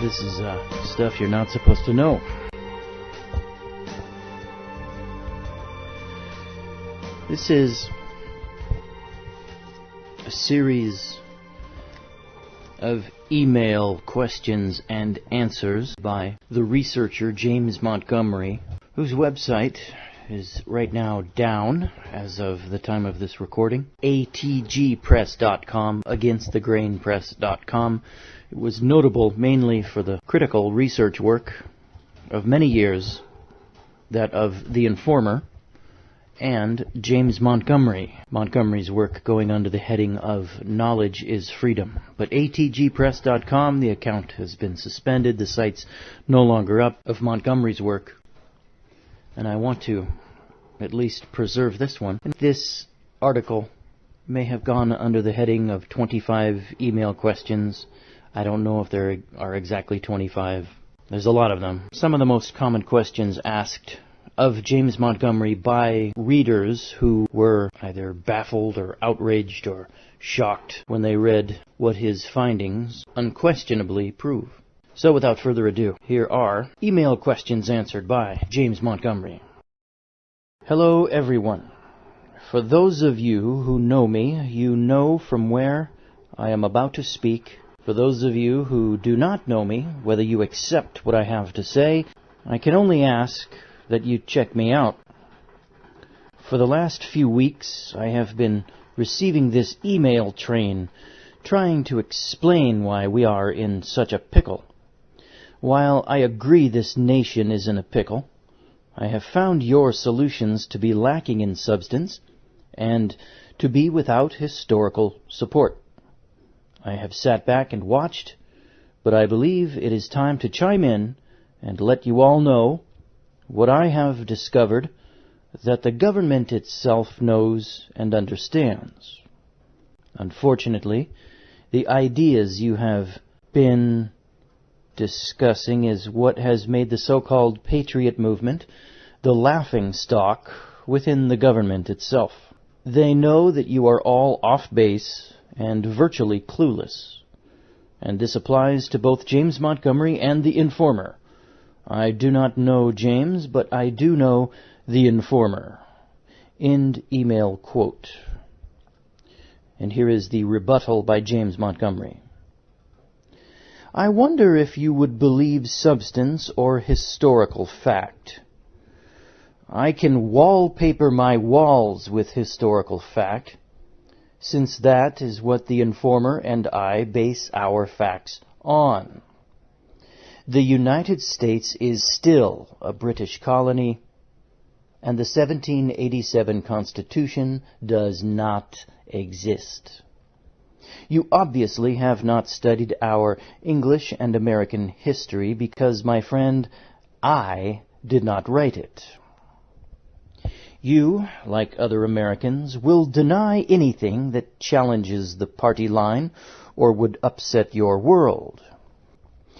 This is stuff you're not supposed to know. This is a series of email questions and answers by the researcher James Montgomery, whose website is right now down as of the time of this recording. atgpress.com, againstthegrainpress.com. It was notable mainly for the critical research work of many years, that of The Informer, and James Montgomery. Montgomery's work going under the heading of Knowledge is Freedom. But atgpress.com, the account has been suspended. The site's no longer up of Montgomery's work. And I want to at least preserve this one. And this article may have gone under the heading of 25 email questions. I don't know if there are exactly 25. There's a lot of them. Some of the most common questions asked of James Montgomery by readers who were either baffled or outraged or shocked when they read what his findings unquestionably prove. So without further ado, here are email questions answered by James Montgomery. Hello everyone. For those of you who know me, you know from where I am about to speak. For those of you who do not know me, whether you accept what I have to say, I can only ask that you check me out. For the last few weeks, I have been receiving this email train, trying to explain why we are in such a pickle. While I agree this nation is in a pickle, I have found your solutions to be lacking in substance and to be without historical support. I have sat back and watched, but I believe it is time to chime in and let you all know what I have discovered that the government itself knows and understands. Unfortunately, the ideas you have been discussing is what has made the so-called patriot movement the laughing stock within the government itself. They know that you are all off base and virtually clueless, and this applies to both James Montgomery and The Informer. I do not know James, but I do know The Informer. End email quote. And here is the rebuttal by James Montgomery. I wonder if you would believe substance or historical fact. I can wallpaper my walls with historical fact, since that is what The Informer and I base our facts on. The United States is still a British colony, and the 1787 Constitution does not exist. You obviously have not studied our English and American history because, my friend, I did not write it. You, like other Americans, will deny anything that challenges the party line or would upset your world.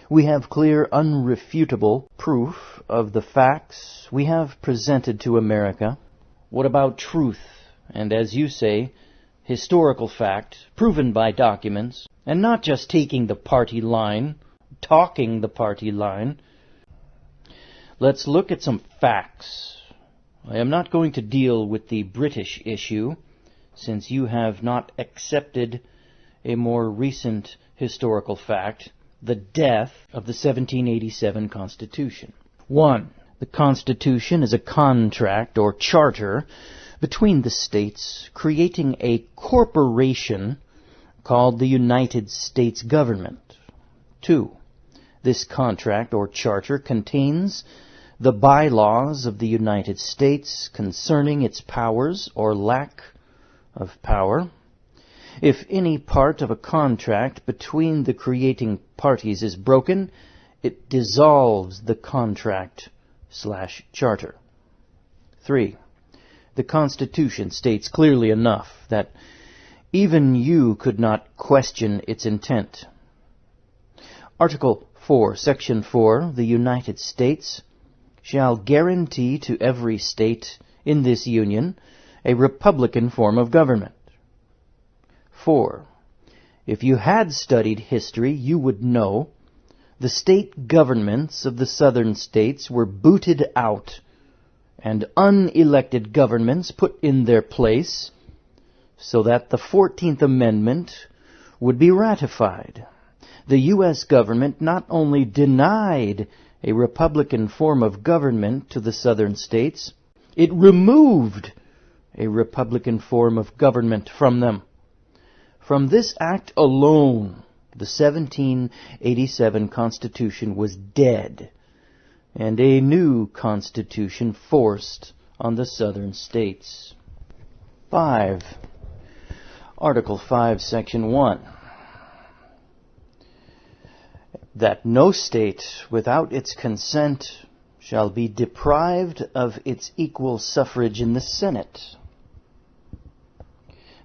We have clear, unrefutable proof of the facts we have presented to America. What about truth, and as you say, historical fact, proven by documents, and not just taking the party line, talking the party line? Let's look at some facts. I am not going to deal with the British issue, since you have not accepted a more recent historical fact, the death of the 1787 Constitution. 1. The Constitution is a contract or charter between the states creating a corporation called the United States government. 2. This contract or charter contains the bylaws of the United States concerning its powers or lack of power. If any part of a contract between the creating parties is broken, it dissolves the contract/charter. 3. The Constitution states clearly enough that even you could not question its intent. Article 4, Section 4, the United States shall guarantee to every state in this Union a republican form of government. 4. If you had studied history, you would know the state governments of the southern states were booted out and unelected governments put in their place so that the 14th Amendment would be ratified. The U.S. government not only denied a republican form of government to the southern states, it removed a republican form of government from them. From this act alone, the 1787 Constitution was dead, and a new Constitution forced on the southern states. 5. Article 5, Section 1. That no state, without its consent, shall be deprived of its equal suffrage in the Senate.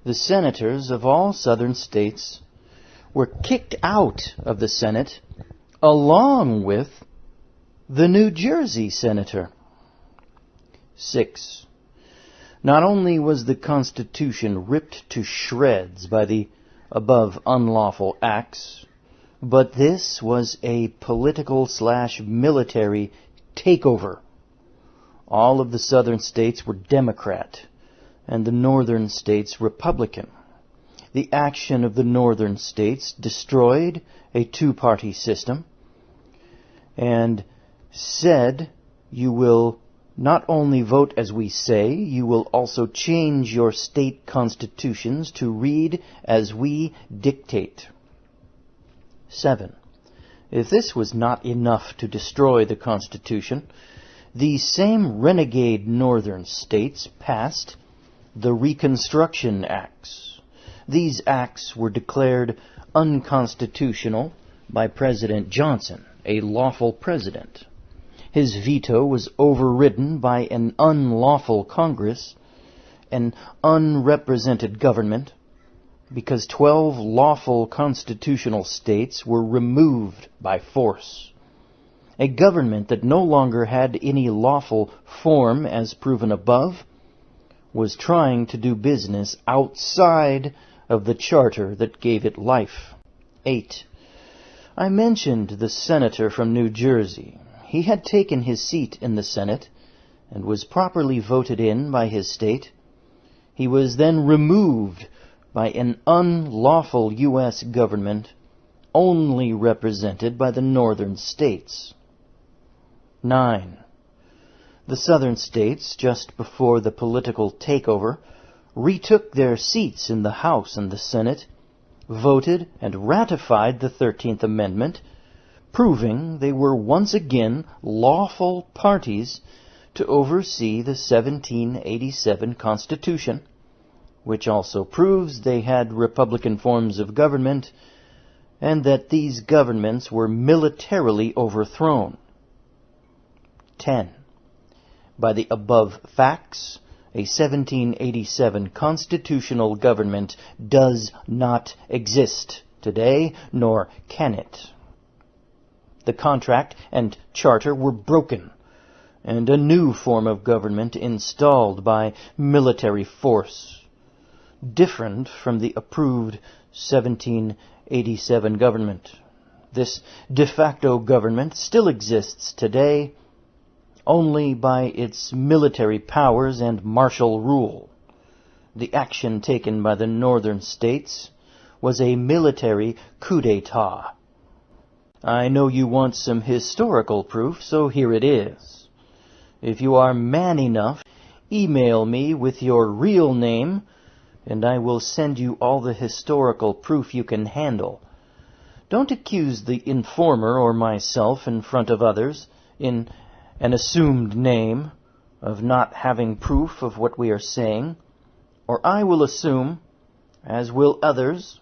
The senators of all southern states were kicked out of the Senate along with the New Jersey senator. 6. Not only was the Constitution ripped to shreds by the above unlawful acts, but this was a political/military takeover. All of the southern states were Democrat, and the northern states Republican. The action of the northern states destroyed a two-party system and said, you will not only vote as we say, you will also change your state constitutions to read as we dictate. 7. If this was not enough to destroy the Constitution, these same renegade northern states passed the Reconstruction Acts. These acts were declared unconstitutional by President Johnson, a lawful president. His veto was overridden by an unlawful Congress, an unrepresented government, because 12 lawful constitutional states were removed by force. A government that no longer had any lawful form, as proven above, was trying to do business outside of the charter that gave it life. 8. I mentioned the senator from New Jersey. He had taken his seat in the Senate and was properly voted in by his state. He was then removed by an unlawful U.S. government only represented by the northern states. 9. The southern states, just before the political takeover, retook their seats in the House and the Senate, voted and ratified the 13th Amendment, proving they were once again lawful parties to oversee the 1787 Constitution, which also proves they had republican forms of government and that these governments were militarily overthrown. 10. By the above facts, a 1787 constitutional government does not exist today, nor can it. The contract and charter were broken, and a new form of government installed by military force, different from the approved 1787 government. This de facto government still exists today, only by its military powers and martial rule. The action taken by the northern states was a military coup d'etat. I know you want some historical proof, so here it is. If you are man enough, email me with your real name, and I will send you all the historical proof you can handle. Don't accuse the informer or myself in front of others, in an assumed name, of not having proof of what we are saying, or I will assume, as will others,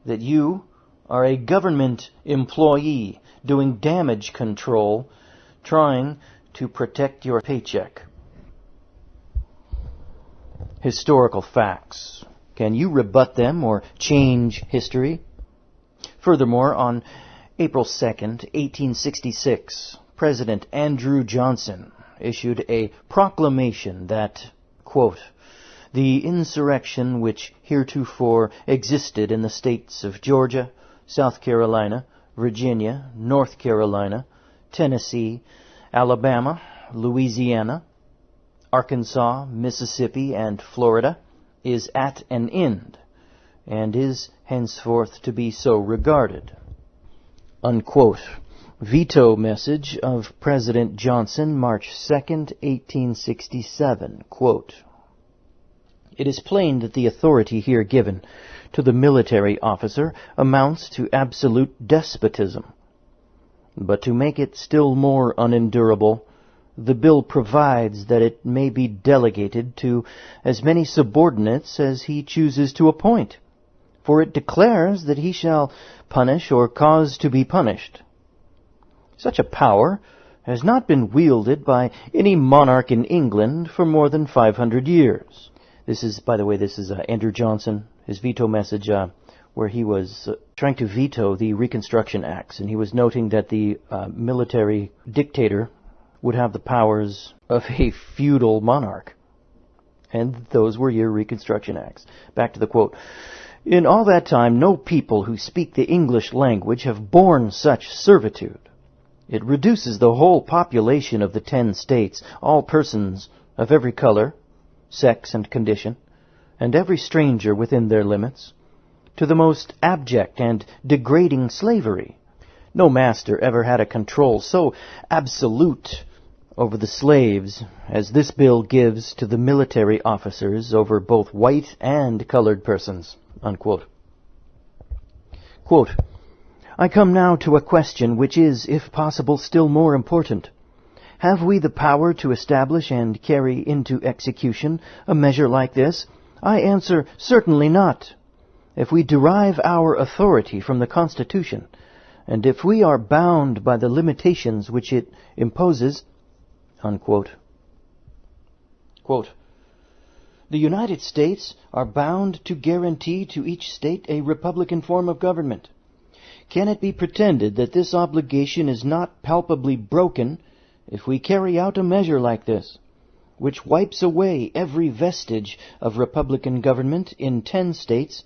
that you are a government employee doing damage control, trying to protect your paycheck. Historical facts. Can you rebut them or change history? Furthermore, on April 2nd, 1866, President Andrew Johnson issued a proclamation that, quote, the insurrection which heretofore existed in the states of Georgia, South Carolina, Virginia, North Carolina, Tennessee, Alabama, Louisiana, Arkansas, Mississippi, and Florida is at an end, and is henceforth to be so regarded." Unquote. Veto message of President Johnson, March 2nd, 1867. Quote, "It is plain that the authority here given to the military officer amounts to absolute despotism. But to make it still more unendurable, the bill provides that it may be delegated to as many subordinates as he chooses to appoint, for it declares that he shall punish or cause to be punished. Such a power has not been wielded by any monarch in England for more than 500 years. This is, by the way, Andrew Johnson, his veto message, where he was trying to veto the Reconstruction Acts, and he was noting that the military dictator would have the powers of a feudal monarch. And those were your Reconstruction Acts. Back to the quote. "In all that time, no people who speak the English language have borne such servitude. It reduces the whole population of the 10 states, all persons of every color, sex, and condition, and every stranger within their limits, to the most abject and degrading slavery. No master ever had a control so absolute over the slaves as this bill gives to the military officers over both white and colored persons." Unquote. Quote, "I come now to a question which is, if possible, still more important. Have we the power to establish and carry into execution a measure like this? I answer, certainly not. If we derive our authority from the Constitution, and if we are bound by the limitations which it imposes," unquote. Quote, "The United States are bound to guarantee to each state a republican form of government. Can it be pretended that this obligation is not palpably broken if we carry out a measure like this, which wipes away every vestige of republican government in 10 states,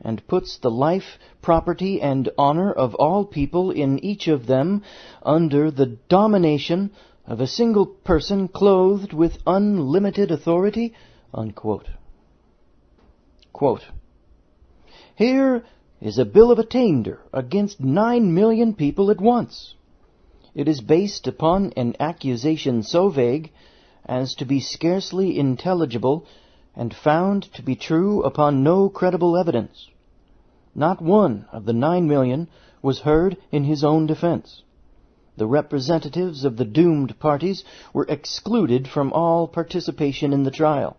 and puts the life, property, and honor of all people in each of them under the domination of a single person clothed with unlimited authority?" Unquote. Quote, "Here is a bill of attainder against 9 million people at once. It is based upon an accusation so vague as to be scarcely intelligible, and found to be true upon no credible evidence. Not one of the 9 million was heard in his own defense. The representatives of the doomed parties were excluded from all participation in the trial.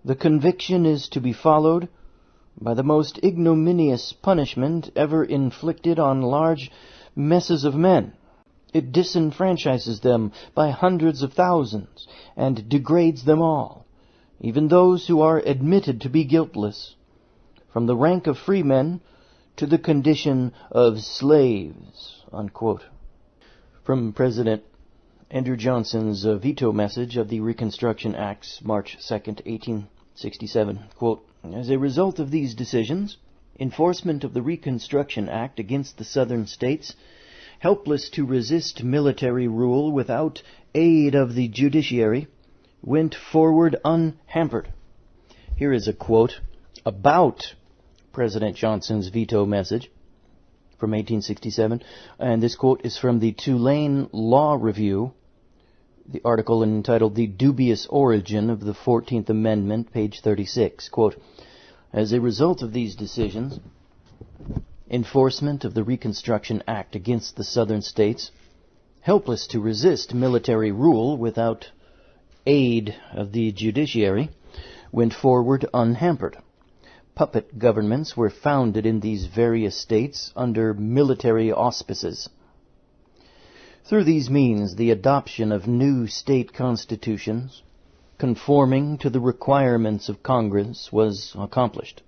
The conviction is to be followed by the most ignominious punishment ever inflicted on large masses of men. It disenfranchises them by hundreds of thousands, and degrades them all, even those who are admitted to be guiltless, from the rank of freemen to the condition of slaves." Unquote. From President Andrew Johnson's veto message of the Reconstruction Acts, March 2nd, 1867. Quote, "As a result of these decisions, enforcement of the Reconstruction Act against the Southern states, helpless to resist military rule without aid of the judiciary, went forward unhampered." Here is a quote about President Johnson's veto message from 1867, and this quote is from the Tulane Law Review, the article entitled "The Dubious Origin of the 14th Amendment," page 36. Quote, "As a result of these decisions, enforcement of the Reconstruction Act against the Southern states, helpless to resist military rule without aid of the judiciary, went forward unhampered. Puppet governments were founded in these various states under military auspices. Through these means, the adoption of new state constitutions, conforming to the requirements of Congress, was accomplished.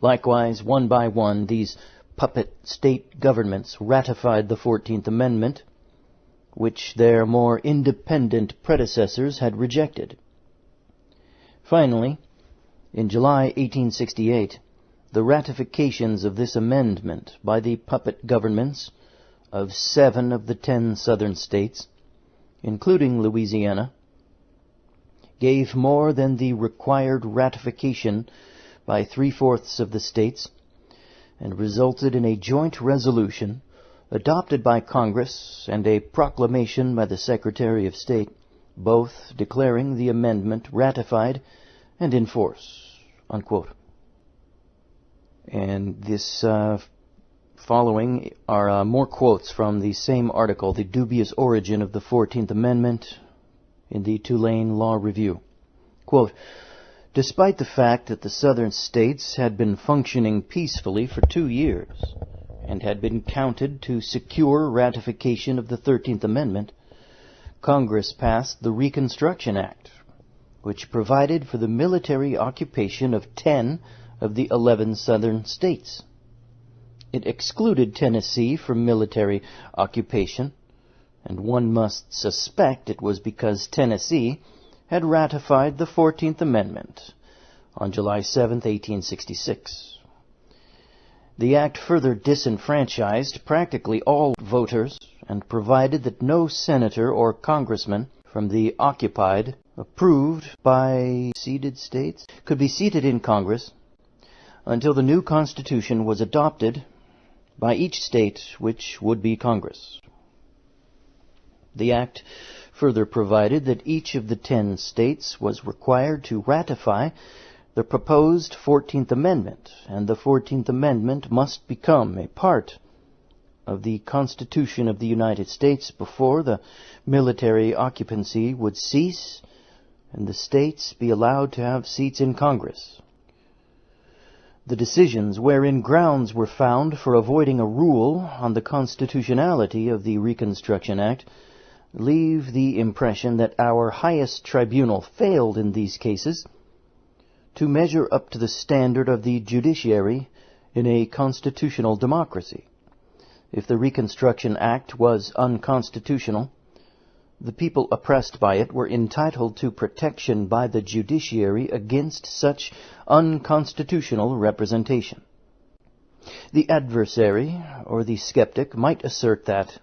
Likewise, one by one, these puppet state governments ratified the 14th Amendment, which their more independent predecessors had rejected. Finally, in July 1868, the ratifications of this amendment by the puppet governments of 7 of the 10 southern states, including Louisiana, gave more than the required ratification by 3/4 of the states, and resulted in a joint resolution adopted by Congress and a proclamation by the Secretary of State, both declaring the amendment ratified and in force, unquote. And this following are more quotes from the same article, The Dubious Origin of the 14th Amendment, in the Tulane Law Review. Quote, despite the fact that the southern states had been functioning peacefully for 2 years and had been counted to secure ratification of the 13th Amendment, Congress passed the Reconstruction Act, which provided for the military occupation of 10 of the 11 southern states. It excluded Tennessee from military occupation, and one must suspect it was because Tennessee had ratified the 14th Amendment on July 7, 1866. The act further disenfranchised practically all voters and provided that no senator or congressman from the occupied, approved by ceded states, could be seated in Congress until the new Constitution was adopted by each state which would be Congress. The act further provided that each of the 10 states was required to ratify the proposed 14th Amendment, and the 14th Amendment must become a part of the Constitution of the United States before the military occupancy would cease and the states be allowed to have seats in Congress. The decisions wherein grounds were found for avoiding a rule on the constitutionality of the Reconstruction Act leave the impression that our highest tribunal failed in these cases to measure up to the standard of the judiciary in a constitutional democracy. If the Reconstruction Act was unconstitutional, the people oppressed by it were entitled to protection by the judiciary against such unconstitutional representation. The adversary or the skeptic might assert that,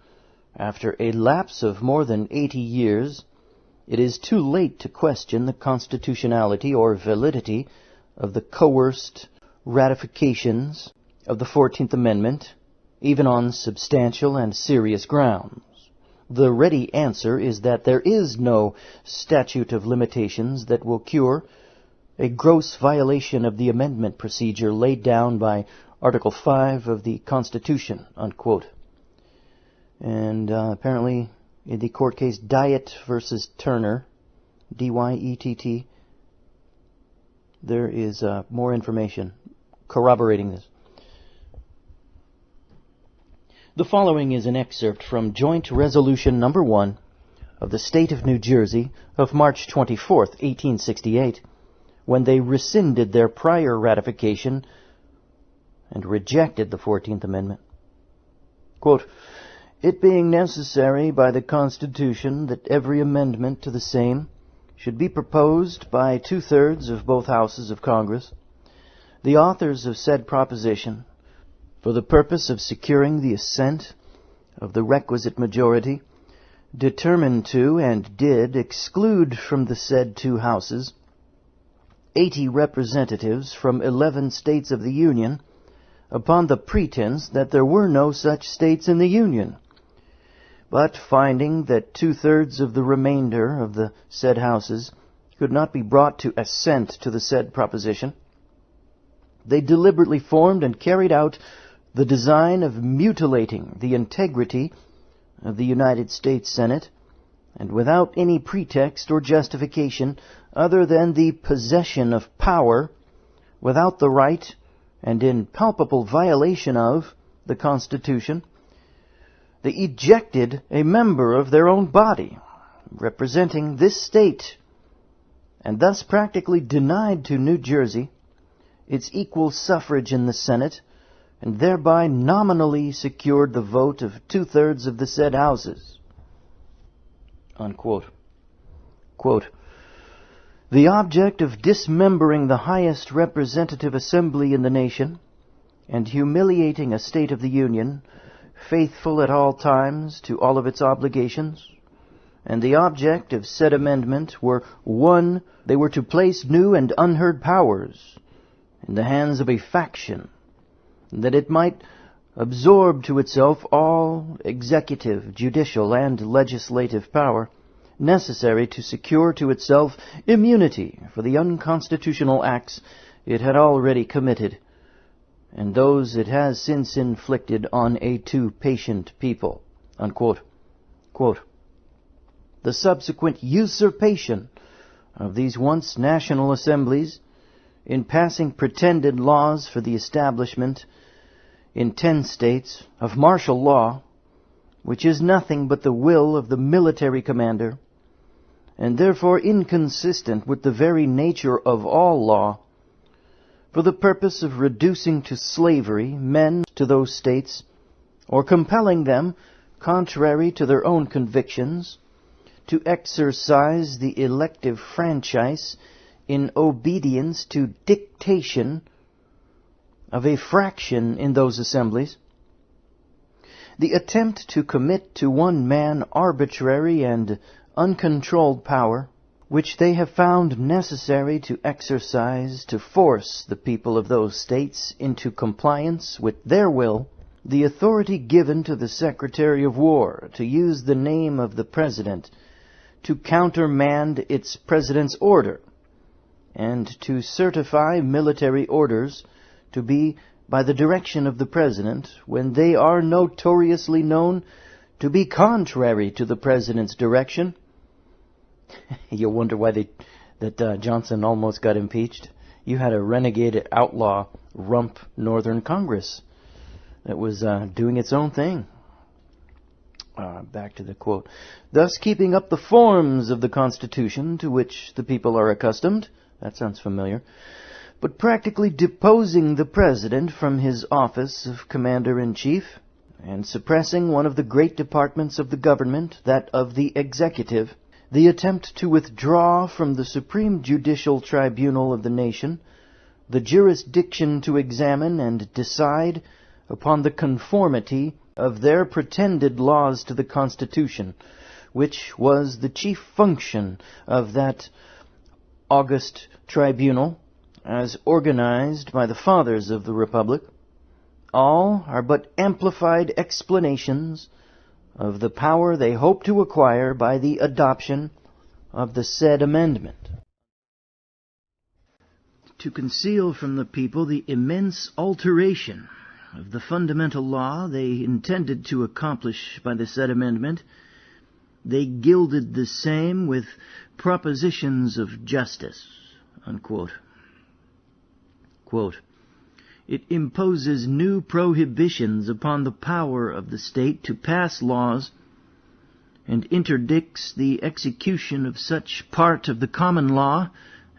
after a lapse of more than 80 years, it is too late to question the constitutionality or validity of the coerced ratifications of the 14th Amendment, even on substantial and serious grounds. The ready answer is that there is no statute of limitations that will cure a gross violation of the amendment procedure laid down by Article 5 of the Constitution, unquote. And apparently in the court case Dyett versus Turner, D-Y-E-T-T, there is more information corroborating this. The following is an excerpt from Joint Resolution Number 1 of the State of New Jersey of March 24, 1868, when they rescinded their prior ratification and rejected the 14th Amendment. Quote, it being necessary by the Constitution that every amendment to the same should be proposed by 2/3 of both houses of Congress, the authors of said proposition, for the purpose of securing the assent of the requisite majority, determined to and did exclude from the said 2 houses 80 representatives from 11 states of the Union, upon the pretense that there were no such states in the Union. But finding that 2/3 of the remainder of the said houses could not be brought to assent to the said proposition, they deliberately formed and carried out the design of mutilating the integrity of the United States Senate, and without any pretext or justification other than the possession of power, without the right and in palpable violation of the Constitution, they ejected a member of their own body, representing this state, and thus practically denied to New Jersey its equal suffrage in the Senate, and thereby nominally secured the vote of 2/3 of the said houses. Unquote. Quote, The object of dismembering the highest representative assembly in the nation, and humiliating a state of the Union, faithful at all times to all of its obligations, and the object of said amendment were, 1, they were to place new and unheard powers in the hands of a faction, that it might absorb to itself all executive, judicial, and legislative power necessary to secure to itself immunity for the unconstitutional acts it had already committed, and those it has since inflicted on a too patient people." Unquote. Quote, "The subsequent usurpation of these once national assemblies in passing pretended laws for the establishment in 10 states of martial law, which is nothing but the will of the military commander, and therefore inconsistent with the very nature of all law, for the purpose of reducing to slavery men to those states, or compelling them, contrary to their own convictions, to exercise the elective franchise in obedience to dictation of a fraction in those assemblies, the attempt to commit to one man arbitrary and uncontrolled power, which they have found necessary to exercise to force the people of those states into compliance with their will, the authority given to the Secretary of War to use the name of the President to countermand its President's order, and to certify military orders to be by the direction of the President when they are notoriously known to be contrary to the President's direction." You wonder why Johnson almost got impeached. You had a renegade outlaw rump Northern Congress that was doing its own thing. Back to the quote. "Thus keeping up the forms of the Constitution to which the people are accustomed," that sounds familiar, "but practically deposing the President from his office of Commander-in-Chief, and suppressing one of the great departments of the government, that of the Executive, the attempt to withdraw from the Supreme Judicial Tribunal of the nation the jurisdiction to examine and decide upon the conformity of their pretended laws to the Constitution, which was the chief function of that august tribunal, as organized by the fathers of the Republic, all are but amplified explanations of the power they hope to acquire by the adoption of the said amendment. To conceal from the people the immense alteration of the fundamental law they intended to accomplish by the said amendment, they gilded the same with propositions of justice." Unquote. Quote, "It imposes new prohibitions upon the power of the state to pass laws, and interdicts the execution of such part of the common law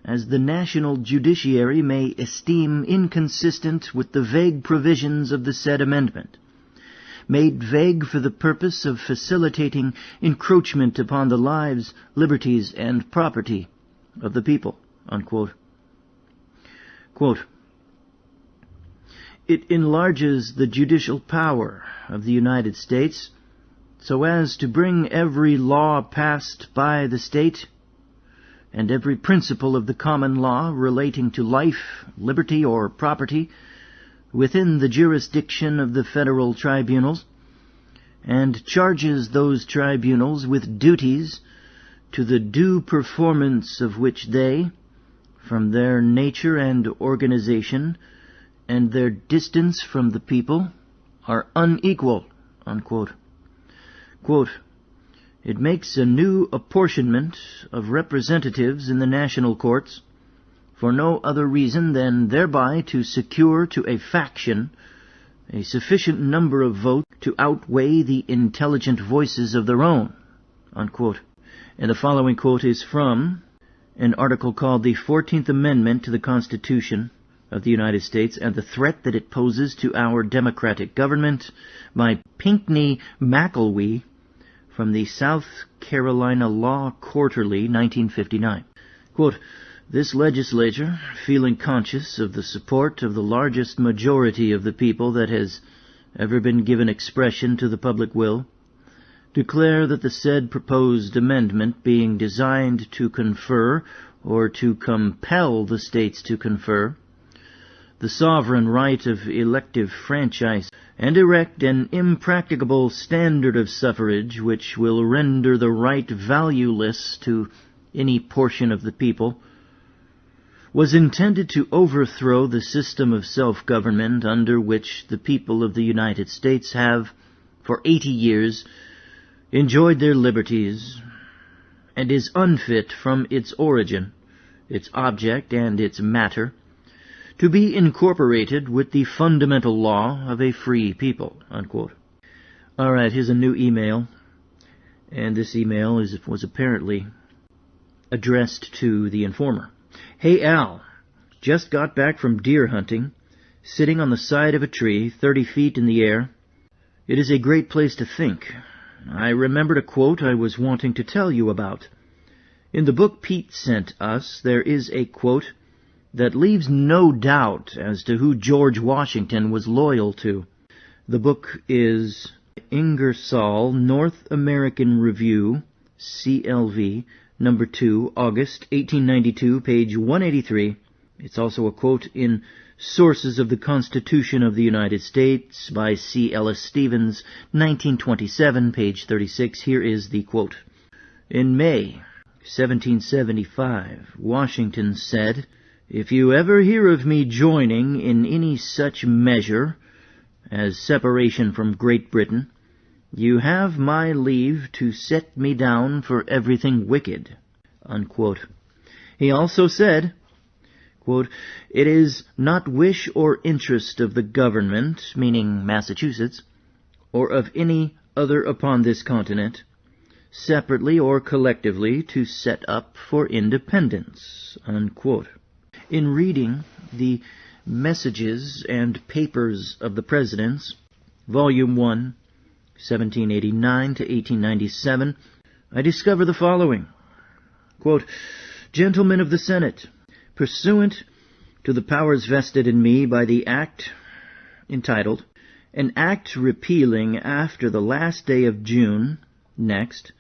as the national judiciary may esteem inconsistent with the vague provisions of the said amendment, made vague for the purpose of facilitating encroachment upon the lives, liberties, and property of the people." Unquote. Quote, "It enlarges the judicial power of the United States so as to bring every law passed by the state and every principle of the common law relating to life, liberty, or property within the jurisdiction of the federal tribunals, and charges those tribunals with duties to the due performance of which they, from their nature and organization, and their distance from the people, are unequal." Unquote. Quote, "It makes a new apportionment of representatives in the national courts, for no other reason than thereby to secure to a faction a sufficient number of votes to outweigh the intelligent voices of their own." Unquote. And the following quote is from an article called "The 14th Amendment to the Constitution of the United States and the Threat that it Poses to Our Democratic Government" by Pinckney McElwee from the South Carolina Law Quarterly, 1959. Quote, This legislature, feeling conscious of the support of the largest majority of the people that has ever been given expression to the public will, declare that the said proposed amendment being designed to confer or to compel the states to confer the sovereign right of elective franchise and erect an impracticable standard of suffrage which will render the right valueless to any portion of the people, was intended to overthrow the system of self-government under which the people of the United States have, for 80 years, enjoyed their liberties, and is unfit from its origin, its object, and its matter, to be incorporated with the fundamental law of a free people." Unquote. All right, here's a new email, and this email was apparently addressed to the informer. "Hey Al, just got back from deer hunting, sitting on the side of a tree 30 feet in the air. It is a great place to think. I remembered a quote I was wanting to tell you about. In the book Pete sent us, there is a quote that leaves no doubt as to who George Washington was loyal to. The book is Ingersoll, North American Review, CLV, number 2, August 1892, page 183. It's also a quote in Sources of the Constitution of the United States by C. Ellis Stevens, 1927, page 36. Here is the quote. In May 1775, Washington said, "If you ever hear of me joining in any such measure as separation from Great Britain, you have my leave to set me down for everything wicked." Unquote. He also said, quote, "It is not wish or interest of the government," meaning Massachusetts, "or of any other upon this continent, separately or collectively, to set up for independence." Unquote. In reading the Messages and Papers of the Presidents, Volume 1, 1789 to 1897, I discover the following. Quote, "Gentlemen of the Senate, pursuant to the powers vested in me by the Act entitled, An Act repealing after the last day of June next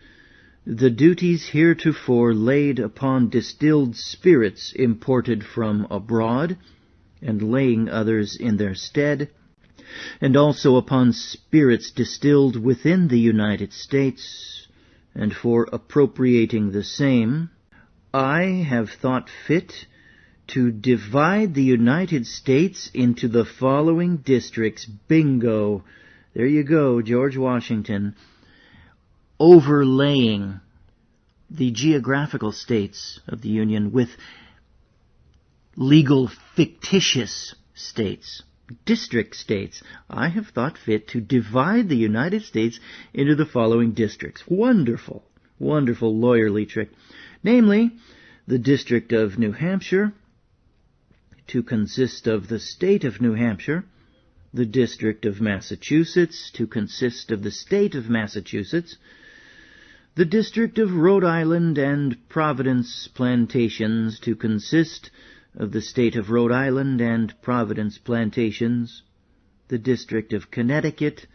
the duties heretofore laid upon distilled spirits imported from abroad, and laying others in their stead, and also upon spirits distilled within the United States, and for appropriating the same, I have thought fit to divide the United States into the following districts." Bingo! There you go, George Washington, overlaying the geographical states of the Union with legal fictitious states, district states. I have thought fit to divide the United States into the following districts. Wonderful, wonderful lawyerly trick. Namely, the District of New Hampshire, to consist of the state of New Hampshire, the District of Massachusetts, to consist of the state of Massachusetts, the District of Rhode Island and Providence Plantations, to consist of the state of Rhode Island and Providence Plantations, the District of Connecticut,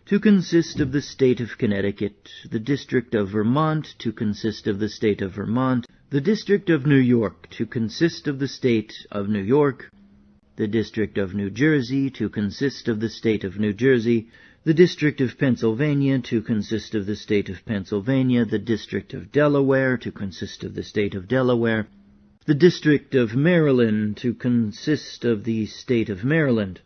to consist of the state of Connecticut, the District of Vermont, to consist of the state of Vermont, the District of New York, to consist of the state of New York, the District of New Jersey, to consist of the state of New Jersey, the District of Pennsylvania, to consist of the state of Pennsylvania, the District of Delaware, to consist of the state of Delaware, the District of Maryland, to consist of the state of Maryland,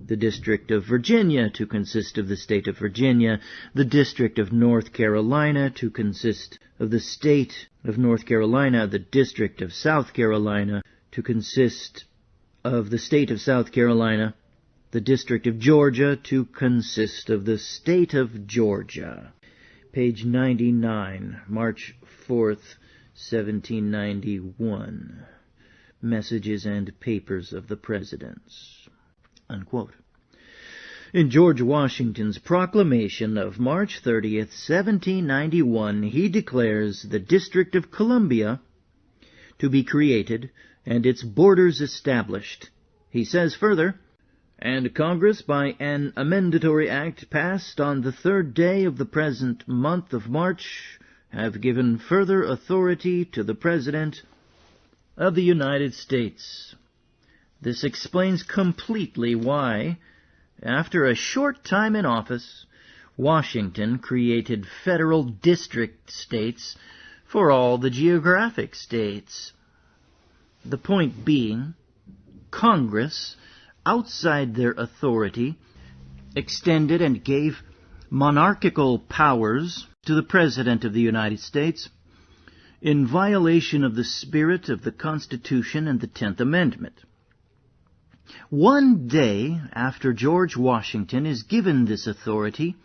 the District of Virginia, to consist of the state of Virginia, the District of North Carolina, to consist of the state of North Carolina, the District of South Carolina, to consist of the state of South Carolina, the District of Georgia, to consist of the state of Georgia. Page 99, March 4th, 1791. Messages and Papers of the Presidents. Unquote. In George Washington's proclamation of March 30th, 1791, he declares the District of Columbia to be created and its borders established. He says further, "And Congress, by an amendatory act passed on the 3rd day of the present month of March, have given further authority to the President of the United States." This explains completely why, after a short time in office, Washington created federal district states for all the geographic states. The point being, Congress, outside their authority, extended and gave monarchical powers to the President of the United States in violation of the spirit of the Constitution and the 10th Amendment. One day after George Washington is given this authority,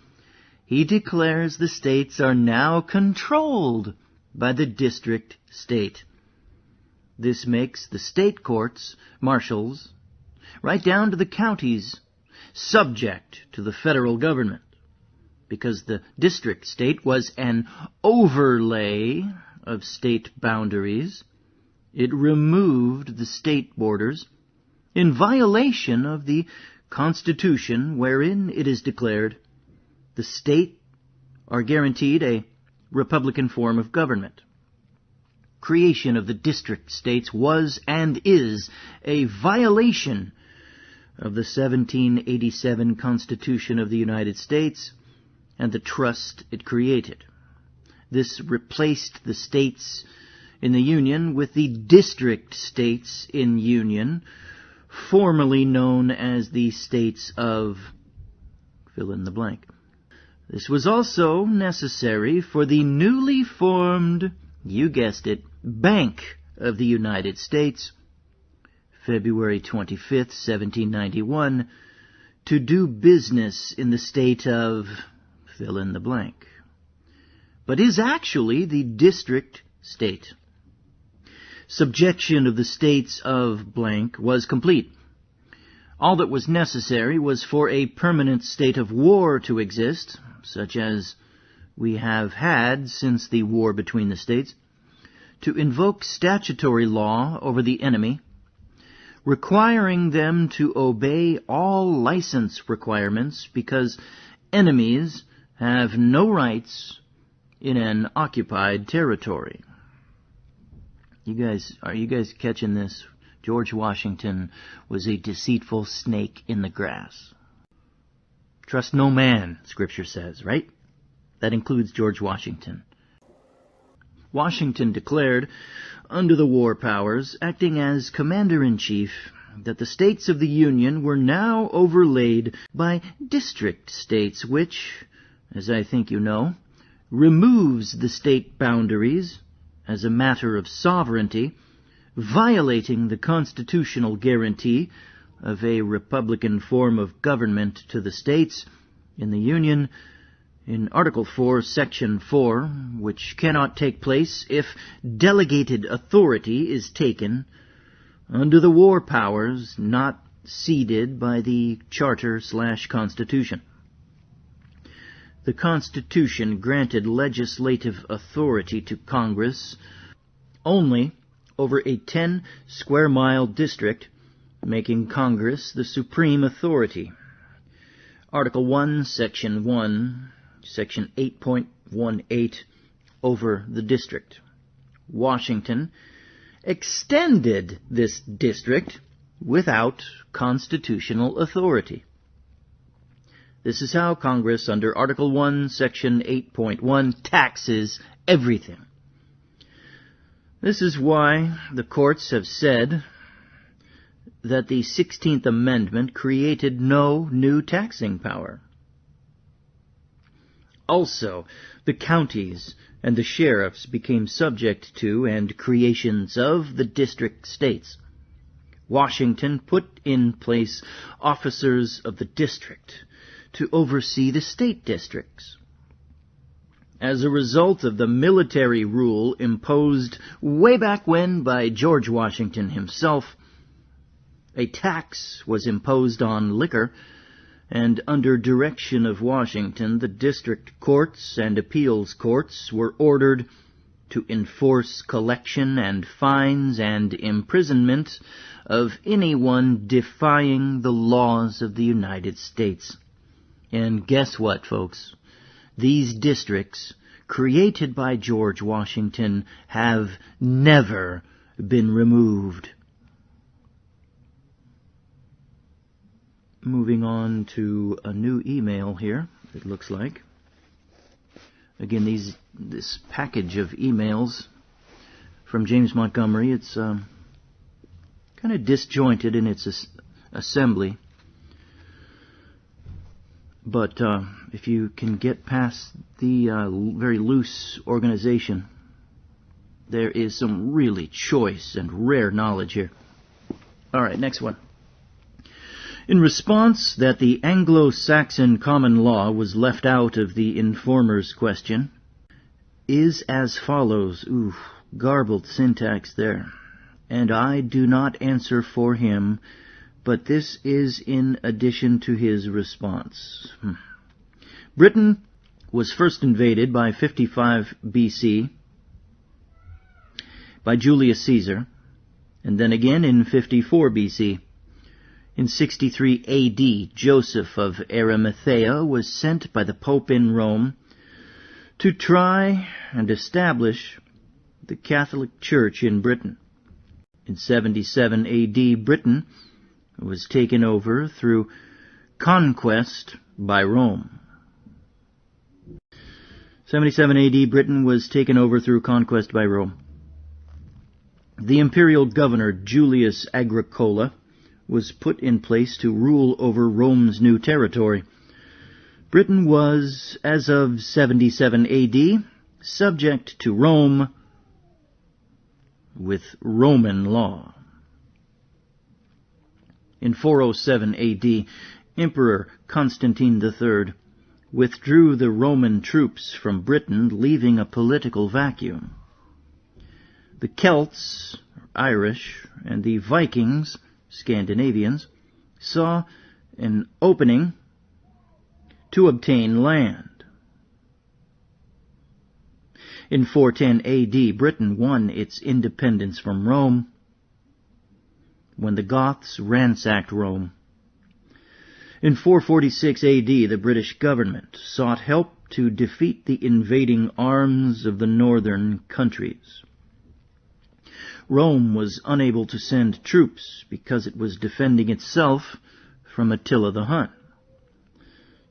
he declares the states are now controlled by the district state. This makes the state courts, marshals, right down to the counties, subject to the federal government. Because the district state was an overlay of state boundaries, it removed the state borders in violation of the Constitution, wherein it is declared the state are guaranteed a republican form of government. Creation of the district states was and is a violation of the 1787 Constitution of the United States and the trust it created. This replaced the states in the Union with the district states in Union, formerly known as the states of fill in the blank. This was also necessary for the newly formed, you guessed it, Bank of the United States, February 25th, 1791, to do business in the state of fill in the blank, but is actually the district state. Subjection of the states of blank was complete. All that was necessary was for a permanent state of war to exist, such as we have had since the war between the states, to invoke statutory law over the enemy, requiring them to obey all license requirements because enemies have no rights in an occupied territory. Are you guys catching this? George Washington was a deceitful snake in the grass. Trust no man, Scripture says, right? That includes George Washington. Washington declared, under the war powers, acting as commander-in-chief, that the states of the Union were now overlaid by district states, which, as I think you know, removes the state boundaries as a matter of sovereignty, violating the constitutional guarantee of a republican form of government to the states in the Union in Article 4, Section 4, which cannot take place if delegated authority is taken under the war powers not ceded by the Charter/Constitution. The Constitution granted legislative authority to Congress only over a 10-square-mile district, making Congress the supreme authority. Article 1, Section 1, Section 8.18, over the district. Washington extended this district without constitutional authority. This is how Congress, under Article 1, Section 8.1, taxes everything. This is why the courts have said that the 16th Amendment created no new taxing power. Also, the counties and the sheriffs became subject to and creations of the district states. Washington put in place officers of the district to oversee the state districts. As a result of the military rule imposed way back when by George Washington himself, a tax was imposed on liquor, and under direction of Washington, the district courts and appeals courts were ordered to enforce collection and fines and imprisonment of anyone defying the laws of the United States. And guess what, folks? These districts, created by George Washington, have never been removed. Moving on to a new email here, it looks like. Again, this package of emails from James Montgomery, it's kind of disjointed in its assembly. But if you can get past the very loose organization, there is some really choice and rare knowledge here. All right, next one. In response that the Anglo-Saxon common law was left out of the informer's question, is as follows. Ooh, garbled syntax there. And I do not answer for him, but this is in addition to his response. Britain was first invaded by 55 BC by Julius Caesar, and then again in 54 BC. In 63 AD, Joseph of Arimathea was sent by the Pope in Rome to try and establish the Catholic Church in Britain. In 77 AD, Britain was taken over through conquest by Rome. 77 AD, Britain was taken over through conquest by Rome. The imperial governor, Julius Agricola, was put in place to rule over Rome's new territory. Britain was, as of 77 AD, subject to Rome with Roman law. In 407 AD, Emperor Constantine III withdrew the Roman troops from Britain, leaving a political vacuum. The Celts, Irish, and the Vikings, Scandinavians, saw an opening to obtain land. In 410 AD, Britain won its independence from Rome when the Goths ransacked Rome. In 446 AD, the British government sought help to defeat the invading arms of the northern countries. Rome was unable to send troops because it was defending itself from Attila the Hun.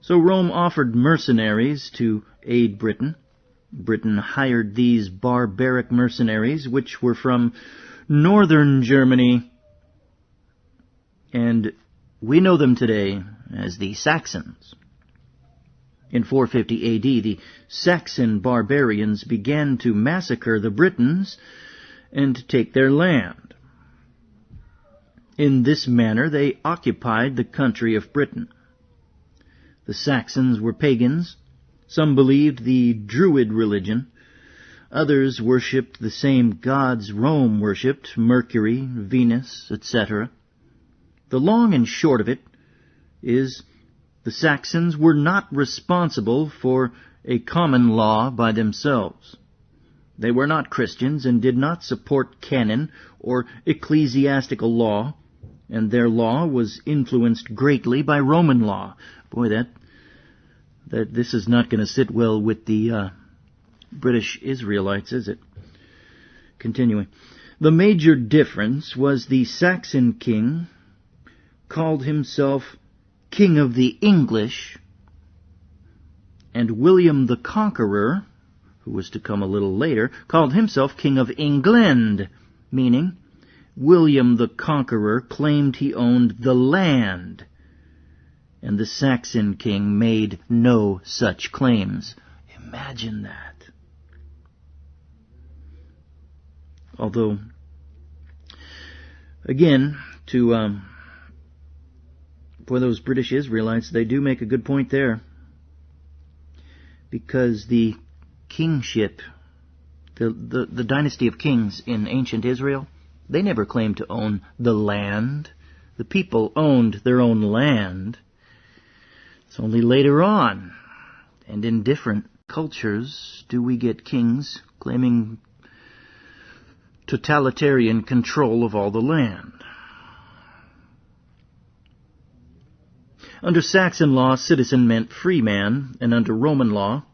So Rome offered mercenaries to aid Britain. Britain hired these barbaric mercenaries, which were from northern Germany, and we know them today as the Saxons. In 450 AD, the Saxon barbarians began to massacre the Britons and take their land. In this manner, they occupied the country of Britain. The Saxons were pagans. Some believed the Druid religion. Others worshipped the same gods Rome worshipped, Mercury, Venus, etc. The long and short of it is the Saxons were not responsible for a common law by themselves. They were not Christians and did not support canon or ecclesiastical law, and their law was influenced greatly by Roman law. Boy, this is not going to sit well with the British Israelites, is it? Continuing. The major difference was the Saxon king called himself King of the English, and William the Conqueror, who was to come a little later, called himself King of England, meaning William the Conqueror claimed he owned the land, and the Saxon king made no such claims. Imagine that. Although, again, for those British Israelites, they do make a good point there. Because the kingship, the dynasty of kings in ancient Israel, they never claimed to own the land. The people owned their own land. It's only later on, and in different cultures, do we get kings claiming totalitarian control of all the land. Under Saxon law, citizen meant free man, and under Roman law,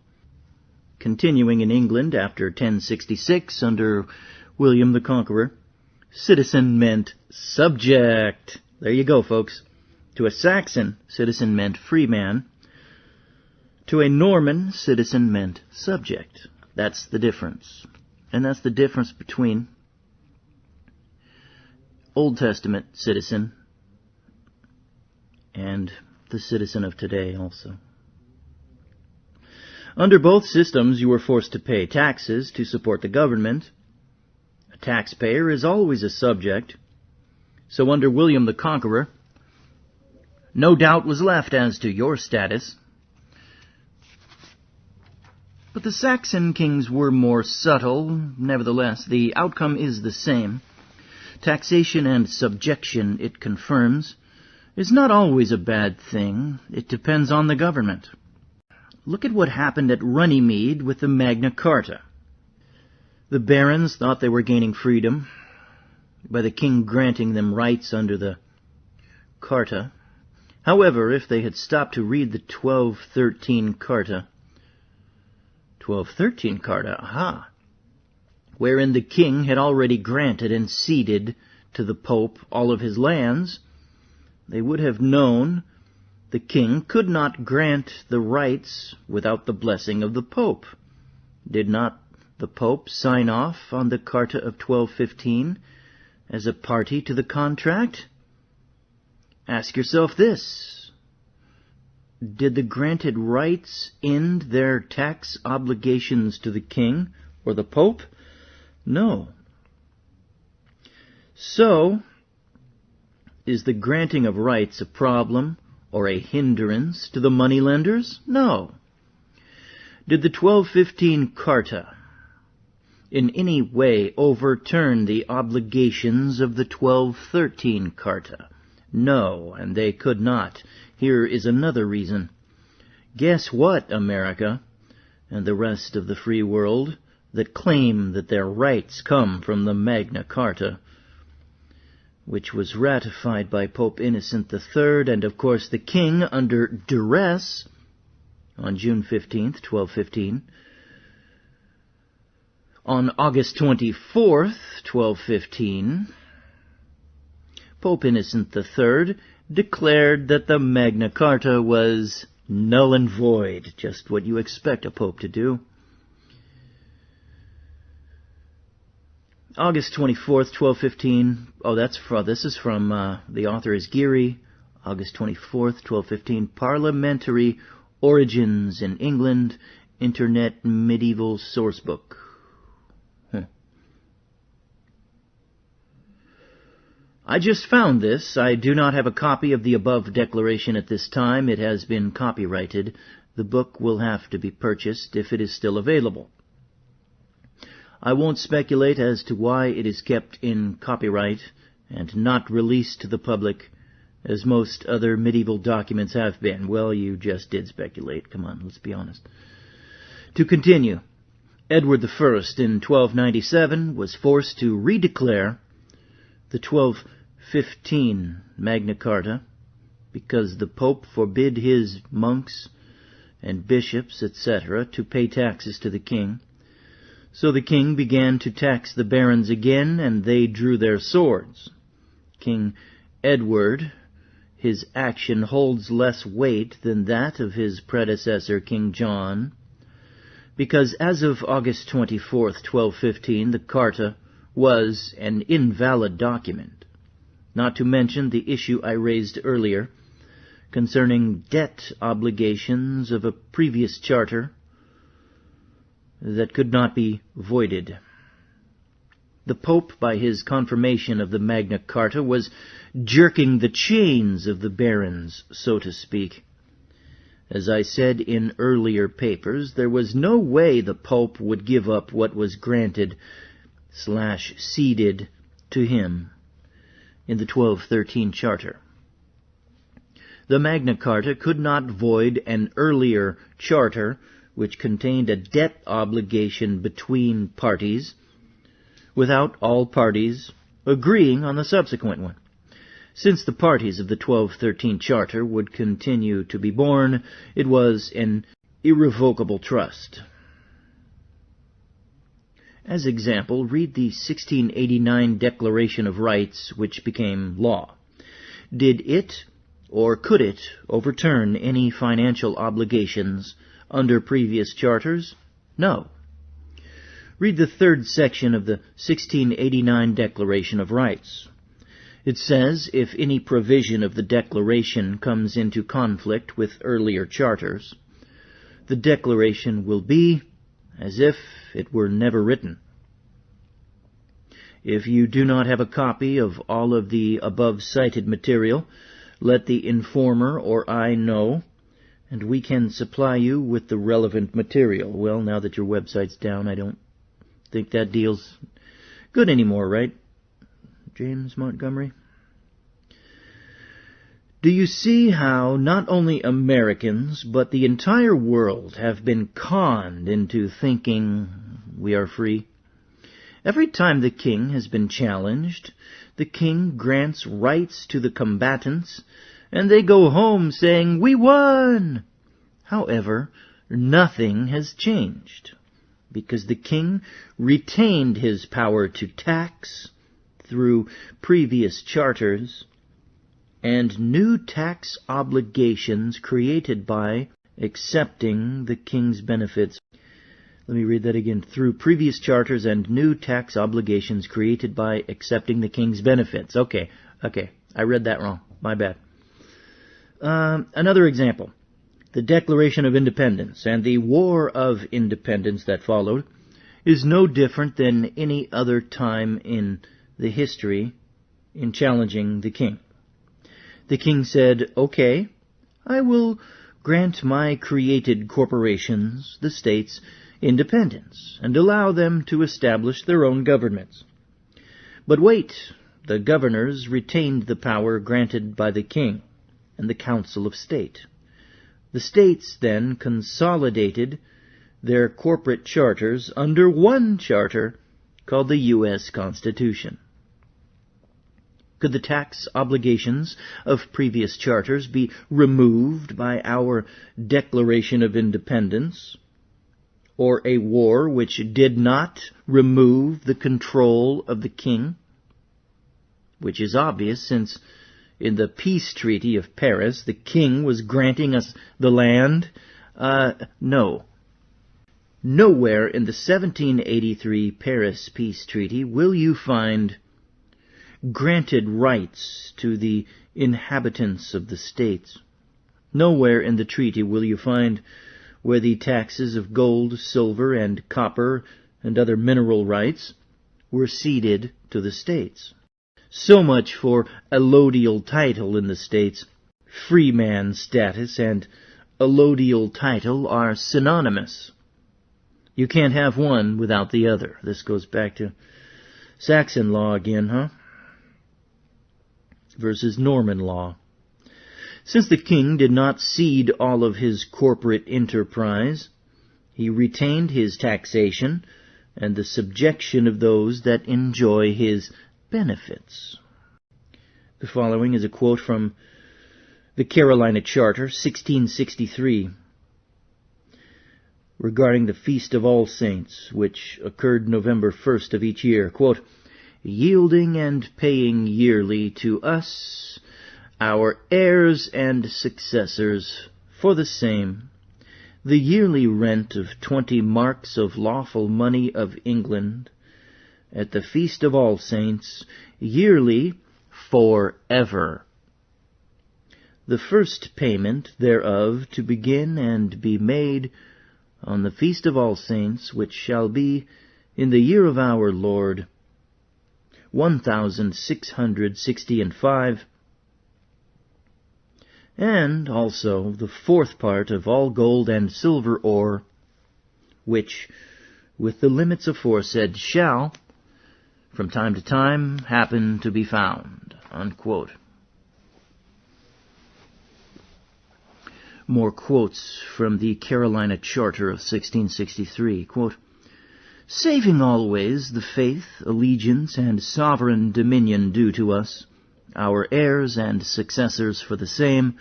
continuing in England after 1066 under William the Conqueror, citizen meant subject. There you go, folks. To a Saxon, citizen meant free man. To a Norman, citizen meant subject. That's the difference. And that's the difference between Old Testament citizen and the citizen of today also. Under both systems, you were forced to pay taxes to support the government. A taxpayer is always a subject. So under William the Conqueror, no doubt was left as to your status. But the Saxon kings were more subtle. Nevertheless, the outcome is the same. Taxation and subjection, it confirms, is not always a bad thing. It depends on the government. Look at what happened at Runnymede with the Magna Carta. The barons thought they were gaining freedom by the king granting them rights under the Carta. However, if they had stopped to read the 1213 Carta, wherein the king had already granted and ceded to the Pope all of his lands, they would have known the king could not grant the rights without the blessing of the Pope. Did not the Pope sign off on the Carta of 1215 as a party to the contract? Ask yourself this: did the granted rights end their tax obligations to the king or the Pope? No. So, is the granting of rights a problem or a hindrance to the moneylenders? No. Did the 1215 Carta in any way overturn the obligations of the 1213 Carta? No, and they could not. Here is another reason. Guess what, America and the rest of the free world that claim that their rights come from the Magna Carta, which was ratified by Pope Innocent III and, of course, the king under duress on June 15th, 1215. On August 24th, 1215, Pope Innocent III declared that the Magna Carta was null and void, just what you expect a pope to do. August 24th, 1215. This is from, the author is Geary. August 24th, 1215. Parliamentary Origins in England, Internet Medieval Sourcebook. I just found this. I do not have a copy of the above declaration at this time. It has been copyrighted. The book will have to be purchased if it is still available. I won't speculate as to why it is kept in copyright and not released to the public, as most other medieval documents have been. Well, you just did speculate. Come on, let's be honest. To continue, Edward I in 1297 was forced to redeclare the 1215 Magna Carta because the Pope forbid his monks and bishops, etc., to pay taxes to the king. So the king began to tax the barons again, and they drew their swords. King Edward, his action holds less weight than that of his predecessor, King John, because as of August 24th, 1215, the Carta was an invalid document, not to mention the issue I raised earlier concerning debt obligations of a previous charter that could not be voided. The Pope, by his confirmation of the Magna Carta, was jerking the chains of the barons, so to speak. As I said in earlier papers, there was no way the Pope would give up what was granted/ceded to him in the 1213 Charter. The Magna Carta could not void an earlier charter which contained a debt obligation between parties, without all parties agreeing on the subsequent one. Since the parties of the 1213 Charter would continue to be born, it was an irrevocable trust. As example, read the 1689 Declaration of Rights, which became law. Did it, or could it, overturn any financial obligations under previous charters? No. Read the third section of the 1689 Declaration of Rights. It says, if any provision of the Declaration comes into conflict with earlier charters, the Declaration will be as if it were never written. If you do not have a copy of all of the above-cited material, let the informer or I know, and we can supply you with the relevant material. Well, now that your website's down, I don't think that deal's good anymore, right, James Montgomery? Do you see how not only Americans, but the entire world have been conned into thinking we are free? Every time the king has been challenged, the king grants rights to the combatants, and they go home saying, "We won!" However, nothing has changed, because the king retained his power to tax through previous charters, and new tax obligations created by accepting the king's benefits. Let me read that again. Through previous charters and new tax obligations created by accepting the king's benefits. Okay, I read that wrong. My bad. Another example. The Declaration of Independence and the War of Independence that followed is no different than any other time in the history in challenging the king. The king said, "Okay, I will grant my created corporations, the states, independence, and allow them to establish their own governments. But wait, the governors retained the power granted by the king and the Council of State. The states then consolidated their corporate charters under one charter called the U.S. Constitution. Could the tax obligations of previous charters be removed by our Declaration of Independence, or a war which did not remove the control of the king? Which is obvious, since in the peace treaty of Paris, the king was granting us the land. No. Nowhere in the 1783 Paris Peace Treaty will you find granted rights to the inhabitants of the states. Nowhere in the treaty will you find where the taxes of gold, silver, and copper, and other mineral rights were ceded to the states. So much for allodial title in the states. Freeman status and allodial title are synonymous. You can't have one without the other. This goes back to Saxon law again, huh? Versus Norman law. Since the king did not cede all of his corporate enterprise, he retained his taxation and the subjection of those that enjoy his benefits. The following is a quote from the Carolina Charter, 1663, regarding the Feast of All Saints, which occurred November 1st of each year. Quote, "Yielding and paying yearly to us, our heirs and successors, for the same, the yearly rent of 20 marks of lawful money of England, at the Feast of All Saints, yearly forever. The first payment thereof to begin and be made on the Feast of All Saints, which shall be in the year of our Lord, 1665, and also the fourth part of all gold and silver ore, which, with the limits aforesaid, shall, from time to time, happen to be found." Unquote. More quotes from the Carolina Charter of 1663. Quote, saving always the faith, allegiance, and sovereign dominion due to us, our heirs and successors for the same,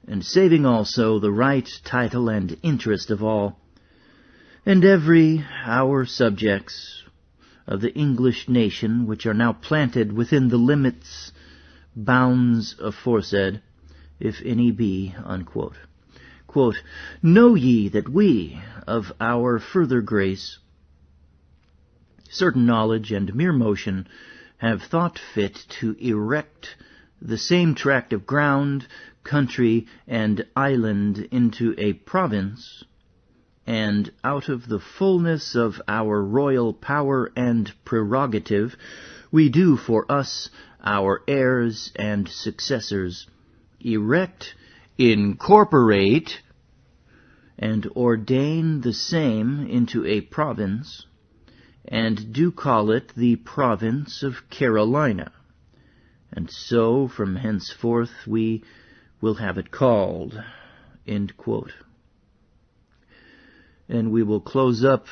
and saving also the right, title, and interest of all, and every our subjects of the English nation, which are now planted within the limits, bounds aforesaid, if any be, unquote. Quote, know ye that we, of our further grace, certain knowledge and mere motion, have thought fit to erect the same tract of ground, country, and island into a province, and out of the fullness of our royal power and prerogative, we do for us, our heirs and successors, erect, incorporate, and ordain the same into a province, and do call it the province of Carolina. And so from henceforth we will have it called. End quote. And we will close up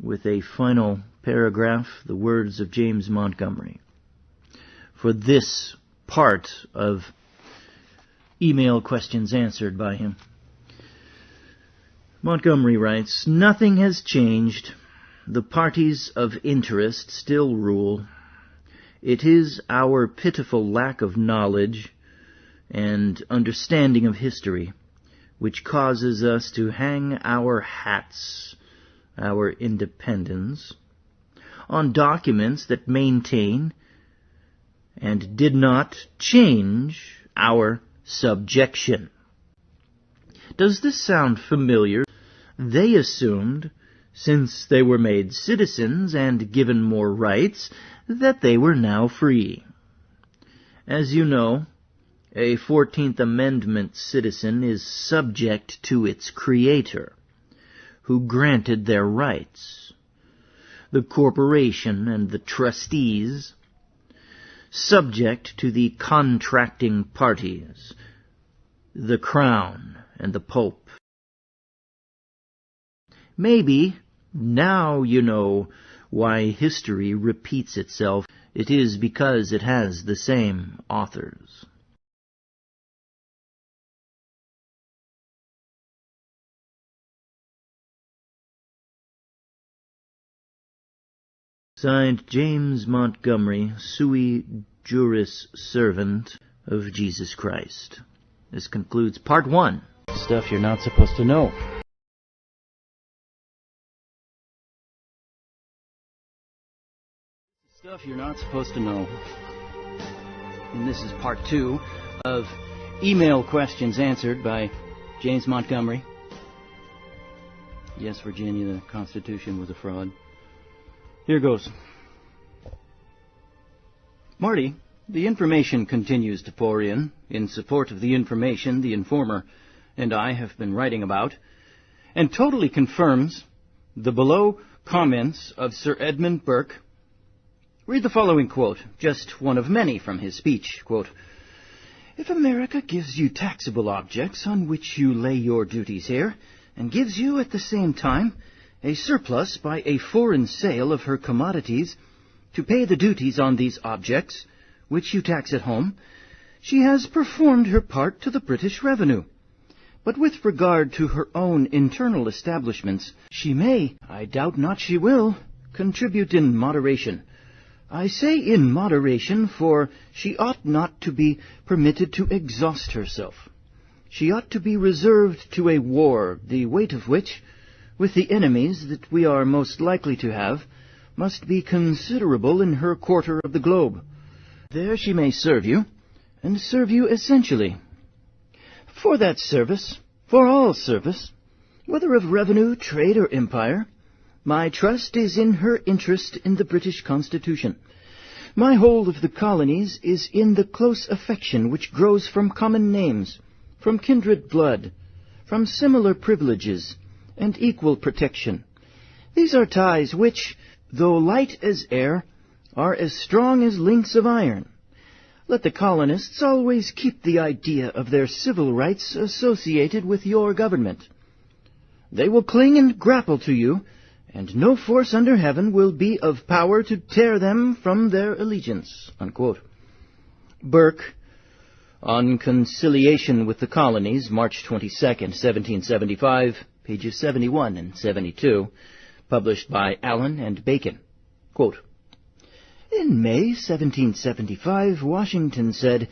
with a final paragraph, the words of James Montgomery. For this part of email questions answered by him. Montgomery writes, nothing has changed. The parties of interest still rule. It is our pitiful lack of knowledge and understanding of history which causes us to hang our hats, our independence, on documents that maintain and did not change our subjection. Does this sound familiar? They assumed, since they were made citizens and given more rights, that they were now free. As you know, a 14th Amendment citizen is subject to its creator, who granted their rights. The corporation and the trustees, subject to the contracting parties, the crown and the pope. Maybe now you know why history repeats itself. It is because it has the same authors. Signed, James Montgomery, sui juris servant of Jesus Christ. This concludes Part 1. Stuff you're not supposed to know. Stuff you're not supposed to know. And this is Part 2 of Email Questions Answered by James Montgomery. Yes, Virginia, the Constitution was a fraud. Here goes. Marty, the information continues to pour in support of the information the informer and I have been writing about, and totally confirms the below comments of Sir Edmund Burke. Read the following quote, just one of many from his speech. Quote, if America gives you taxable objects on which you lay your duties here, and gives you at the same time a surplus by a foreign sale of her commodities to pay the duties on these objects, which you tax at home, she has performed her part to the British revenue. But with regard to her own internal establishments, she may, I doubt not she will, contribute in moderation. I say in moderation, for she ought not to be permitted to exhaust herself. She ought to be reserved to a war, the weight of which, with the enemies that we are most likely to have, must be considerable in her quarter of the globe. There she may serve you, and serve you essentially. For that service, for all service, whether of revenue, trade, or empire, my trust is in her interest in the British Constitution. My hold of the colonies is in the close affection which grows from common names, from kindred blood, from similar privileges, and equal protection. These are ties which, though light as air, are as strong as links of iron. Let the colonists always keep the idea of their civil rights associated with your government. They will cling and grapple to you, and no force under heaven will be of power to tear them from their allegiance." Unquote. Burke, On Conciliation with the Colonies, March 22nd, 1775, pages 71 and 72, published by Allen and Bacon. Quote, "In May 1775, Washington said,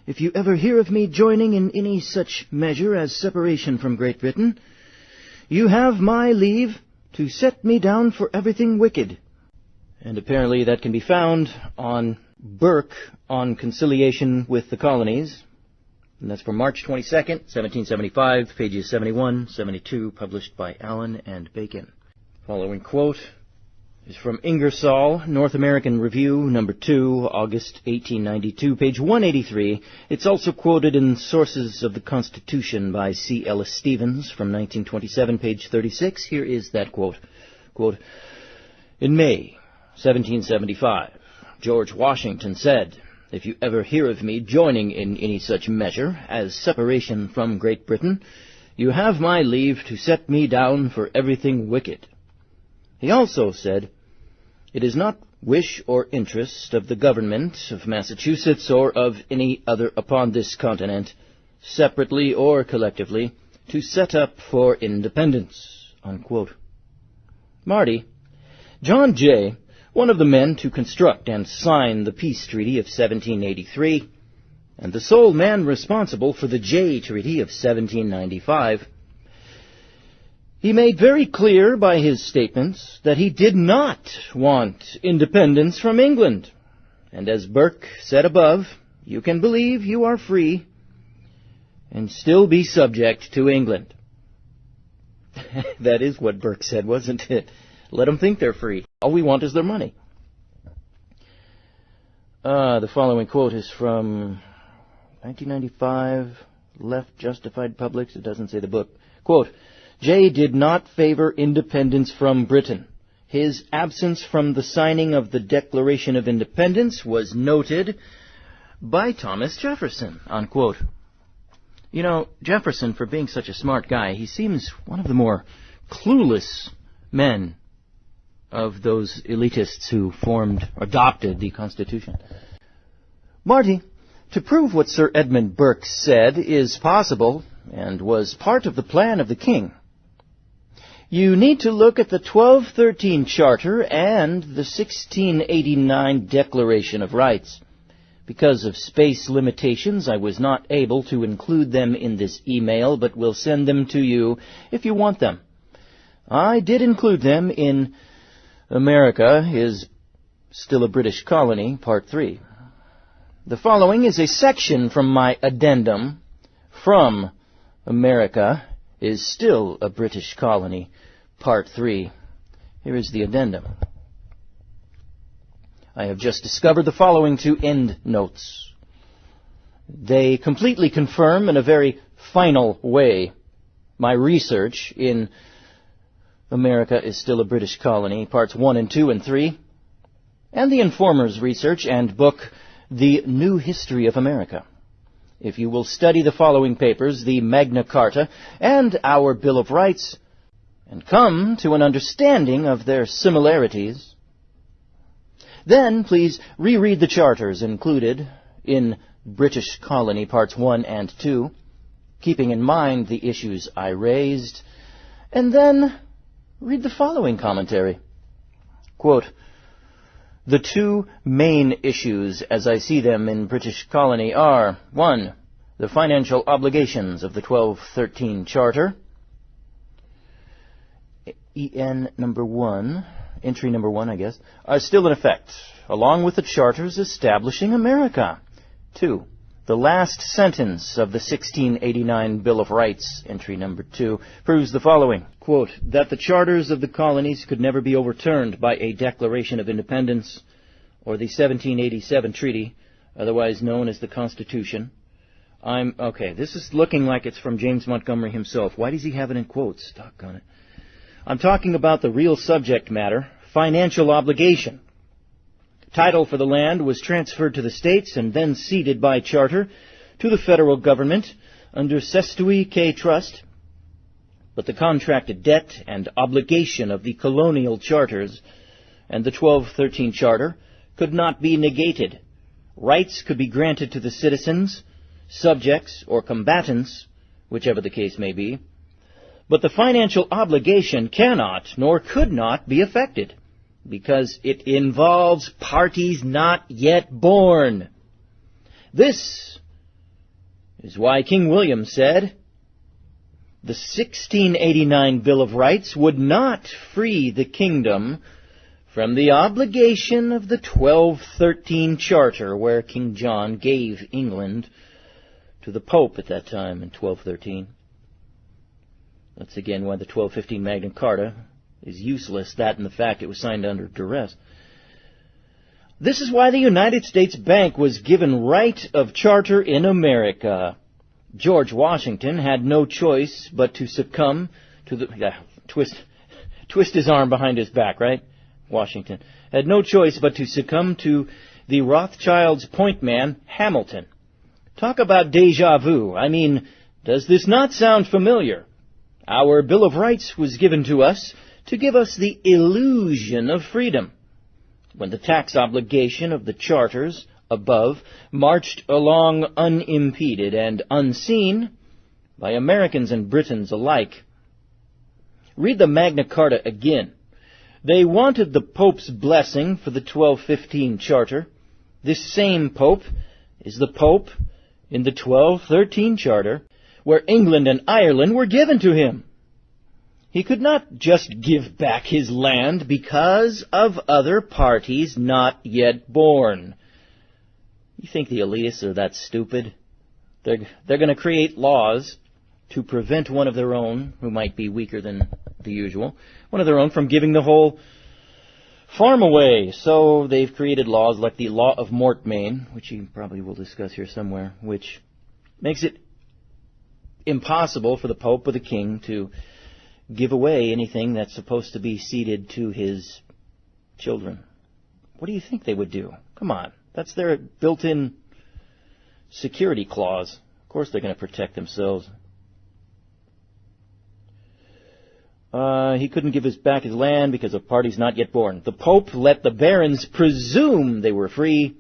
'If you ever hear of me joining in any such measure as separation from Great Britain, you have my leave to set me down for everything wicked.'" And apparently that can be found on Burke, On Conciliation with the Colonies, and that's from March 22nd, 1775, pages 71, 72, published by Allen and Bacon. Following quote is from Ingersoll, North American Review, number 2, August 1892, page 183. It's also quoted in Sources of the Constitution by C. Ellis Stevens from 1927, page 36. Here is that quote. Quote, "In May 1775, George Washington said, 'If you ever hear of me joining in any such measure as separation from Great Britain, you have my leave to set me down for everything wicked.' He also said, 'It is not wish or interest of the government of Massachusetts or of any other upon this continent, separately or collectively, to set up for independence.'" Unquote. Marty, John Jay, one of the men to construct and sign the peace treaty of 1783, and the sole man responsible for the Jay Treaty of 1795, he made very clear by his statements that he did not want independence from England. And as Burke said above, you can believe you are free and still be subject to England. That is what Burke said, wasn't it? Let them think they're free. All we want is their money. The following quote is from 1995, Left Justified Publics. It doesn't say the book. Quote, "Jay did not favor independence from Britain. His absence from the signing of the Declaration of Independence was noted by Thomas Jefferson." Unquote. You know, Jefferson, for being such a smart guy, he seems one of the more clueless men of those elitists who adopted the Constitution. Marty, to prove what Sir Edmund Burke said is possible and was part of the plan of the king, you need to look at the 1213 Charter and the 1689 Declaration of Rights. Because of space limitations, I was not able to include them in this email, but will send them to you if you want them. I did include them in America is Still a British Colony, Part 3. The following is a section from my addendum, From America is Still a British Colony, Part 3. Here is the addendum. I have just discovered the following two end notes. They completely confirm in a very final way my research in America is Still a British Colony, Parts 1 and 2 and 3, and the Informer's research and book, The New History of America. If you will study the following papers, the Magna Carta and our Bill of Rights, and come to an understanding of their similarities, then please reread the charters included in British Colony Parts 1 and 2, keeping in mind the issues I raised, and then read the following commentary. Quote, "The two main issues as I see them in British Colony are, 1, the financial obligations of the 1213 Charter, EN number 1, entry number 1, I guess, are still in effect, along with the charters establishing America. 2, the last sentence of the 1689 Bill of Rights, entry number 2, proves the following, quote, that the charters of the colonies could never be overturned by a Declaration of Independence or the 1787 Treaty, otherwise known as the Constitution. Okay, this is looking like it's from James Montgomery himself. Why does he have it in quotes? Doggone it. I'm talking about the real subject matter, financial obligation. Title for the land was transferred to the states and then ceded by charter to the federal government under Sestui K. Trust. but the contracted debt and obligation of the colonial charters and the 1213 Charter could not be negated. Rights could be granted to the citizens, subjects, or combatants, whichever the case may be, but the financial obligation cannot nor could not be affected, because it involves parties not yet born. This is why King William said, "The 1689 Bill of Rights would not free the kingdom from the obligation of the 1213 Charter," where King John gave England to the Pope at that time in 1213. That's again why the 1215 Magna Carta is useless, that and the fact it was signed under duress. This is why the United States Bank was given right of charter in America. George Washington had no choice but to succumb to the... twist his arm behind his back, right? Washington had no choice but to succumb to the Rothschild's point man, Hamilton. Talk about déjà vu. I mean, does this not sound familiar? Our Bill of Rights was given to us to give us the illusion of freedom. When the tax obligation of the charters above marched along unimpeded and unseen by Americans and Britons alike. Read the Magna Carta again. They wanted the Pope's blessing for the 1215 Charter. This same Pope is the Pope in the 1213 Charter, where England and Ireland were given to him. He could not just give back his land because of other parties not yet born. You think the elitists are that stupid? They're going to create laws to prevent one of their own, who might be weaker than the usual, one of their own from giving the whole farm away. So they've created laws like the Law of Mortmain, which you probably will discuss here somewhere, which makes it impossible for the Pope or the King to give away anything that's supposed to be ceded to his children. What do you think they would do? Come on. That's their built-in security clause. Of course they're going to protect themselves. He couldn't give us back his land because of parties not yet born. The Pope let the barons presume they were free,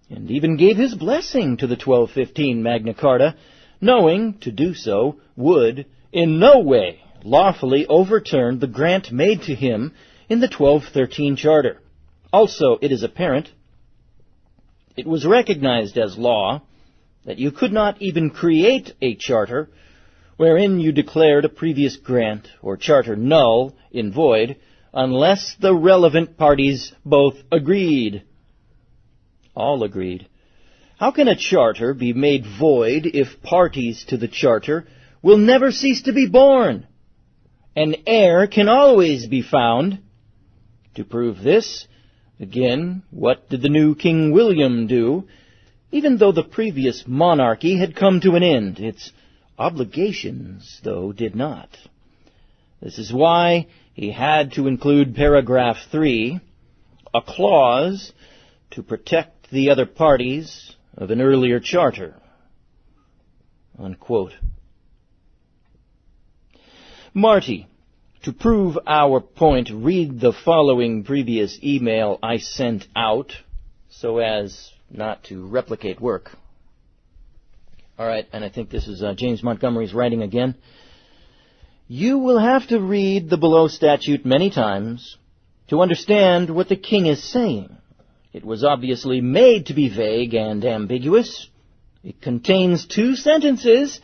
and even gave his blessing to the 1215 Magna Carta, knowing to do so would in no way lawfully overturn the grant made to him in the 1213 Charter. Also, it is apparent, it was recognized as law that you could not even create a charter wherein you declared a previous grant or charter null in void unless the relevant parties both agreed. All agreed. How can a charter be made void if parties to the charter will never cease to be born? An heir can always be found. To prove this, again, what did the new King William do? Even though the previous monarchy had come to an end, its obligations, though, did not. This is why he had to include paragraph 3, a clause to protect the other parties of an earlier charter. Unquote. Marty, to prove our point, read the following previous email I sent out so as not to replicate work. All right, and I think this is James Montgomery's writing again. You will have to read the below statute many times to understand what the king is saying. It was obviously made to be vague and ambiguous. It contains 2 sentences.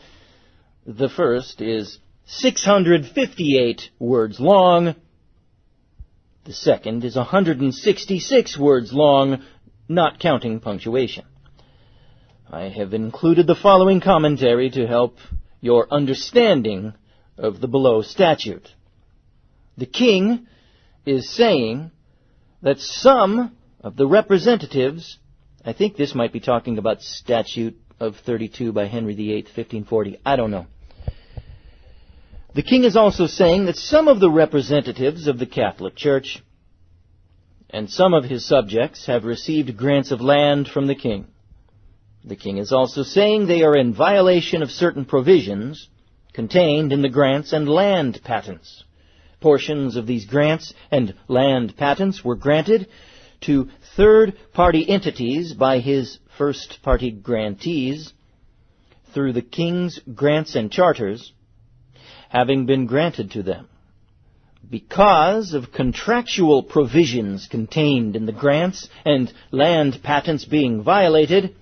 The first is 658 words long. The second is 166 words long, not counting punctuation. I have included the following commentary to help your understanding of the below statute. The king is saying that some of the representatives, I think this might be talking about Statute of 32 by Henry VIII, 1540, I don't know. The king is also saying that some of the representatives of the Catholic Church and some of his subjects have received grants of land from the king. The king is also saying they are in violation of certain provisions contained in the grants and land patents. Portions of these grants and land patents were granted to third-party entities by his first-party grantees through the king's grants and charters, having been granted to them. Because of contractual provisions contained in the grants and land patents being violated,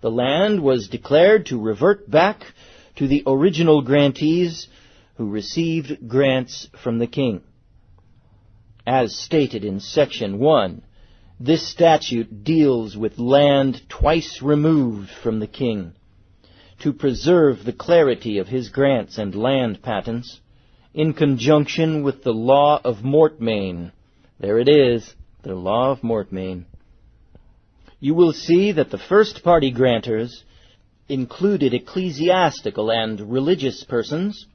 the land was declared to revert back to the original grantees who received grants from the king. As stated in Section 1, this statute deals with land twice removed from the king, to preserve the clarity of his grants and land patents, in conjunction with the law of mortmain. There it is, the law of mortmain. You will see that the first-party grantors included ecclesiastical and religious persons,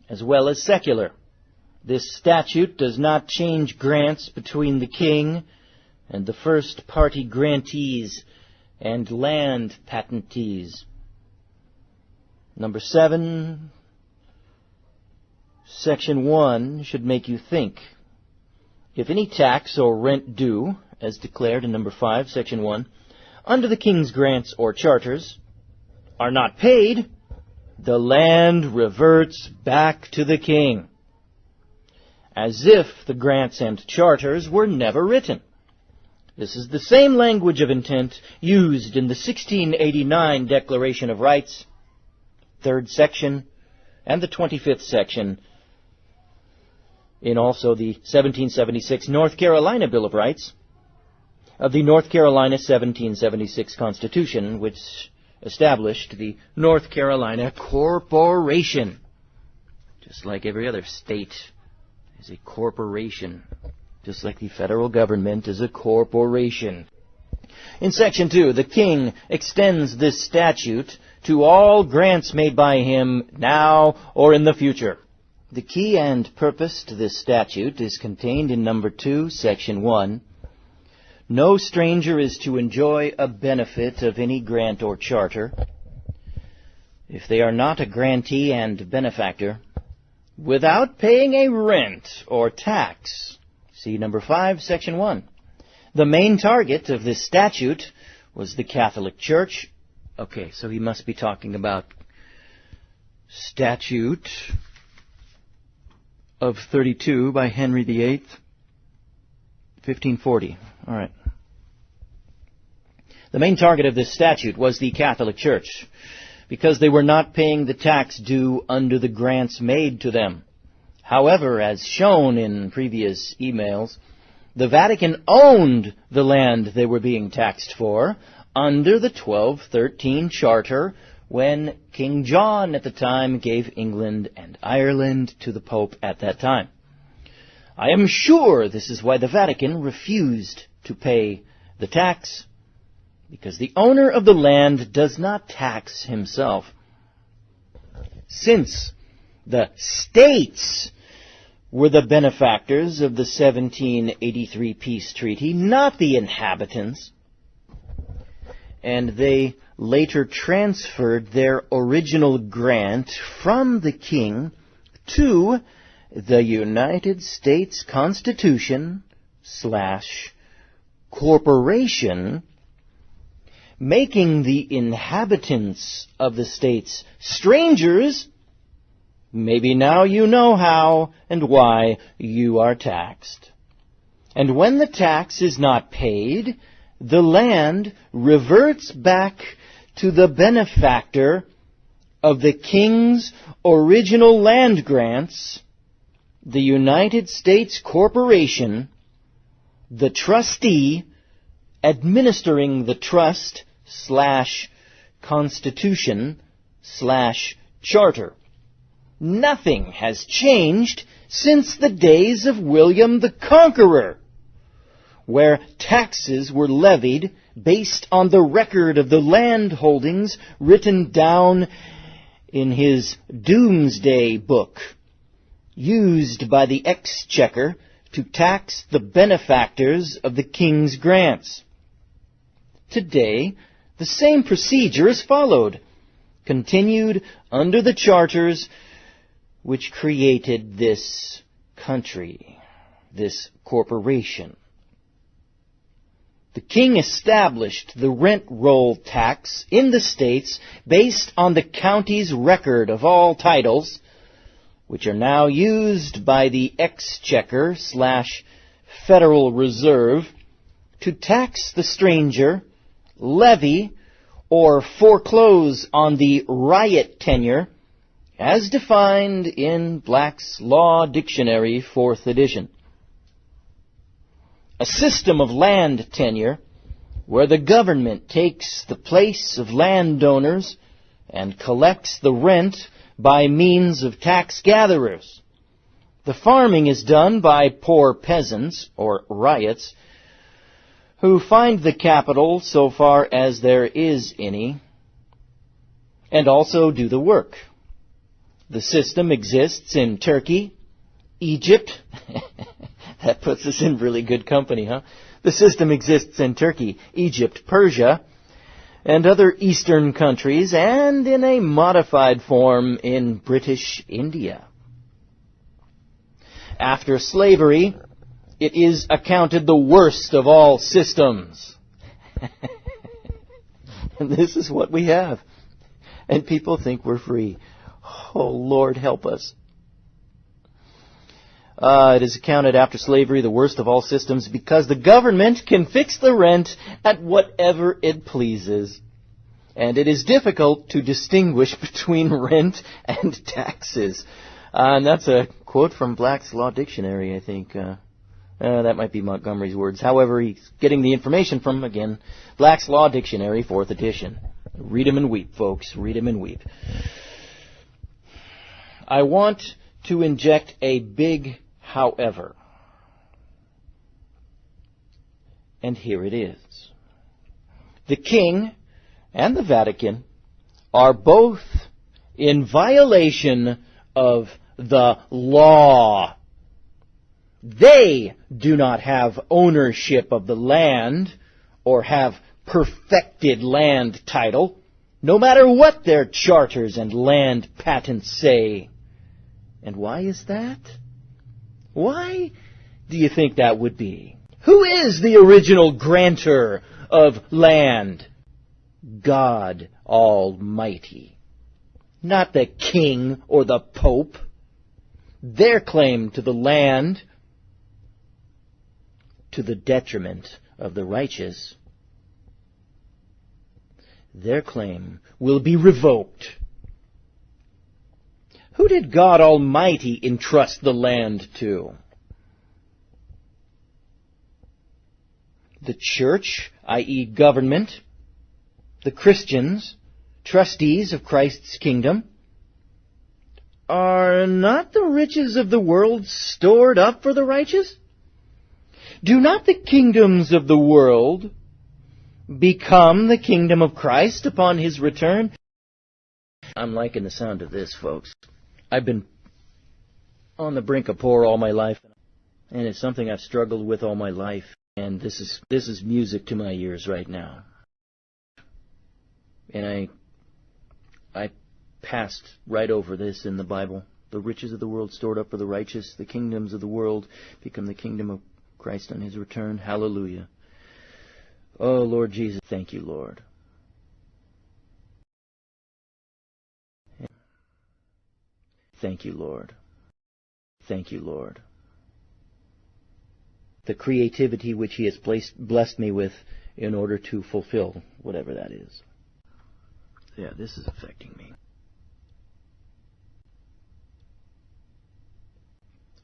as well as secular. This statute does not change grants between the king and the first-party grantees and land patentees. Number 7, Section 1 should make you think. If any tax or rent due, as declared in Number 5, Section 1, under the king's grants or charters, are not paid, the land reverts back to the king, as if the grants and charters were never written. This is the same language of intent used in the 1689 Declaration of Rights, 3rd section, and the 25th section, in also the 1776 North Carolina Bill of Rights, of the North Carolina 1776 Constitution, which established the North Carolina Corporation. Just like every other state is a corporation. Just like the federal government is a corporation. In Section 2, the king extends this statute to all grants made by him now or in the future. The key and purpose to this statute is contained in Number 2, Section 1. No stranger is to enjoy a benefit of any grant or charter, if they are not a grantee and benefactor, without paying a rent or tax. See Number 5, Section 1. The main target of this statute was the Catholic Church. Okay, so he must be talking about Statute of 32 by Henry VIII, 1540. All right. The main target of this statute was the Catholic Church, because they were not paying the tax due under the grants made to them. However, as shown in previous emails, the Vatican owned the land they were being taxed for under the 1213 Charter when King John at the time gave England and Ireland to the Pope at that time. I am sure this is why the Vatican refused to pay the tax, because the owner of the land does not tax himself. Since the states were the benefactors of the 1783 peace treaty, not the inhabitants, and they later transferred their original grant from the king to the United States Constitution / corporation, making the inhabitants of the states strangers. Maybe now you know how and why you are taxed. And when the tax is not paid, the land reverts back to the benefactor of the king's original land grants, the United States Corporation, the trustee administering the trust / constitution / charter. Nothing has changed since the days of William the Conqueror, where taxes were levied based on the record of the land holdings written down in his Doomsday Book, used by the Exchequer to tax the benefactors of the king's grants. Today, the same procedure is followed, continued under the charters which created this country, this corporation. The king established the rent roll tax in the states based on the county's record of all titles, which are now used by the Exchequer/Federal Reserve to tax the stranger, levy, or foreclose on the riot tenure, as defined in Black's Law Dictionary, 4th edition. A system of land tenure where the government takes the place of landowners and collects the rent by means of tax gatherers. The farming is done by poor peasants, or ryots, who find the capital so far as there is any, and also do the work. The system exists in Turkey, Egypt. That puts us in really good company, huh? The system exists in Turkey, Egypt, Persia, and other Eastern countries, and in a modified form in British India. After slavery, it is accounted the worst of all systems. And this is what we have. And people think we're free. Oh, Lord, help us. It is accounted after slavery the worst of all systems because the government can fix the rent at whatever it pleases. And it is difficult to distinguish between rent and taxes. And that's a quote from Black's Law Dictionary, I think. That might be Montgomery's words. However, he's getting the information from, again, Black's Law Dictionary, 4th edition. Read 'em and weep, folks. Read 'em and weep. I want to inject a big however. And here it is. The king and the Vatican are both in violation of the law. They do not have ownership of the land or have perfected land title, no matter what their charters and land patents say. And why is that? Why do you think that would be? Who is the original grantor of land? God Almighty. Not the king or the pope. Their claim to the land, to the detriment of the righteous, their claim will be revoked. Who did God Almighty entrust the land to? The church, i.e. government, the Christians, trustees of Christ's kingdom. Are not the riches of the world stored up for the righteous? Do not the kingdoms of the world become the kingdom of Christ upon his return? I'm liking the sound of this, folks. I've been on the brink of poor all my life, and it's something I've struggled with all my life, and this is music to my ears right now. And I passed right over this in the Bible. The riches of the world stored up for the righteous, the kingdoms of the world become the kingdom of Christ on his return. Hallelujah. Oh, Lord Jesus, thank you, Lord. Thank you, Lord. Thank you, Lord. The creativity which he has blessed me with in order to fulfill whatever that is. Yeah, this is affecting me.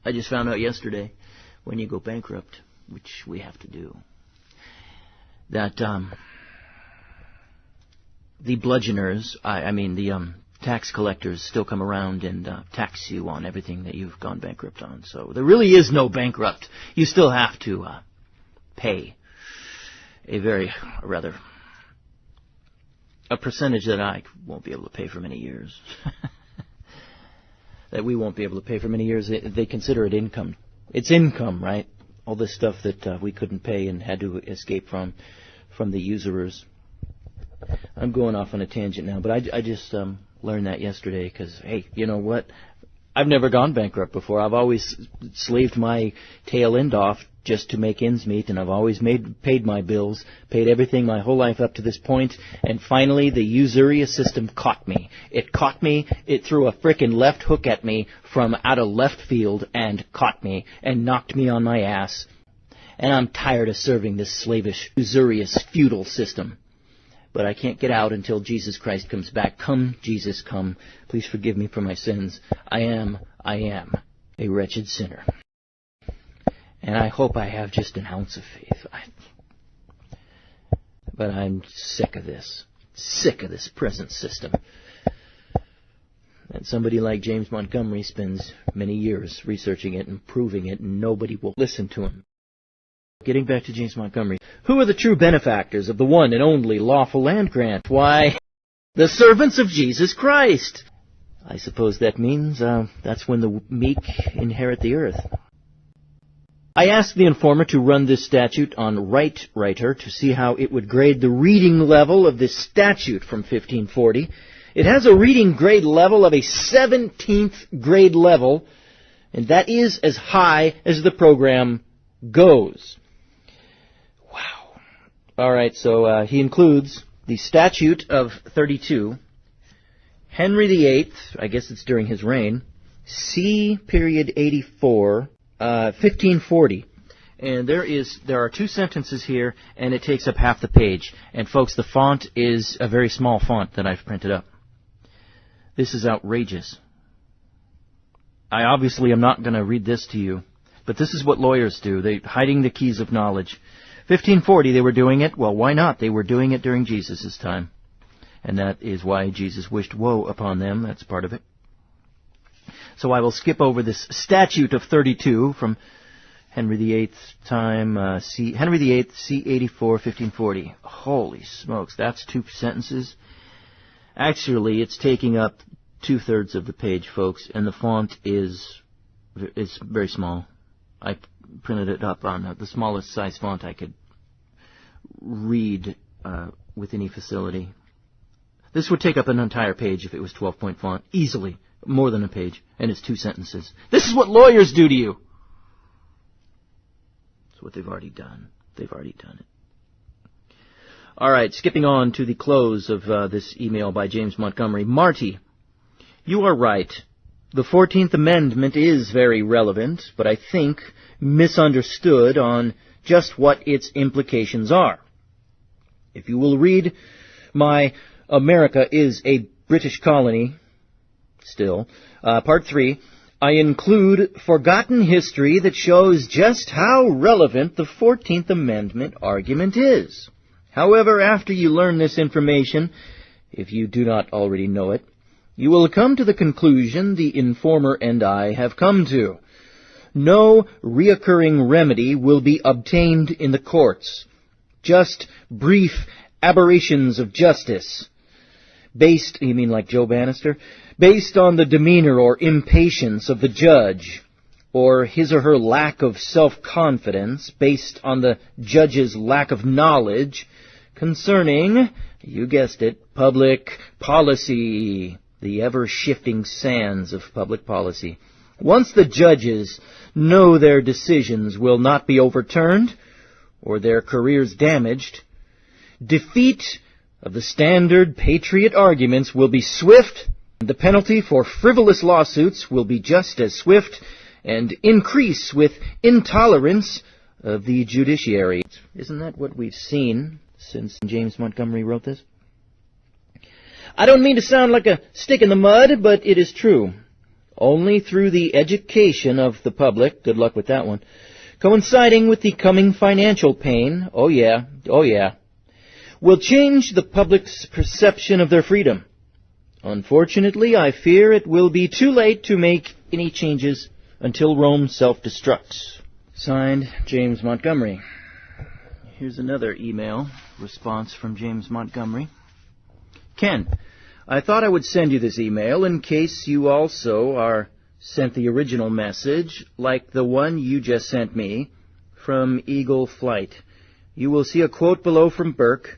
I just found out yesterday, when you go bankrupt, which we have to do, that the bludgeoners, the tax collectors still come around and tax you on everything that you've gone bankrupt on. So there really is no bankrupt. You still have to pay a percentage that I won't be able to pay for many years. That we won't be able to pay for many years. They consider it income. It's income, right? All this stuff that we couldn't pay and had to escape from the usurers. I'm going off on a tangent now, but I just learned that yesterday because, hey, you know what? I've never gone bankrupt before. I've always slaved my tail end off just to make ends meet, and I've always paid my bills, paid everything my whole life up to this point, and finally the usurious system caught me. It caught me, it threw a frickin' left hook at me from out of left field and caught me and knocked me on my ass. And I'm tired of serving this slavish, usurious, feudal system. But I can't get out until Jesus Christ comes back. Come, Jesus, come. Please forgive me for my sins. I am a wretched sinner. And I hope I have just an ounce of faith. But I'm sick of this. Sick of this present system. And somebody like James Montgomery spends many years researching it and proving it, and nobody will listen to him. Getting back to James Montgomery. Who are the true benefactors of the one and only lawful land grant? Why, the servants of Jesus Christ. I suppose that means that's when the meek inherit the earth. I asked the informer to run this statute on Right Writer to see how it would grade the reading level of this statute from 1540. It has a reading grade level of a 17th grade level, and that is as high as the program goes. Wow. All right, so he includes the Statute of 32, Henry VIII, I guess it's during his reign, C. period 84, 1540. And there are two sentences here, and it takes up half the page. And folks, the font is a very small font that I've printed up. This is outrageous. I obviously am not going to read this to you, but this is what lawyers do. They're hiding the keys of knowledge. 1540, they were doing it. Well, why not? They were doing it during Jesus' time. And that is why Jesus wished woe upon them. That's part of it. So I will skip over this Statute of 32 from Henry VIII's time, Henry VIII, C-84, 1540. Holy smokes, that's two sentences. Actually, it's taking up 2/3 of the page, folks, and the font is very small. I printed it up on the smallest size font I could read with any facility. This would take up an entire page if it was 12-point font, easily. More than a page, and it's 2 sentences. This is what lawyers do to you. It's what they've already done. They've already done it. All right, skipping on to the close of this email by James Montgomery. Marty, you are right. The 14th Amendment is very relevant, but I think misunderstood on just what its implications are. If you will read my America is a British Colony, still, Part 3, I include forgotten history that shows just how relevant the 14th Amendment argument is. However, after you learn this information, if you do not already know it, you will come to the conclusion the informer and I have come to. No reoccurring remedy will be obtained in the courts. Just brief aberrations of justice. Based, you mean like Joe Bannister? Based on the demeanor or impatience of the judge, or his or her lack of self-confidence, based on the judge's lack of knowledge concerning, you guessed it, public policy, the ever-shifting sands of public policy. Once the judges know their decisions will not be overturned, or their careers damaged, defeat of the standard patriot arguments will be swift. The penalty for frivolous lawsuits will be just as swift and increase with intolerance of the judiciary. Isn't that what we've seen since James Montgomery wrote this? I don't mean to sound like a stick in the mud, but it is true. Only through the education of the public, good luck with that one, coinciding with the coming financial pain, oh yeah, will change the public's perception of their freedom. Unfortunately, I fear it will be too late to make any changes until Rome self-destructs. Signed, James Montgomery. Here's another email response from James Montgomery. Ken, I thought I would send you this email in case you also are sent the original message, like the one you just sent me, from Eagle Flight. You will see a quote below from Burke.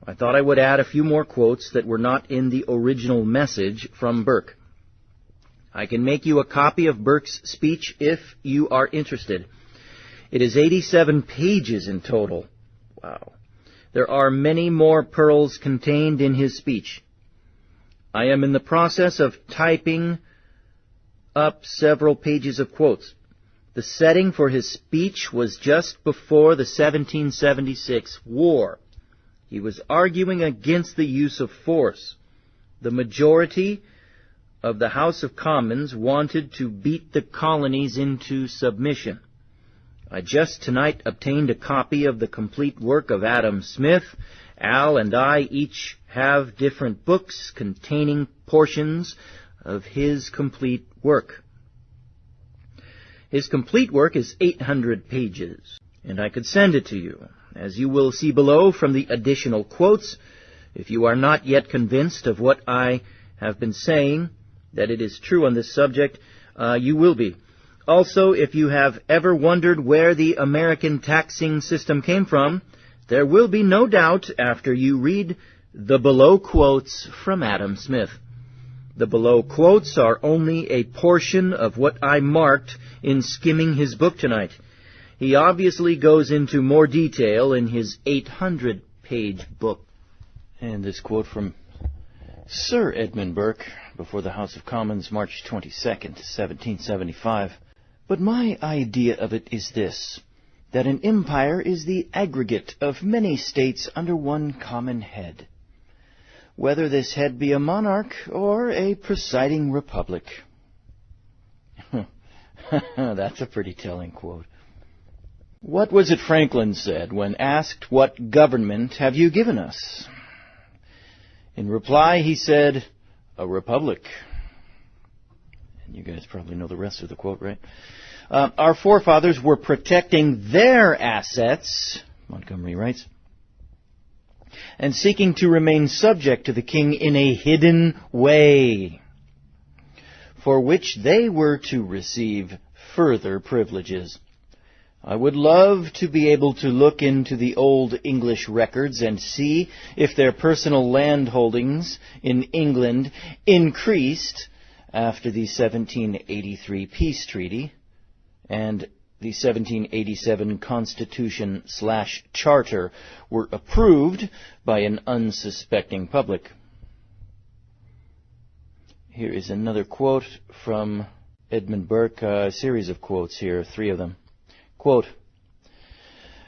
I thought I would add a few more quotes that were not in the original message from Burke. I can make you a copy of Burke's speech if you are interested. It is 87 pages in total. Wow. There are many more pearls contained in his speech. I am in the process of typing up several pages of quotes. The setting for his speech was just before the 1776 war. He was arguing against the use of force. The majority of the House of Commons wanted to beat the colonies into submission. I just tonight obtained a copy of the complete work of Adam Smith. Al and I each have different books containing portions of his complete work. His complete work is 800 pages, and I could send it to you. As you will see below from the additional quotes, if you are not yet convinced of what I have been saying, that it is true on this subject, you will be. Also, if you have ever wondered where the American taxing system came from, there will be no doubt after you read the below quotes from Adam Smith. The below quotes are only a portion of what I marked in skimming his book tonight. He obviously goes into more detail in his 800-page book. And this quote from Sir Edmund Burke before the House of Commons, March 22nd, 1775. But my idea of it is this, that an empire is the aggregate of many states under one common head, whether this head be a monarch or a presiding republic. That's a pretty telling quote. What was it Franklin said when asked, "What government have you given us?" In reply, he said, "A republic." And you guys probably know the rest of the quote, right? Our forefathers were protecting their assets, Montgomery writes, and seeking to remain subject to the king in a hidden way, for which they were to receive further privileges. I would love to be able to look into the old English records and see if their personal land holdings in England increased after the 1783 peace treaty and the 1787 Constitution/Charter were approved by an unsuspecting public. Here is another quote from Edmund Burke, a series of quotes here, 3 of them. Quote,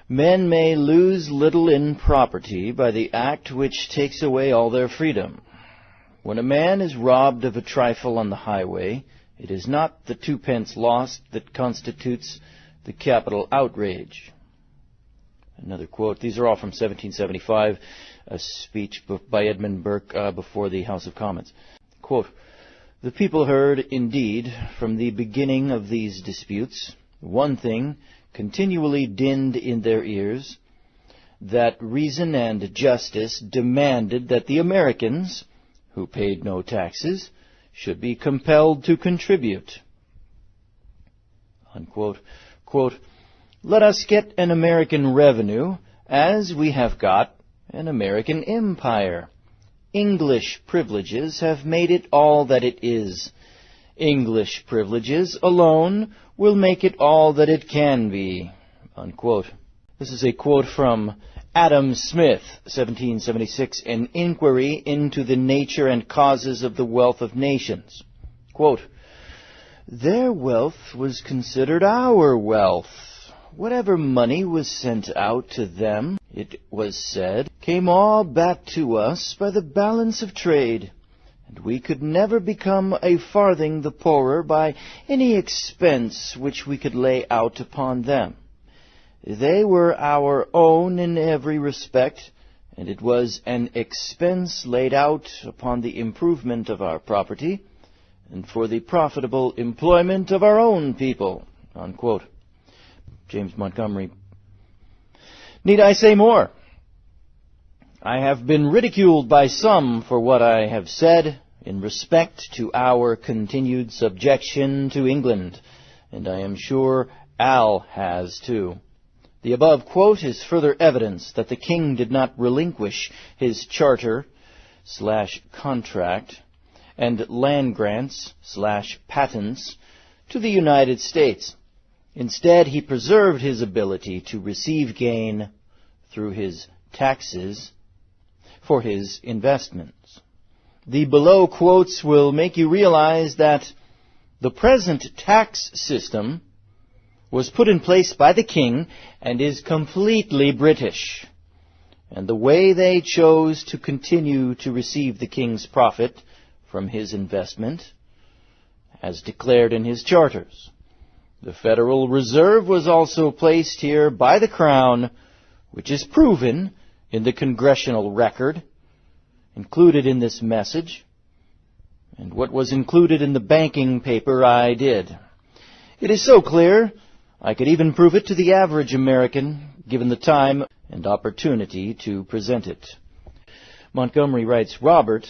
"Men may lose little in property by the act which takes away all their freedom. When a man is robbed of a trifle on the highway, it is not the 2 pence lost that constitutes the capital outrage." Another quote. These are all from 1775, a speech by Edmund Burke before the House of Commons. Quote, "The people heard, indeed, from the beginning of these disputes, one thing continually dinned in their ears, that reason and justice demanded that the Americans, who paid no taxes, should be compelled to contribute." Unquote. Quote, "Let us get an American revenue as we have got an American empire. English privileges have made it all that it is. English privileges alone will make it all that it can be." Unquote. This is a quote from Adam Smith, 1776, An Inquiry into the Nature and Causes of the Wealth of Nations. Quote, "Their wealth was considered our wealth. Whatever money was sent out to them, it was said, came all back to us by the balance of trade, and we could never become a farthing the poorer by any expense which we could lay out upon them. They were our own in every respect, and it was an expense laid out upon the improvement of our property, and for the profitable employment of our own people." Unquote. James Montgomery. Need I say more? I have been ridiculed by some for what I have said in respect to our continued subjection to England, and I am sure Al has too. The above quote is further evidence that the king did not relinquish his charter/contract and land grants/patents to the United States. Instead, he preserved his ability to receive gain through his taxes for his investments. The below quotes will make you realize that the present tax system was put in place by the king and is completely British. And the way they chose to continue to receive the king's profit from his investment, as declared in his charters. The Federal Reserve was also placed here by the Crown, which is proven in the congressional record, included in this message, and what was included in the banking paper I did. It is so clear, I could even prove it to the average American, given the time and opportunity to present it. Montgomery writes, Robert,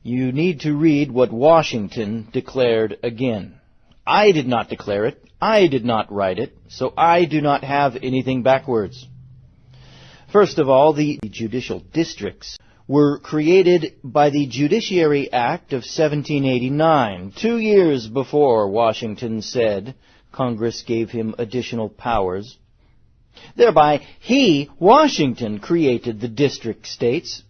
you need to read what Washington declared again. I did not declare it, I did not write it, so I do not have anything backwards. First of all, the judicial districts were created by the Judiciary Act of 1789, 2 years before Washington said Congress gave him additional powers. Thereby, he, Washington, created the district states,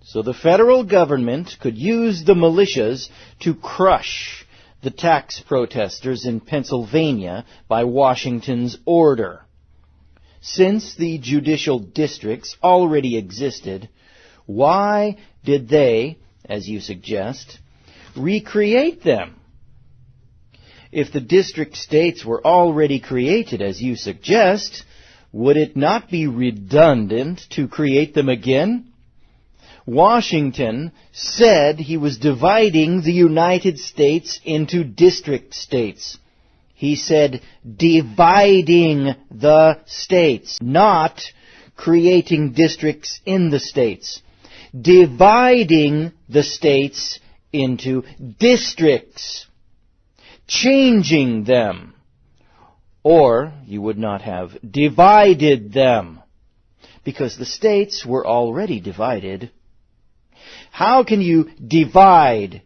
so the federal government could use the militias to crush the tax protesters in Pennsylvania by Washington's order. Since the judicial districts already existed, why did they, as you suggest, recreate them? If the district states were already created, as you suggest, would it not be redundant to create them again? Washington said he was dividing the United States into district states. He said dividing the states, not creating districts in the states. Dividing the states into districts, changing them. Or you would not have divided them, because the states were already divided. How can you divide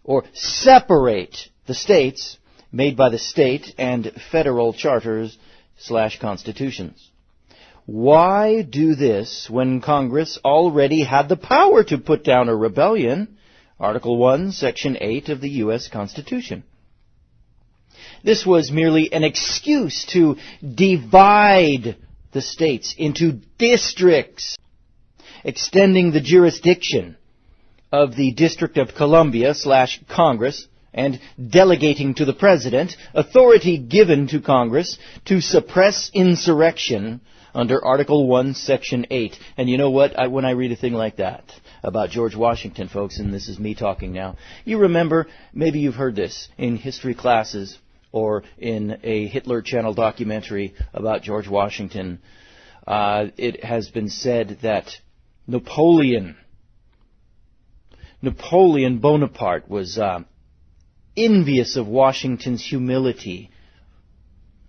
or separate the states made by the state and federal charters/constitutions? Why do this when Congress already had the power to put down a rebellion? Article 1, Section 8 of the U.S. Constitution. This was merely an excuse to divide the states into districts, extending the jurisdiction of the District of Columbia/Congress and delegating to the President authority given to Congress to suppress insurrection under Article 1, Section 8. And you know what? When I read a thing like that about George Washington, folks, and this is me talking now, you remember, maybe you've heard this in history classes or in a Hitler Channel documentary about George Washington. It has been said that Napoleon Bonaparte was envious of Washington's humility,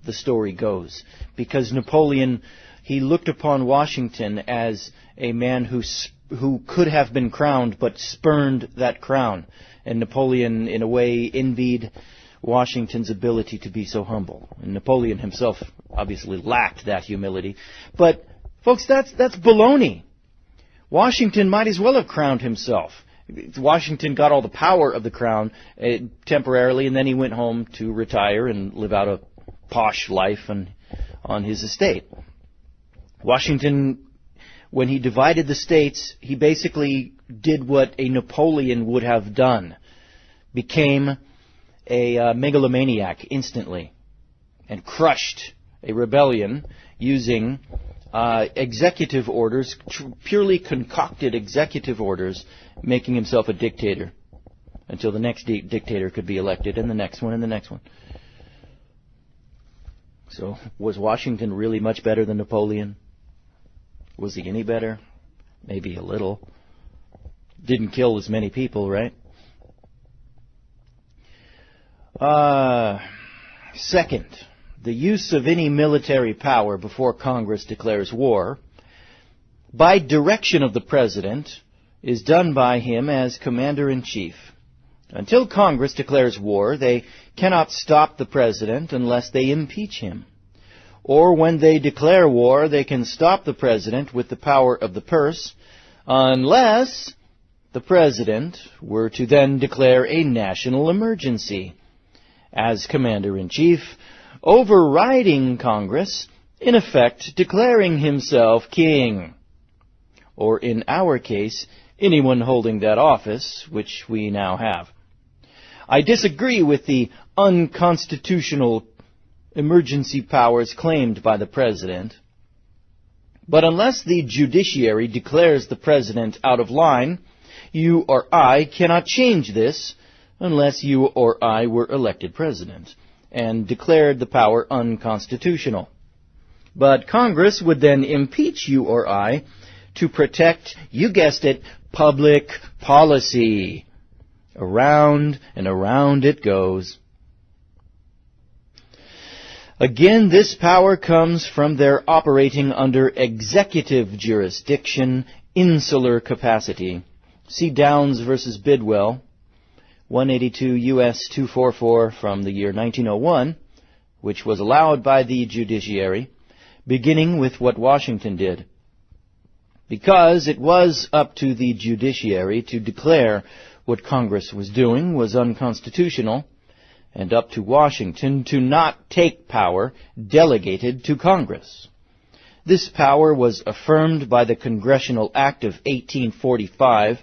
the story goes, because Napoleon, he looked upon Washington as a man who could have been crowned but spurned that crown. And Napoleon, in a way, envied Washington's ability to be so humble. And Napoleon himself obviously lacked that humility. But, folks, that's baloney. Washington might as well have crowned himself. Washington got all the power of the crown temporarily, and then he went home to retire and live out a posh life on his estate. Washington, when he divided the states, he basically did what a Napoleon would have done. Became a megalomaniac instantly and crushed a rebellion using executive orders, purely concocted executive orders, making himself a dictator until the next dictator could be elected, and the next one, and the next one. So, was Washington really much better than Napoleon? Was he any better? Maybe a little. Didn't kill as many people, right? Second, the use of any military power before Congress declares war, by direction of the President, is done by him as Commander-in-Chief. Until Congress declares war, they cannot stop the President unless they impeach him. Or when they declare war, they can stop the President with the power of the purse, unless the President were to then declare a national emergency as Commander-in-Chief, overriding Congress, in effect declaring himself king. Or in our case, anyone holding that office, which we now have. I disagree with the unconstitutional emergency powers claimed by the President. But unless the judiciary declares the President out of line, you or I cannot change this unless you or I were elected President and declared the power unconstitutional. But Congress would then impeach you or I to protect, you guessed it, public policy. Around and around it goes. Again, this power comes from their operating under executive jurisdiction, insular capacity. See Downs versus Bidwell, 182 U.S. 244 from the year 1901, which was allowed by the judiciary, beginning with what Washington did. Because it was up to the judiciary to declare what Congress was doing was unconstitutional, and up to Washington to not take power delegated to Congress. This power was affirmed by the Congressional Act of 1845,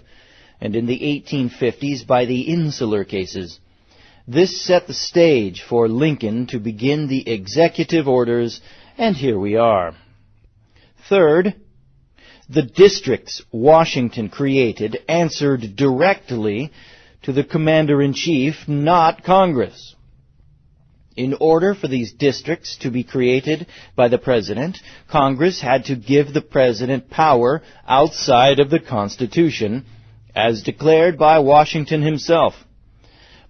and in the 1850s by the Insular Cases. This set the stage for Lincoln to begin the executive orders, and here we are. Third, the districts Washington created answered directly to the Commander-in-Chief, not Congress. In order for these districts to be created by the President, Congress had to give the President power outside of the Constitution, as declared by Washington himself.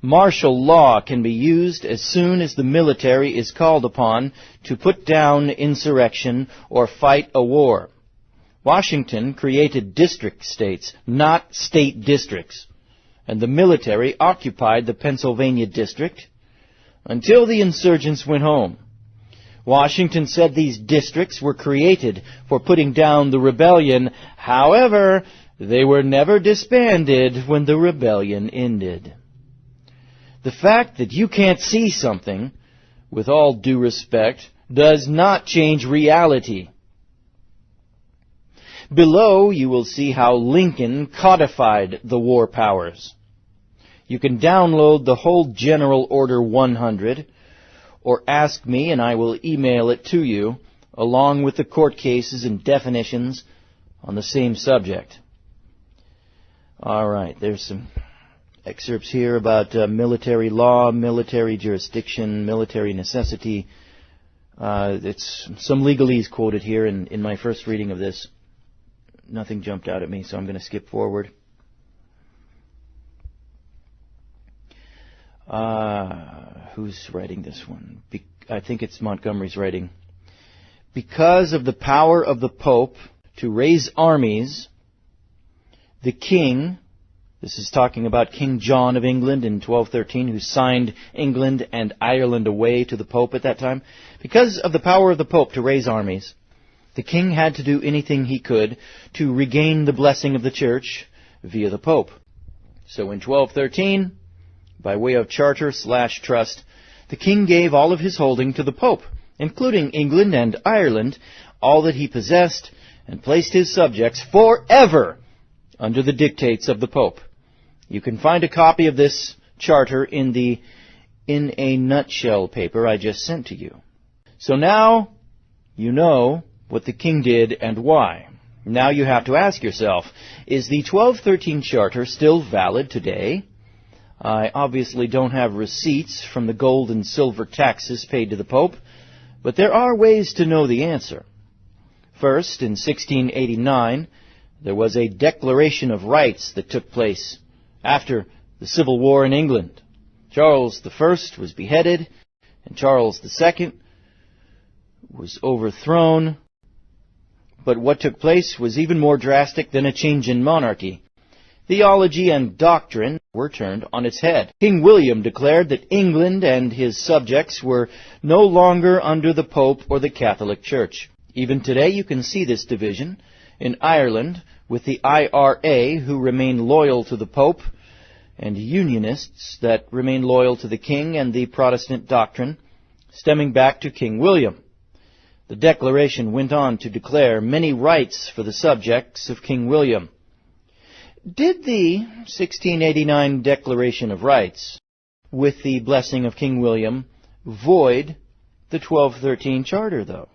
Martial law can be used as soon as the military is called upon to put down insurrection or fight a war. Washington created district states, not state districts, and the military occupied the Pennsylvania district until the insurgents went home. Washington said these districts were created for putting down the rebellion. However, they were never disbanded when the rebellion ended. The fact that you can't see something, with all due respect, does not change reality. Below, you will see how Lincoln codified the war powers. You can download the whole General Order 100, or ask me and I will email it to you, along with the court cases and definitions on the same subject. All right, there's some excerpts here about military law, military jurisdiction, military necessity. It's some legalese quoted here in my first reading of this. Nothing jumped out at me, so I'm going to skip forward. Who's writing this one? I think it's Montgomery's writing. Because of the power of the Pope to raise armies, the king, this is talking about King John of England in 1213, who signed England and Ireland away to the Pope at that time. Because of the power of the Pope to raise armies, the king had to do anything he could to regain the blessing of the Church via the Pope. So in 1213, by way of charter/trust, the king gave all of his holding to the Pope, including England and Ireland, all that he possessed, and placed his subjects forever under the dictates of the Pope. You can find a copy of this charter in the In a Nutshell paper I just sent to you. So now you know what the king did and why. Now you have to ask yourself, is the 1213 charter still valid today? I obviously don't have receipts from the gold and silver taxes paid to the Pope, but there are ways to know the answer. First, in 1689, there was a Declaration of Rights that took place after the Civil War in England. Charles I was beheaded, and Charles II was overthrown. But what took place was even more drastic than a change in monarchy. Theology and doctrine were turned on its head. King William declared that England and his subjects were no longer under the Pope or the Catholic Church. Even today you can see this division in Ireland with the IRA, who remain loyal to the Pope, and Unionists that remain loyal to the King and the Protestant doctrine, stemming back to King William. The Declaration went on to declare many rights for the subjects of King William. Did the 1689 Declaration of Rights, with the blessing of King William, void the 1213 Charter, though?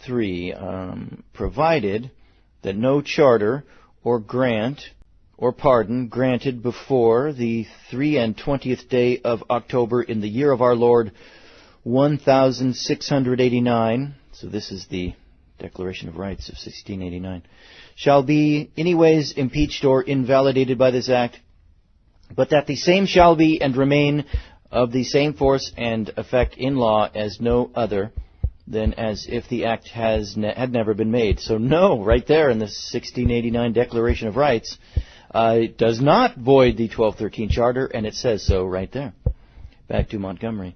3. Provided that no charter or grant or pardon granted before the 23rd day of October in the year of our Lord 1689, so this is the Declaration of Rights of 1689, shall be anyways impeached or invalidated by this act, but that the same shall be and remain of the same force and effect in law as no other than as if the act had never been made. So no, right there in the 1689 Declaration of Rights, it does not void the 1213 Charter, and it says so right there. Back to Montgomery.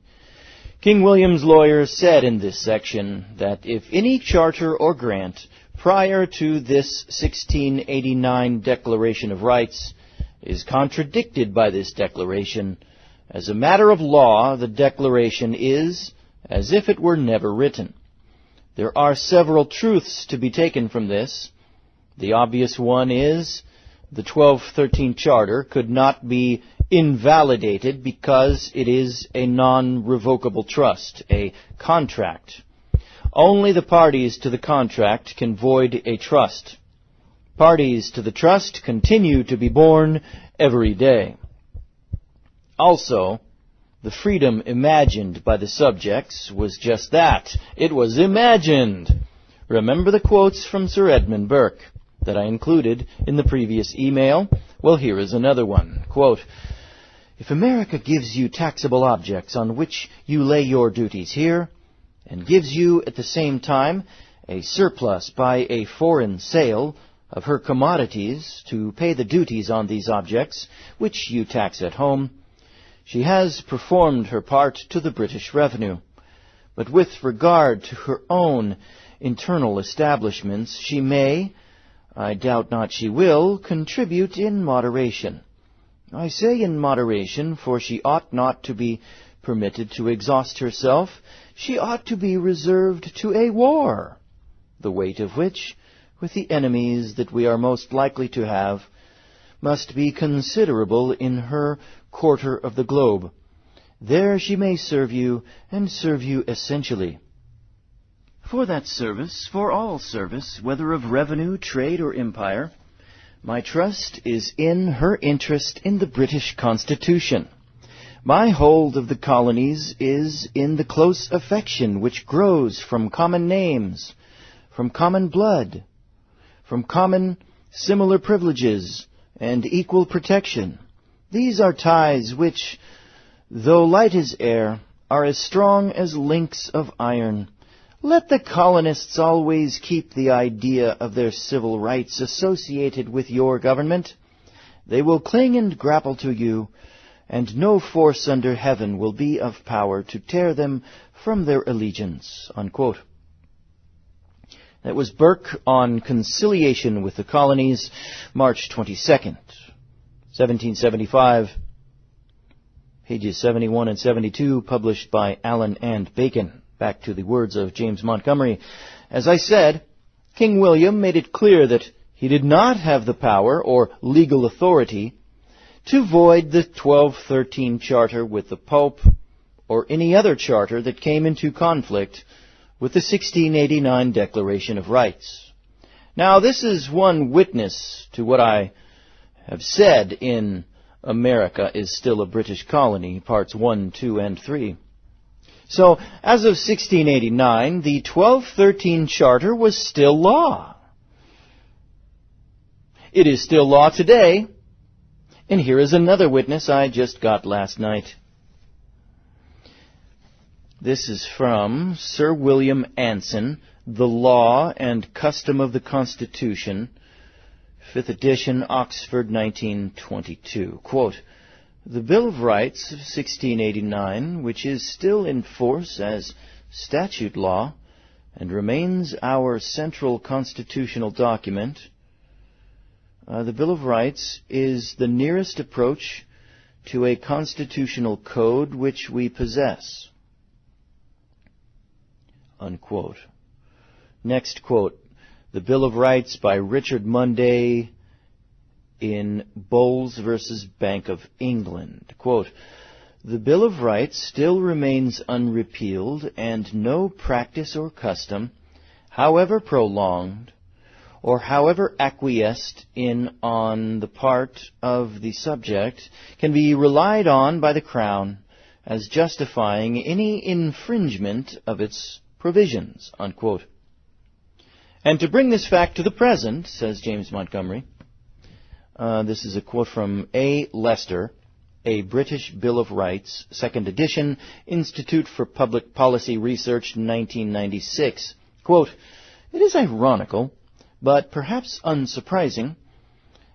King William's lawyers said in this section that if any charter or grant prior to this 1689 Declaration of Rights is contradicted by this declaration, as a matter of law, the declaration is as if it were never written. There are several truths to be taken from this. The obvious one is the 1213 Charter could not be invalidated because it is a non-revocable trust, a contract. Only the parties to the contract can void a trust. Parties to the trust continue to be born every day. Also, the freedom imagined by the subjects was just that. It was imagined. Remember the quotes from Sir Edmund Burke that I included in the previous email? Well, here is another one. Quote, "If America gives you taxable objects on which you lay your duties here, and gives you at the same time a surplus by a foreign sale of her commodities to pay the duties on these objects which you tax at home, she has performed her part to the British revenue. But with regard to her own internal establishments, she may, I doubt not she will, contribute in moderation. I say in moderation, for she ought not to be permitted to exhaust herself. She ought to be reserved to a war, the weight of which, with the enemies that we are most likely to have, must be considerable in her quarter of the globe. There she may serve you, and serve you essentially. For that service, for all service, whether of revenue, trade, or empire, my trust is in her interest in the British Constitution. My hold of the colonies is in the close affection which grows from common names, from common blood, from common similar privileges and equal protection. These are ties which, though light as air, are as strong as links of iron. Let the colonists always keep the idea of their civil rights associated with your government. They will cling and grapple to you, and no force under heaven will be of power to tear them from their allegiance." Unquote. That was Burke on Conciliation with the Colonies, March 22nd, 1775, pages 71 and 72, published by Allen and Bacon. Back to the words of James Montgomery. As I said, King William made it clear that he did not have the power or legal authority to void the 1213 Charter with the Pope or any other charter that came into conflict with the 1689 Declaration of Rights. Now, this is one witness to what I have said in America is Still a British Colony, parts 1, 2, and 3. So, as of 1689, the 1213 Charter was still law. It is still law today, and here is another witness I just got last night. This is from Sir William Anson, The Law and Custom of the Constitution, 5th edition, Oxford, 1922. Quote, "The Bill of Rights of 1689, which is still in force as statute law and remains our central constitutional document, the Bill of Rights is the nearest approach to a constitutional code which we possess." Unquote. Next quote, "The Bill of Rights by Richard Munday in Bowles versus Bank of England." Quote, "The Bill of Rights still remains unrepealed, and no practice or custom, however prolonged, or however acquiesced in on the part of the subject, can be relied on by the Crown as justifying any infringement of its provisions." Unquote. And to bring this fact to the present, says James Montgomery, this is a quote from A. Lester, A British Bill of Rights, 2nd edition, Institute for Public Policy Research, 1996. Quote, "It is ironical, but perhaps unsurprising,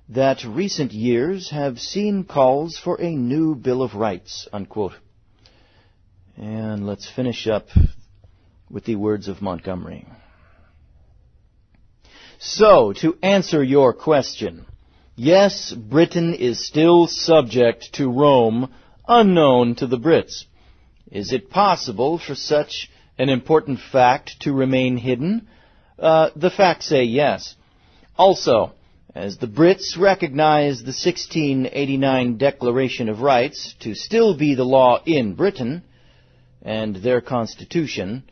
that recent years have seen calls for a new Bill of Rights." Unquote. And let's finish up with the words of Montgomery. "So, to answer your question, yes, Britain is still subject to Rome, unknown to the Brits. Is it possible for such an important fact to remain hidden? The facts say yes. Also, as the Brits recognize the 1689 Declaration of Rights to still be the law in Britain, and their constitution,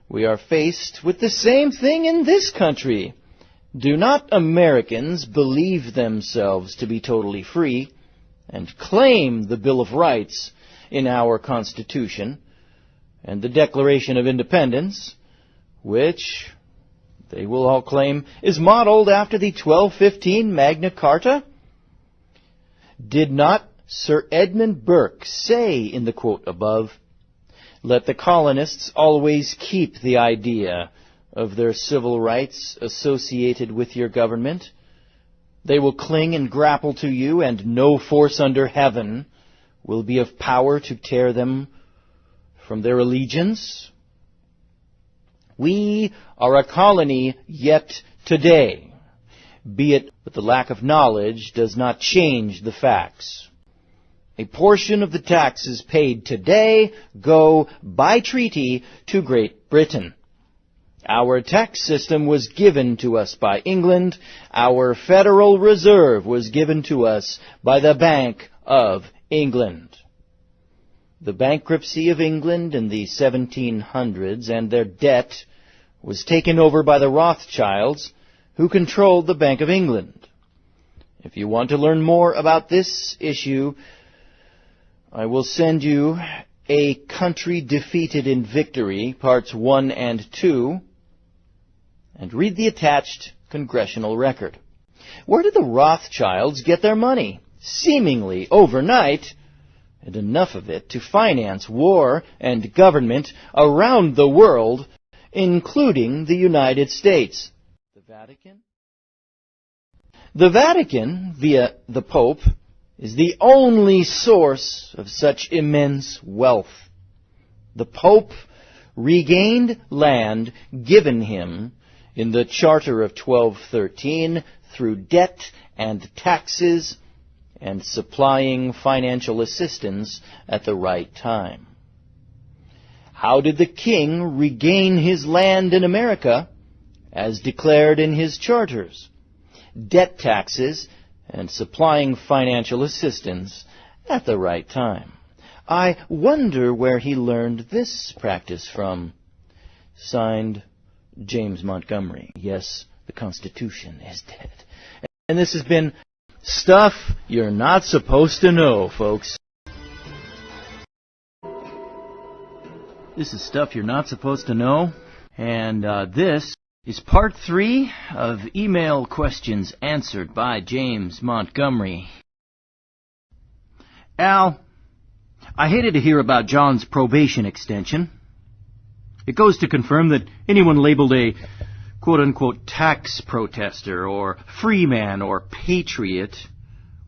we are faced with the same thing in this country. Do not Americans believe themselves to be totally free and claim the Bill of Rights in our Constitution and the Declaration of Independence, which they will all claim is modeled after the 1215 Magna Carta? Did not Sir Edmund Burke say in the quote above, 'Let the colonists always keep the idea of their civil rights associated with your government. They will cling and grapple to you, and no force under heaven will be of power to tear them from their allegiance?' We are a colony yet today, be it that the lack of knowledge does not change the facts. A portion of the taxes paid today go by treaty to Great Britain. Our tax system was given to us by England. Our Federal Reserve was given to us by the Bank of England. The bankruptcy of England in the 1700s and their debt was taken over by the Rothschilds, who controlled the Bank of England. If you want to learn more about this issue, I will send you A Country Defeated in Victory, Parts 1 and 2, and read the attached congressional record. Where did the Rothschilds get their money? Seemingly overnight, and enough of it to finance war and government around the world, including the United States. The Vatican? The Vatican, via the Pope, is the only source of such immense wealth. The Pope regained land given him in the Charter of 1213 through debt and taxes and supplying financial assistance at the right time. How did the king regain his land in America as declared in his charters? Debt taxes and supplying financial assistance at the right time. I wonder where he learned this practice from. Signed, James Montgomery. Yes, the Constitution is dead. And this has been Stuff You're Not Supposed to Know, folks. This is Stuff You're Not Supposed to Know, and this is part 3 of email questions answered by James Montgomery. Al, I hated to hear about John's probation extension. It goes to confirm that anyone labeled a quote-unquote tax protester or freeman or patriot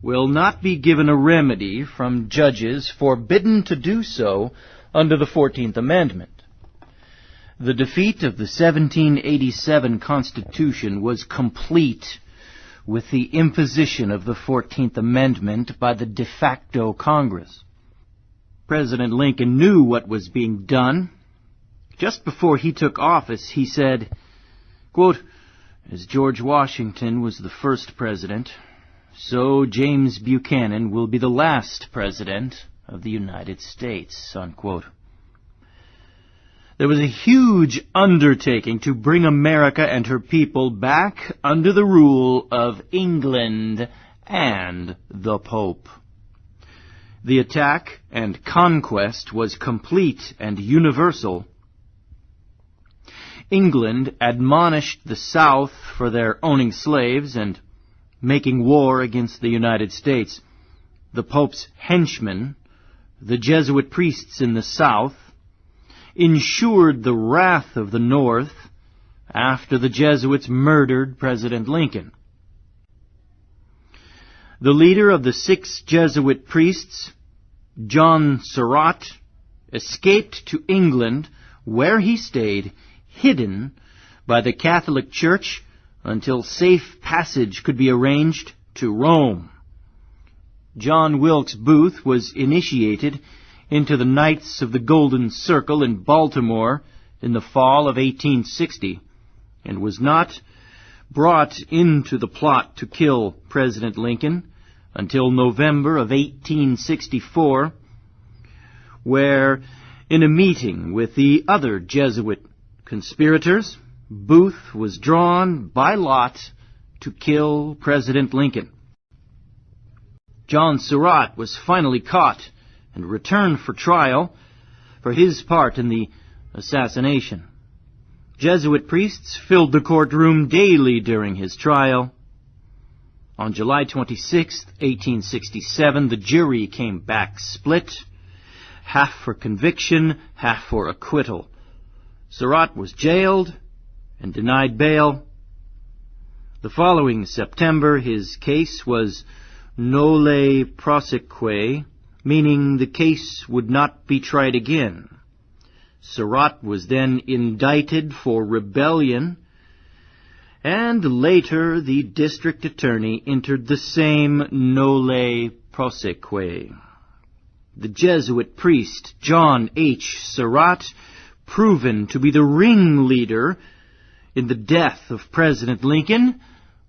will not be given a remedy from judges forbidden to do so under the 14th Amendment. The defeat of the 1787 Constitution was complete with the imposition of the 14th Amendment by the de facto Congress. President Lincoln knew what was being done. Just before he took office, he said, quote, "As George Washington was the first president, so James Buchanan will be the last president of the United States," unquote. There was a huge undertaking to bring America and her people back under the rule of England and the Pope. The attack and conquest was complete and universal. England admonished the South for their owning slaves and making war against the United States. The Pope's henchmen, the Jesuit priests in the South, ensured the wrath of the North after the Jesuits murdered President Lincoln. The leader of the 6 Jesuit priests, John Surratt, escaped to England, where he stayed hidden by the Catholic Church until safe passage could be arranged to Rome. John Wilkes Booth was initiated into the Knights of the Golden Circle in Baltimore in the fall of 1860, and was not brought into the plot to kill President Lincoln until November of 1864, where, in a meeting with the other Jesuit conspirators, Booth was drawn by lot to kill President Lincoln. John Surratt was finally caught and returned for trial for his part in the assassination. Jesuit priests filled the courtroom daily during his trial. On July 26, 1867, the jury came back split, half for conviction, half for acquittal. Surratt was jailed and denied bail. The following September, his case was nolle prosequi, meaning the case would not be tried again. Surratt was then indicted for rebellion, and later the district attorney entered the same nolle prosequi. The Jesuit priest John H. Surratt, proven to be the ringleader in the death of President Lincoln,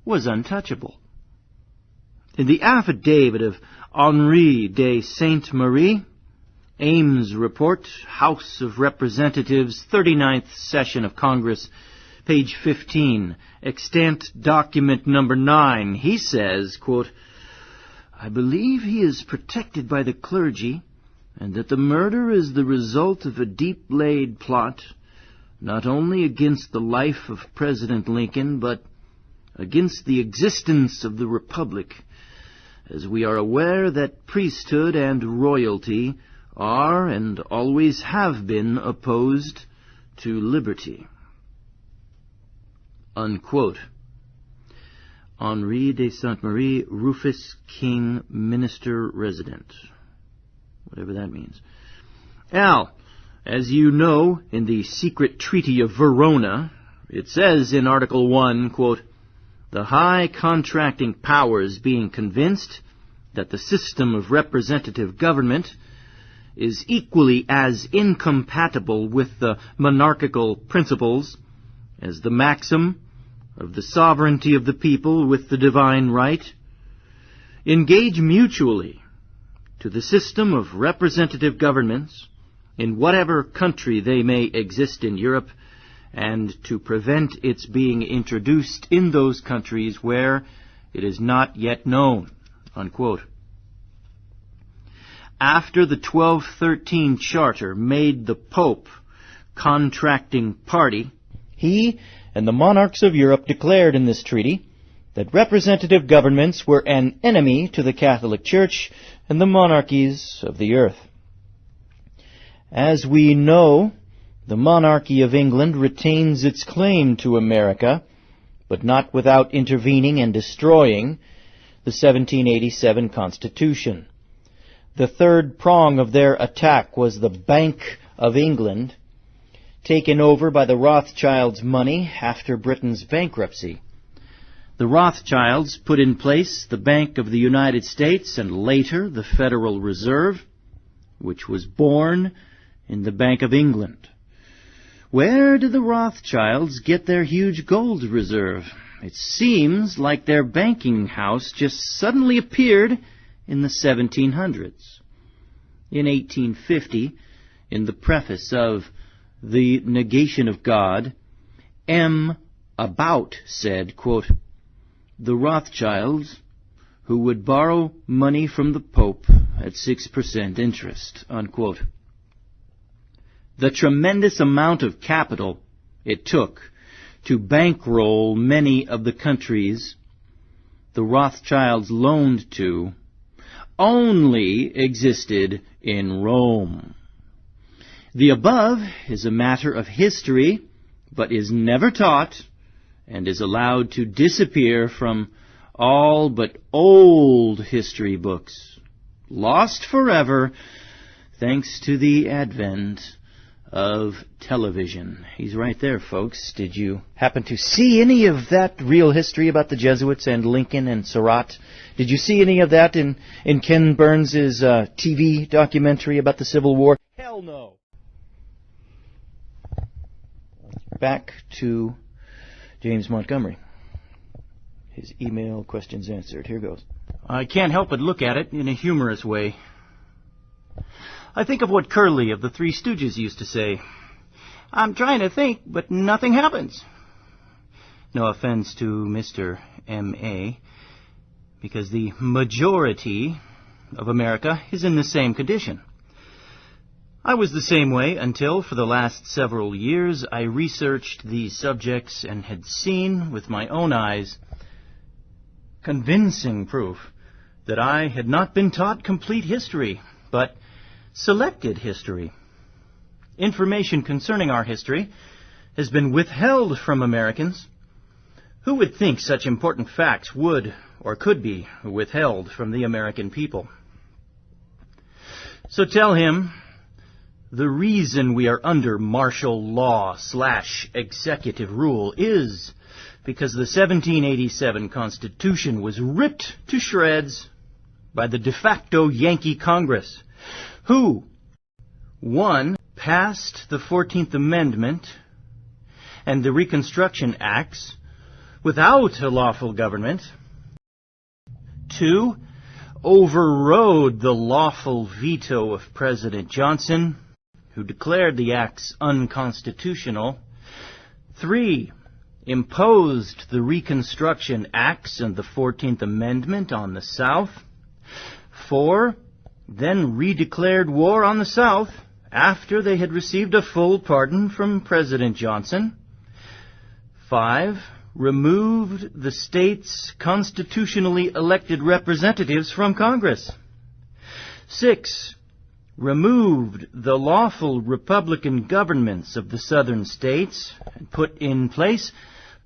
was untouchable. In the affidavit of Henri de Sainte-Marie, Ames Report, House of Representatives, 39th Session of Congress, page 15, extant document number 9, he says, quote, "I believe he is protected by the clergy, and that the murder is the result of a deep-laid plot, not only against the life of President Lincoln, but against the existence of the Republic, as we are aware that priesthood and royalty are and always have been opposed to liberty." Unquote. Henri de Sainte-Marie, Rufus King, Minister Resident. Whatever that means. Now, as you know, in the secret Treaty of Verona, it says in Article 1, quote, "The high contracting powers being convinced that the system of representative government is equally as incompatible with the monarchical principles as the maxim of the sovereignty of the people with the divine right, engage mutually to the system of representative governments in whatever country they may exist in Europe, and to prevent its being introduced in those countries where it is not yet known." Unquote. After the 1213 Charter made the Pope contracting party, he and the monarchs of Europe declared in this treaty that representative governments were an enemy to the Catholic Church and the monarchies of the earth. As we know, The monarchy of England retains its claim to America, but not without intervening and destroying the 1787 Constitution. The third prong of their attack was the Bank of England, taken over by the Rothschilds' money after Britain's bankruptcy. The Rothschilds put in place the Bank of the United States and later the Federal Reserve, which was born in the Bank of England. Where did the Rothschilds get their huge gold reserve? It seems like their banking house just suddenly appeared in the 1700s. In 1850, in the preface of The Negation of God, M. About said, quote, "The Rothschilds, who would borrow money from the Pope at 6% interest," unquote. The tremendous amount of capital it took to bankroll many of the countries the Rothschilds loaned to only existed in Rome. The above is a matter of history, but is never taught and is allowed to disappear from all but old history books, lost forever thanks to the advent of television. He's right there, folks. Did you happen to see any of that real history about the Jesuits and Lincoln and Surratt? Did you see any of that in Ken Burns' TV documentary about the Civil War? Hell no. Back to James Montgomery. His email questions answered. Here goes. I can't help but look at it in a humorous way. I think of what Curly of the Three Stooges used to say. I'm trying to think, but nothing happens. No offense to Mr. M.A., because the majority of America is in the same condition. I was the same way until, for the last several years, I researched these subjects and had seen, with my own eyes, convincing proof that I had not been taught complete history, but selected history. Information concerning our history has been withheld from Americans. Who would think such important facts would or could be withheld from the American people? So tell him the reason we are under martial law / executive rule is because the 1787 Constitution was ripped to shreds by the de facto Yankee Congress, who, 1, passed the 14th Amendment and the Reconstruction Acts without a lawful government, 2, overrode the lawful veto of President Johnson, who declared the acts unconstitutional, 3, imposed the Reconstruction Acts and the 14th Amendment on the South, 4, then redeclared war on the South after they had received a full pardon from President Johnson, 5, removed the state's constitutionally elected representatives from Congress, 6, removed the lawful Republican governments of the southern states and put in place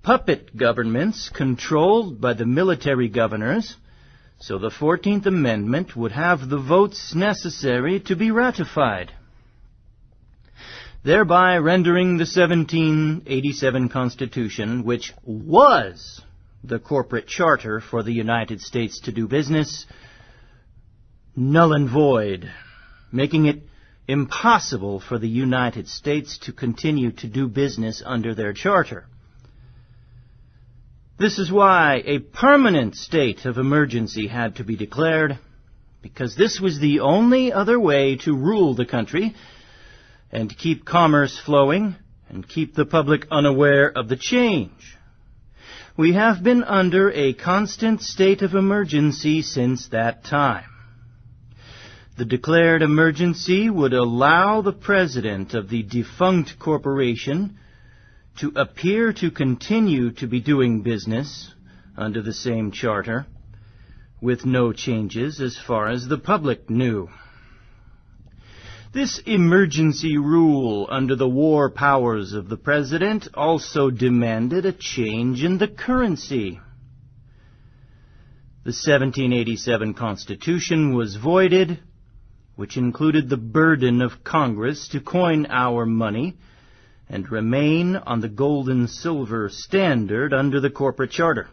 puppet governments controlled by the military governors, so the 14th Amendment would have the votes necessary to be ratified, thereby rendering the 1787 Constitution, which was the corporate charter for the United States to do business, null and void, making it impossible for the United States to continue to do business under their charter. This is why a permanent state of emergency had to be declared, because this was the only other way to rule the country and keep commerce flowing and keep the public unaware of the change. We have been under a constant state of emergency since that time. The declared emergency would allow the president of the defunct corporation to appear to continue to be doing business under the same charter, with no changes as far as the public knew. This emergency rule under the war powers of the President also demanded a change in the currency. The 1787 Constitution was voided, which included the burden of Congress to coin our money and remain on the gold and silver standard under the corporate charter.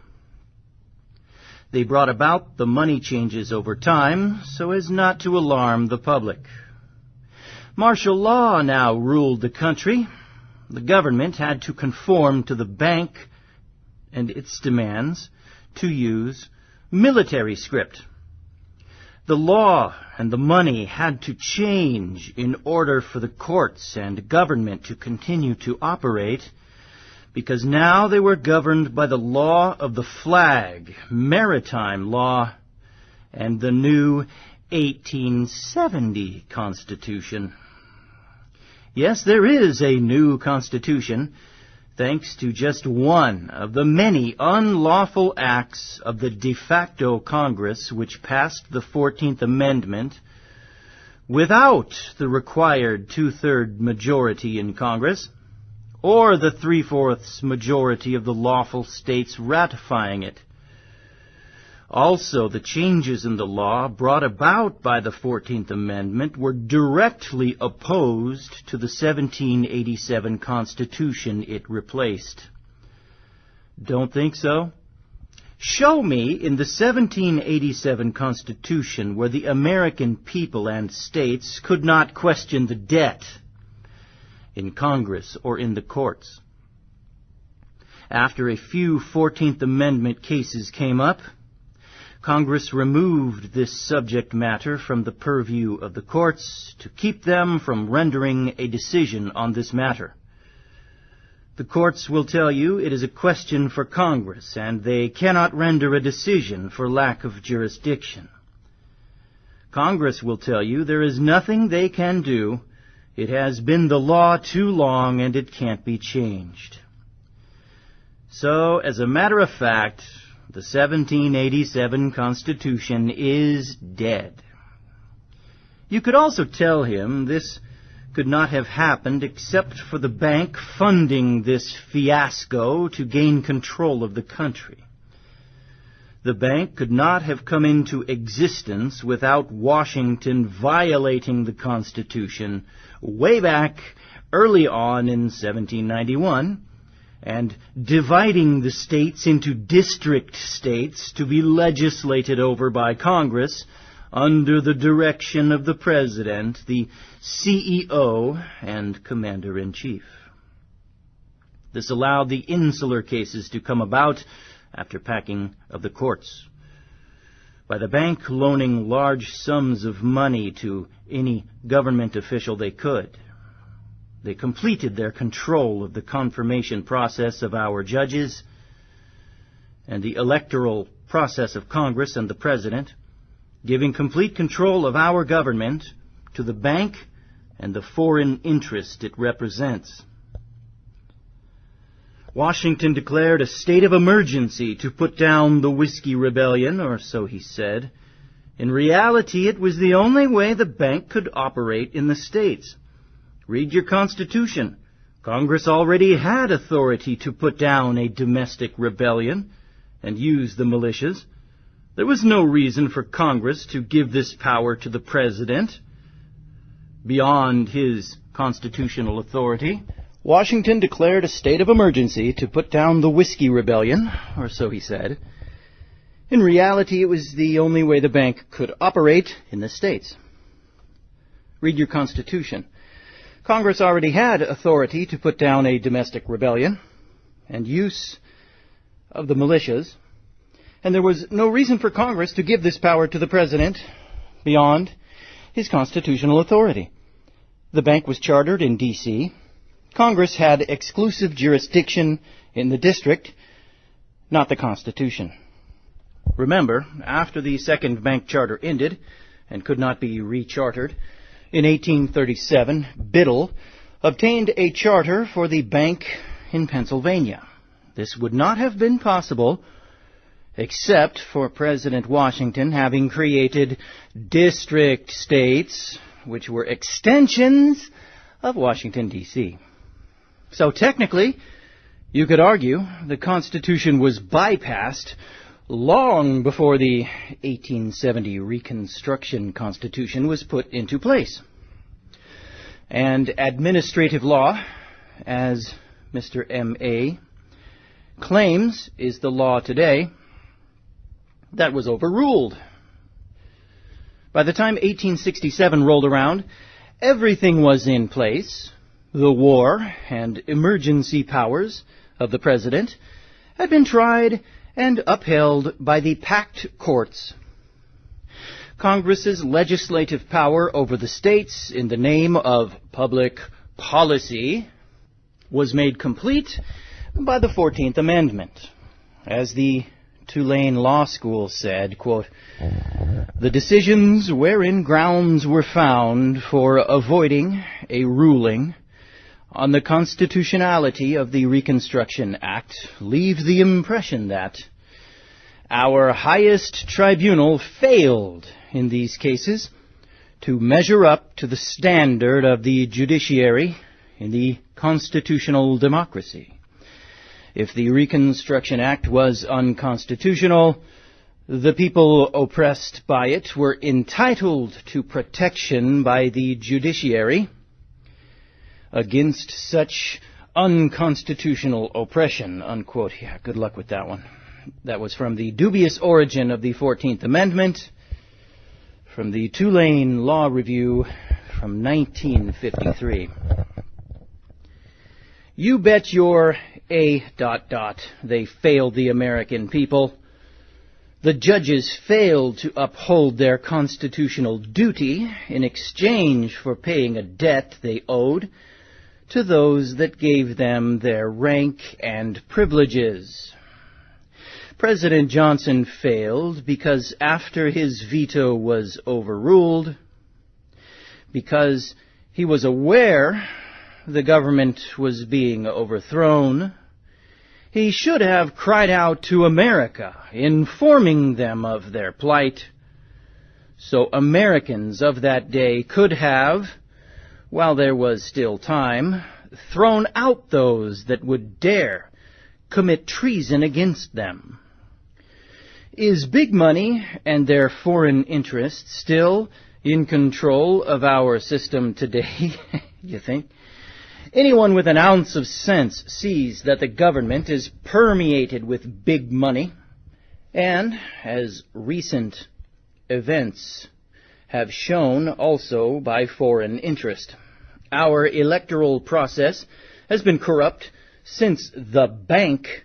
They brought about the money changes over time so as not to alarm the public. Martial law now ruled the country. The government had to conform to the bank and its demands to use military script. The law and the money had to change in order for the courts and government to continue to operate, because now they were governed by the law of the flag, maritime law, and the new 1870 Constitution. Yes, there is a new Constitution, thanks to just one of the many unlawful acts of the de facto Congress which passed the 14th Amendment without the required two-thirds majority in Congress, or the three-fourths majority of the lawful states ratifying it. Also, the changes in the law brought about by the 14th Amendment were directly opposed to the 1787 Constitution it replaced. Don't think so? Show me in the 1787 Constitution where the American people and states could not question the debt in Congress or in the courts. After a few 14th Amendment cases came up, Congress removed this subject matter from the purview of the courts to keep them from rendering a decision on this matter. The courts will tell you it is a question for Congress, and they cannot render a decision for lack of jurisdiction. Congress will tell you there is nothing they can do. It has been the law too long, and it can't be changed. So, as a matter of fact, the 1787 Constitution is dead. You could also tell him this could not have happened except for the bank funding this fiasco to gain control of the country. The bank could not have come into existence without Washington violating the Constitution way back early on in 1791, and dividing the states into district states to be legislated over by Congress under the direction of the President, the CEO, and Commander-in-Chief. This allowed the insular cases to come about after packing of the courts, by the bank loaning large sums of money to any government official they could. They completed their control of the confirmation process of our judges and the electoral process of Congress and the President, giving complete control of our government to the bank and the foreign interest it represents. Washington declared a state of emergency to put down the Whiskey Rebellion, or so he said. In reality, it was the only way the bank could operate in the states. Read your Constitution. Congress already had authority to put down a domestic rebellion and use the militias. There was no reason for Congress to give this power to the President beyond his constitutional authority. Washington declared a state of emergency to put down the Whiskey Rebellion, or so he said. In reality, it was the only way the bank could operate in the states. Read your Constitution. Congress already had authority to put down a domestic rebellion and use of the militias, and there was no reason for Congress to give this power to the President beyond his constitutional authority. The bank was chartered in D.C. Congress had exclusive jurisdiction in the district, not the Constitution. Remember, after the second bank charter ended and could not be rechartered, in 1837, Biddle obtained a charter for the bank in Pennsylvania. This would not have been possible except for President Washington having created district states which were extensions of Washington, D.C. So technically, you could argue the Constitution was bypassed long before the 1870 Reconstruction Constitution was put into place. And administrative law, as Mr. M.A. claims is the law today, that was overruled. By the time 1867 rolled around, everything was in place. The war and emergency powers of the President had been tried and upheld by the packed courts. Congress's legislative power over the states in the name of public policy was made complete by the 14th Amendment. As the Tulane Law School said, quote, "The decisions wherein grounds were found for avoiding a ruling on the constitutionality of the Reconstruction Act leave the impression that our highest tribunal failed in these cases to measure up to the standard of the judiciary in the constitutional democracy. If the Reconstruction Act was unconstitutional, the people oppressed by it were entitled to protection by the judiciary against such unconstitutional oppression," unquote. Yeah, good luck with that one. That was from The Dubious Origin of the 14th Amendment, from the Tulane Law Review from 1953. You bet your they failed the American people. The judges failed to uphold their constitutional duty in exchange for paying a debt they owed to those that gave them their rank and privileges. President Johnson failed because after his veto was overruled, because he was aware the government was being overthrown, he should have cried out to America, informing them of their plight, so Americans of that day could have, while there was still time, thrown out those that would dare commit treason against them. Is big money and their foreign interests still in control of our system today, you think? Anyone with an ounce of sense sees that the government is permeated with big money, and, as recent events have shown, also by foreign interest. Our electoral process has been corrupt since the bank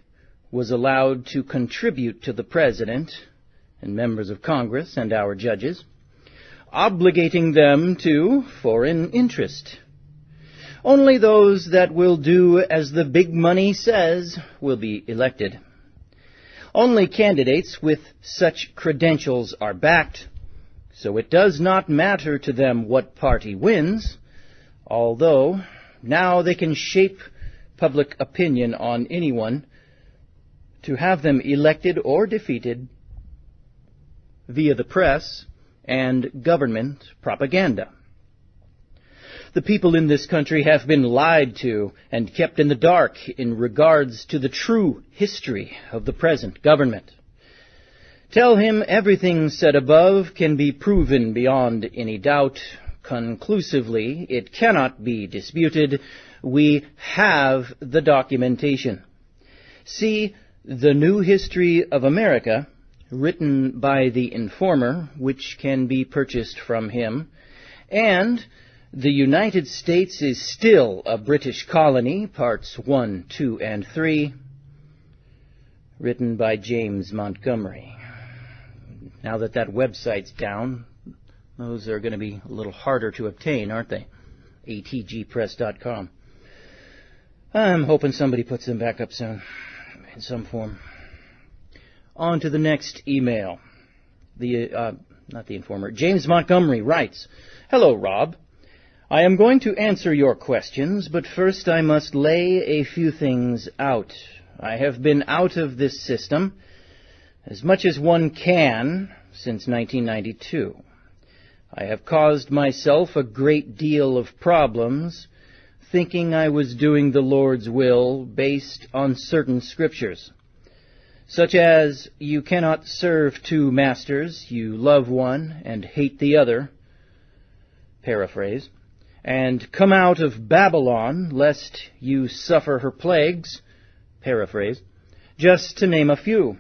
was allowed to contribute to the President and members of Congress and our judges, obligating them to foreign interest. Only those that will do as the big money says will be elected. Only candidates with such credentials are backed, so it does not matter to them what party wins, although now they can shape public opinion on anyone to have them elected or defeated via the press and government propaganda. The people in this country have been lied to and kept in the dark in regards to the true history of the present government. Tell him everything said above can be proven beyond any doubt. Conclusively, it cannot be disputed. We have the documentation. See The New History of America, written by the Informer, which can be purchased from him, and The United States is Still a British Colony, Parts 1, 2, and 3, written by James Montgomery. Now that that website's down, those are going to be a little harder to obtain, aren't they? atgpress.com. I'm hoping somebody puts them back up soon, in some form. On to the next email. Not the Informer. James Montgomery writes, "Hello, Rob. I am going to answer your questions, but first I must lay a few things out. I have been out of this system as much as one can since 1992. I have caused myself a great deal of problems, thinking I was doing the Lord's will based on certain scriptures, such as, you cannot serve two masters, you love one and hate the other, paraphrase, and come out of Babylon, lest you suffer her plagues, paraphrase, just to name a few.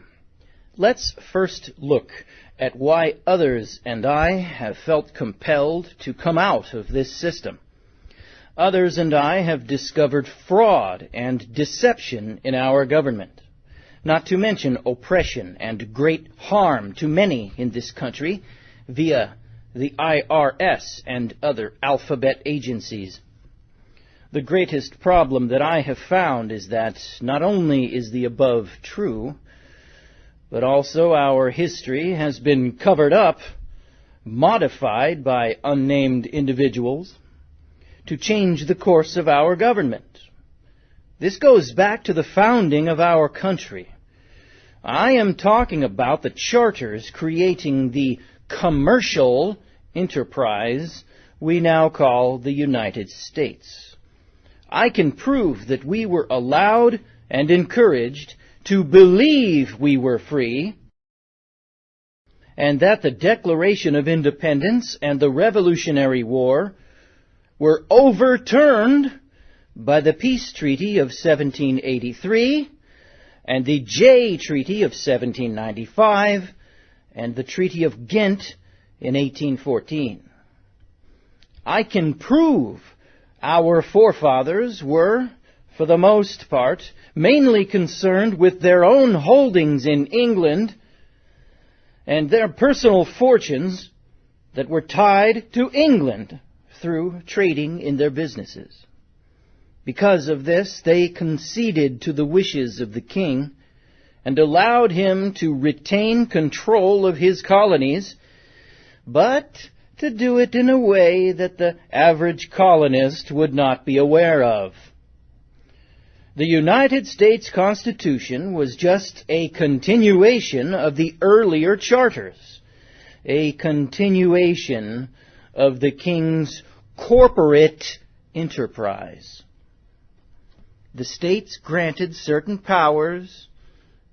Let's first look at why others and I have felt compelled to come out of this system. Others and I have discovered fraud and deception in our government, not to mention oppression and great harm to many in this country via the IRS and other alphabet agencies. The greatest problem that I have found is that not only is the above true, but also our history has been covered up, modified by unnamed individuals, to change the course of our government. This goes back to the founding of our country. I am talking about the charters creating the commercial enterprise we now call the United States. I can prove that we were allowed and encouraged to believe we were free, and that the Declaration of Independence and the Revolutionary War were overturned by the Peace Treaty of 1783 and the Jay Treaty of 1795 and the Treaty of Ghent in 1814. I can prove our forefathers were, for the most part, mainly concerned with their own holdings in England and their personal fortunes that were tied to England through trading in their businesses. Because of this, they conceded to the wishes of the king and allowed him to retain control of his colonies, but to do it in a way that the average colonist would not be aware of. The United States Constitution was just a continuation of the earlier charters, a continuation of the king's corporate enterprise. The states granted certain powers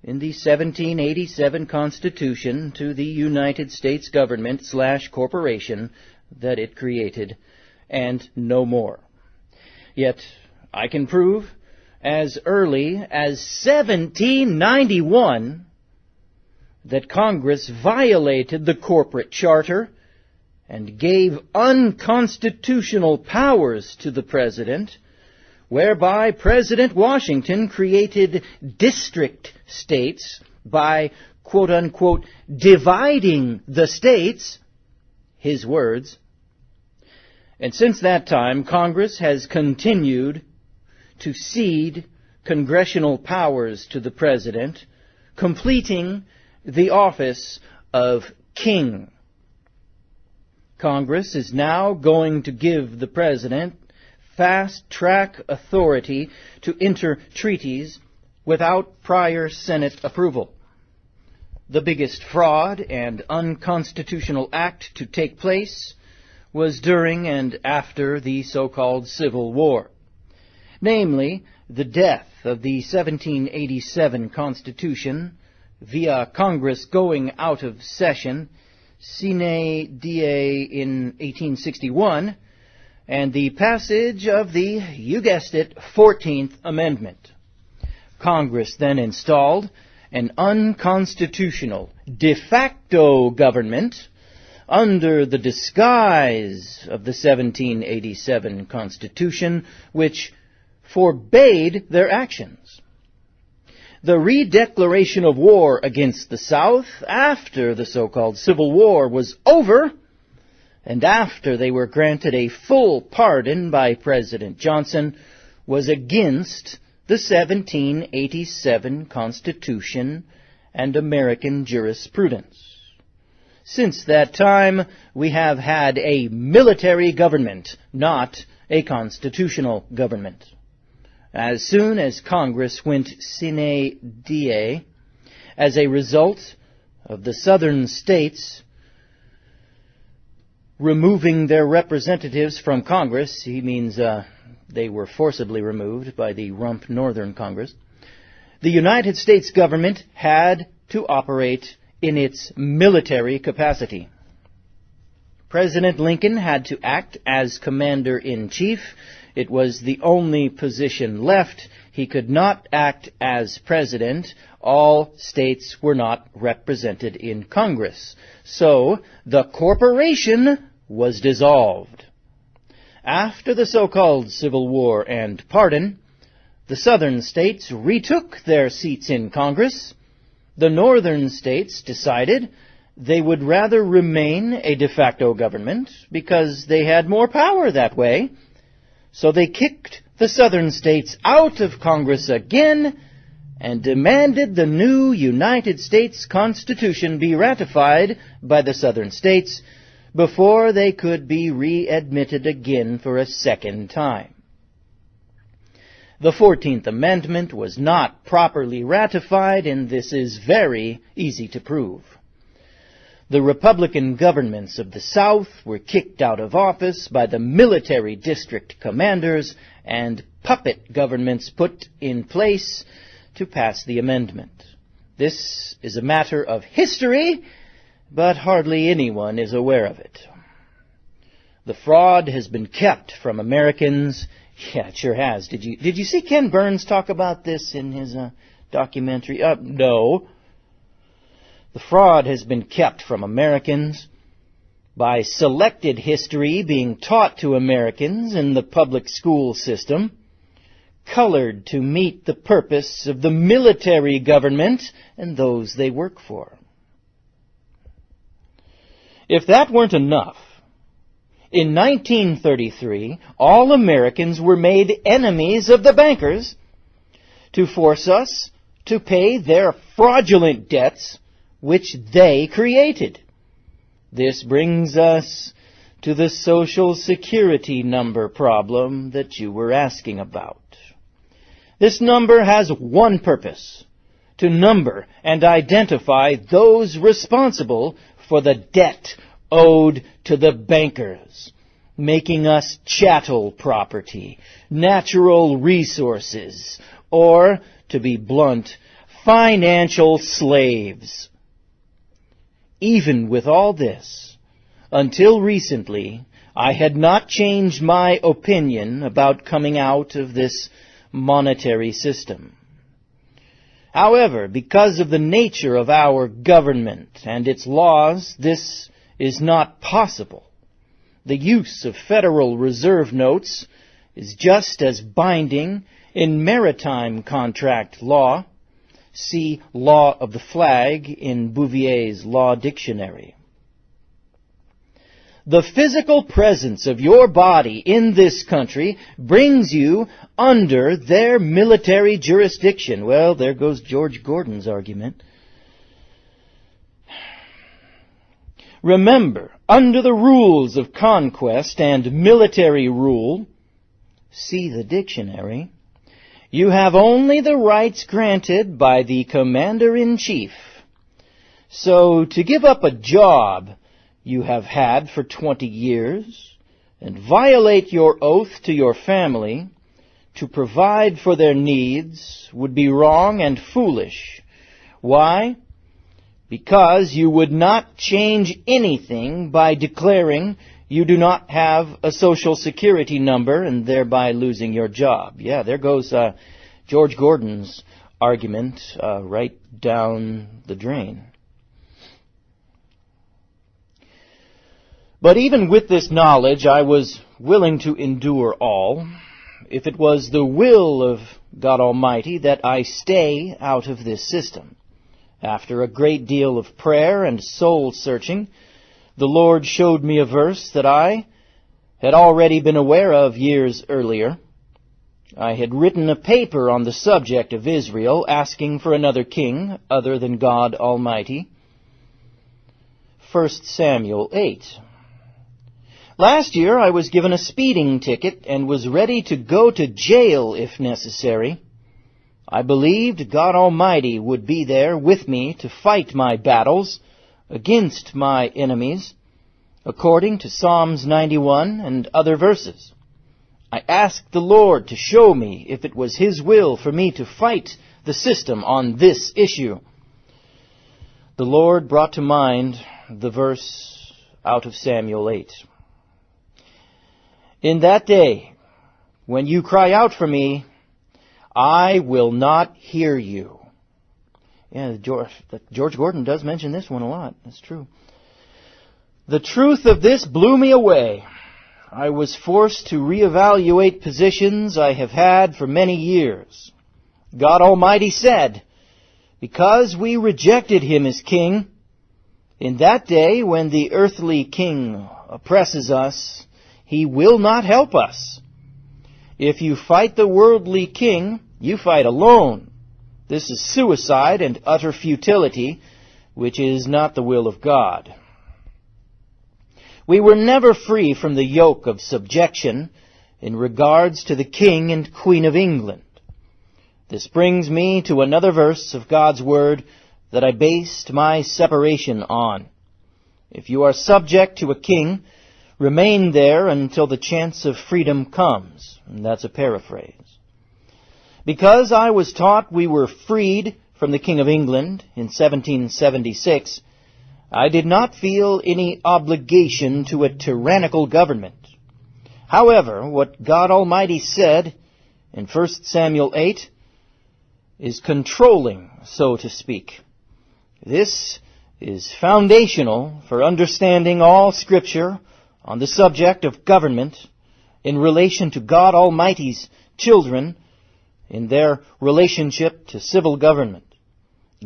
in the 1787 Constitution to the United States government/corporation that it created, and no more. Yet I can prove as early as 1791 that Congress violated the corporate charter and gave unconstitutional powers to the President, whereby President Washington created district states by, quote-unquote, dividing the states, his words. And since that time, Congress has continued to cede congressional powers to the President, completing the office of King. Congress is now going to give the President fast-track authority to enter treaties without prior Senate approval. The biggest fraud and unconstitutional act to take place was during and after the so-called Civil War, namely the death of the 1787 Constitution via Congress going out of session sine die in 1861, and the passage of the, you guessed it, 14th Amendment. Congress then installed an unconstitutional de facto government under the disguise of the 1787 Constitution, which forbade their actions. The re-declaration of war against the South after the so-called Civil War was over, and after they were granted a full pardon by President Johnson, was against the 1787 Constitution and American jurisprudence. Since that time, we have had a military government, not a constitutional government. As soon as Congress went sine die, as a result of the southern states removing their representatives from Congress. He means they were forcibly removed by the Rump Northern Congress. The United States government had to operate in its military capacity. President Lincoln had to act as commander-in-chief. It was the only position left. He could not act as president. All states were not represented in Congress. So the corporation was dissolved. After the so-called Civil War and pardon, the southern states retook their seats in Congress. The northern states decided they would rather remain a de facto government because they had more power that way. So they kicked the southern states out of Congress again and demanded the new United States Constitution be ratified by the southern states before they could be readmitted again for a second time. The 14th Amendment was not properly ratified, and this is very easy to prove. The Republican governments of the South were kicked out of office by the military district commanders and puppet governments put in place to pass the amendment. This is a matter of history, but hardly anyone is aware of it. The fraud has been kept from Americans. Yeah, it sure has. Did you see Ken Burns talk about this in his documentary? No. The fraud has been kept from Americans by selected history being taught to Americans in the public school system, colored to meet the purpose of the military government and those they work for. If that weren't enough, in 1933, all Americans were made enemies of the bankers to force us to pay their fraudulent debts which they created. This brings us to the Social Security number problem that you were asking about. This number has one purpose: to number and identify those responsible for the debt owed to the bankers, making us chattel property, natural resources, or, to be blunt, financial slaves. Even with all this, until recently, I had not changed my opinion about coming out of this monetary system. However, because of the nature of our government and its laws, this is not possible. The use of Federal Reserve notes is just as binding in maritime contract law. See Law of the Flag in Bouvier's Law Dictionary. The physical presence of your body in this country brings you under their military jurisdiction. Well, there goes George Gordon's argument. Remember, under the rules of conquest and military rule, see the dictionary, you have only the rights granted by the commander-in-chief. So to give up a job you have had for 20 years and violate your oath to your family to provide for their needs would be wrong and foolish. Why? Because you would not change anything by declaring you do not have a Social Security number and thereby losing your job. Yeah, there goes George Gordon's argument right down the drain. But even with this knowledge, I was willing to endure all, if it was the will of God Almighty that I stay out of this system. After a great deal of prayer and soul-searching, the Lord showed me a verse that I had already been aware of years earlier. I had written a paper on the subject of Israel, asking for another king other than God Almighty. 1 Samuel 8. Last year I was given a speeding ticket and was ready to go to jail if necessary. I believed God Almighty would be there with me to fight my battles against my enemies. according to Psalms 91 and other verses. I asked the Lord to show me if it was His will for me to fight the system on this issue. The Lord brought to mind the verse out of Samuel 8. In that day, when you cry out for me, I will not hear you. Yeah, George Gordon does mention this one a lot. That's true. The truth of this blew me away. I was forced to reevaluate positions I have had for many years. God Almighty said, because we rejected Him as king, in that day when the earthly king oppresses us, He will not help us. If you fight the worldly king, you fight alone. This is suicide and utter futility, which is not the will of God. We were never free from the yoke of subjection in regards to the King and Queen of England. This brings me to another verse of God's Word that I based my separation on. If you are subject to a king, remain there until the chance of freedom comes. And that's a paraphrase. Because I was taught we were freed from the King of England in 1776, I did not feel any obligation to a tyrannical government. However, what God Almighty said in 1 Samuel 8 is controlling, so to speak. This is foundational for understanding all Scripture on the subject of government in relation to God Almighty's children in their relationship to civil government.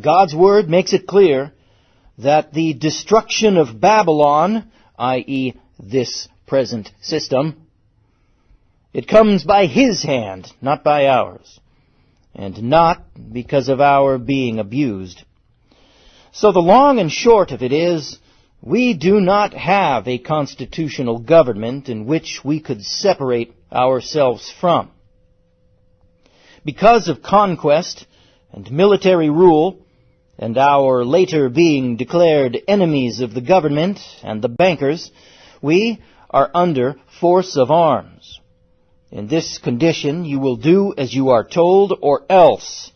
God's Word makes it clear that the destruction of Babylon, i.e., this present system, it comes by His hand, not by ours, and not because of our being abused. So the long and short of it is, we do not have a constitutional government in which we could separate ourselves from. Because of conquest and military rule, and our later being declared enemies of the government and the bankers, we are under force of arms. In this condition, you will do as you are told, or else.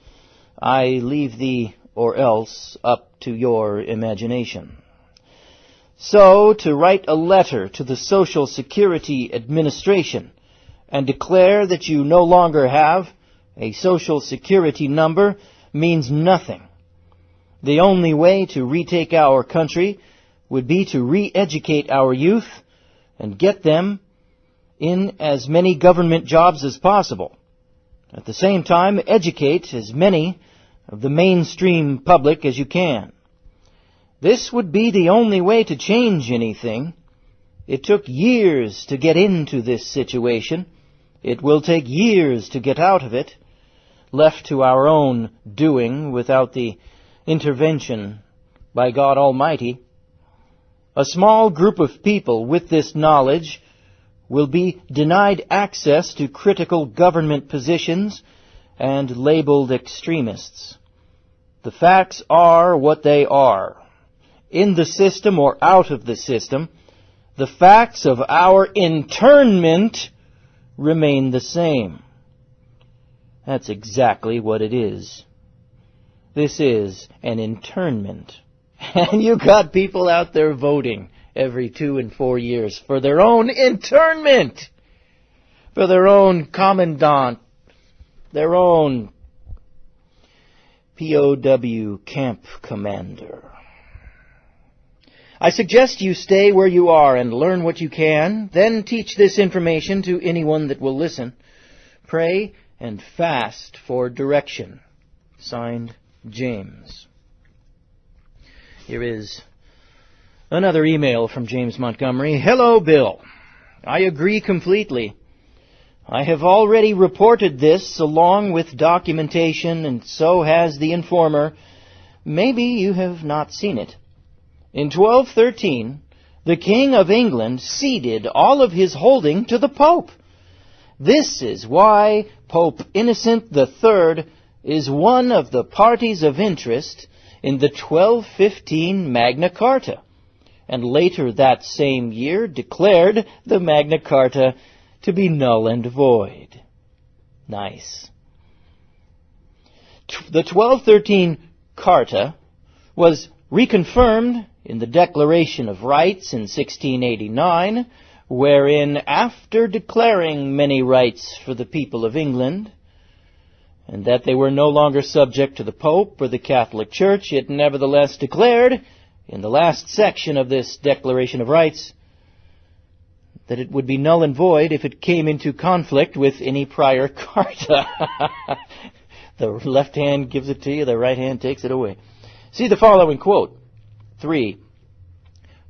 I leave the or else up to your imagination. So, to write a letter to the Social Security Administration and declare that you no longer have a Social Security number means nothing. The only way to retake our country would be to re-educate our youth and get them in as many government jobs as possible. At the same time, educate as many of the mainstream public as you can. This would be the only way to change anything. It took years to get into this situation. It will take years to get out of it, left to our own doing without the intervention by God Almighty. A small group of people with this knowledge will be denied access to critical government positions and labeled extremists. The facts are what they are. In the system or out of the system, the facts of our internment remain the same. That's exactly what it is. This is an internment. And you got people out there voting every 2 and 4 years for their own internment, for their own commandant, their own POW camp commander. I suggest you stay where you are and learn what you can, then teach this information to anyone that will listen. Pray and fast for direction. Signed, James. Here is another email from James Montgomery. Hello, Bill. I agree completely. I have already reported this along with documentation, and so has the informer. Maybe you have not seen it. In 1213, the King of England ceded all of his holding to the Pope. This is why Pope Innocent III is one of the parties of interest in the 1215 Magna Carta, and later that same year declared the Magna Carta to be null and void. Nice. The 1213 Carta was reconfirmed in the Declaration of Rights in 1689, wherein, after declaring many rights for the people of England, and that they were no longer subject to the Pope or the Catholic Church, it nevertheless declared, in the last section of this Declaration of Rights, that it would be null and void if it came into conflict with any prior Carta. The left hand gives it to you, the right hand takes it away. See the following quote. 3.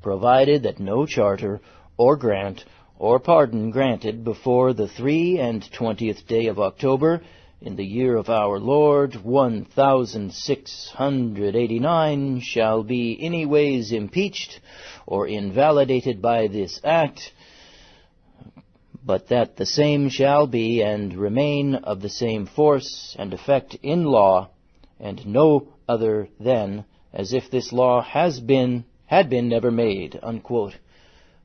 Provided that no charter or grant or pardon granted before the 23 day of October in the year of our Lord 1689 shall be anyways impeached or invalidated by this act, but that the same shall be and remain of the same force and effect in law, and no other than as if this law had been never made. Unquote.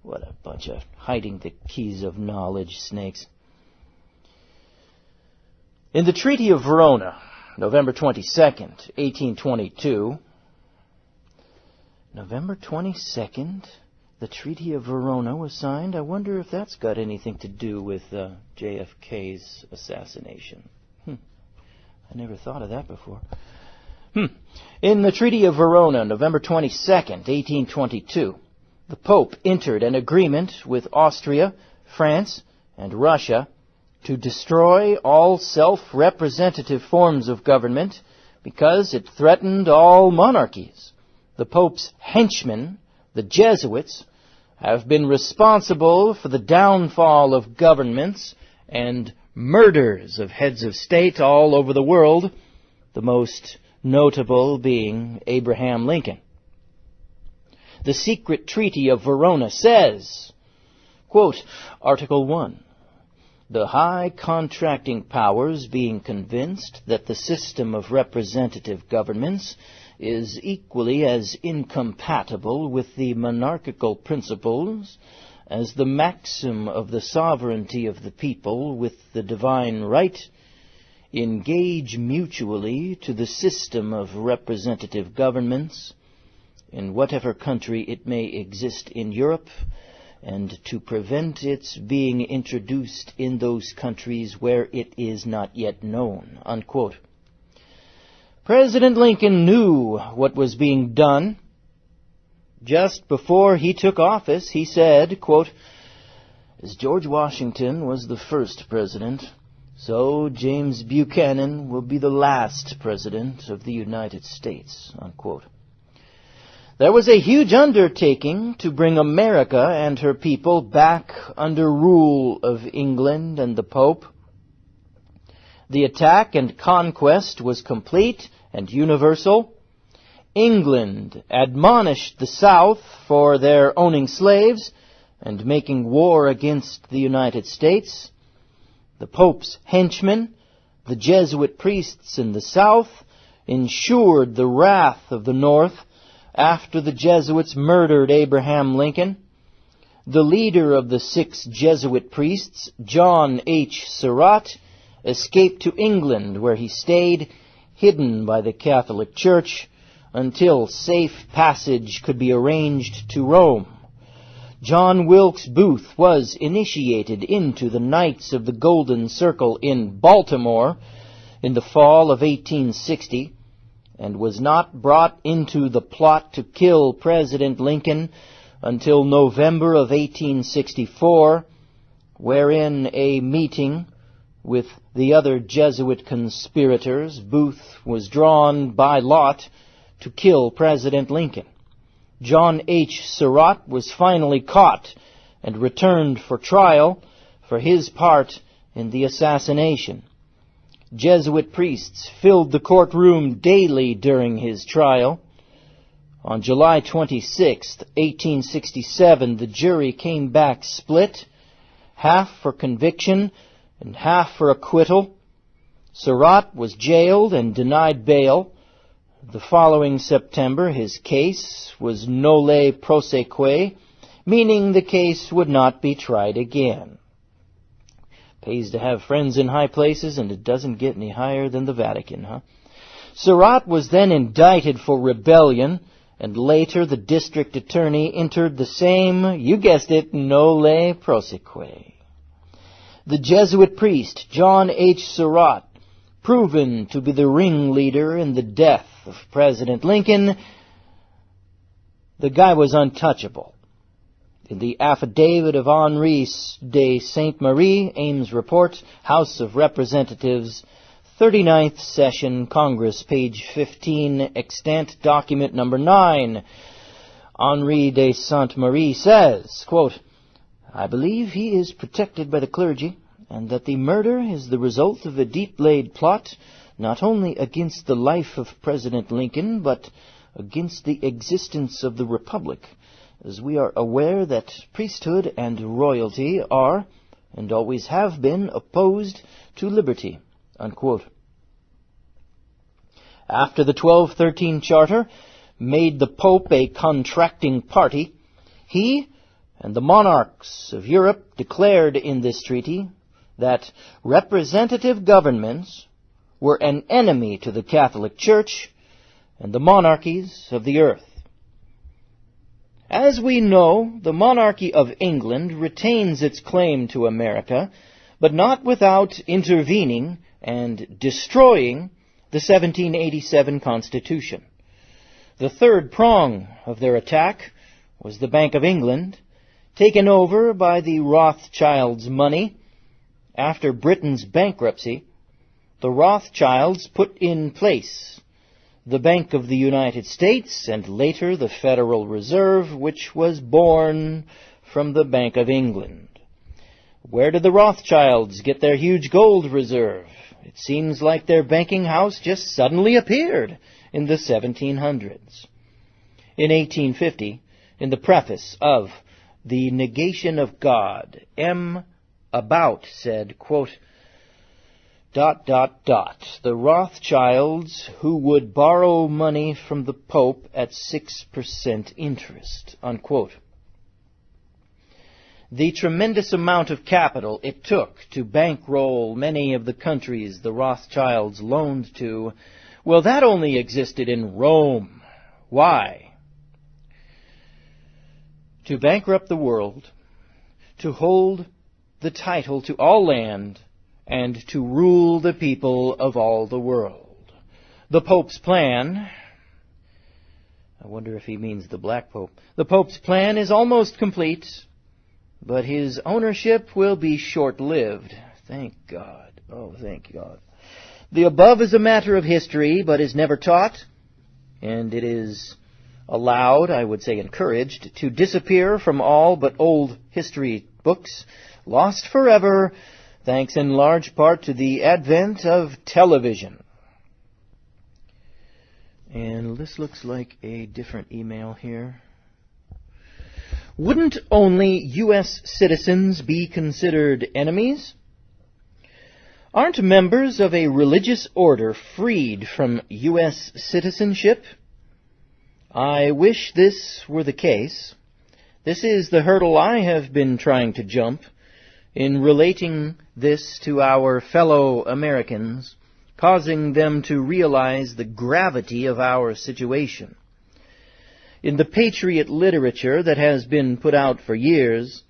What a bunch of hiding the keys of knowledge snakes. In the Treaty of Verona, November 22nd, 1822, November 22nd, the Treaty of Verona was signed. I wonder if that's got anything to do with JFK's assassination. I never thought of that before. In the Treaty of Verona, November 22nd, 1822, the Pope entered an agreement with Austria, France, and Russia to destroy all self-representative forms of government because it threatened all monarchies. The Pope's henchmen, the Jesuits, have been responsible for the downfall of governments and murders of heads of state all over the world, the most notable being Abraham Lincoln. The secret Treaty of Verona says, quote, Article 1, the high contracting powers being convinced that the system of representative governments is equally as incompatible with the monarchical principles as the maxim of the sovereignty of the people with the divine right, engage mutually to the system of representative governments in whatever country it may exist in Europe, and to prevent its being introduced in those countries where it is not yet known. Unquote. President Lincoln knew what was being done. Just before he took office, he said, quote, as George Washington was the first president, so James Buchanan will be the last president of the United States. Unquote. There was a huge undertaking to bring America and her people back under rule of England and the Pope. The attack and conquest was complete and universal. England admonished the South for their owning slaves and making war against the United States. The Pope's henchmen, the Jesuit priests in the South, ensured the wrath of the North after the Jesuits murdered Abraham Lincoln. The leader of the 6 Jesuit priests, John H. Surratt, escaped to England, where he stayed, hidden by the Catholic Church, until safe passage could be arranged to Rome. John Wilkes Booth was initiated into the Knights of the Golden Circle in Baltimore in the fall of 1860, and was not brought into the plot to kill President Lincoln until November of 1864, wherein a meeting with the other Jesuit conspirators, Booth was drawn by lot to kill President Lincoln. John H. Surratt was finally caught and returned for trial for his part in the assassination. Jesuit priests filled the courtroom daily during his trial. On July 26, 1867, the jury came back split, half for conviction and half for acquittal. Surratt was jailed and denied bail, The following September, his case was nolle prosequi, meaning the case would not be tried again. Pays to have friends in high places, and it doesn't get any higher than the Vatican, huh? Surratt was then indicted for rebellion, and later the district attorney entered the same, you guessed it, nolle prosequi. The Jesuit priest, John H. Surratt, proven to be the ringleader in the death of President Lincoln, the guy was untouchable. In the affidavit of Henri de Sainte-Marie, Ames Report, House of Representatives, 39th Session, Congress, page 15, extant document number 9, Henri de Sainte-Marie says, quote, "I believe he is protected by the clergy, and that the murder is the result of a deep-laid plot, not only against the life of President Lincoln, but against the existence of the Republic, as we are aware that priesthood and royalty are, and always have been, opposed to liberty." Unquote. After the 1213 Charter made the Pope a contracting party, he and the monarchs of Europe declared in this treaty that representative governments were an enemy to the Catholic Church and the monarchies of the earth. As we know, the monarchy of England retains its claim to America, but not without intervening and destroying the 1787 Constitution. The third prong of their attack was the Bank of England, taken over by the Rothschilds' money. After Britain's bankruptcy, the Rothschilds put in place the Bank of the United States and later the Federal Reserve, which was born from the Bank of England. Where did the Rothschilds get their huge gold reserve? It seems like their banking house just suddenly appeared in the 1700s. In 1850, in the preface of The Negation of God, M. About said, quote, ... the Rothschilds who would borrow money from the Pope at 6% interest, unquote. The tremendous amount of capital it took to bankroll many of the countries the Rothschilds loaned to, well, that only existed in Rome. Why? To bankrupt the world, to hold the title to all land, and to rule the people of all the world. The Pope's plan, I wonder if he means the Black Pope. The Pope's plan is almost complete, but his ownership will be short-lived. Thank God. Oh, thank God. The above is a matter of history, but is never taught, and it is allowed, I would say encouraged, to disappear from all but old history books, lost forever, thanks in large part to the advent of television. And this looks like a different email here. Wouldn't only U.S. citizens be considered enemies? Aren't members of a religious order freed from U.S. citizenship? I wish this were the case. This is the hurdle I have been trying to jump in relating this to our fellow Americans, causing them to realize the gravity of our situation. In the patriot literature that has been put out for years,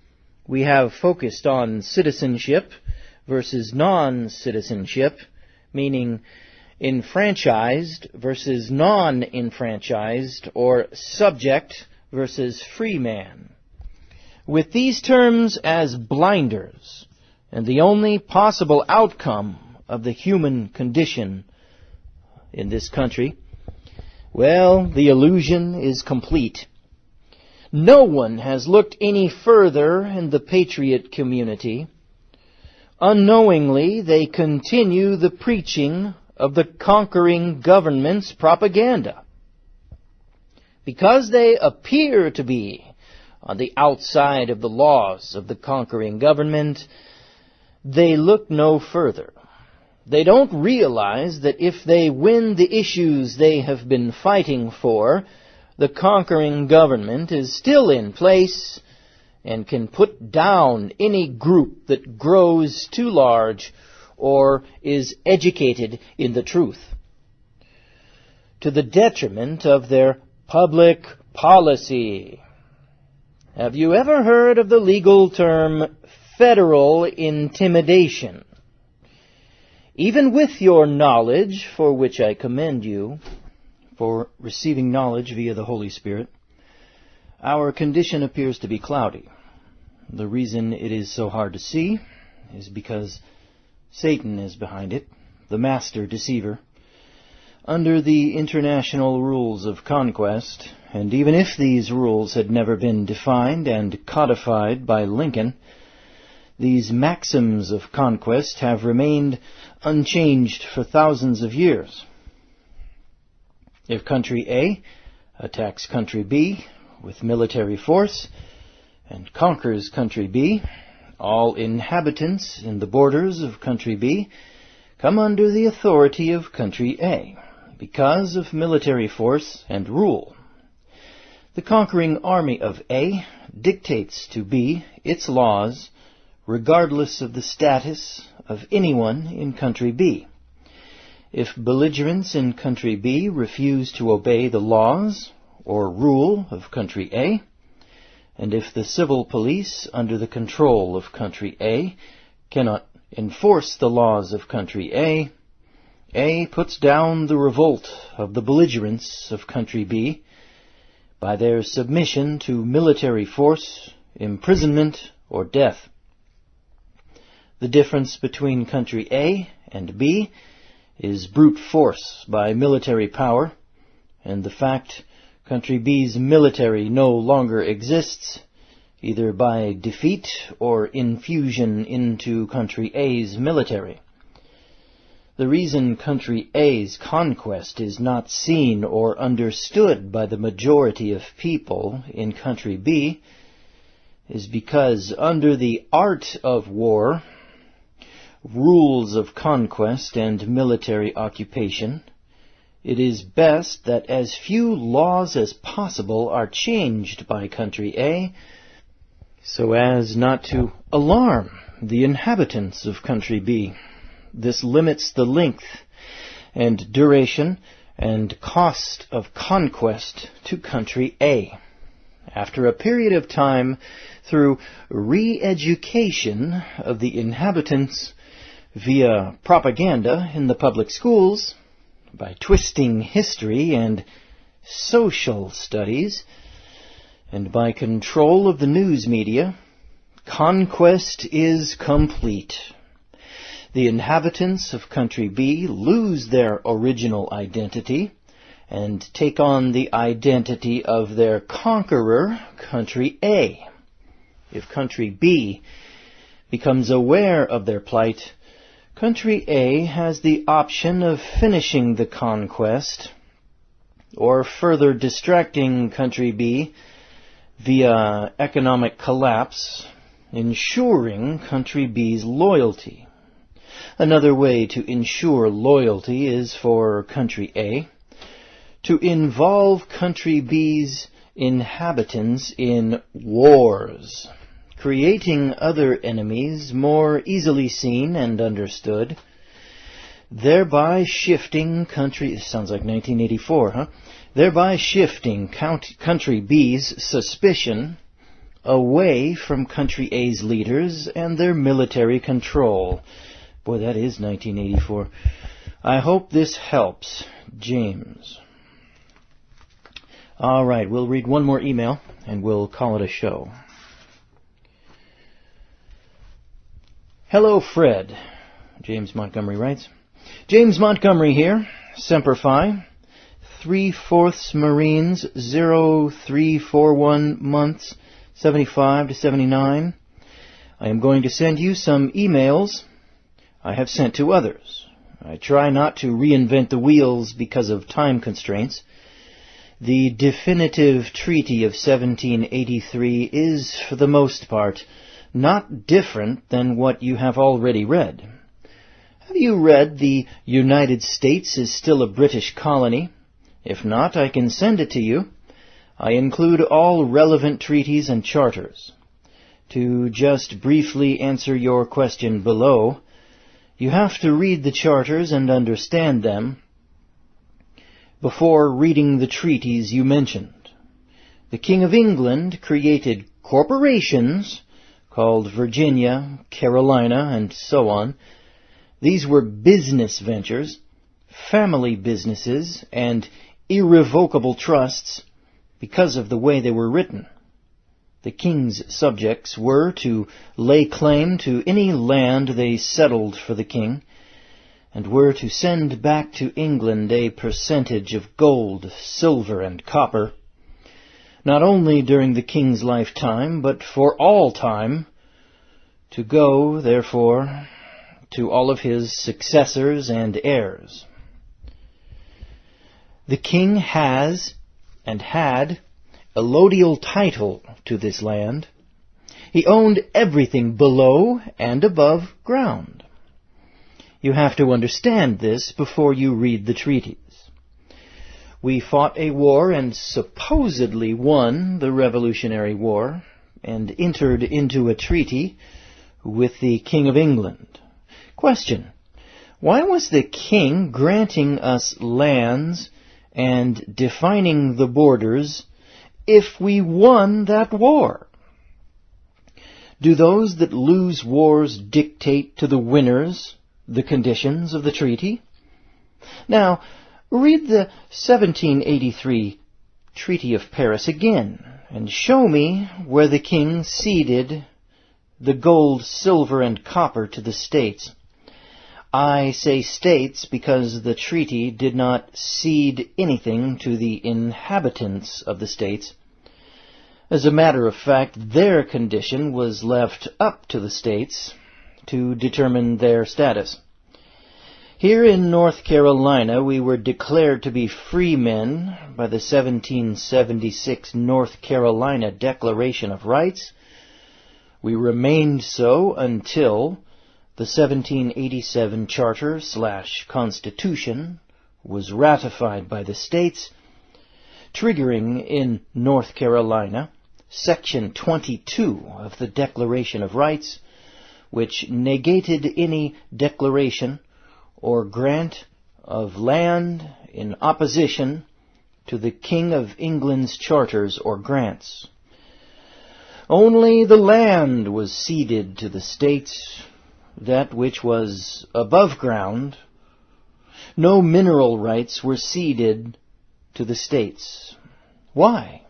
we have focused on citizenship versus non-citizenship, meaning enfranchised versus non-enfranchised, or subject versus free man. With these terms as blinders, and the only possible outcome of the human condition in this country, well, the illusion is complete. No one has looked any further in the patriot community. Unknowingly, they continue the preaching of the conquering government's propaganda. Because they appear to be on the outside of the laws of the conquering government, they look no further. They don't realize that if they win the issues they have been fighting for, the conquering government is still in place and can put down any group that grows too large or is educated in the truth, to the detriment of their public policy. Have you ever heard of the legal term federal intimidation? Even with your knowledge, for which I commend you, for receiving knowledge via the Holy Spirit, our condition appears to be cloudy. The reason it is so hard to see is because Satan is behind it, the master deceiver. Under the international rules of conquest, and even if these rules had never been defined and codified by Lincoln, these maxims of conquest have remained unchanged for thousands of years. If country A attacks country B with military force and conquers country B, all inhabitants in the borders of country B come under the authority of country A because of military force and rule. The conquering army of A dictates to B its laws regardless of the status of anyone in country B. If belligerents in country B refuse to obey the laws or rule of country A, and if the civil police under the control of country A cannot enforce the laws of country A puts down the revolt of the belligerents of country B by their submission to military force, imprisonment, or death. The difference between country A and B is brute force by military power, and the fact country B's military no longer exists, either by defeat or infusion into country A's military. The reason country A's conquest is not seen or understood by the majority of people in country B is because under the art of war, rules of conquest and military occupation, it is best that as few laws as possible are changed by country A so as not to alarm the inhabitants of country B. This limits the length and duration and cost of conquest to country A. After a period of time, through re-education of the inhabitants via propaganda in the public schools, by twisting history and social studies, and by control of the news media, conquest is complete. The inhabitants of country B lose their original identity and take on the identity of their conqueror, country A. If country B becomes aware of their plight, country A has the option of finishing the conquest or further distracting country B via economic collapse, ensuring country B's loyalty. Another way to ensure loyalty is for country A to involve country B's inhabitants in wars, creating other enemies more easily seen and understood, thereby shifting country... Sounds like 1984, huh? Thereby shifting country B's suspicion away from country A's leaders and their military control. Boy, that is 1984. I hope this helps. James. All right, we'll read one more email, and we'll call it a show. Hello, Fred. James Montgomery writes. James Montgomery here, Semper Fi, 3/4 Marines, 0341 months, 75 to 79. I am going to send you some emails I have sent to others. I try not to reinvent the wheels because of time constraints. The definitive Treaty of 1783 is, for the most part, not different than what you have already read. Have you read The United States is Still a British Colony? If not, I can send it to you. I include all relevant treaties and charters. To just briefly answer your question below, you have to read the charters and understand them before reading the treaties you mentioned. The King of England created corporations called Virginia, Carolina, and so on. These were business ventures, family businesses, and irrevocable trusts because of the way they were written. The king's subjects were to lay claim to any land they settled for the king, and were to send back to England a percentage of gold, silver, and copper, not only during the king's lifetime, but for all time, to go, therefore, to all of his successors and heirs. The king has and had allodial title to this land. He owned everything below and above ground. You have to understand this before you read the treaties. We fought a war and supposedly won the Revolutionary War and entered into a treaty with the King of England. Question: why was the king granting us lands and defining the borders if we won that war? Do those that lose wars dictate to the winners the conditions of the treaty? Now, read the 1783 Treaty of Paris again, and show me where the king ceded the gold, silver, and copper to the states. I say states because the treaty did not cede anything to the inhabitants of the states. As a matter of fact, their condition was left up to the states to determine their status. Here in North Carolina, we were declared to be free men by the 1776 North Carolina Declaration of Rights. We remained so until the 1787 Charter/Constitution was ratified by the states, triggering in North Carolina Section 22 of the Declaration of Rights, which negated any declaration or grant of land in opposition to the King of England's charters or grants. Only the land was ceded to the states, that which was above ground. No mineral rights were ceded to the states. Why?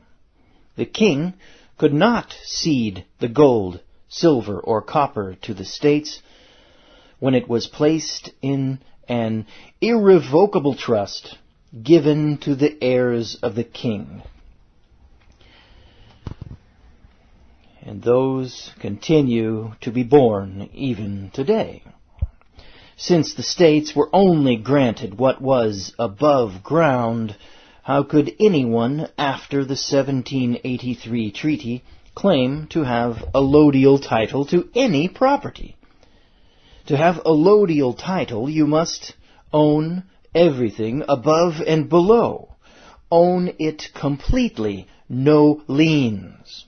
The king could not cede the gold, silver, or copper to the states when it was placed in an irrevocable trust given to the heirs of the king. And those continue to be born even today. Since the states were only granted what was above ground, how could anyone after the 1783 treaty claim to have allodial title to any property? To have allodial title, you must own everything above and below. Own it completely, no liens.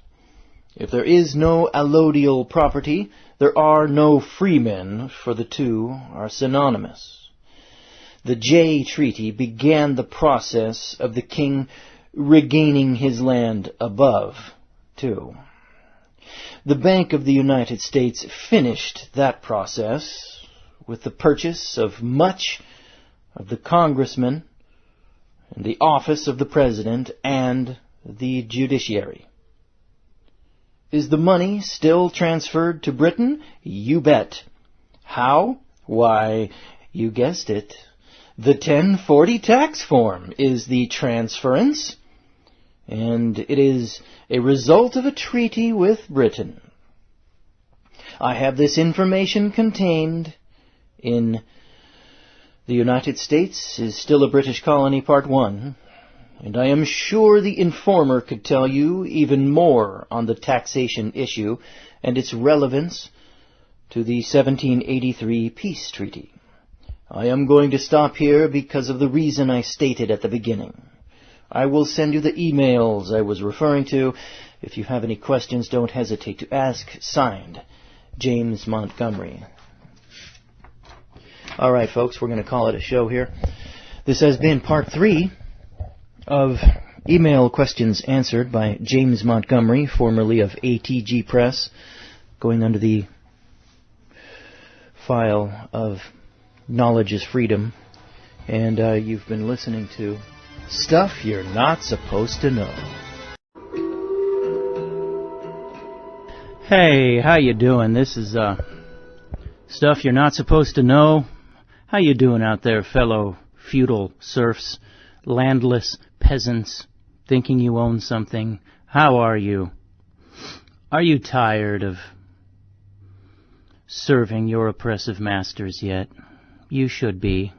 If there is no allodial property, there are no freemen, for the two are synonymous. The Jay Treaty began the process of the king regaining his land above, too. The Bank of the United States finished that process with the purchase of much of the congressmen, and the office of the president, and the judiciary. Is the money still transferred to Britain? You bet. How? Why, you guessed it. The 1040 tax form is the transference, and it is a result of a treaty with Britain. I have this information contained in The United States is Still a British Colony, Part 1, and I am sure the informer could tell you even more on the taxation issue and its relevance to the 1783 peace treaty. I am going to stop here because of the reason I stated at the beginning. I will send you the emails I was referring to. If you have any questions, don't hesitate to ask. Signed, James Montgomery. All right, folks, we're going to call it a show here. This has been part 3 of email questions answered by James Montgomery, formerly of ATG Press, going under the file of Knowledge is Freedom. And you've been listening to Stuff You're Not Supposed to Know. Hey, how you doing? This is Stuff You're Not Supposed to Know. How you doing out there, fellow feudal serfs, landless peasants, thinking you own something? How are you? Are you tired of serving your oppressive masters yet? You should be.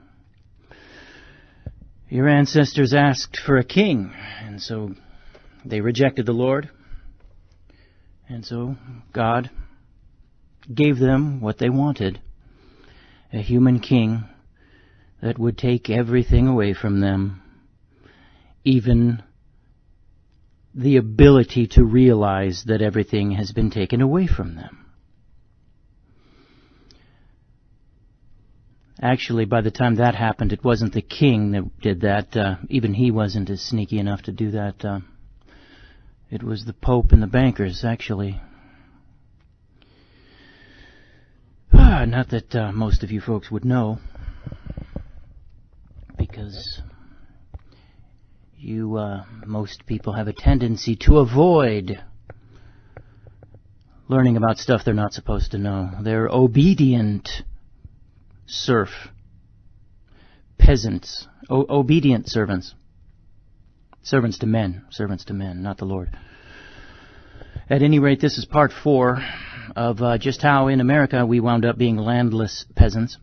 Your ancestors asked for a king, and so they rejected the Lord. And so God gave them what they wanted. A human king that would take everything away from them, even the ability to realize that everything has been taken away from them. Actually, by the time that happened, it wasn't the king that did that. Even he wasn't as sneaky enough to do that. It was the Pope and the bankers, actually. Not that most of you folks would know, because most people have a tendency to avoid learning about stuff they're not supposed to know. They're obedient serf, peasants, obedient servants. Servants to men, not the Lord. At any rate, this is part 4 of just how in America we wound up being landless peasants,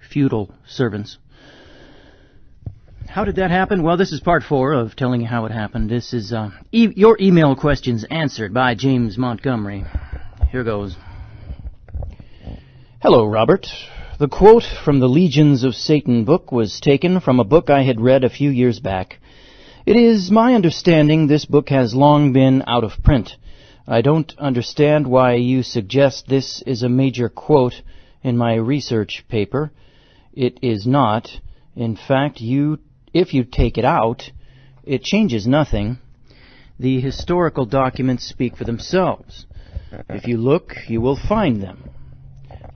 feudal servants. How did that happen? Well, this is part 4 of telling you how it happened. This is your email questions answered by James Montgomery. Here goes. Hello, Robert. The quote from the Legions of Satan book was taken from a book I had read a few years back. It is my understanding this book has long been out of print. I don't understand why you suggest this is a major quote in my research paper. It is not. In fact, if you take it out, it changes nothing. The historical documents speak for themselves. If you look, you will find them.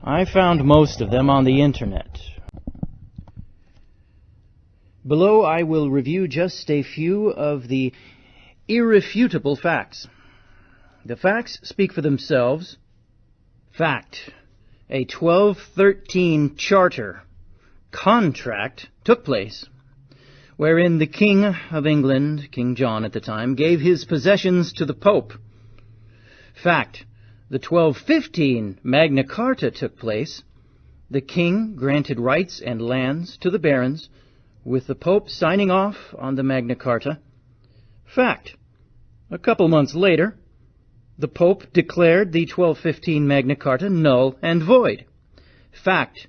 I found most of them on the internet. Below I will review just a few of the irrefutable facts. The facts speak for themselves. Fact: a 1213 charter contract took place, wherein the King of England, King John at the time, gave his possessions to the Pope. Fact: the 1215 Magna Carta took place. The King granted rights and lands to the barons, with the Pope signing off on the Magna Carta. Fact: a couple months later, the Pope declared the 1215 Magna Carta null and void. Fact: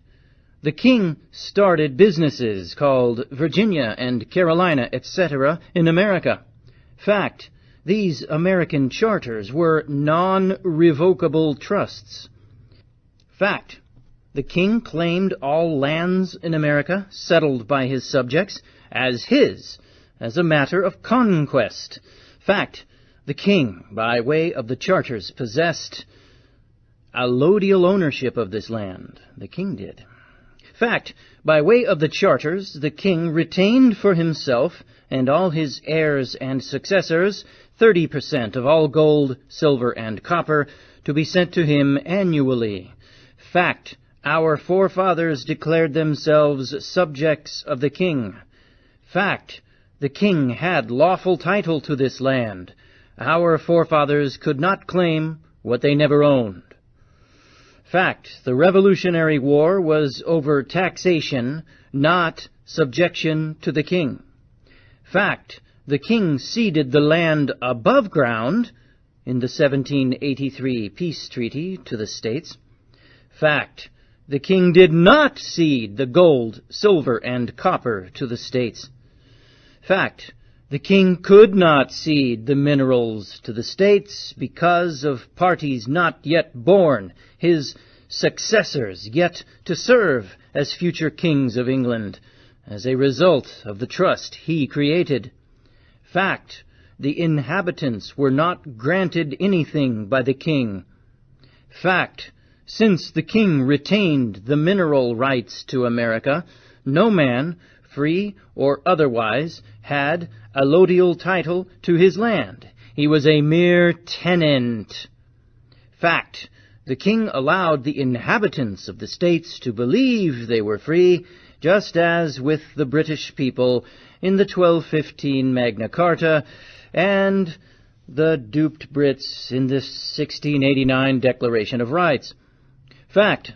the King started businesses called Virginia and Carolina, etc. in America. Fact: these American charters were non-revocable trusts. Fact: the King claimed all lands in America settled by his subjects as his, as a matter of conquest. Fact: the King, by way of the charters, possessed allodial ownership of this land. The King did. Fact: by way of the charters, the King retained for himself and all his heirs and successors 30% of all gold, silver, and copper to be sent to him annually. Fact: our forefathers declared themselves subjects of the King. Fact: the King had lawful title to this land. Our forefathers could not claim what they never owned. Fact: the Revolutionary War was over taxation, not subjection to the King. Fact: the King ceded the land above ground in the 1783 peace treaty to the states. Fact: the king did not cede the gold, silver, and copper to the states. Fact, the king could not cede the minerals to the states because of parties not yet born, his successors yet to serve as future kings of England, as a result of the trust he created. Fact, the inhabitants were not granted anything by the king. Fact, since the king retained the mineral rights to America, no man, free or otherwise, had allodial title to his land. He was a mere tenant. Fact, the king allowed the inhabitants of the states to believe they were free, just as with the British people in the 1215 Magna Carta and the duped Brits in the 1689 Declaration of Rights. Fact,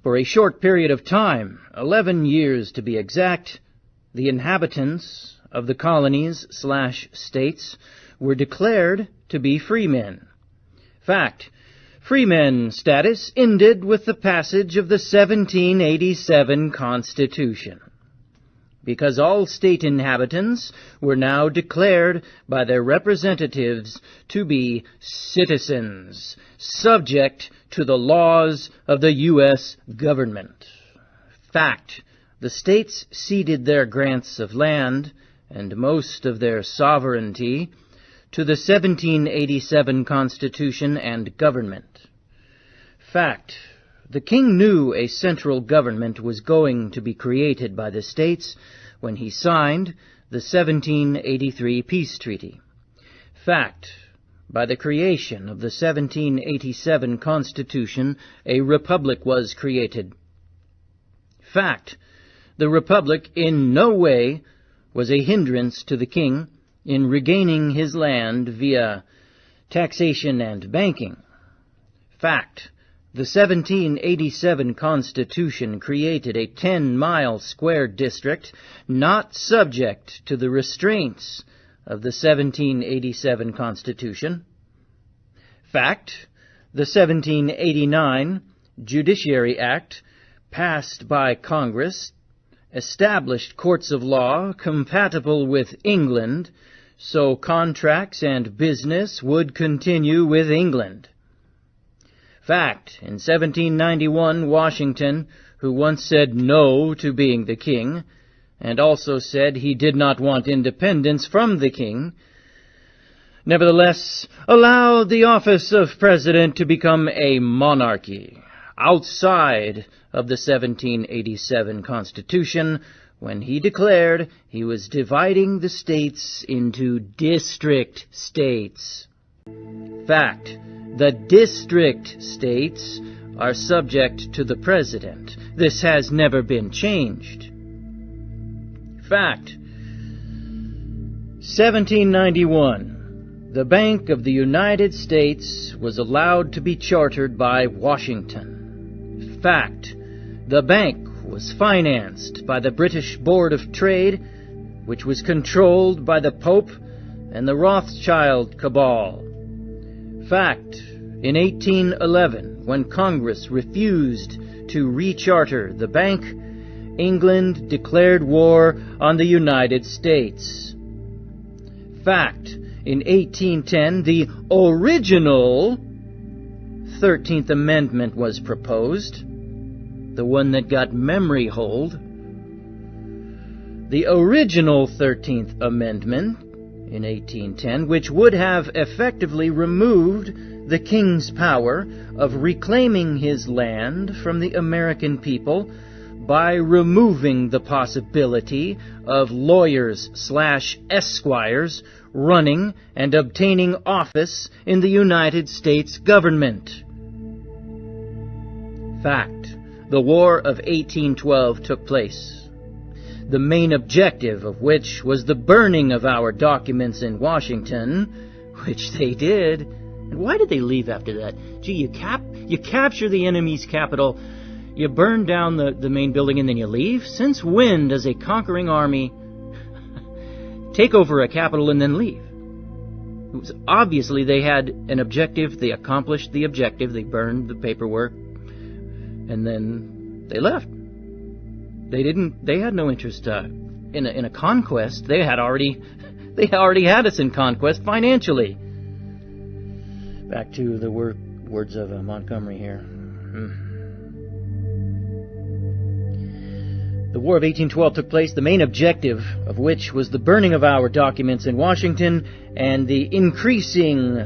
for a short period of time, 11 years to be exact, the inhabitants of the colonies/states were declared to be freemen. Fact, freemen status ended with the passage of the 1787 Constitution, because all state inhabitants were now declared by their representatives to be citizens, subject to the laws of the U.S. government. Fact, the states ceded their grants of land and most of their sovereignty to the 1787 Constitution and government. Fact, the king knew a central government was going to be created by the states when he signed the 1783 Peace Treaty. Fact, by the creation of the 1787 Constitution, a republic was created. Fact, the republic in no way was a hindrance to the king in regaining his land via taxation and banking. Fact, the 1787 Constitution created a 10-mile square district not subject to the restraints of the 1787 Constitution. Fact, the 1789 Judiciary Act, passed by Congress, established courts of law compatible with England, so contracts and business would continue with England. Fact, in 1791, Washington, who once said no to being the king, and also said he did not want independence from the king, nevertheless allowed the office of president to become a monarchy outside of the 1787 Constitution when he declared he was dividing the states into district states. Fact, the district states are subject to the president. This has never been changed. Fact, 1791, the Bank of the United States was allowed to be chartered by Washington. Fact, the bank was financed by the British Board of Trade, which was controlled by the Pope and the Rothschild cabal. Fact, in 1811, when Congress refused to recharter the bank, England declared war on the United States. Fact, in 1810, the original 13th Amendment was proposed, the one that got memory hold. The original 13th Amendment in 1810, which would have effectively removed the king's power of reclaiming his land from the American people by removing the possibility of lawyers/esquires running and obtaining office in the United States government. Fact, the War of 1812 took place, the main objective of which was the burning of our documents in Washington, which they did. And why did they leave after that? Gee, you capture the enemy's capital, you burn down the main building, and then you leave? Since when does a conquering army take over a capital and then leave? It was obviously they had an objective, they accomplished the objective, they burned the paperwork, and then They left. They had no interest in a conquest. They already had us in conquest financially. Back to the words of Montgomery here. The War of 1812 took place, the main objective of which was the burning of our documents in Washington and the increasing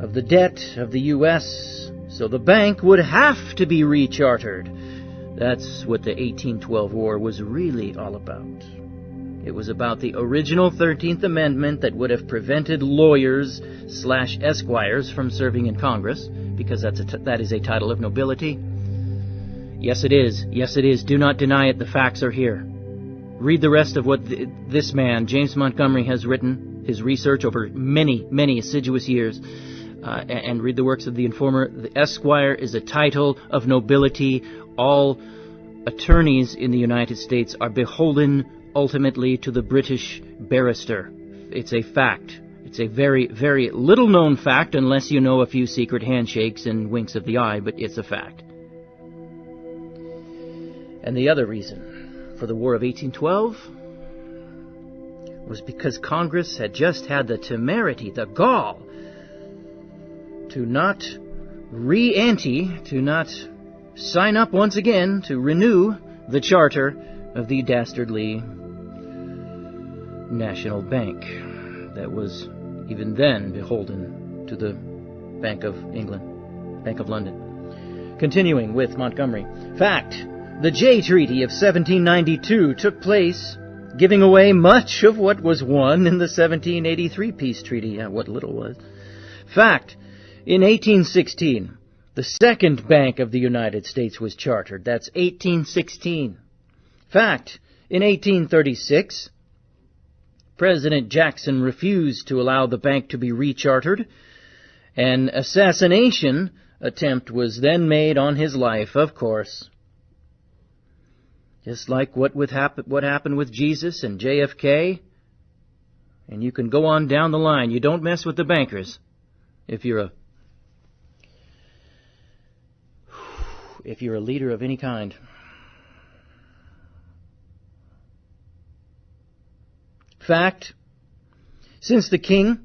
of the debt of the U.S., so the bank would have to be rechartered. That's what the 1812 War was really all about. It was about the original 13th Amendment that would have prevented lawyers/esquires from serving in Congress, because that is a title of nobility. Yes, it is. Yes, it is. Do not deny it. The facts are here. Read the rest of what this man, James Montgomery, has written, his research over many, many assiduous years, and read the works of the Informer. The Esquire is a title of nobility. All attorneys in the United States are beholden ultimately to the British barrister. It's a fact. It's a very, very little-known fact, unless you know a few secret handshakes and winks of the eye, but it's a fact. And the other reason for the War of 1812 was because Congress had just had the temerity, the gall, to not re-ante, to not sign up once again to renew the charter of the dastardly National Bank that was even then beholden to the Bank of England, Bank of London. Continuing with Montgomery. Fact. The Jay Treaty of 1792 took place, giving away much of what was won in the 1783 peace treaty. Yeah, what little was. Fact. In 1816, the Second Bank of the United States was chartered. That's 1816. Fact. In 1836, President Jackson refused to allow the bank to be rechartered. An assassination attempt was then made on his life, of course. Just like what happened with Jesus and JFK. And you can go on down the line. You don't mess with the bankers if you're a leader of any kind. Fact. Since the king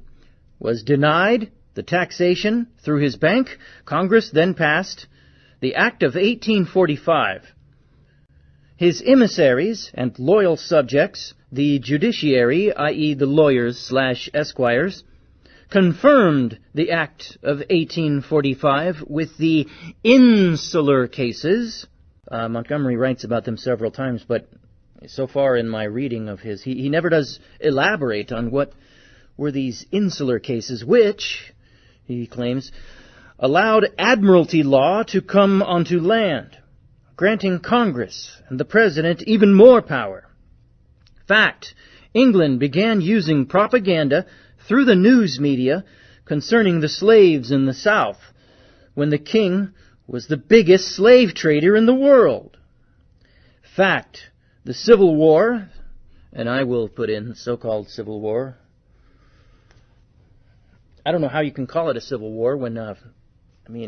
was denied the taxation through his bank, Congress then passed the Act of 1845. His emissaries and loyal subjects, the judiciary, i.e. the lawyers/esquires, confirmed the Act of 1845 with the insular cases. Montgomery writes about them several times, but so far in my reading of his, he never does elaborate on what were these insular cases, which, he claims, allowed admiralty law to come onto land, granting Congress and the President even more power. Fact. England began using propaganda through the news media concerning the slaves in the South when the king was the biggest slave trader in the world. Fact. The Civil War, and I will put in the so-called Civil War. I don't know how you can call it a civil war when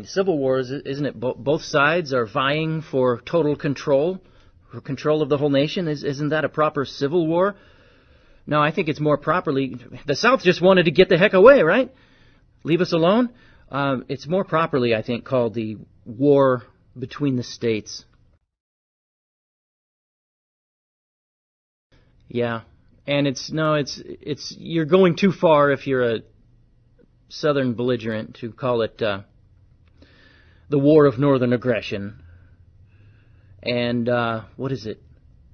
civil wars, isn't it? Both sides are vying for total control, for control of the whole nation. Isn't that a proper civil war? No, I think it's more properly, the South just wanted to get the heck away, right? Leave us alone. It's more properly, I think, called the war between the states. Yeah, and it's you're going too far if you're a Southern belligerent to call it the War of Northern Aggression. And what is it?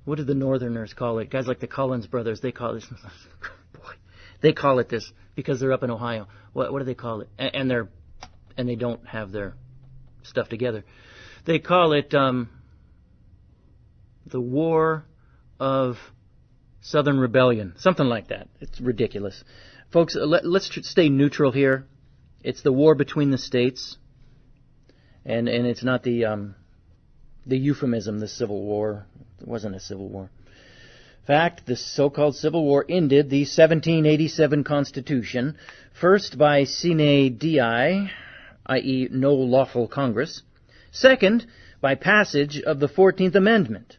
What do the Northerners call it? Guys like the Collins brothers, they call this. Boy, they call it this because they're up in Ohio. What do they call it? And they don't have their stuff together. They call it the War of Southern Rebellion, something like that. It's ridiculous. Folks, let's stay neutral here. It's the war between the states, and it's not the euphemism, the Civil War. It wasn't a civil war. Fact, the so-called Civil War ended the 1787 Constitution, first by sine die, i.e. no lawful Congress. Second, by passage of the 14th Amendment.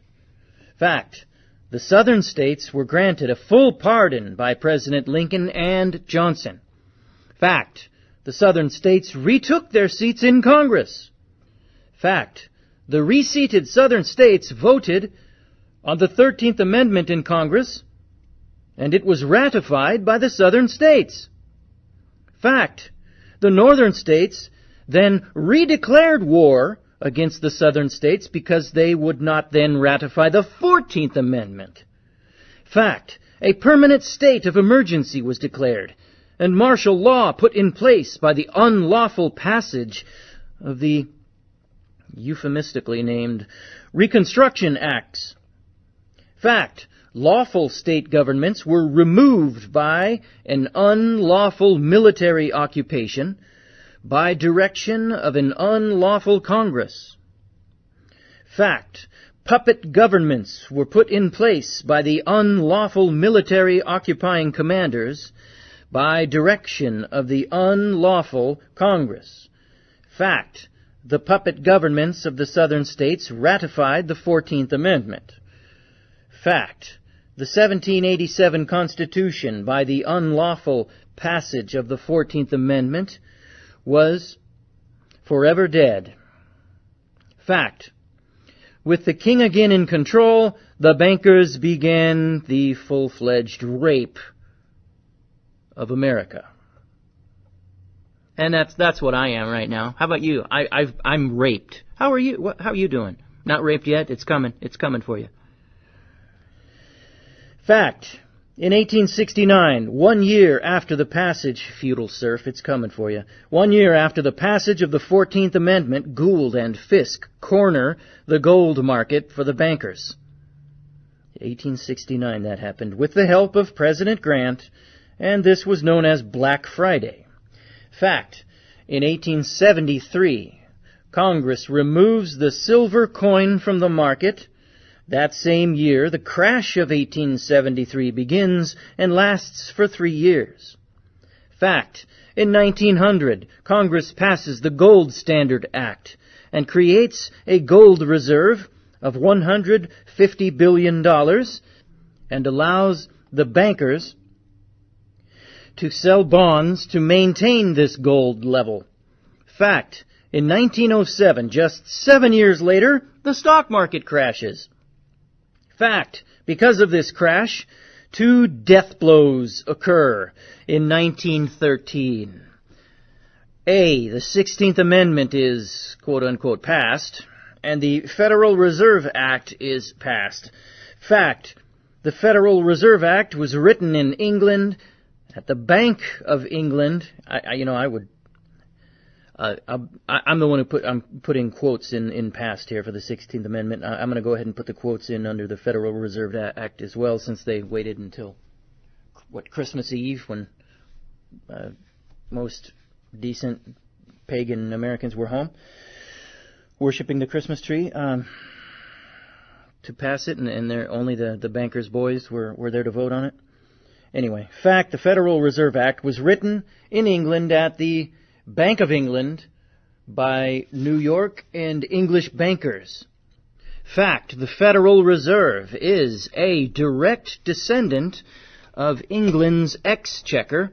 Fact, the Southern states were granted a full pardon by President Lincoln and Johnson. Fact, the Southern states retook their seats in Congress. Fact, the reseated Southern states voted on the 13th Amendment in Congress, and it was ratified by the Southern states. Fact, the Northern states then redeclared war against the Southern states because they would not then ratify the 14th Amendment. Fact, a permanent state of emergency was declared, and martial law put in place by the unlawful passage of the euphemistically named Reconstruction Acts. Fact, lawful state governments were removed by an unlawful military occupation by direction of an unlawful Congress. Fact, puppet governments were put in place by the unlawful military occupying commanders by direction of the unlawful Congress. Fact, the puppet governments of the Southern states ratified the 14th Amendment. Fact, the 1787 Constitution, by the unlawful passage of the 14th Amendment, was forever dead. Fact, with the king again in control, the bankers began the full-fledged rape of America. And that's what I am right now. How about you? I'm raped. How are you? How are you doing? Not raped yet? It's coming. It's coming for you. Fact, in 1869, 1 year after the passage, feudal serf, it's coming for you. 1 year after the passage of the 14th Amendment, Gould and Fisk corner the gold market for the bankers. 1869 that happened, with the help of President Grant, and this was known as Black Friday. Fact, in 1873, Congress removes the silver coin from the market. That same year, the crash of 1873 begins and lasts for 3 years. Fact, in 1900, Congress passes the Gold Standard Act and creates a gold reserve of $150 billion and allows the bankers to sell bonds to maintain this gold level. Fact, in 1907, just 7 years later, the stock market crashes. Fact, because of this crash, 2 death blows occur in 1913. A, the 16th Amendment is, quote-unquote, passed, and the Federal Reserve Act is passed. Fact, the Federal Reserve Act was written in England at the Bank of England. I'm the one I'm putting quotes in past here for the 16th Amendment. I'm going to go ahead and put the quotes in under the Federal Reserve Act as well, since they waited until, Christmas Eve, when most decent pagan Americans were home, worshiping the Christmas tree, to pass it, and only the bankers' boys were there to vote on it. Anyway, fact, the Federal Reserve Act was written in England at the Bank of England by New York and English bankers. Fact, the Federal Reserve is a direct descendant of England's exchequer,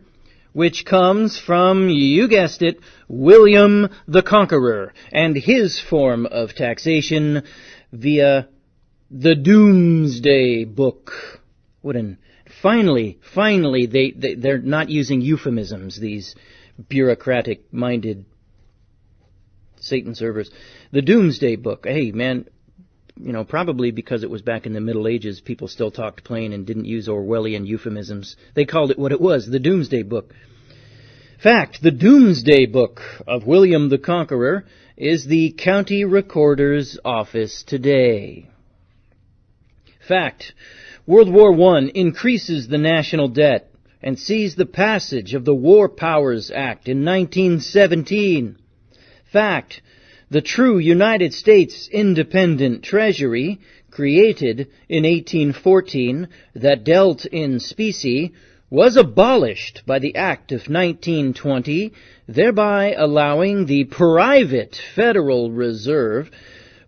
which comes from, you guessed it, William the Conqueror, and his form of taxation via the Doomsday Book. Finally, they're not using euphemisms, these bureaucratic-minded Satan servers. The Doomsday Book. Hey, man, probably because it was back in the Middle Ages, people still talked plain and didn't use Orwellian euphemisms. They called it what it was, the Doomsday Book. Fact, the Doomsday Book of William the Conqueror is the county recorder's office today. Fact, World War I increases the national debt and sees the passage of the War Powers Act in 1917. Fact, the true United States independent treasury, created in 1814, that dealt in specie, was abolished by the Act of 1920, thereby allowing the private Federal Reserve,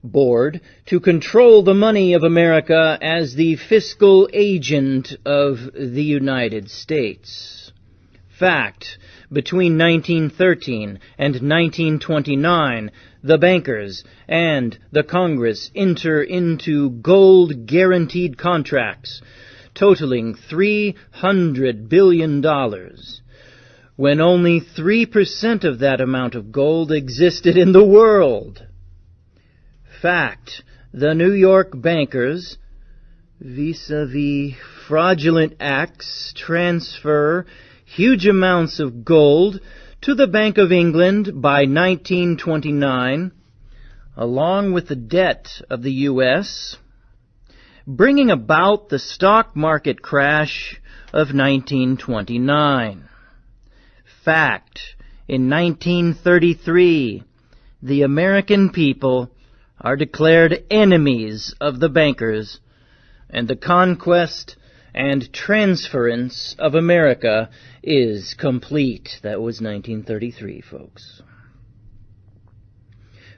board to control the money of America as the fiscal agent of the United States. Fact, between 1913 and 1929, the bankers and the Congress enter into gold-guaranteed contracts totaling $300 billion, when only 3% of that amount of gold existed in the world. Fact, the New York bankers, vis-a-vis fraudulent acts, transfer huge amounts of gold to the Bank of England by 1929, along with the debt of the U.S., bringing about the stock market crash of 1929. Fact, in 1933, the American people are declared enemies of the bankers, and the conquest and transference of America is complete. That was 1933, folks.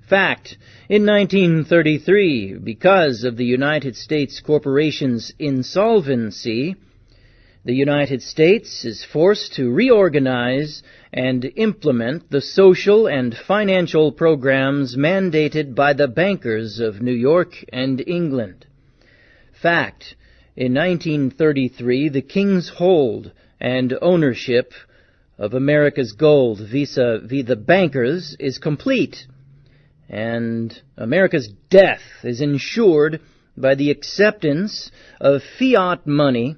Fact, in 1933, because of the United States corporation's insolvency, the United States is forced to reorganize and implement the social and financial programs mandated by the bankers of New York and England. Fact, in 1933, the king's hold and ownership of America's gold vis-a-vis the bankers is complete, and America's death is ensured by the acceptance of fiat money,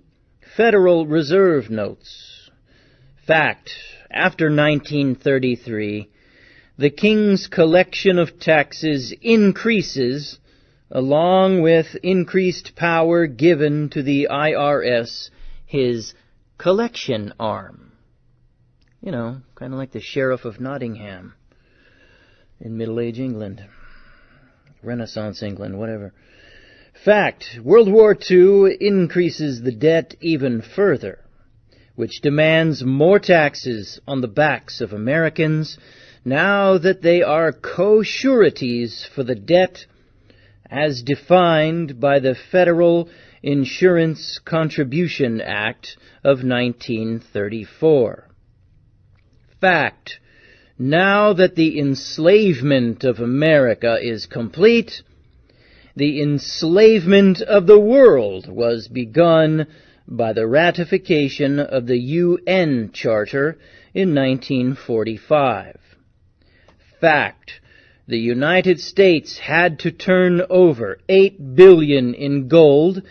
Federal Reserve notes. Fact, after 1933, the king's collection of taxes increases along with increased power given to the IRS, his collection arm. You know, kind of like the Sheriff of Nottingham in Middle Age England, Renaissance England, whatever. Fact, World War II increases the debt even further, which demands more taxes on the backs of Americans now that they are co-sureties for the debt as defined by the Federal Insurance Contribution Act of 1934. Fact, now that the enslavement of America is complete, the enslavement of the world was begun by the ratification of the UN Charter in 1945. Fact, the United States had to turn over $8 billion in gold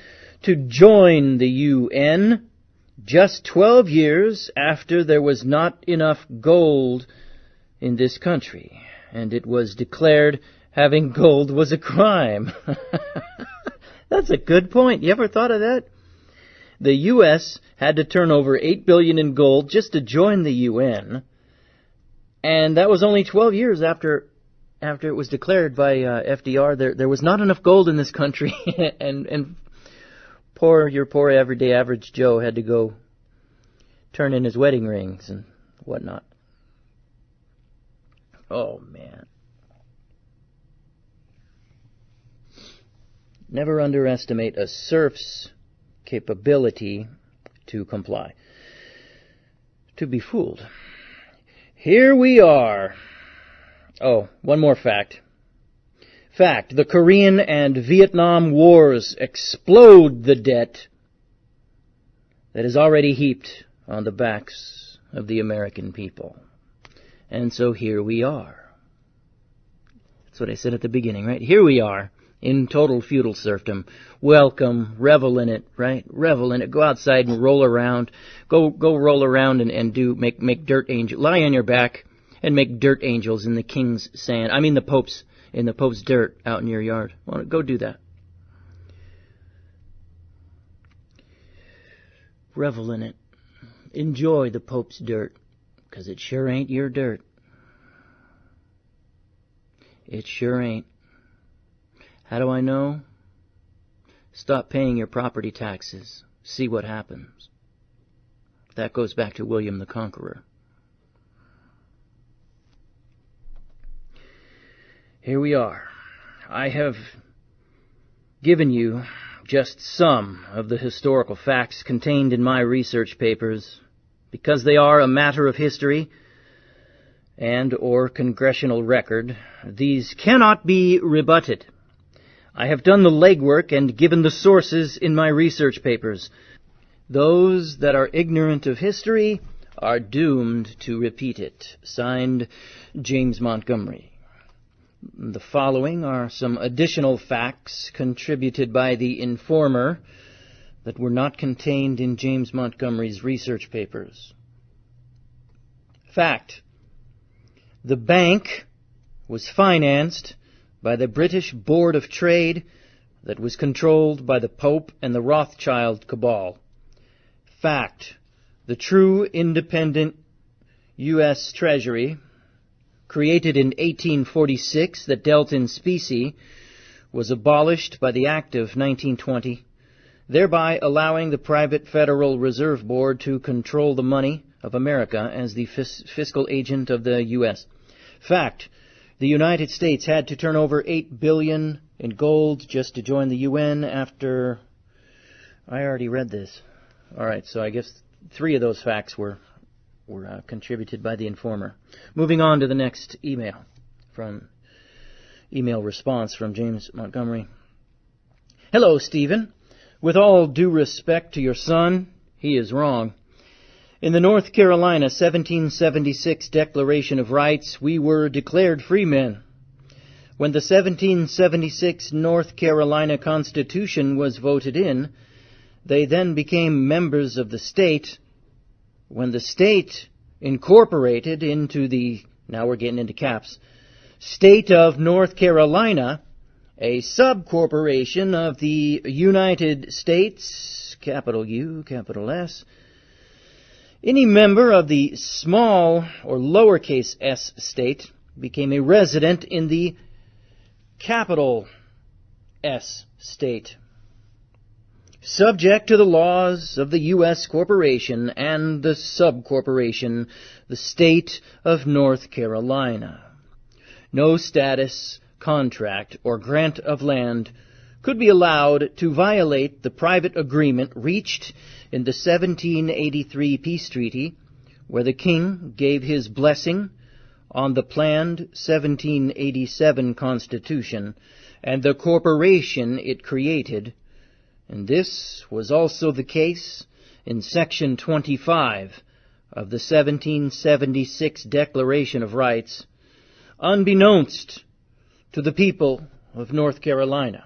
to join the UN just 12 years after there was not enough gold in this country, and it was declared having gold was a crime. That's a good point. You ever thought of that? The U.S. had to turn over $8 billion in gold just to join the UN, and that was only 12 years after it was declared by FDR. There was not enough gold in this country, and your poor everyday average Joe had to go turn in his wedding rings and whatnot. Oh, man. Never underestimate a serf's capability to comply, to be fooled. Here we are. Oh, one more fact. Fact, the Korean and Vietnam Wars explode the debt that is already heaped on the backs of the American people. And so here we are. That's what I said at the beginning, right? Here we are in total feudal serfdom. Welcome, revel in it, right? Revel in it. Go outside and roll around. Go roll around and make dirt angels. Lie on your back and make dirt angels in the king's sand. I mean the Pope's, in the Pope's dirt out in your yard. Well, go do that. Revel in it. Enjoy the Pope's dirt, because it sure ain't your dirt. It sure ain't. How do I know? Stop paying your property taxes. See what happens. That goes back to William the Conqueror. Here we are. I have given you just some of the historical facts contained in my research papers, because they are a matter of history and or congressional record. These cannot be rebutted. I have done the legwork and given the sources in my research papers. Those that are ignorant of history are doomed to repeat it. Signed, James Montgomery. The following are some additional facts contributed by the informer that were not contained in James Montgomery's research papers. Fact: the bank was financed by the British Board of Trade that was controlled by the Pope and the Rothschild cabal. Fact: the true independent U.S. Treasury, created in 1846 that dealt in specie, was abolished by the Act of 1920, thereby allowing the private Federal Reserve Board to control the money of America as the fiscal agent of the U.S. Fact: the United States had to turn over $8 billion in gold just to join the UN after... I already read this. All right, so I guess 3 of those facts were contributed by the informer. Moving on to the next email response from James Montgomery. Hello, Stephen. With all due respect to your son, he is wrong. In the North Carolina 1776 Declaration of Rights, we were declared free men. When the 1776 North Carolina Constitution was voted in, they then became members of the state. When the state incorporated into the, now we're getting into caps, state of North Carolina, a subcorporation of the United States, capital U, capital S, any member of the small or lowercase s state became a resident in the capital S state, subject to the laws of the U.S. corporation and the subcorporation, the state of North Carolina. No status, contract, or grant of land could be allowed to violate the private agreement reached in the 1783 Peace Treaty, where the King gave his blessing on the planned 1787 Constitution and the corporation it created. And this was also the case in Section 25 of the 1776 Declaration of Rights, unbeknownst to the people of North Carolina.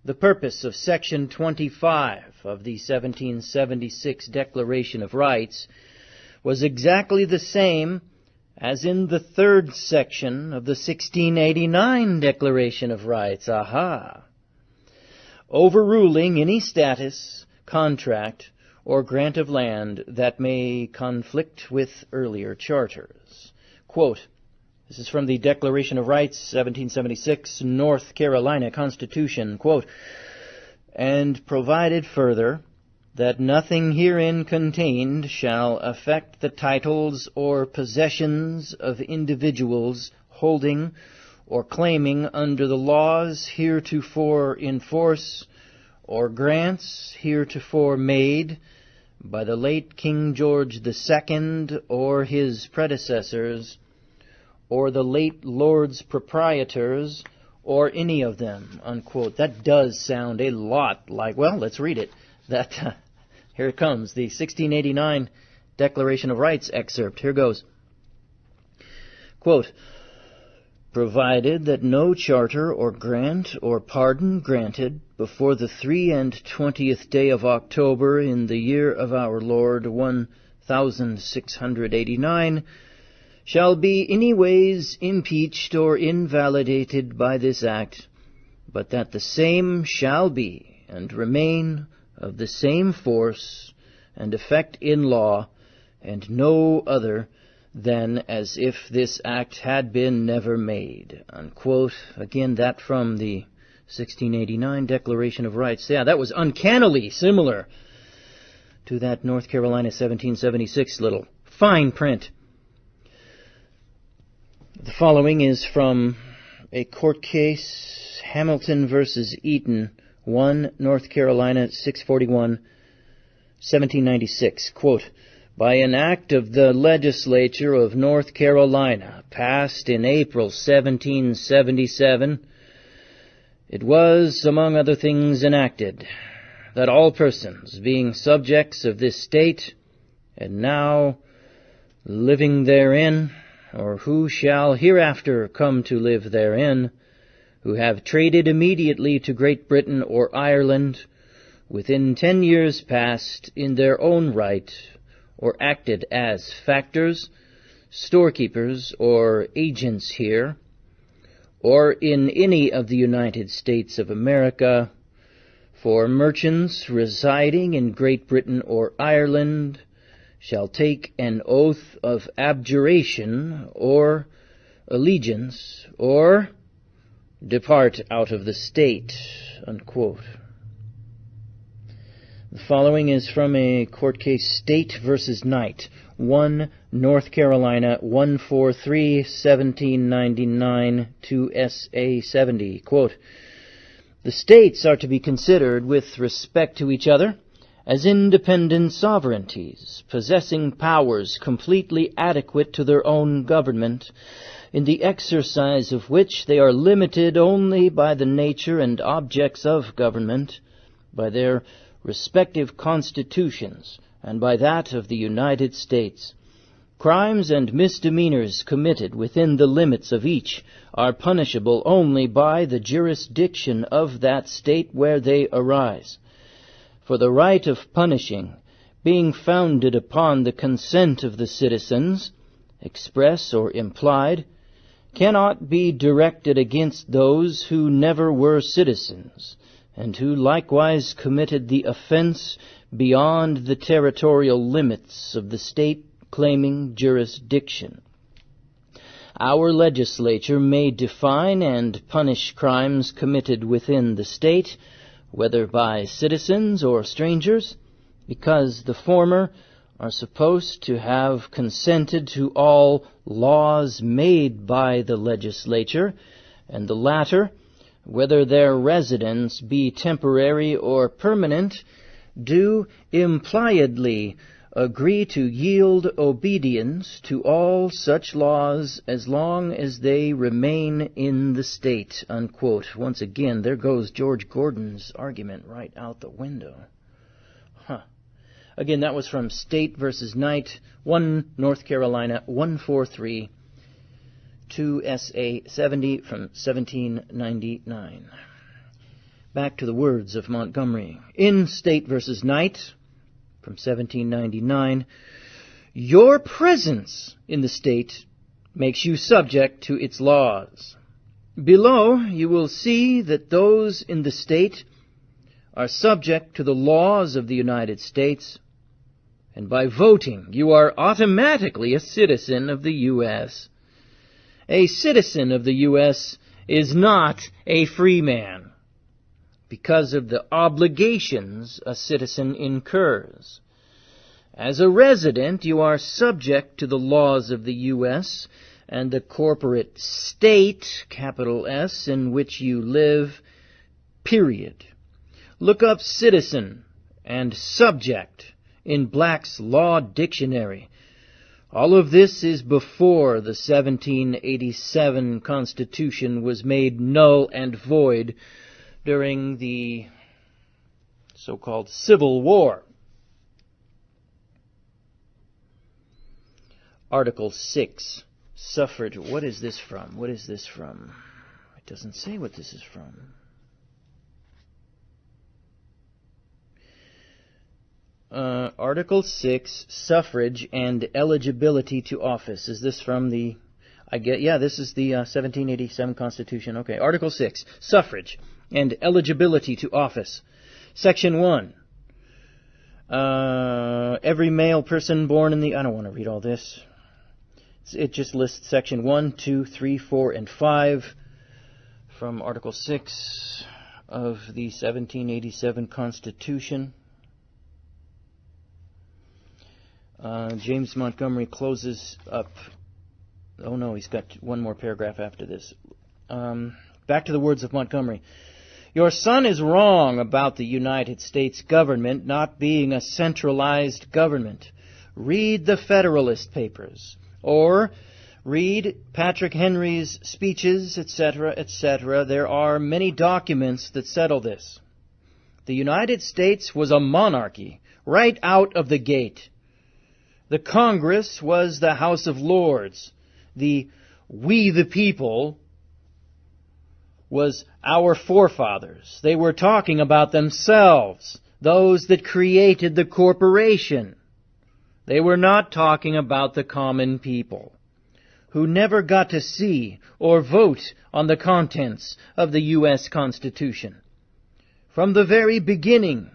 The purpose of Section 25 of the 1776 Declaration of Rights was exactly the same as in the 3rd section of the 1689 Declaration of Rights. Aha! Overruling any status, contract, or grant of land that may conflict with earlier charters. Quote, this is from the Declaration of Rights, 1776, North Carolina Constitution, quote, and provided further that nothing herein contained shall affect the titles or possessions of individuals holding or claiming under the laws heretofore in force, or grants heretofore made by the late King George II or his predecessors, or the late Lords Proprietors, or any of them, unquote. That does sound a lot like, well, let's read it. Here it comes, the 1689 Declaration of Rights excerpt. Here goes. Quote, provided that no charter or grant or pardon granted before the 23 day of October in the year of our Lord 1689 shall be anyways impeached or invalidated by this act, but that the same shall be and remain of the same force and effect in law, and no other than as if this act had been never made, unquote. Again, that from the 1689 Declaration of Rights. Yeah, that was uncannily similar to that North Carolina 1776 little fine print. The following is from a court case, Hamilton versus Eaton, 1 North Carolina, 641, 1796. Quote, by an act of the legislature of North Carolina, passed in April 1777, it was, among other things, enacted that all persons, being subjects of this state, and now living therein, or who shall hereafter come to live therein, who have traded immediately to Great Britain or Ireland, within 10 years past, in their own right, or acted as factors, storekeepers, or agents here, or in any of the United States of America, for merchants residing in Great Britain or Ireland, shall take an oath of abjuration or allegiance, or depart out of the state, unquote. The following is from a court case, State versus Knight, 1 North Carolina, 143, 1799, 2 SA 70. Quote, the states are to be considered with respect to each other as independent sovereignties, possessing powers completely adequate to their own government, in the exercise of which they are limited only by the nature and objects of government, by their respective constitutions, and by that of the United States. Crimes and misdemeanors committed within the limits of each are punishable only by the jurisdiction of that state where they arise. For the right of punishing, being founded upon the consent of the citizens, express or implied, cannot be directed against those who never were citizens, and who likewise committed the offense beyond the territorial limits of the state claiming jurisdiction. Our legislature may define and punish crimes committed within the state, whether by citizens or strangers, because the former are supposed to have consented to all laws made by the legislature, and the latter, whether their residence be temporary or permanent, do impliedly agree to yield obedience to all such laws as long as they remain in the state, unquote. Once again, there goes George Gordon's argument right out the window. Again, that was from State versus Knight, 1 North Carolina, 143, 2 SA 70 from 1799. Back to the words of Montgomery. In State versus Knight, from 1799, your presence in the state makes you subject to its laws. Below, you will see that those in the state are subject to the laws of the United States, and by voting, you are automatically a citizen of the U.S. A citizen of the U.S. is not a free man, because of the obligations a citizen incurs. As a resident, you are subject to the laws of the U.S. and the corporate state, capital S, in which you live, period. Look up citizen and subject in Black's Law Dictionary. All of this is before the 1787 Constitution was made null and void during the so-called Civil War. Article 6, suffrage. What is this from? What is this from? It doesn't say what this is from. Article 6, suffrage and eligibility to office. Is this from the... this is the 1787 Constitution. Okay, Article 6, suffrage and eligibility to office. Section 1. Every male person born in the... I don't want to read all this. It just lists Section 1, 2, 3, 4, and 5 from Article 6 of the 1787 Constitution. James Montgomery closes up... Oh no, he's got one more paragraph after this. Back to the words of Montgomery. Your son is wrong about the United States government not being a centralized government. Read the Federalist Papers, or read Patrick Henry's speeches, etc., etc. There are many documents that settle this. The United States was a monarchy right out of the gate. The Congress was the House of Lords. We the people was our forefathers. They were talking about themselves, those that created the corporation. They were not talking about the common people, who never got to see or vote on the contents of the U.S. Constitution. From the very beginning,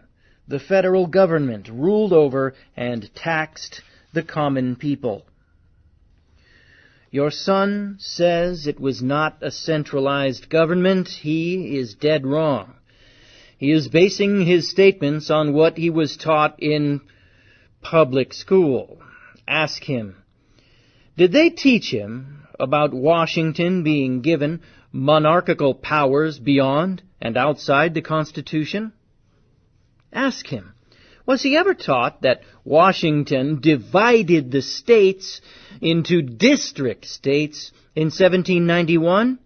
the federal government ruled over and taxed the common people. Your son says it was not a centralized government. He is dead wrong. He is basing his statements on what he was taught in public school. Ask him, did they teach him about Washington being given monarchical powers beyond and outside the Constitution? Ask him, was he ever taught that Washington divided the states into district states in 1791?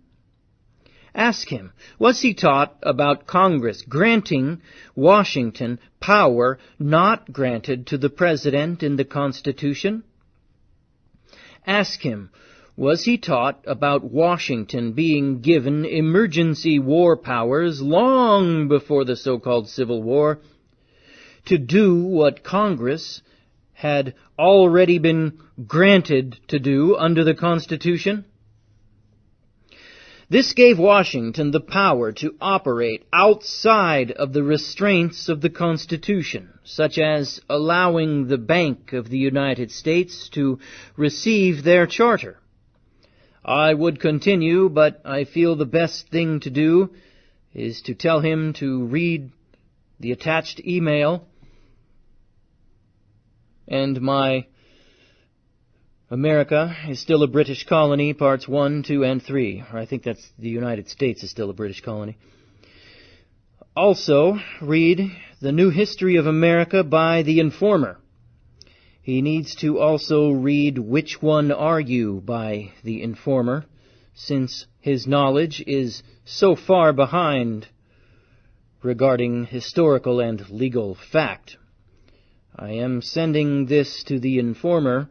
Ask him, was he taught about Congress granting Washington power not granted to the President in the Constitution? Ask him, was he taught about Washington being given emergency war powers long before the so-called Civil War to do what Congress had already been granted to do under the Constitution? This gave Washington the power to operate outside of the restraints of the Constitution, such as allowing the Bank of the United States to receive their charter. I would continue, but I feel the best thing to do is to tell him to read the attached email and my America is Still a British Colony, Parts 1, 2, and 3. Or I think that's the United States is still a British colony. Also, read The New History of America by The Informer. He needs to also read Which One Are You by The Informer, since his knowledge is so far behind regarding historical and legal fact. I am sending this to The Informer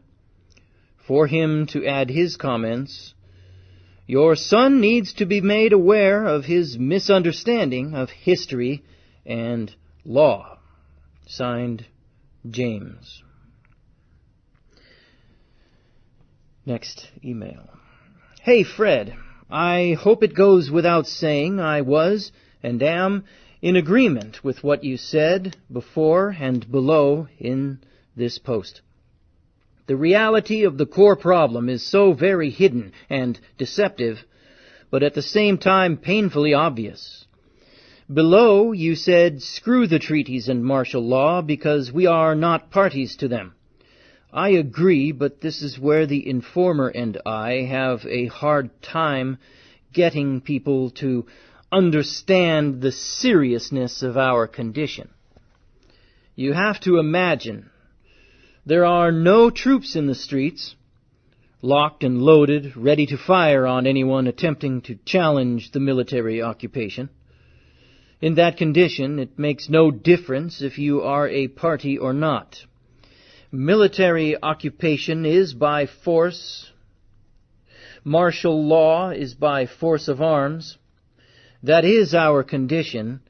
for him to add his comments. Your son needs to be made aware of his misunderstanding of history and law. Signed, James. Next email. Hey, Fred, I hope it goes without saying I was and am in agreement with what you said before and below in this post. The reality of the core problem is so very hidden and deceptive, but at the same time painfully obvious. Below, you said, screw the treaties and martial law because we are not parties to them. I agree, but this is where the Informer and I have a hard time getting people to understand the seriousness of our condition. You have to imagine there are no troops in the streets, locked and loaded, ready to fire on anyone attempting to challenge the military occupation. In that condition, it makes no difference if you are a party or not. Military occupation is by force. Martial law is by force of arms. That is our condition,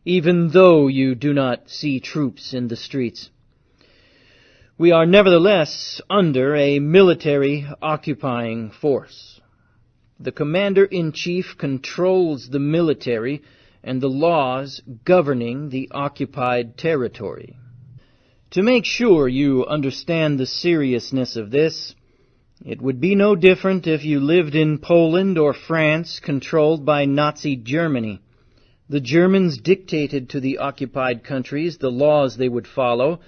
even though you do not see troops in the streets. We are nevertheless under a military occupying force. The Commander-in-Chief controls the military and the laws governing the occupied territory. To make sure you understand the seriousness of this, it would be no different if you lived in Poland or France controlled by Nazi Germany. The Germans dictated to the occupied countries the laws they would follow,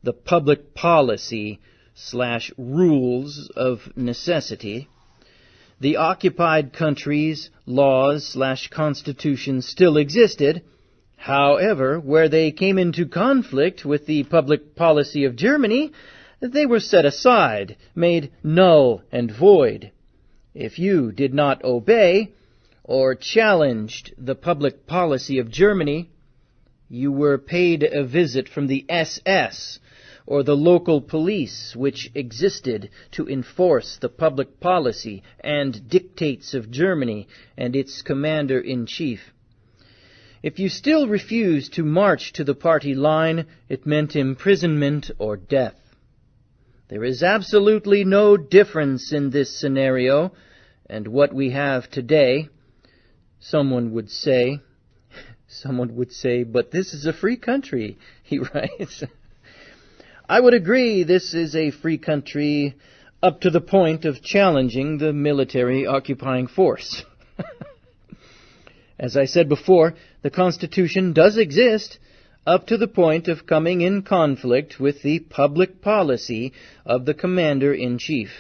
the public policy / rules of necessity. the occupied country's laws/constitution still existed. However, where they came into conflict with the public policy of Germany, they were set aside, made null and void. If you did not obey or challenged the public policy of Germany, you were paid a visit from the SS or the local police, which existed to enforce the public policy and dictates of Germany and its commander-in-chief. If you still refused to march to the party line, it meant imprisonment or death. There is absolutely no difference in this scenario and what we have today. Someone would say, but this is a free country, he writes. I would agree this is a free country up to the point of challenging the military occupying force. As I said before, the Constitution does exist up to the point of coming in conflict with the public policy of the Commander-in-Chief.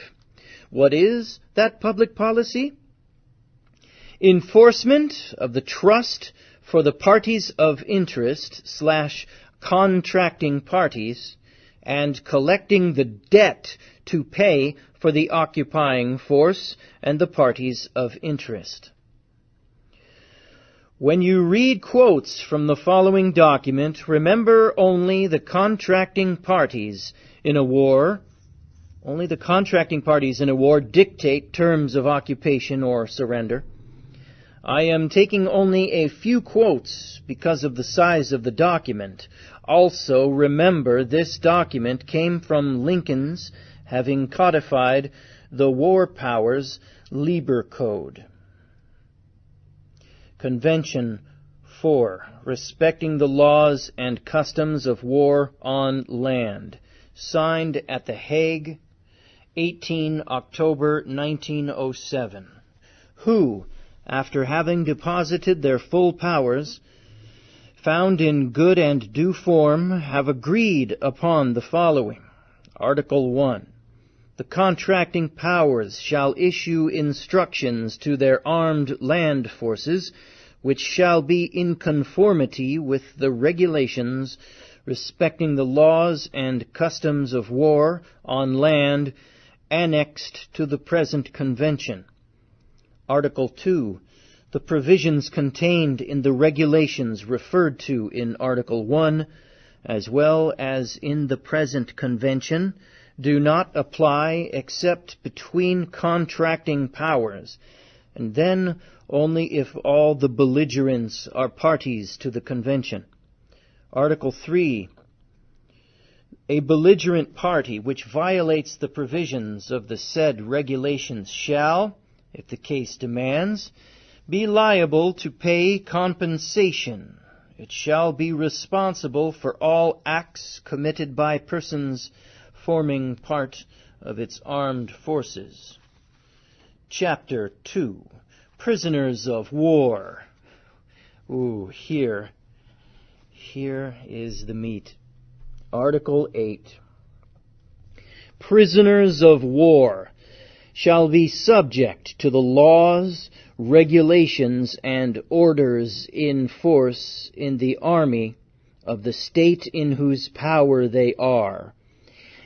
What is that public policy? Enforcement of the trust for the parties of interest/contracting parties and collecting the debt to pay for the occupying force and the parties of interest. When you read quotes from the following document, remember only the contracting parties in a war. Only the contracting parties in a war dictate terms of occupation or surrender. I am taking only a few quotes because of the size of the document. Also, remember this document came from Lincoln's having codified the War Powers Lieber Code. Convention 4. Respecting the laws and customs of war on land. Signed at The Hague, 18 October 1907. Who, after having deposited their full powers, found in good and due form, have agreed upon the following. Article 1. The contracting powers shall issue instructions to their armed land forces, which shall be in conformity with the regulations respecting the laws and customs of war on land annexed to the present convention. Article 2. The provisions contained in the regulations referred to in Article 1, as well as in the present convention, do not apply except between contracting powers, and then only if all the belligerents are parties to the convention. Article 3. A belligerent party which violates the provisions of the said regulations shall, if the case demands, be liable to pay compensation. It shall be responsible for all acts committed by persons forming part of its armed forces. Chapter 2. Prisoners of war. Here is the meat. Article 8. Prisoners of war shall be subject to the laws, regulations, and orders in force in the army of the state in whose power they are.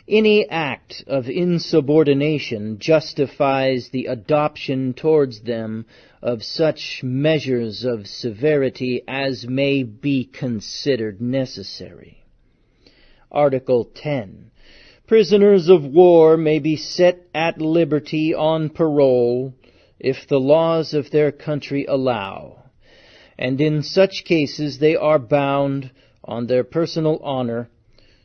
Any act of insubordination justifies the adoption towards them of such measures of severity as may be considered necessary. Article 10. Prisoners of war may be set at liberty on parole if the laws of their country allow, and in such cases they are bound, on their personal honor,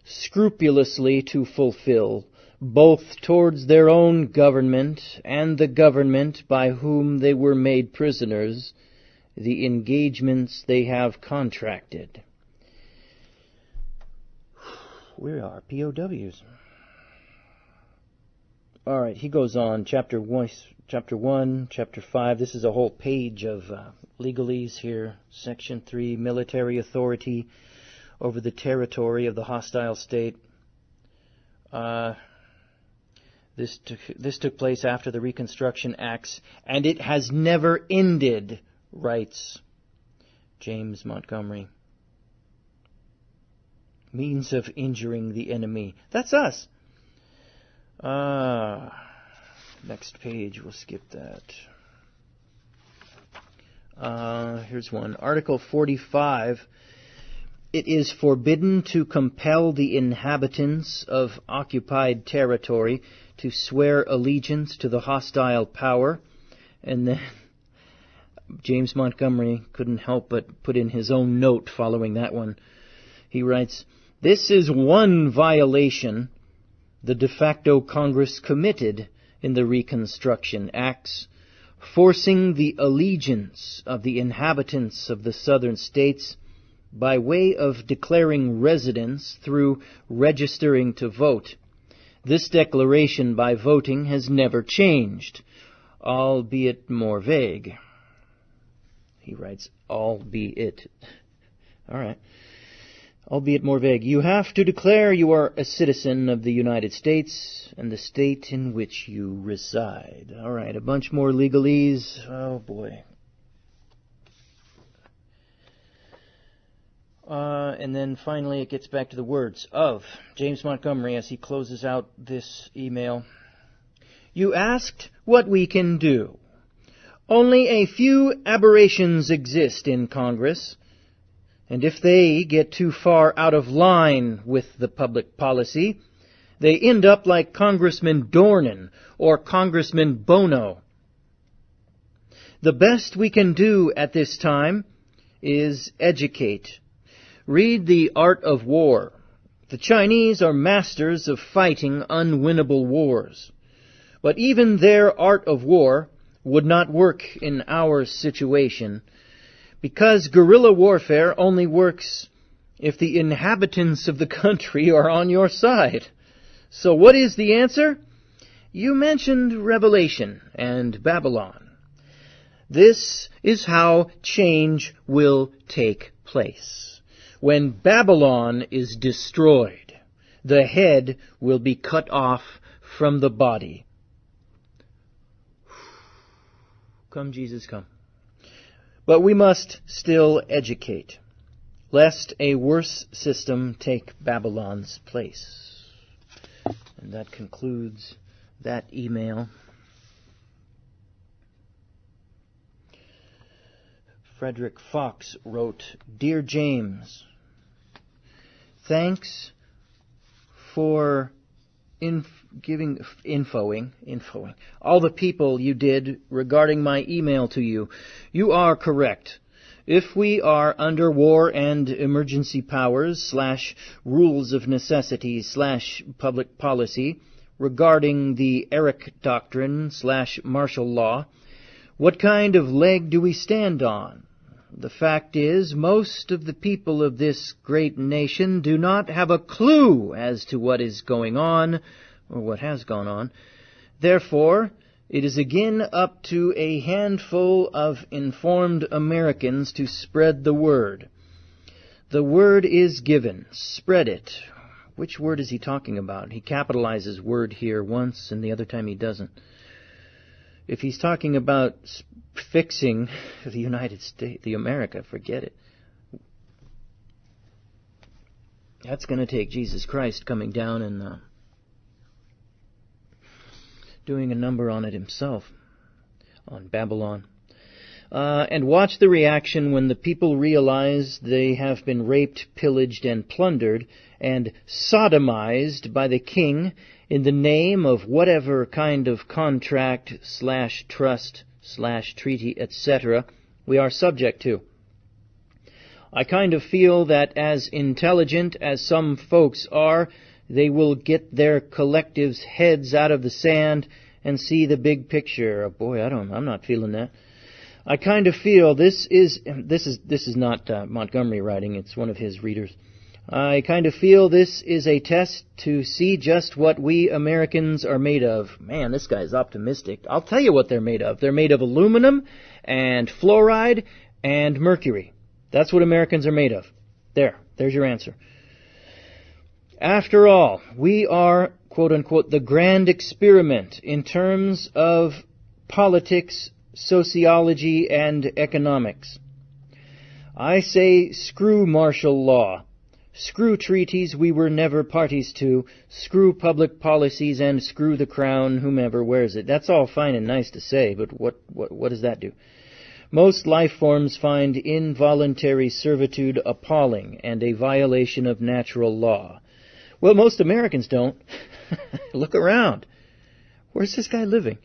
scrupulously to fulfill, both towards their own government and the government by whom they were made prisoners, the engagements they have contracted. We are POWs. All right, he goes on, Chapter 1, Chapter 5. This is a whole page of legalese here. Section 3, military authority over the territory of the hostile state. This took place after the Reconstruction Acts, and it has never ended, writes James Montgomery. Means of injuring the enemy. That's us. Next page, we'll skip that. Here's one. Article 45. It is forbidden to compel the inhabitants of occupied territory to swear allegiance to the hostile power. And then James Montgomery couldn't help but put in his own note following that one. He writes, "This is one violation the de facto Congress committed in the Reconstruction Acts, forcing the allegiance of the inhabitants of the southern states by way of declaring residence through registering to vote. This declaration by voting has never changed, albeit more vague." He writes, albeit. All right. Albeit more vague. "You have to declare you are a citizen of the United States and the state in which you reside." All right, a bunch more legalese. Oh, boy. And then finally it gets back to the words of James Montgomery as he closes out this email. "You asked what we can do. Only a few aberrations exist in Congress, and if they get too far out of line with the public policy, they end up like Congressman Dornan or Congressman Bono. The best we can do at this time is educate. Read The Art of War. The Chinese are masters of fighting unwinnable wars. But even their art of war would not work in our situation, because guerrilla warfare only works if the inhabitants of the country are on your side. So what is the answer? You mentioned Revelation and Babylon. This is how change will take place. When Babylon is destroyed, the head will be cut off from the body." Come, Jesus, come. "But we must still educate, lest a worse system take Babylon's place." And that concludes that email. Frederick Fox wrote, "Dear James, thanks for infoing all the people you did regarding my email to you. You are correct. If we are under war and emergency powers / rules of necessity / public policy regarding the Eric Doctrine / martial law, what kind of leg do we stand on? The fact is, most of the people of this great nation do not have a clue as to what is going on, or what has gone on. Therefore, it is again up to a handful of informed Americans to spread the word. The word is given. Spread it." Which word is he talking about? He capitalizes word here once, and the other time he doesn't. If he's talking about fixing the United States, the America, forget it. That's going to take Jesus Christ coming down and doing a number on it himself, on Babylon. And watch the reaction when the people realize they have been raped, pillaged, and plundered, and sodomized by the king in the name of whatever kind of contract / trust / treaty, etc. we are subject to. I kind of feel that as intelligent as some folks are, they will get their collectives' heads out of the sand and see the big picture. Oh boy, I'm not feeling that. I kind of feel this is not Montgomery writing, it's one of his readers. I kind of feel this is a test to see just what we Americans are made of. Man, this guy's optimistic. I'll tell you what they're made of. They're made of aluminum and fluoride and mercury. That's what Americans are made of. There's your answer. After all, we are, quote-unquote, the grand experiment in terms of politics, sociology, and economics. I say screw martial law. Screw treaties we were never parties to, screw public policies, and screw the crown, whomever wears it. That's all fine and nice to say, but what does that do? Most life forms find involuntary servitude appalling and a violation of natural law. Well, most Americans don't. Look around. Where's this guy living?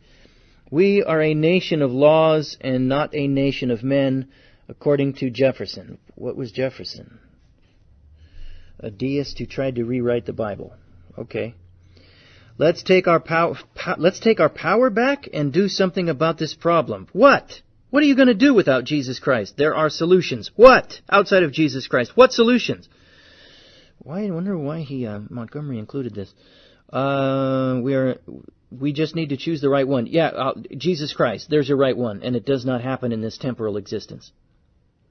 We are a nation of laws and not a nation of men, according to Jefferson. What was Jefferson? A deist who tried to rewrite the Bible. Okay. Let's take our power back and do something about this problem. What? What are you going to do without Jesus Christ? There are solutions. What? Outside of Jesus Christ. What solutions? I wonder why Montgomery included this. We just need to choose the right one. Yeah, Jesus Christ. There's your right one. And it does not happen in this temporal existence.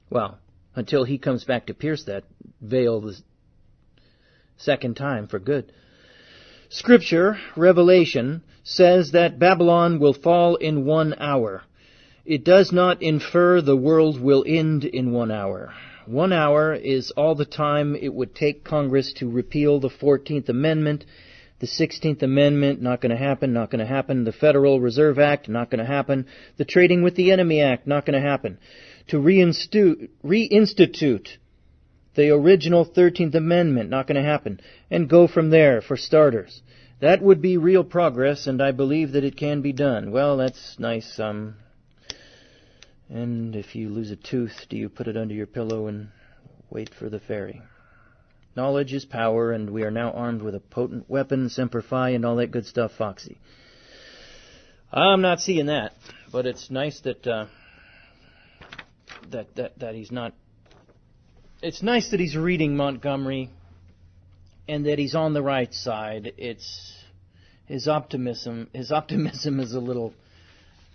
Well, until he comes back to pierce that veil the second time for good. Scripture, Revelation, says that Babylon will fall in 1 hour. It does not infer the world will end in 1 hour. 1 hour is all the time it would take Congress to repeal the 14th Amendment, the 16th Amendment, not going to happen, not going to happen. The Federal Reserve Act, not going to happen. The Trading with the Enemy Act, not going to happen. To reinstitute the original 13th Amendment, not going to happen. And go from there, for starters. That would be real progress, and I believe that it can be done. Well, that's nice. And if you lose a tooth, do you put it under your pillow and wait for the ferry? Knowledge is power, and we are now armed with a potent weapon, Semper Fi, and all that good stuff, Foxy. I'm not seeing that, but it's nice that that he's not. It's nice that he's reading Montgomery, and that he's on the right side. It's his optimism. His optimism is a little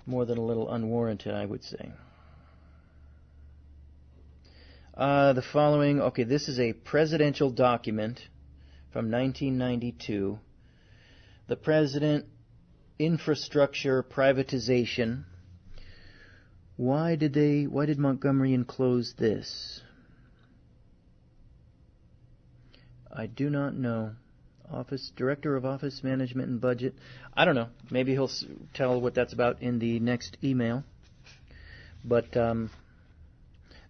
more than a little unwarranted, I would say. The following, okay, this is a presidential document from 1992. The President, infrastructure privatization. Why did Montgomery enclose this? I do not know. Director of Office Management and Budget. I don't know. Maybe he'll tell what that's about in the next email. But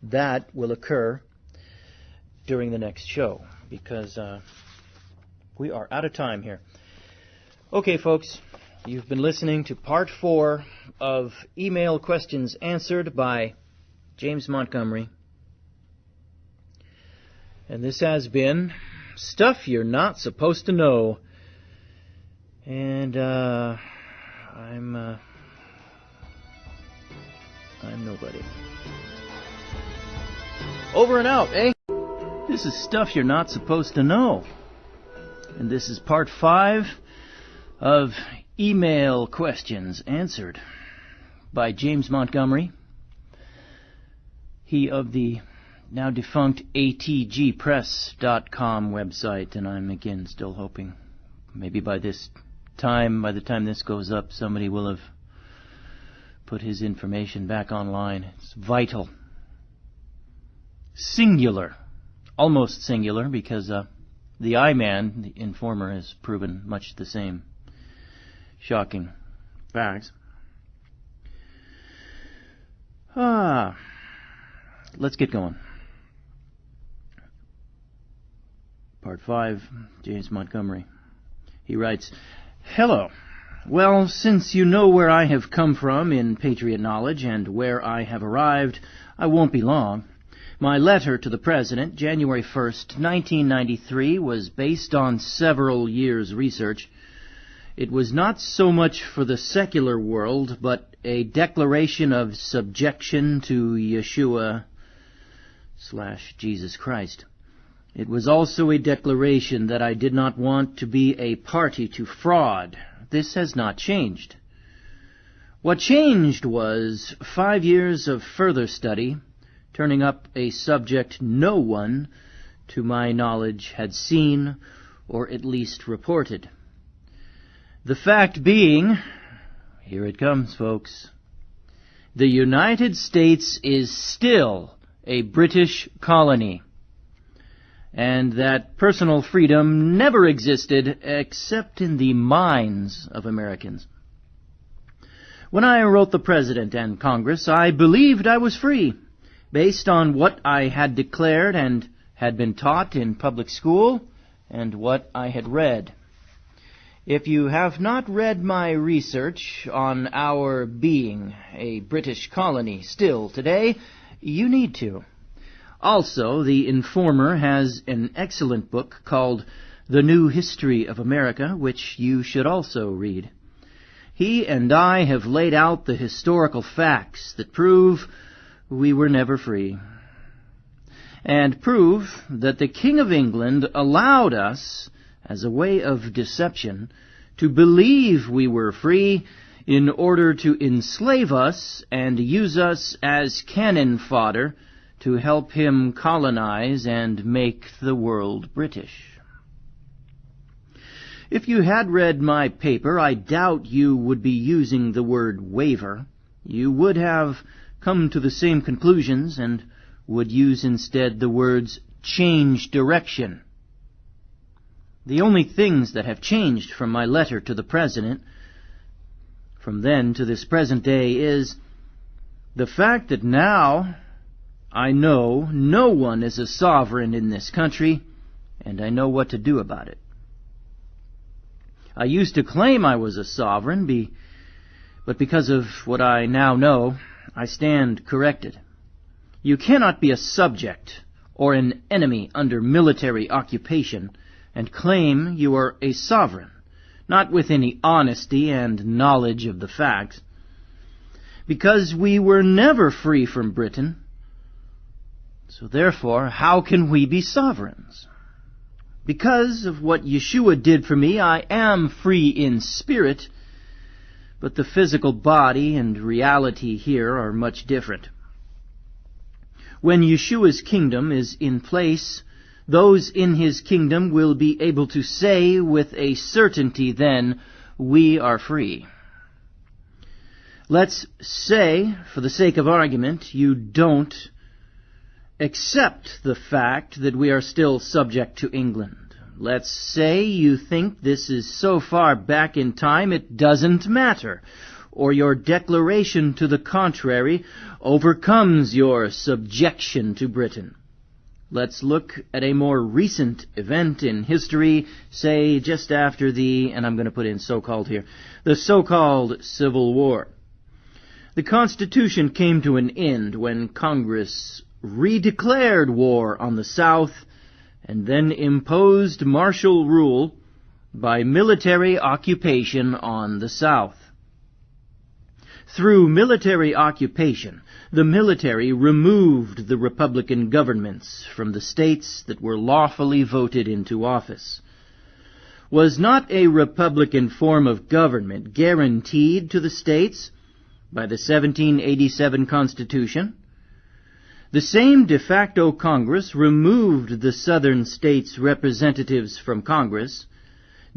that will occur during the next show because we are out of time here. Okay, folks, you've been listening to Part 4 of Email Questions Answered by James Montgomery. And this has been Stuff You're Not Supposed to Know. And I'm nobody. Over and out, eh? This is Stuff You're Not Supposed to Know. And this is Part 5 of Email Questions Answered by James Montgomery. He of the now defunct atgpress.com website, and I'm again still hoping maybe by the time this goes up, somebody will have put his information back online. It's vital. Singular. Almost singular, because the I-Man, the informer, has proven much the same shocking facts. Let's get going. Part 5, James Montgomery. He writes, Hello. Well, since you know where I have come from in Patriot knowledge and where I have arrived, I won't be long. My letter to the President, January 1st, 1993, was based on several years' research. It was not so much for the secular world, but a declaration of subjection to Yeshua/Jesus Christ. It was also a declaration that I did not want to be a party to fraud. This has not changed. What changed was 5 years of further study, turning up a subject no one, to my knowledge, had seen or at least reported. The fact being, here it comes, folks, the United States is still a British colony, and that personal freedom never existed except in the minds of Americans. When I wrote the President and Congress, I believed I was free, based on what I had declared and had been taught in public school and what I had read. If you have not read my research on our being a British colony still today, you need to. Also, the Informer has an excellent book called The New History of America, which you should also read. He and I have laid out the historical facts that prove we were never free, and prove that the King of England allowed us, as a way of deception, to believe we were free in order to enslave us and use us as cannon fodder to help him colonize and make the world British. If you had read my paper, I doubt you would be using the word waver. You would have come to the same conclusions and would use instead the words change direction. The only things that have changed from my letter to the President from then to this present day is the fact that now I know no one is a sovereign in this country, and I know what to do about it. I used to claim I was a sovereign, but because of what I now know, I stand corrected. You cannot be a subject or an enemy under military occupation and claim you are a sovereign, not with any honesty and knowledge of the facts. Because we were never free from Britain, so therefore, how can we be sovereigns? Because of what Yeshua did for me, I am free in spirit, but the physical body and reality here are much different. When Yeshua's kingdom is in place, those in his kingdom will be able to say with a certainty then, we are free. Let's say, for the sake of argument, you don't accept the fact that we are still subject to England. Let's say you think this is so far back in time it doesn't matter, or your declaration to the contrary overcomes your subjection to Britain. Let's look at a more recent event in history, say just after and I'm going to put in so-called here, the so-called Civil War. The Constitution came to an end when Congress redeclared war on the South and then imposed martial rule by military occupation on the South. Through military occupation, the military removed the Republican governments from the states that were lawfully voted into office. Was not a Republican form of government guaranteed to the states by the 1787 Constitution? The same de facto Congress removed the Southern states' representatives from Congress,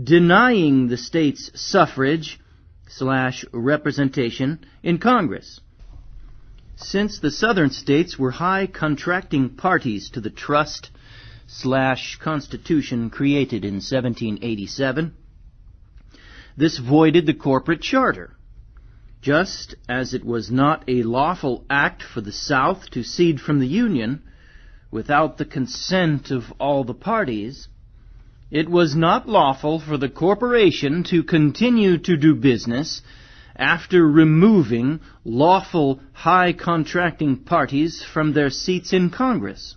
denying the states suffrage/representation in Congress. Since the Southern states were high contracting parties to the trust/constitution created in 1787, this voided the corporate charter. Just as it was not a lawful act for the South to cede from the Union without the consent of all the parties, it was not lawful for the corporation to continue to do business after removing lawful high contracting parties from their seats in Congress.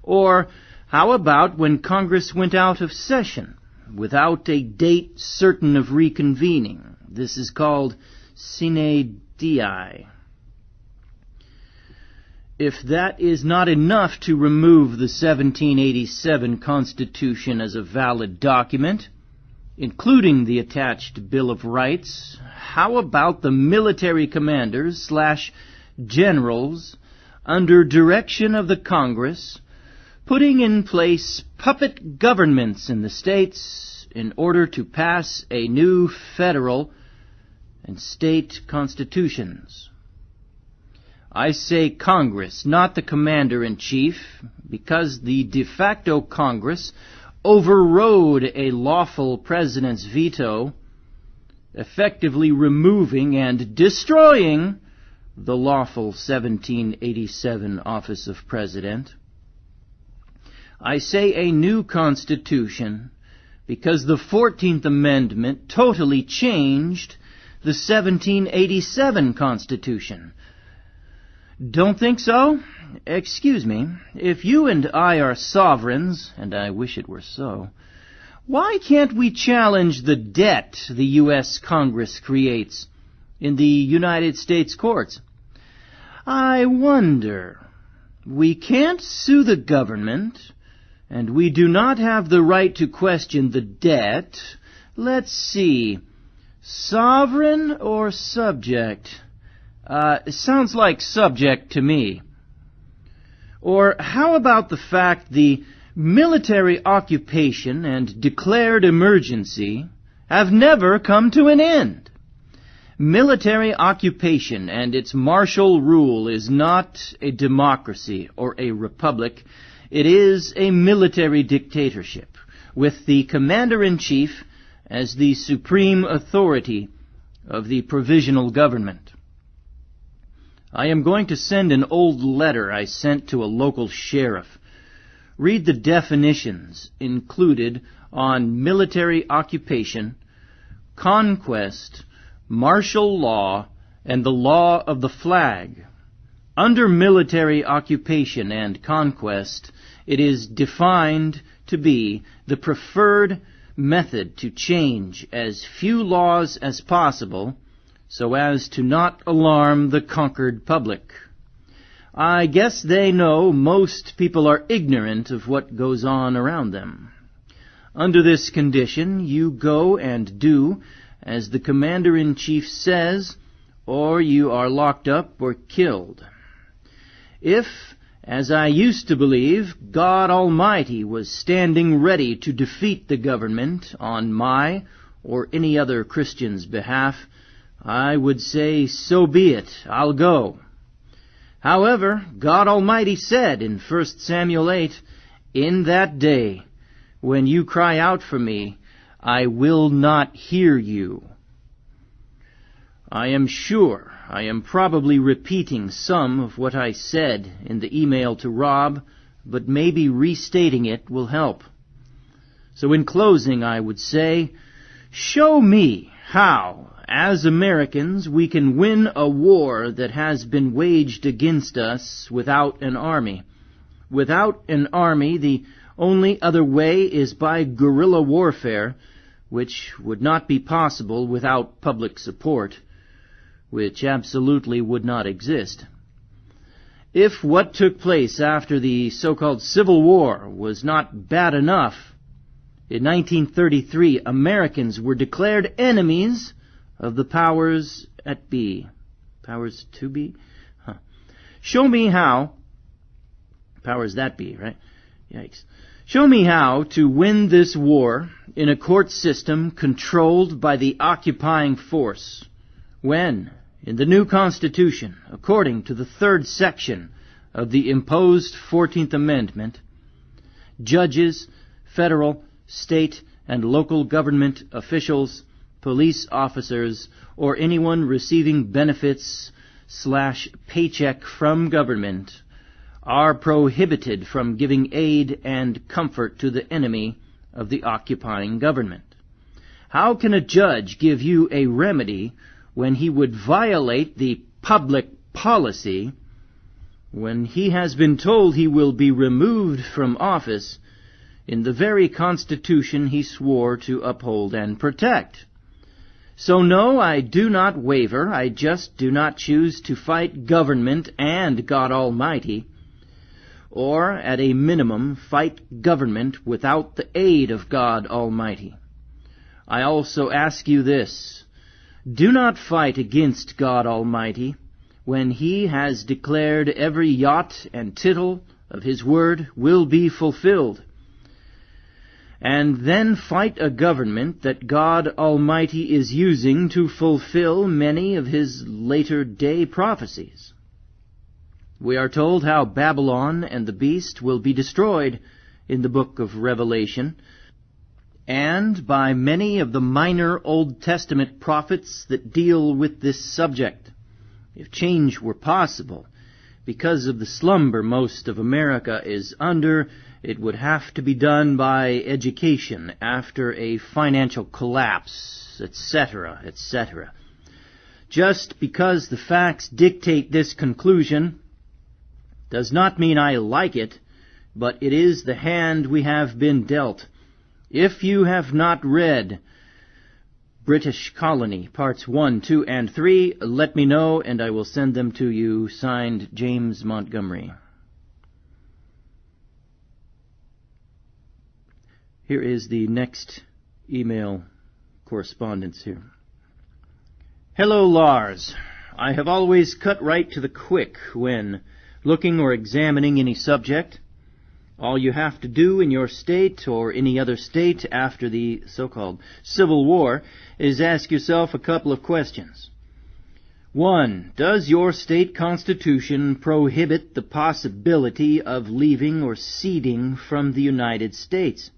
Or how about when Congress went out of session without a date certain of reconvening? This is called sine die. If that is not enough to remove the 1787 Constitution as a valid document, including the attached Bill of Rights, how about the military commanders/generals under direction of the Congress putting in place puppet governments in the states in order to pass a new federal and state constitutions. I say Congress, not the Commander-in-Chief, because the de facto Congress overrode a lawful president's veto, effectively removing and destroying the lawful 1787 office of president. I say a new constitution because the 14th Amendment totally changed the 1787 Constitution. Don't think so? Excuse me, if you and I are sovereigns, and I wish it were so, why can't we challenge the debt the U.S. Congress creates in the United States courts? I wonder. We can't sue the government, and we do not have the right to question the debt. Let's see. Sovereign or subject? Sounds like subject to me. Or how about the fact the military occupation and declared emergency have never come to an end? Military occupation and its martial rule is not a democracy or a republic. It is a military dictatorship, with the commander-in-chief as the supreme authority of the provisional government. I am going to send an old letter I sent to a local sheriff. Read the definitions included on military occupation, conquest, martial law, and the law of the flag. Under military occupation and conquest, it is defined to be the preferred method to change as few laws as possible so as to not alarm the conquered public. I guess they know most people are ignorant of what goes on around them. Under this condition, you go and do as the Commander-in-Chief says, or you are locked up or killed. If, as I used to believe, God Almighty was standing ready to defeat the government on my or any other Christian's behalf, I would say, so be it, I'll go. However, God Almighty said in 1 Samuel 8, in that day, when you cry out for me, I will not hear you. I am sure I am probably repeating some of what I said in the email to Rob, but maybe restating it will help. So in closing, I would say, show me how, as Americans, we can win a war that has been waged against us without an army. Without an army, the only other way is by guerrilla warfare, which would not be possible without public support, which absolutely would not exist. If what took place after the so-called Civil War was not bad enough, in 1933 Americans were declared enemies of the powers at be. Powers to be? Show me how. Powers that be, right? Yikes. Show me how to win this war in a court system controlled by the occupying force, when, in the new Constitution, according to the 3rd section of the imposed 14th Amendment, judges, federal, state, and local government officials, police officers, or anyone receiving benefits/paycheck from government are prohibited from giving aid and comfort to the enemy of the occupying government. How can a judge give you a remedy when he would violate the public policy, when he has been told he will be removed from office in the very Constitution he swore to uphold and protect? So no, I do not waver. I just do not choose to fight government and God Almighty, or, at a minimum, fight government without the aid of God Almighty. I also ask you this: do not fight against God Almighty when He has declared every jot and tittle of His word will be fulfilled. and then fight a government that God Almighty is using to fulfill many of His later-day prophecies. We are told how Babylon and the beast will be destroyed in the book of Revelation, and by many of the minor Old Testament prophets that deal with this subject. If change were possible, because of the slumber most of America is under, it would have to be done by education after a financial collapse, etc., etc. Just because the facts dictate this conclusion does not mean I like it, but it is the hand we have been dealt. If you have not read British Colony, Parts 1, 2, and 3, let me know, and I will send them to you. Signed, James Montgomery. Here is the next email correspondence here. Hello, Lars. I have always cut right to the quick when looking or examining any subject. All you have to do in your state or any other state after the so-called Civil War is ask yourself a couple of questions. 1. Does your state constitution prohibit the possibility of leaving or seceding from the United States?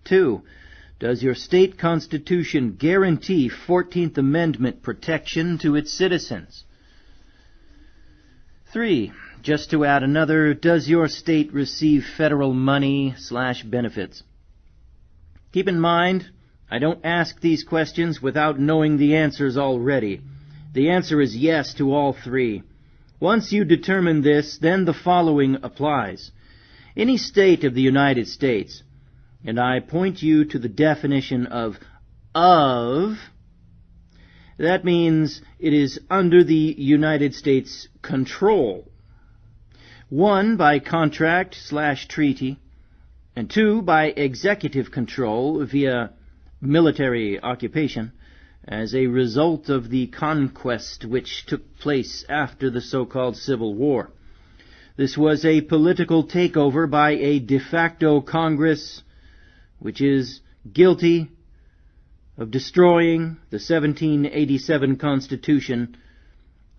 2. Does your state constitution guarantee 14th Amendment protection to its citizens? 3. Just to add another, does your state receive federal money/benefits? Keep in mind, I don't ask these questions without knowing the answers already. The answer is yes to all three. Once you determine this, then the following applies. Any state of the United States, and I point you to the definition of, that means it is under the United States' control. 1, by contract/treaty, and 2, by executive control via military occupation, as a result of the conquest which took place after the so-called Civil War. This was a political takeover by a de facto Congress which is guilty of destroying the 1787 Constitution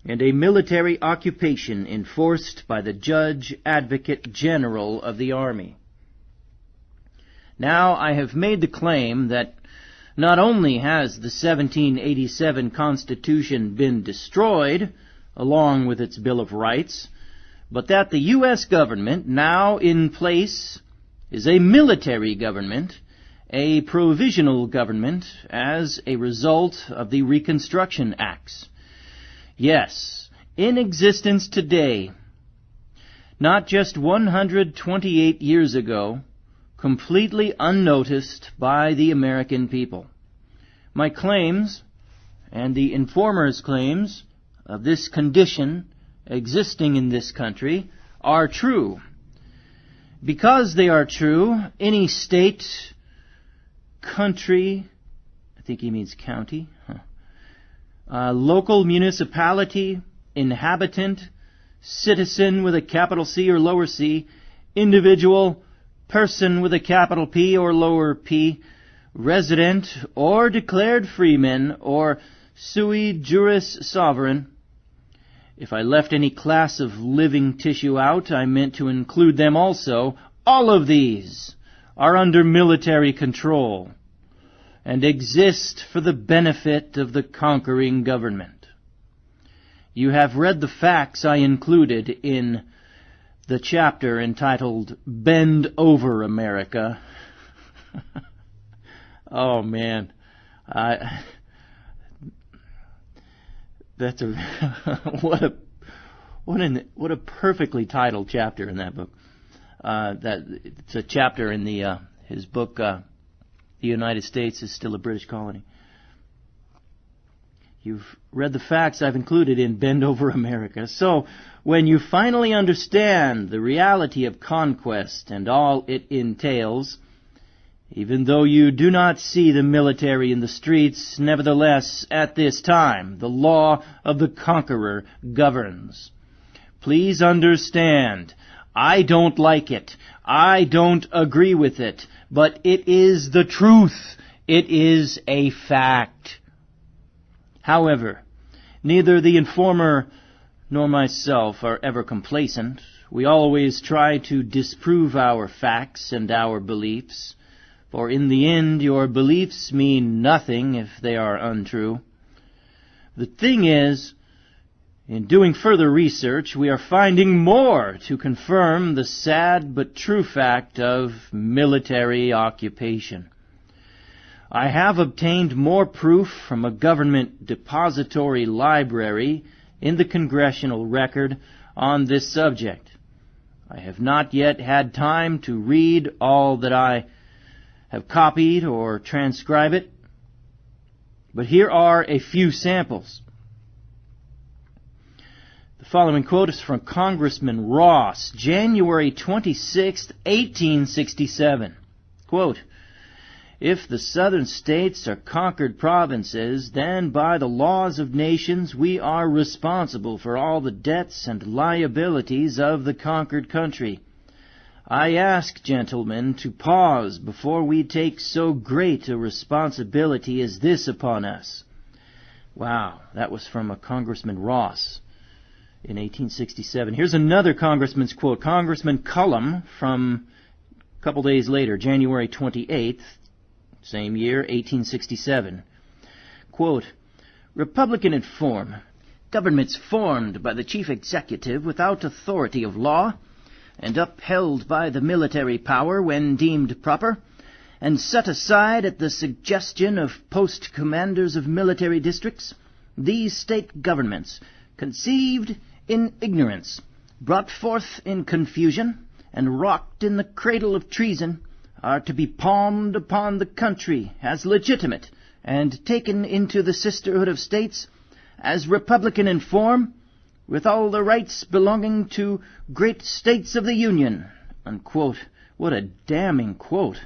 and a military occupation enforced by the Judge Advocate General of the Army. Now, I have made the claim that not only has the 1787 Constitution been destroyed, along with its Bill of Rights, but that the U.S. government now in place is a military government, a provisional government, as a result of the Reconstruction Acts. Yes, in existence today, not just 128 years ago, completely unnoticed by the American people. My claims, and the informer's claims, of this condition existing in this country are true. Because they are true, any state, country, I think he means county, local municipality, inhabitant, citizen with a capital C or lower c, individual, person with a capital P or lower p, resident or declared freeman or sui juris sovereign. If I left any class of living tissue out, I meant to include them also. All of these are under military control and exist for the benefit of the conquering government. You have read the facts I included in the chapter entitled Bend Over America. Oh man, that's a what a perfectly titled chapter in that book. It's a chapter in his book, The United States is Still a British Colony. You've read the facts I've included in Bend Over America. So, when you finally understand the reality of conquest and all it entails, even though you do not see the military in the streets, nevertheless, at this time, the law of the conqueror governs. Please understand, I don't like it. I don't agree with it. But it is the truth. It is a fact. However, neither the informer nor myself are ever complacent. We always try to disprove our facts and our beliefs, for in the end your beliefs mean nothing if they are untrue. The thing is, in doing further research, we are finding more to confirm the sad but true fact of military occupation. I have obtained more proof from a government depository library in the Congressional Record on this subject. I have not yet had time to read all that I have copied or transcribe it, but here are a few samples. The following quote is from Congressman Ross, January 26, 1867. Quote, "If the southern states are conquered provinces, then by the laws of nations we are responsible for all the debts and liabilities of the conquered country. I ask, gentlemen, to pause before we take so great a responsibility as this upon us." Wow, that was from a Congressman Ross in 1867. Here's another congressman's quote. Congressman Cullum from a couple days later, January 28th, same year, 1867. Quote, "Republican in form, governments formed by the chief executive without authority of law, and upheld by the military power when deemed proper, and set aside at the suggestion of post-commanders of military districts, these state governments, conceived in ignorance, brought forth in confusion, and rocked in the cradle of treason, are to be palmed upon the country as legitimate, and taken into the sisterhood of states as republican in form, with all the rights belonging to great states of the Union." Unquote. What a damning quote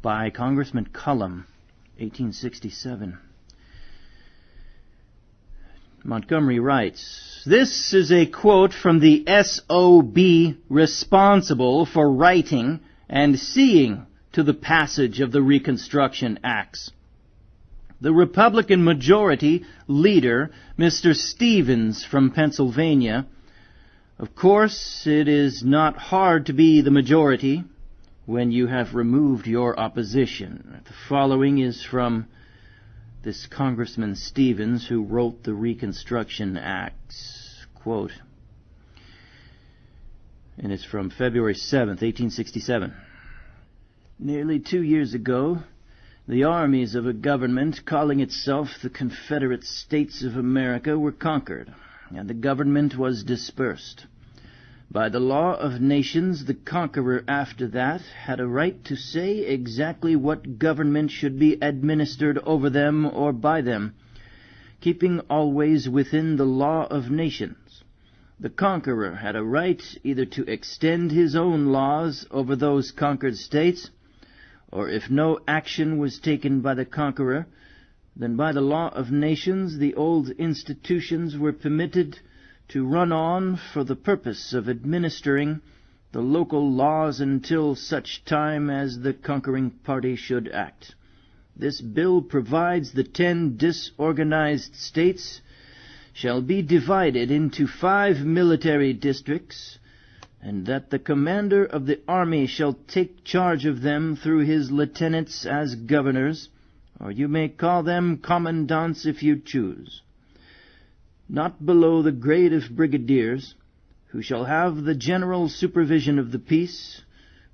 by Congressman Cullum, 1867. Montgomery writes, "This is a quote from the SOB responsible for writing and seeing to the passage of the Reconstruction Acts. The Republican majority leader, Mr. Stevens from Pennsylvania. Of course, it is not hard to be the majority when you have removed your opposition." The following is from this Congressman Stevens, who wrote the Reconstruction Acts. Quote, and it's from February 7th, 1867. "Nearly 2 years ago, the armies of a government calling itself the Confederate States of America were conquered, and the government was dispersed. By the law of nations, the conqueror after that had a right to say exactly what government should be administered over them or by them, keeping always within the law of nations. The conqueror had a right either to extend his own laws over those conquered states, or if no action was taken by the conqueror, then by the law of nations the old institutions were permitted to run on for the purpose of administering the local laws until such time as the conquering party should act. This bill provides the 10 disorganized states shall be divided into 5 military districts, and that the commander of the army shall take charge of them through his lieutenants as governors, or you may call them commandants if you choose, not below the grade of brigadiers, who shall have the general supervision of the peace,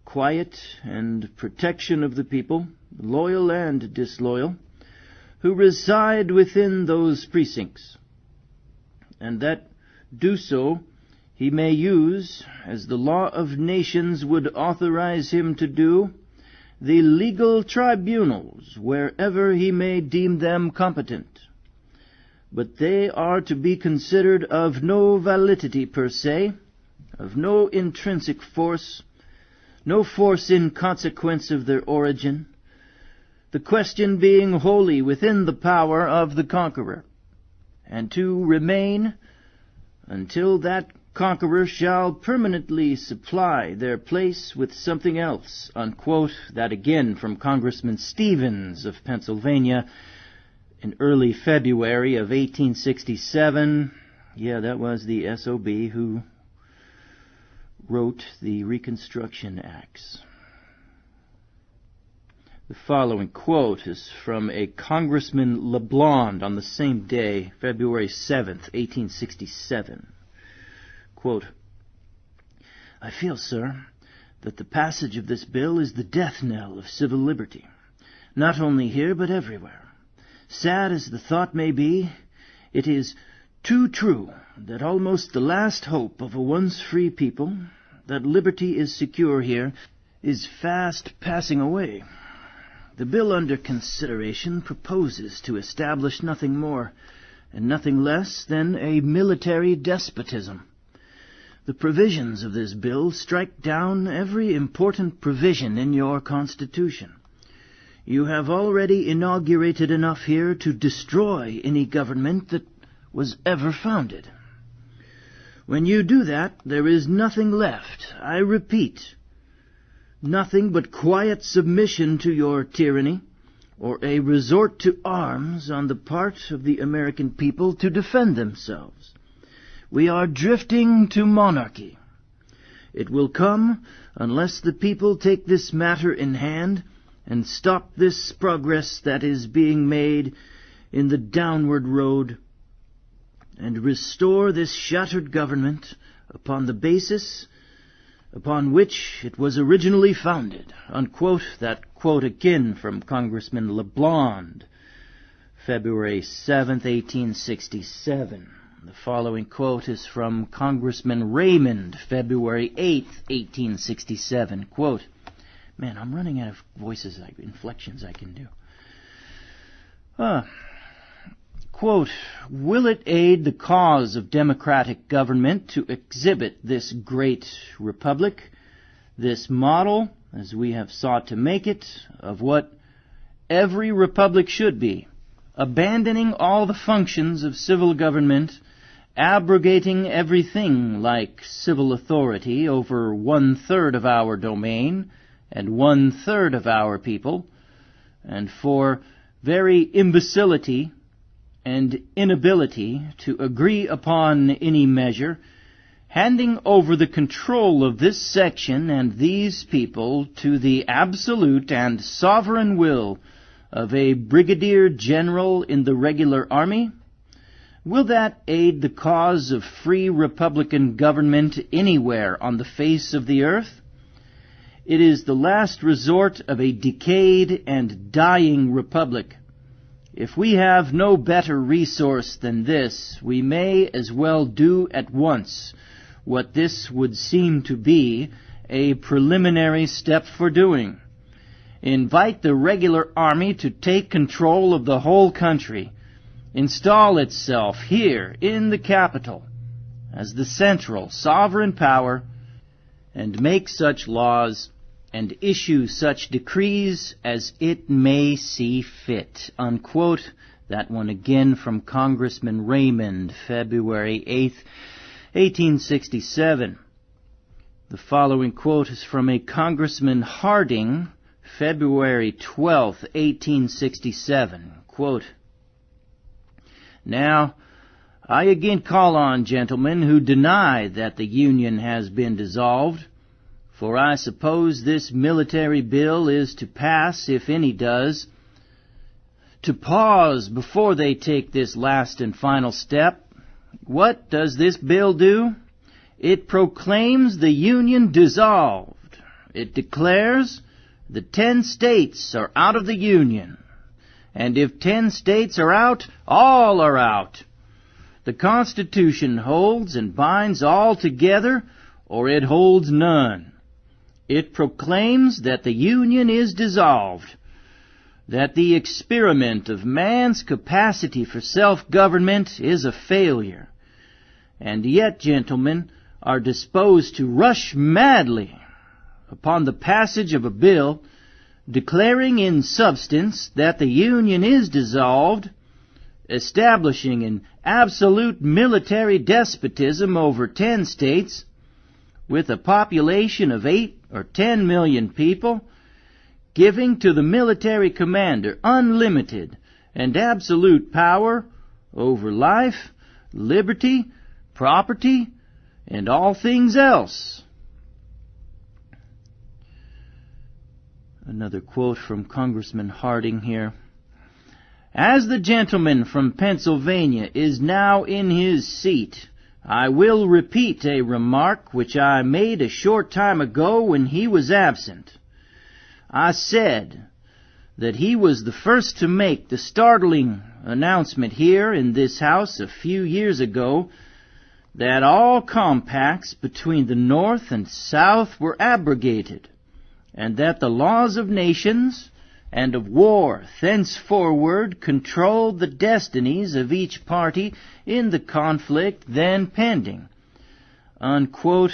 quiet, and protection of the people, loyal and disloyal, who reside within those precincts, and that do so he may use, as the law of nations would authorize him to do, the legal tribunals wherever he may deem them competent. But they are to be considered of no validity per se, of no intrinsic force, no force in consequence of their origin, the question being wholly within the power of the conqueror, and to remain until that conqueror shall permanently supply their place with something else, unquote. That again from Congressman Stevens of Pennsylvania in early February of 1867. Yeah, that was the SOB who wrote the Reconstruction Acts. The following quote is from a Congressman LeBlond on the same day, February 7th, 1867. Quote, I feel, sir, that the passage of this bill is the death knell of civil liberty, not only here but everywhere. Sad as the thought may be, it is too true that almost the last hope of a once free people, that liberty is secure here, is fast passing away. The bill under consideration proposes to establish nothing more and nothing less than a military despotism. The provisions of this bill strike down every important provision in your Constitution. You have already inaugurated enough here to destroy any government that was ever founded. When you do that, there is nothing left, I repeat, nothing but quiet submission to your tyranny, or a resort to arms on the part of the American people to defend themselves. We are drifting to monarchy. It will come unless the people take this matter in hand and stop this progress that is being made in the downward road, and restore this shattered government upon the basis upon which it was originally founded, unquote. That quote again from Congressman LeBlond, February 7th, 1867. The following quote is from Congressman Raymond, February 8th, 1867. Quote, man, I'm running out of inflections I can do. Quote, will it aid the cause of democratic government to exhibit this great republic, this model, as we have sought to make it, of what every republic should be, abandoning all the functions of civil government, abrogating everything like civil authority over 1/3 of our domain and 1/3 of our people, and for very imbecility and inability to agree upon any measure, handing over the control of this section and these people to the absolute and sovereign will of a brigadier general in the regular army? Will that aid the cause of free republican government anywhere on the face of the earth? It is the last resort of a decayed and dying republic. If we have no better resource than this, we may as well do at once what this would seem to be a preliminary step for doing. Invite the regular army to take control of the whole country, install itself here in the capital as the central sovereign power, and make such laws and issue such decrees as it may see fit, unquote. That one again from Congressman Raymond, February 8th, 1867. The following quote is from a Congressman Harding, February 12th, 1867. Quote, now, I again call on gentlemen who deny that the Union has been dissolved, for I suppose this military bill is to pass, if any does, to pause before they take this last and final step. What does this bill do? It proclaims the Union dissolved. It declares the 10 states are out of the Union. And if 10 states are out, all are out. The Constitution holds and binds all together, or it holds none. It proclaims that the Union is dissolved, that the experiment of man's capacity for self-government is a failure, and yet, gentlemen, are disposed to rush madly upon the passage of a bill declaring in substance that the Union is dissolved, establishing an absolute military despotism over 10 states with a population of 8 or 10 million people, giving to the military commander unlimited and absolute power over life, liberty, property, and all things else. Another quote from Congressman Harding here. As the gentleman from Pennsylvania is now in his seat, I will repeat a remark which I made a short time ago when he was absent. I said that he was the first to make the startling announcement here in this House a few years ago that all compacts between the North and South were abrogated, and that the laws of nations and of war thenceforward controlled the destinies of each party in the conflict then pending. Unquote.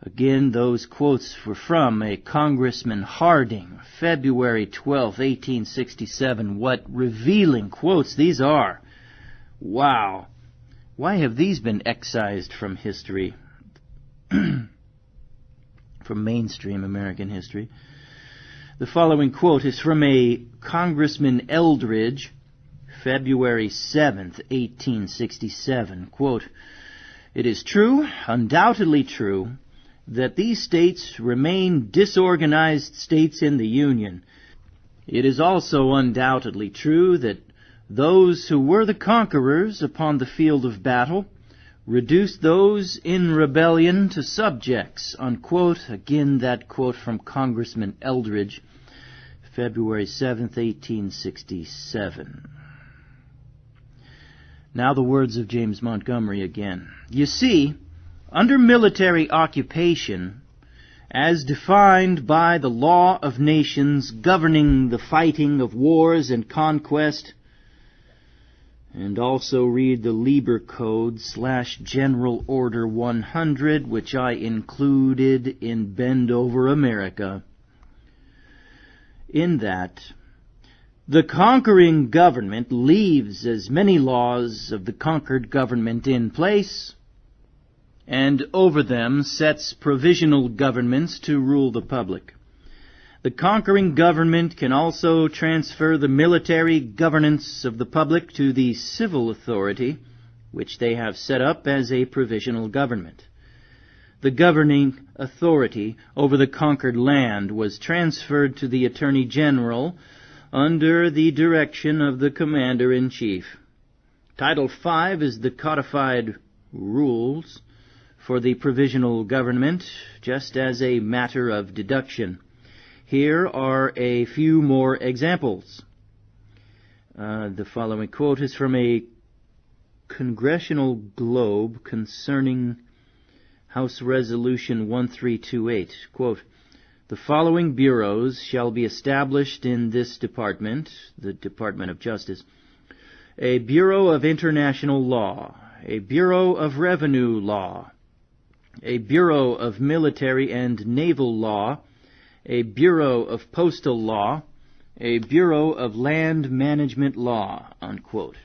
Again, those quotes were from a Congressman Harding, February 12, 1867. What revealing quotes these are. Wow. Why have these been excised from history? From mainstream American history. The following quote is from a Congressman Eldridge, February 7th, 1867. Quote, "It is true, undoubtedly true, that these states remain disorganized states in the Union. It is also undoubtedly true that those who were the conquerors upon the field of battle reduced those in rebellion to subjects." Unquote. Again, that quote from Congressman Eldridge, February 7th, 1867. Now the words of James Montgomery again. "You see, under military occupation, as defined by the law of nations governing the fighting of wars and conquest," and also read the Lieber Code / General Order 100, which I included in Bend Over America. In that, the conquering government leaves as many laws of the conquered government in place, and over them sets provisional governments to rule the public. The conquering government can also transfer the military governance of the public to the civil authority, which they have set up as a provisional government. The governing authority over the conquered land was transferred to the Attorney General under the direction of the Commander-in-Chief. Title V is the codified rules for the provisional government, just as a matter of deduction. Here are a few more examples. The following quote is from a Congressional Globe concerning House Resolution 1328. Quote, "The following bureaus shall be established in this department," the Department of Justice: a Bureau of International Law, a Bureau of Revenue Law, a Bureau of Military and Naval Law, a Bureau of Postal Law, a Bureau of Land Management Law. Unquote.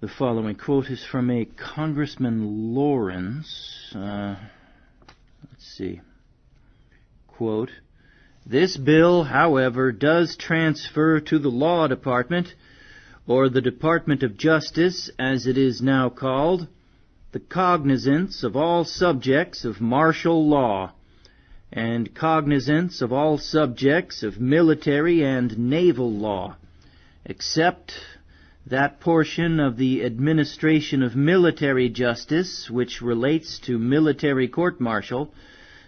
The following quote is from a Congressman Lawrence. Let's see. Quote, "This bill, however, does transfer to the Law Department, or the Department of Justice, as it is now called, the cognizance of all subjects of martial law, and cognizance of all subjects of military and naval law, except that portion of the administration of military justice which relates to military court-martial,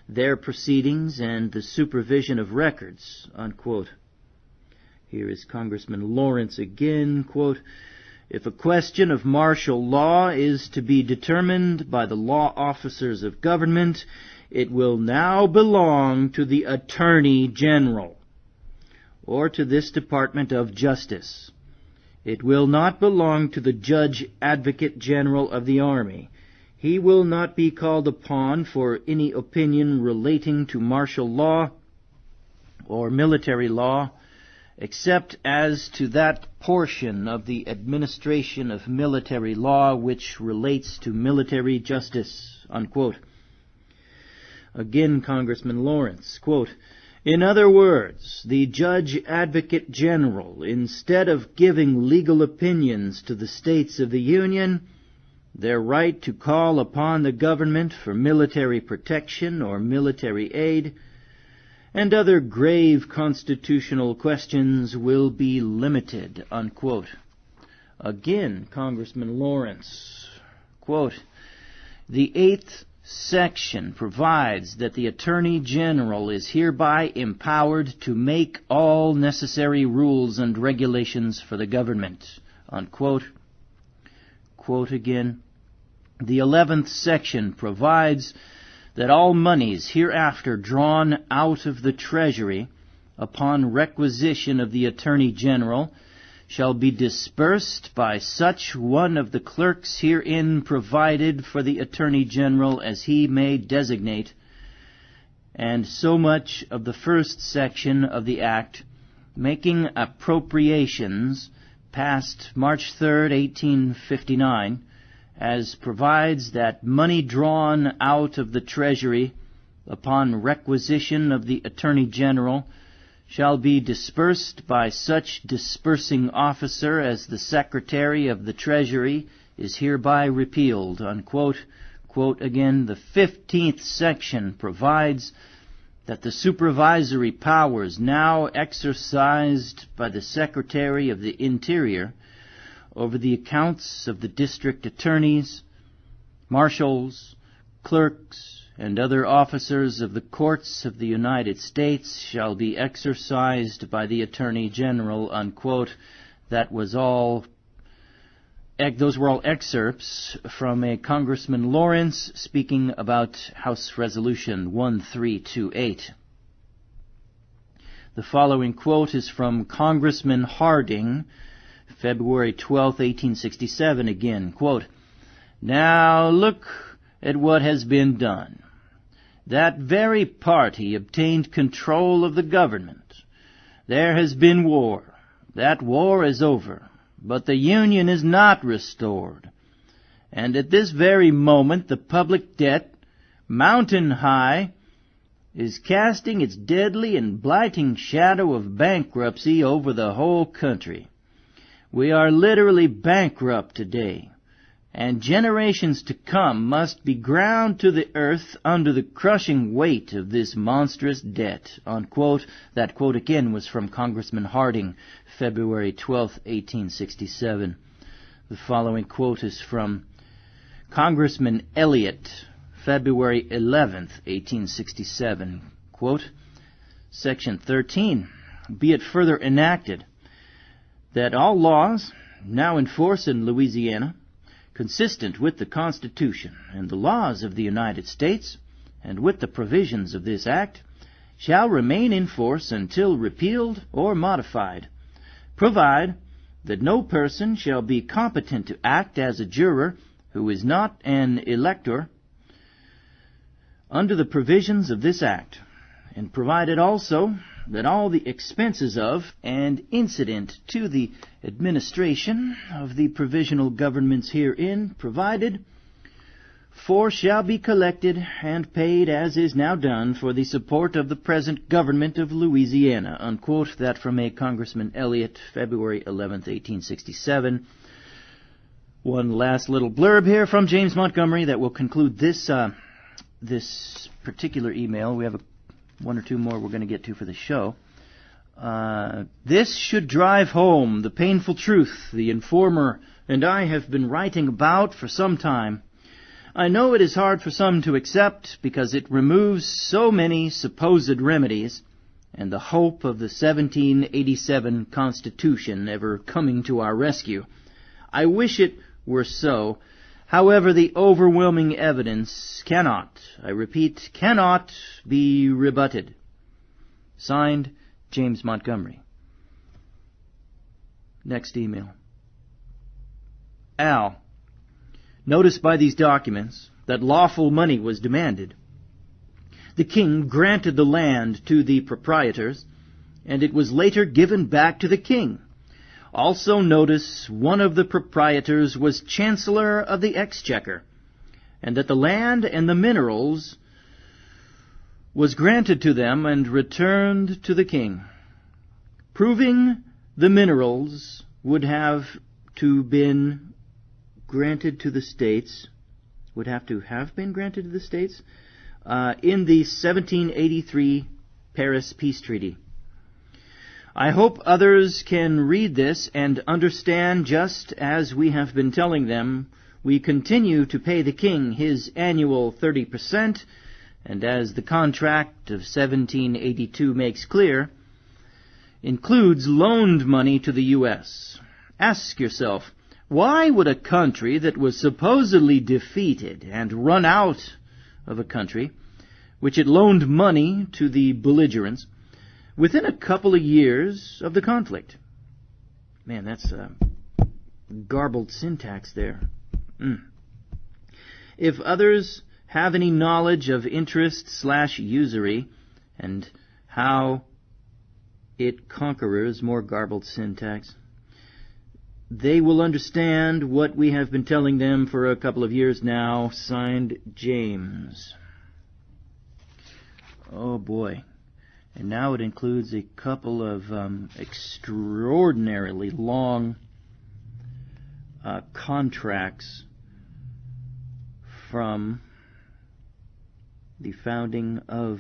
their proceedings, and the supervision of records." Unquote. Here is Congressman Lawrence again. Quote, "If a question of martial law is to be determined by the law officers of government, it will now belong to the Attorney General, or to this Department of Justice. It will not belong to the Judge Advocate General of the Army. He will not be called upon for any opinion relating to martial law or military law, except as to that portion of the administration of military law which relates to military justice," unquote. Again, Congressman Lawrence, quote, "In other words, the Judge Advocate General, instead of giving legal opinions to the states of the Union, their right to call upon the government for military protection or military aid, and other grave constitutional questions will be limited," unquote. Again, Congressman Lawrence, quote, "The 8th section provides that the Attorney General is hereby empowered to make all necessary rules and regulations for the government," unquote. Quote again, "The 11th section provides that all monies hereafter drawn out of the Treasury upon requisition of the Attorney General shall be disbursed by such one of the clerks herein provided for the Attorney General as he may designate, and so much of the 1st section of the Act making appropriations passed March 3rd, 1859, as provides that money drawn out of the Treasury upon requisition of the Attorney General shall be disbursed by such disbursing officer as the Secretary of the Treasury is hereby repealed," unquote. Quote again, "The 15th section provides that the supervisory powers now exercised by the Secretary of the Interior over the accounts of the district attorneys, marshals, clerks, and other officers of the courts of the United States shall be exercised by the Attorney General," unquote. Those were all excerpts from a Congressman Lawrence speaking about House Resolution 1328. The following quote is from Congressman Harding, February 12, 1867, again, quote, "Now look at what has been done. That very party obtained control of the government. There has been war. That war is over. But the Union is not restored. And at this very moment the public debt, mountain high, is casting its deadly and blighting shadow of bankruptcy over the whole country. We are literally bankrupt today, and generations to come must be ground to the earth under the crushing weight of this monstrous debt," unquote. That quote again was from Congressman Harding, February 12, 1867. The following quote is from Congressman Elliott, February 11, 1867. Quote, "Section 13, be it further enacted that all laws now in force in Louisiana, consistent with the Constitution and the laws of the United States, and with the provisions of this Act, shall remain in force until repealed or modified. Provide that no person shall be competent to act as a juror who is not an elector under the provisions of this Act, and provided also that all the expenses of and incident to the administration of the provisional governments herein provided for shall be collected and paid as is now done for the support of the present government of Louisiana," unquote. That from a Congressman Elliott, February 11th, 1867. One last little blurb here from James Montgomery that will conclude this particular email. We have one or two more we're going to get to for the show. "This should drive home the painful truth the informer and I have been writing about for some time. I know it is hard for some to accept because it removes so many supposed remedies and the hope of the 1787 Constitution ever coming to our rescue. I wish it were so. However, the overwhelming evidence cannot, I repeat, cannot be rebutted." Signed, James Montgomery. Next email. "Al, notice by these documents that lawful money was demanded. The king granted the land to the proprietors, and it was later given back to the king. Also notice one of the proprietors was Chancellor of the Exchequer, and that the land and the minerals was granted to them and returned to the king, proving the minerals would have to been granted to the states, would have to have been granted to the states, in the 1783 Paris Peace Treaty. I hope others can read this and understand, just as we have been telling them, we continue to pay the king his annual 30%, and as the contract of 1782 makes clear, includes loaned money to the U.S. Ask yourself, why would a country that was supposedly defeated and run out of a country, which it loaned money to the belligerents, within a couple of years of the conflict? Man, that's garbled syntax there. If others have any knowledge of interest/usury and how it conquerors, more garbled syntax, they will understand what we have been telling them for a couple of years now. Signed, James. Oh boy. And now it includes a couple of extraordinarily long contracts from the founding of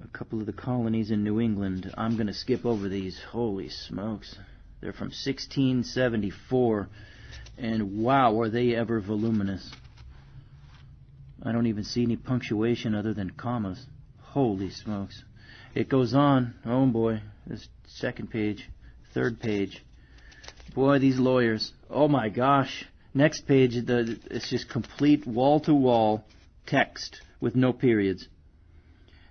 a couple of the colonies in New England. I'm going to skip over these. Holy smokes. They're from 1674, and wow, are they ever voluminous. I don't even see any punctuation other than commas. Holy smokes. It goes on. Oh boy. This second page, third page. Boy, these lawyers. Oh my gosh. Next page, it's just complete wall-to-wall text with no periods.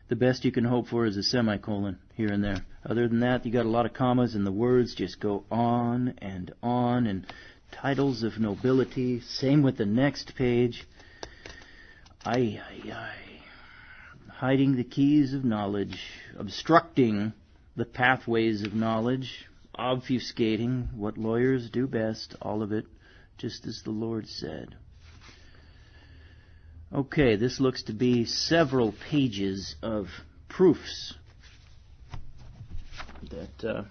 The best you can hope for is a semicolon here and there. Other than that, you got a lot of commas, and the words just go on, and titles of nobility. Same with the next page. Hiding the keys of knowledge, obstructing the pathways of knowledge, obfuscating what lawyers do best, all of it, just as the Lord said. Okay, this looks to be several pages of proofs that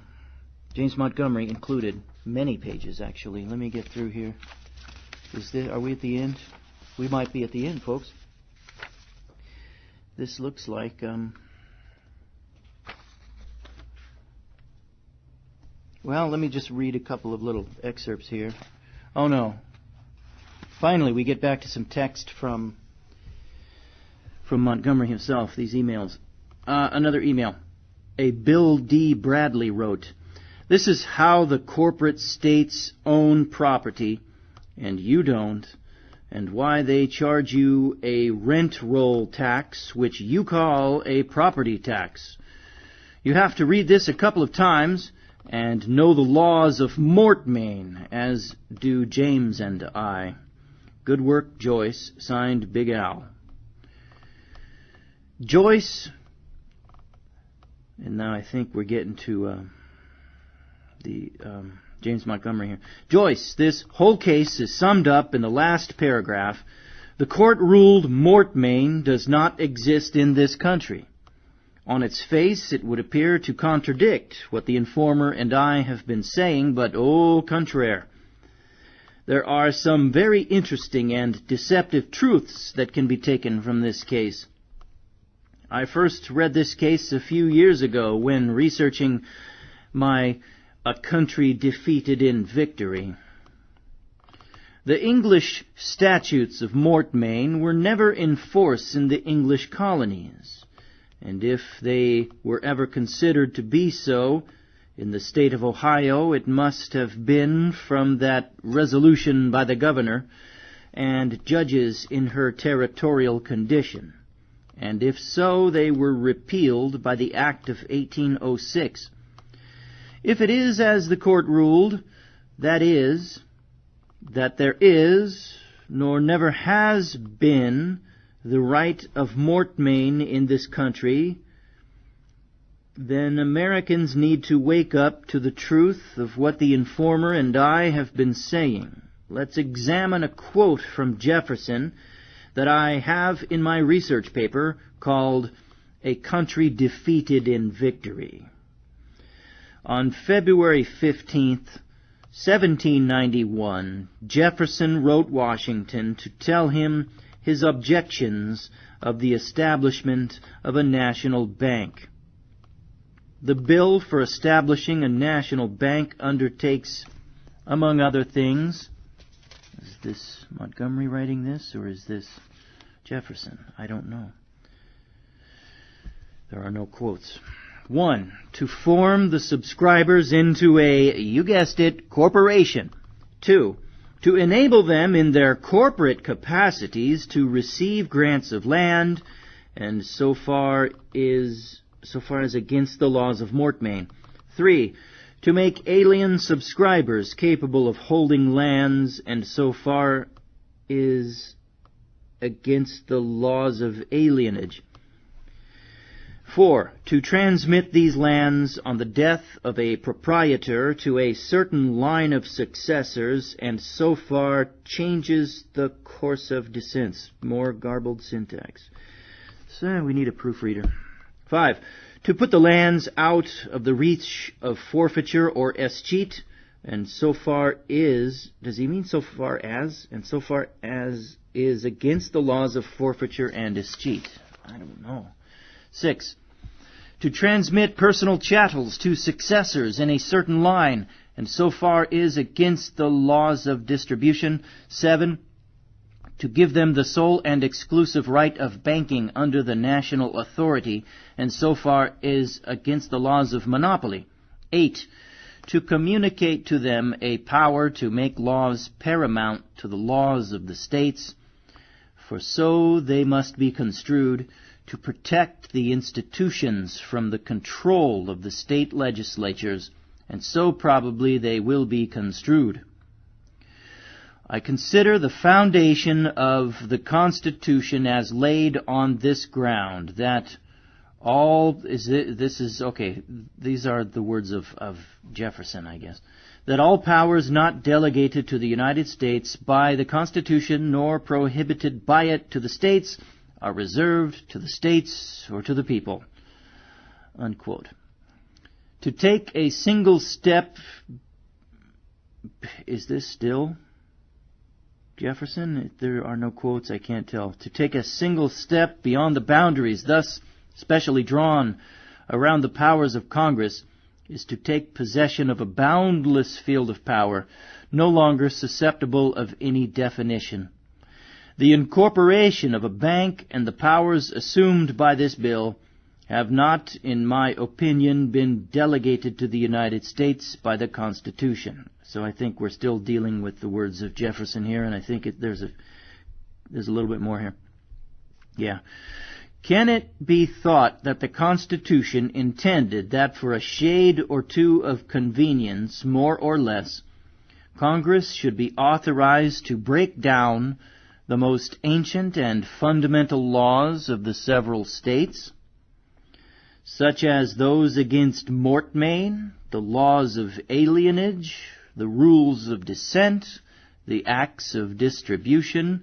James Montgomery included. Many pages, actually. Let me get through here. Are we at the end? We might be at the end, folks. This looks like... well, let me just read a couple of little excerpts here. Oh, no. Finally, we get back to some text from Montgomery himself, these emails. Another email. A Bill D. Bradley wrote, "This is how the corporate states own property, and you don't, and why they charge you a rent roll tax, which you call a property tax. You have to read this a couple of times and know the laws of mortmain, as do James and I. Good work, Joyce." Signed, Big Al. Joyce, and now I think we're getting to James Montgomery here. Joyce, this whole case is summed up in the last paragraph. The court ruled mortmain does not exist in this country. On its face, it would appear to contradict what the informer and I have been saying, but au contraire. There are some very interesting and deceptive truths that can be taken from this case. I first read this case a few years ago when researching my A Country Defeated in Victory. The English statutes of mortmain were never in force in the English colonies, and if they were ever considered to be so, in the state of Ohio it must have been from that resolution by the governor and judges in her territorial condition, and if so, they were repealed by the Act of 1806. If it is as the court ruled, that is, that there is, nor never has been, the right of mortmain in this country, then Americans need to wake up to the truth of what the informer and I have been saying. Let's examine a quote from Jefferson that I have in my research paper called "A Country Defeated in Victory." On February 15th, 1791, Jefferson wrote Washington to tell him his objections of the establishment of a national bank. The bill for establishing a national bank undertakes, among other things, is this Montgomery writing this, or is this Jefferson? I don't know. There are no quotes. 1. To form the subscribers into a, you guessed it, corporation. 2. To enable them in their corporate capacities to receive grants of land, and so far as against the laws of mortmain. 3. To make alien subscribers capable of holding lands, and so far is against the laws of alienage. 4. To transmit these lands on the death of a proprietor to a certain line of successors, and so far changes the course of descents. More garbled syntax. So we need a proofreader. 5. To put the lands out of the reach of forfeiture or escheat, and so far is, does he mean so far as? And so far as is against the laws of forfeiture and escheat. I don't know. 6. To transmit personal chattels to successors in a certain line, and so far is against the laws of distribution. 7. To give them the sole and exclusive right of banking under the national authority, and so far is against the laws of monopoly. 8. To communicate to them a power to make laws paramount to the laws of the states, for so they must be construed to protect the institutions from the control of the state legislatures, and so probably they will be construed. I consider the foundation of the Constitution as laid on this ground, that all these are the words of Jefferson, I guess, that all powers not delegated to the United States by the Constitution nor prohibited by it to the states are reserved to the states or to the people. Unquote. To take a single step, is this still Jefferson? There are no quotes, I can't tell. To take a single step beyond the boundaries thus specially drawn around the powers of Congress is to take possession of a boundless field of power, no longer susceptible of any definition. The incorporation of a bank and the powers assumed by this bill have not, in my opinion, been delegated to the United States by the Constitution. So I think we're still dealing with the words of Jefferson here, and I think there's a little bit more here. Yeah. Can it be thought that the Constitution intended that for a shade or two of convenience, more or less, Congress should be authorized to break down the most ancient and fundamental laws of the several states, such as those against mortmain, the laws of alienage, the rules of descent, the acts of distribution,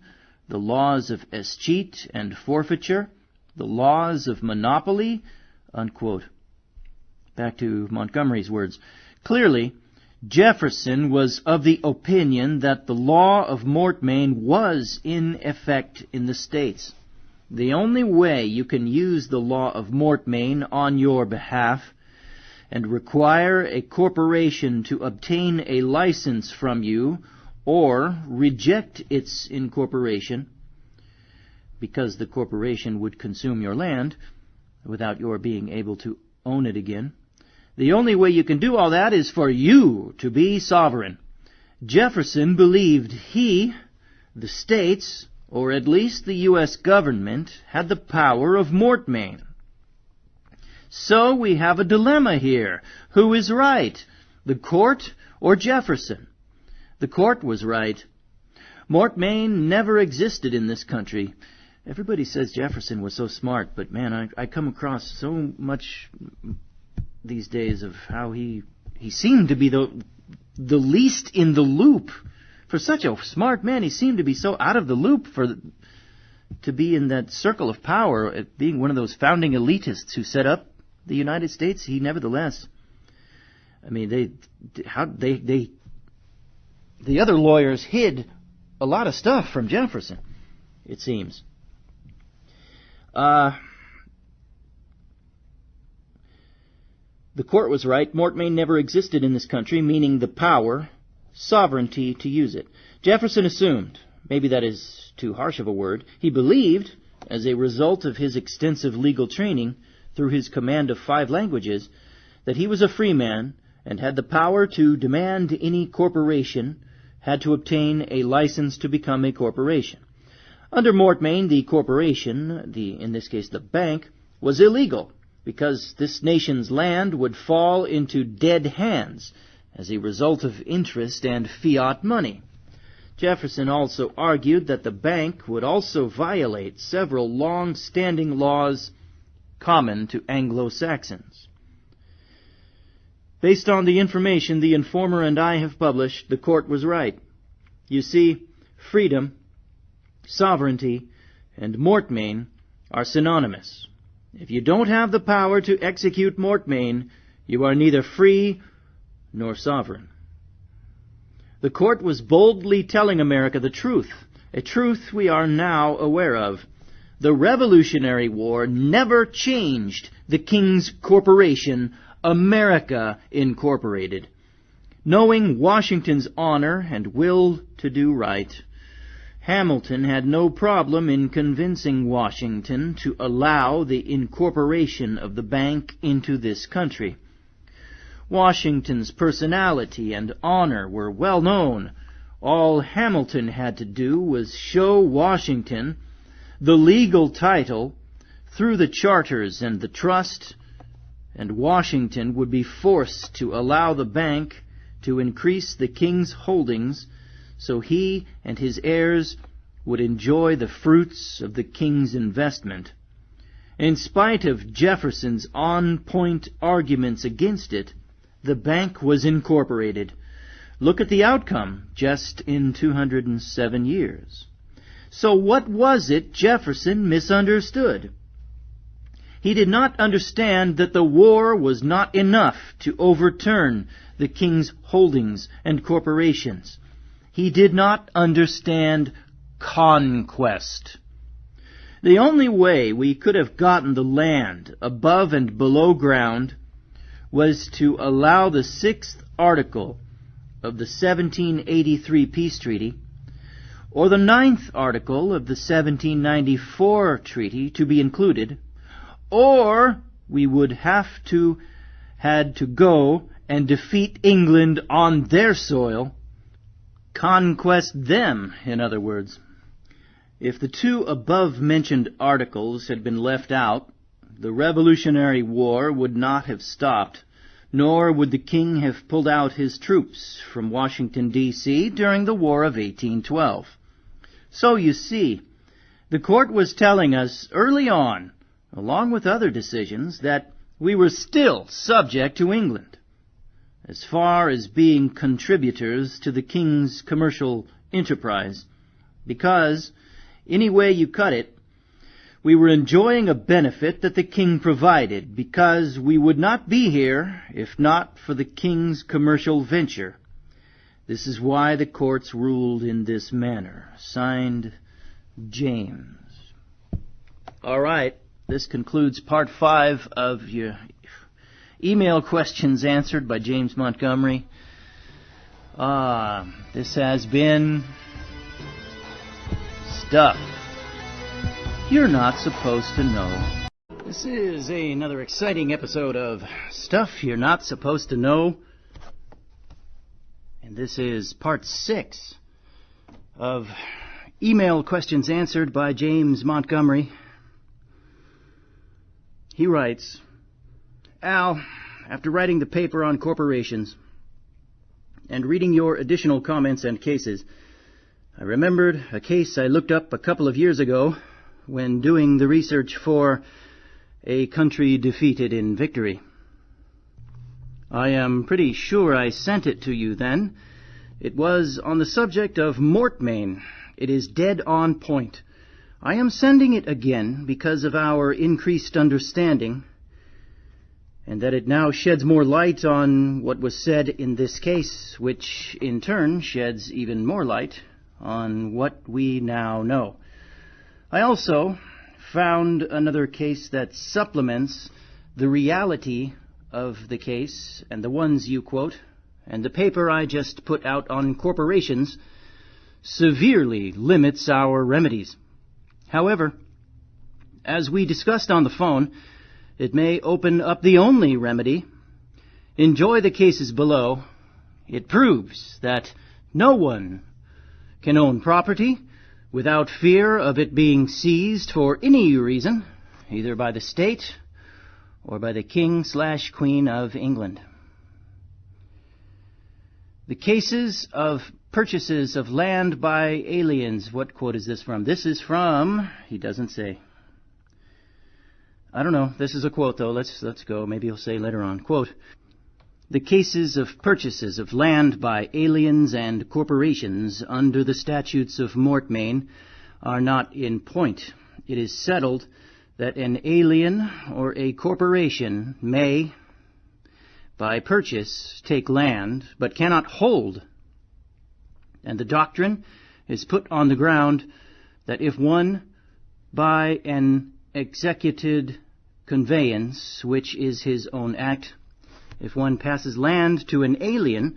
the laws of escheat and forfeiture, the laws of monopoly, unquote. Back to Montgomery's words. Clearly, Jefferson was of the opinion that the law of mortmain was in effect in the states. The only way you can use the law of mortmain on your behalf and require a corporation to obtain a license from you or reject its incorporation, because the corporation would consume your land without your being able to own it again. The only way you can do all that is for you to be sovereign. Jefferson believed he, the states, or at least the U.S. government, had the power of mortmain. So we have a dilemma here. Who is right, the court or Jefferson? The court was right. Mortmain never existed in this country. Everybody says Jefferson was so smart, but man, I come across so much these days of how he seemed to be the least in the loop. For such a smart man, he seemed to be so out of the loop to be in that circle of power, being one of those founding elitists who set up the United States. He nevertheless, I mean, the other lawyers hid a lot of stuff from Jefferson, it seems. The court was right. Mortmain never existed in this country, meaning the power, sovereignty to use it. Jefferson assumed, maybe that is too harsh of a word, he believed, as a result of his extensive legal training through his command of 5 languages, that he was a free man and had the power to demand any corporation had to obtain a license to become a corporation. Under Mortmain, the corporation, in this case the bank, was illegal because this nation's land would fall into dead hands as a result of interest and fiat money. Jefferson also argued that the bank would also violate several long-standing laws common to Anglo-Saxons. Based on the information the informer and I have published, the court was right. You see, freedom, sovereignty, and Mortmain are synonymous. If you don't have the power to execute Mortmain, you are neither free nor sovereign. The court was boldly telling America the truth, a truth we are now aware of. The Revolutionary War never changed the King's Corporation, America Incorporated. Knowing Washington's honor and will to do right, Hamilton had no problem in convincing Washington to allow the incorporation of the bank into this country. Washington's personality and honor were well known. All Hamilton had to do was show Washington the legal title through the charters and the trust, and Washington would be forced to allow the bank to increase the king's holdings so he and his heirs would enjoy the fruits of the king's investment. In spite of Jefferson's on-point arguments against it, the bank was incorporated. Look at the outcome, just in 207 years. So what was it Jefferson misunderstood? He did not understand that the war was not enough to overturn the king's holdings and corporations. He did not understand conquest. The only way we could have gotten the land above and below ground was to allow the 6th article of the 1783 peace treaty or the 9th article of the 1794 treaty to be included, or we would had to go and defeat England on their soil, conquest them, in other words. If the 2 above-mentioned articles had been left out, the Revolutionary War would not have stopped, nor would the king have pulled out his troops from Washington, D.C. during the War of 1812. So, you see, the court was telling us early on, along with other decisions, that we were still subject to England, as far as being contributors to the king's commercial enterprise, because, any way you cut it, we were enjoying a benefit that the king provided, because we would not be here if not for the king's commercial venture. This is why the courts ruled in this manner. Signed, James. All right, this concludes part 5 of your email questions answered by James Montgomery. This has been Stuff You're Not Supposed to Know. This is another exciting episode of Stuff You're Not Supposed to Know. And this is part 6 of email questions answered by James Montgomery. He writes, Al, after writing the paper on corporations and reading your additional comments and cases, I remembered a case I looked up a couple of years ago when doing the research for A Country Defeated in Victory. I am pretty sure I sent it to you then. It was on the subject of Mortmain. It is dead on point. I am sending it again because of our increased understanding, and that it now sheds more light on what was said in this case, which in turn sheds even more light on what we now know. I also found another case that supplements the reality of the case and the ones you quote, and the paper I just put out on corporations severely limits our remedies. However, as we discussed on the phone, it may open up the only remedy. Enjoy the cases below. It proves that no one can own property without fear of it being seized for any reason, either by the state or by the King/Queen of England. The cases of purchases of land by aliens. What quote is this from? This is from, he doesn't say. I don't know. This is a quote, though. Let's go. Maybe he'll say later on. Quote, "The cases of purchases of land by aliens and corporations under the statutes of Mortmain are not in point. It is settled that an alien or a corporation may, by purchase, take land, but cannot hold. And the doctrine is put on the ground that if one, by an executed conveyance, which is his own act, if one passes land to an alien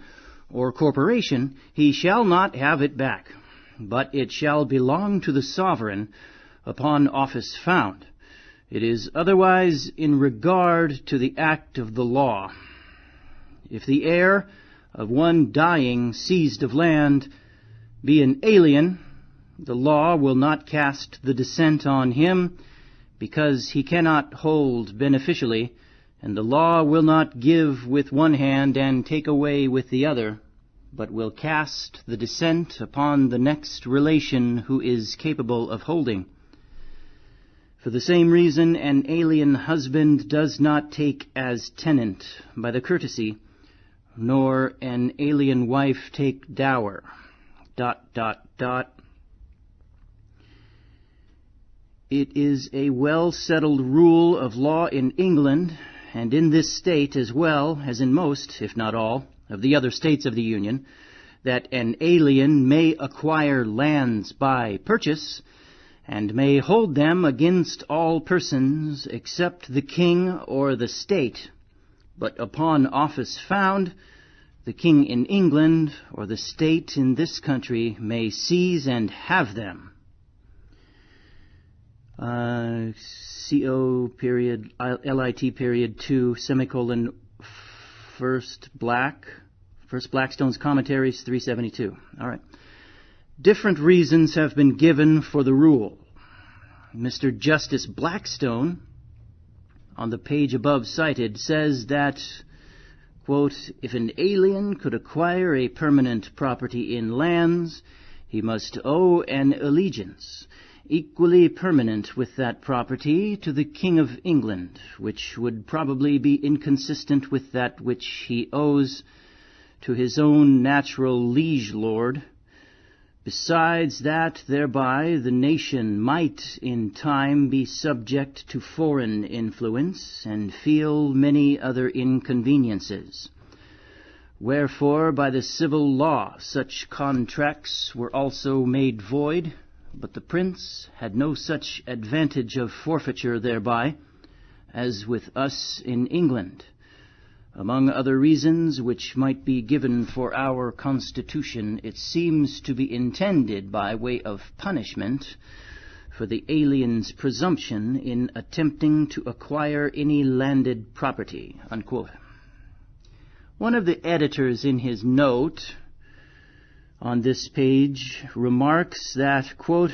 or corporation, he shall not have it back, but it shall belong to the sovereign upon office found. It is otherwise in regard to the act of the law. If the heir of one dying seized of land be an alien, the law will not cast the descent on him, because he cannot hold beneficially, and the law will not give with one hand and take away with the other, but will cast the descent upon the next relation who is capable of holding. For the same reason, an alien husband does not take as tenant by the courtesy, nor an alien wife take dower. ... It is a well-settled rule of law in England, and in this state as well as in most, if not all, of the other states of the Union, that an alien may acquire lands by purchase, and may hold them against all persons except the king or the state, but upon office found, the king in England or the state in this country may seize and have them. CO period, LIT period 2, semicolon, First Blackstone's Commentaries, 372. All right. Different reasons have been given for the rule. Mr. Justice Blackstone, on the page above cited, says that, quote, "If an alien could acquire a permanent property in lands, he must owe an allegiance equally permanent with that property to the King of England, which would probably be inconsistent with that which he owes to his own natural liege lord. Besides that, thereby the nation might in time be subject to foreign influence and feel many other inconveniences. Wherefore, by the civil law, such contracts were also made void, but the prince had no such advantage of forfeiture thereby, as with us in England, among other reasons which might be given for our constitution. It seems to be intended by way of punishment for the alien's presumption in attempting to acquire any landed property," unquote. One of the editors in his note on this page remarks that, quote,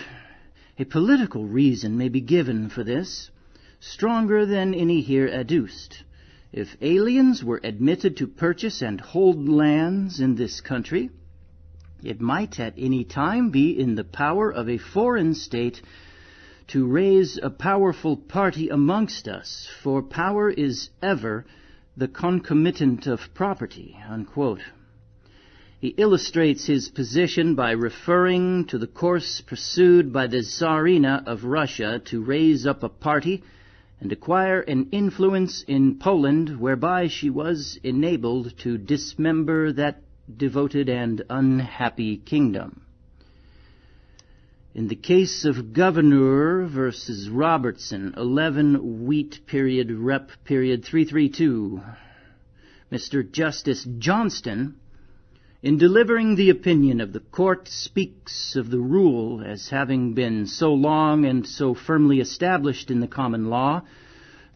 "A political reason may be given for this, stronger than any here adduced. If aliens were admitted to purchase and hold lands in this country, it might at any time be in the power of a foreign state to raise a powerful party amongst us, for power is ever the concomitant of property, unquote. He illustrates his position by referring to the course pursued by the Tsarina of Russia to raise up a party and acquire an influence in Poland whereby she was enabled to dismember that devoted and unhappy kingdom. In the case of Governor versus Robertson, 11 Wheat period Rep period 332, Mr. Justice Johnston, in delivering the opinion of the court, speaks of the rule as having been so long and so firmly established in the common law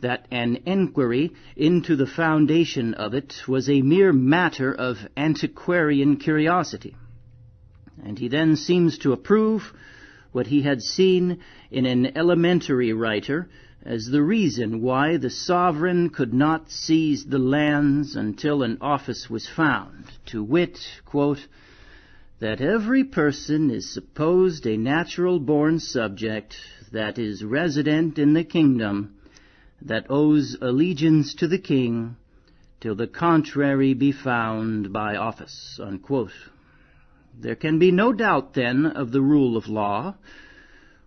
that an enquiry into the foundation of it was a mere matter of antiquarian curiosity. And he then seems to approve what he had seen in an elementary writer as the reason why the sovereign could not seize the lands until an office was found, to wit, quote, that every person is supposed a natural-born subject that is resident in the kingdom, that owes allegiance to the king, till the contrary be found by office, unquote. There can be no doubt, then, of the rule of law,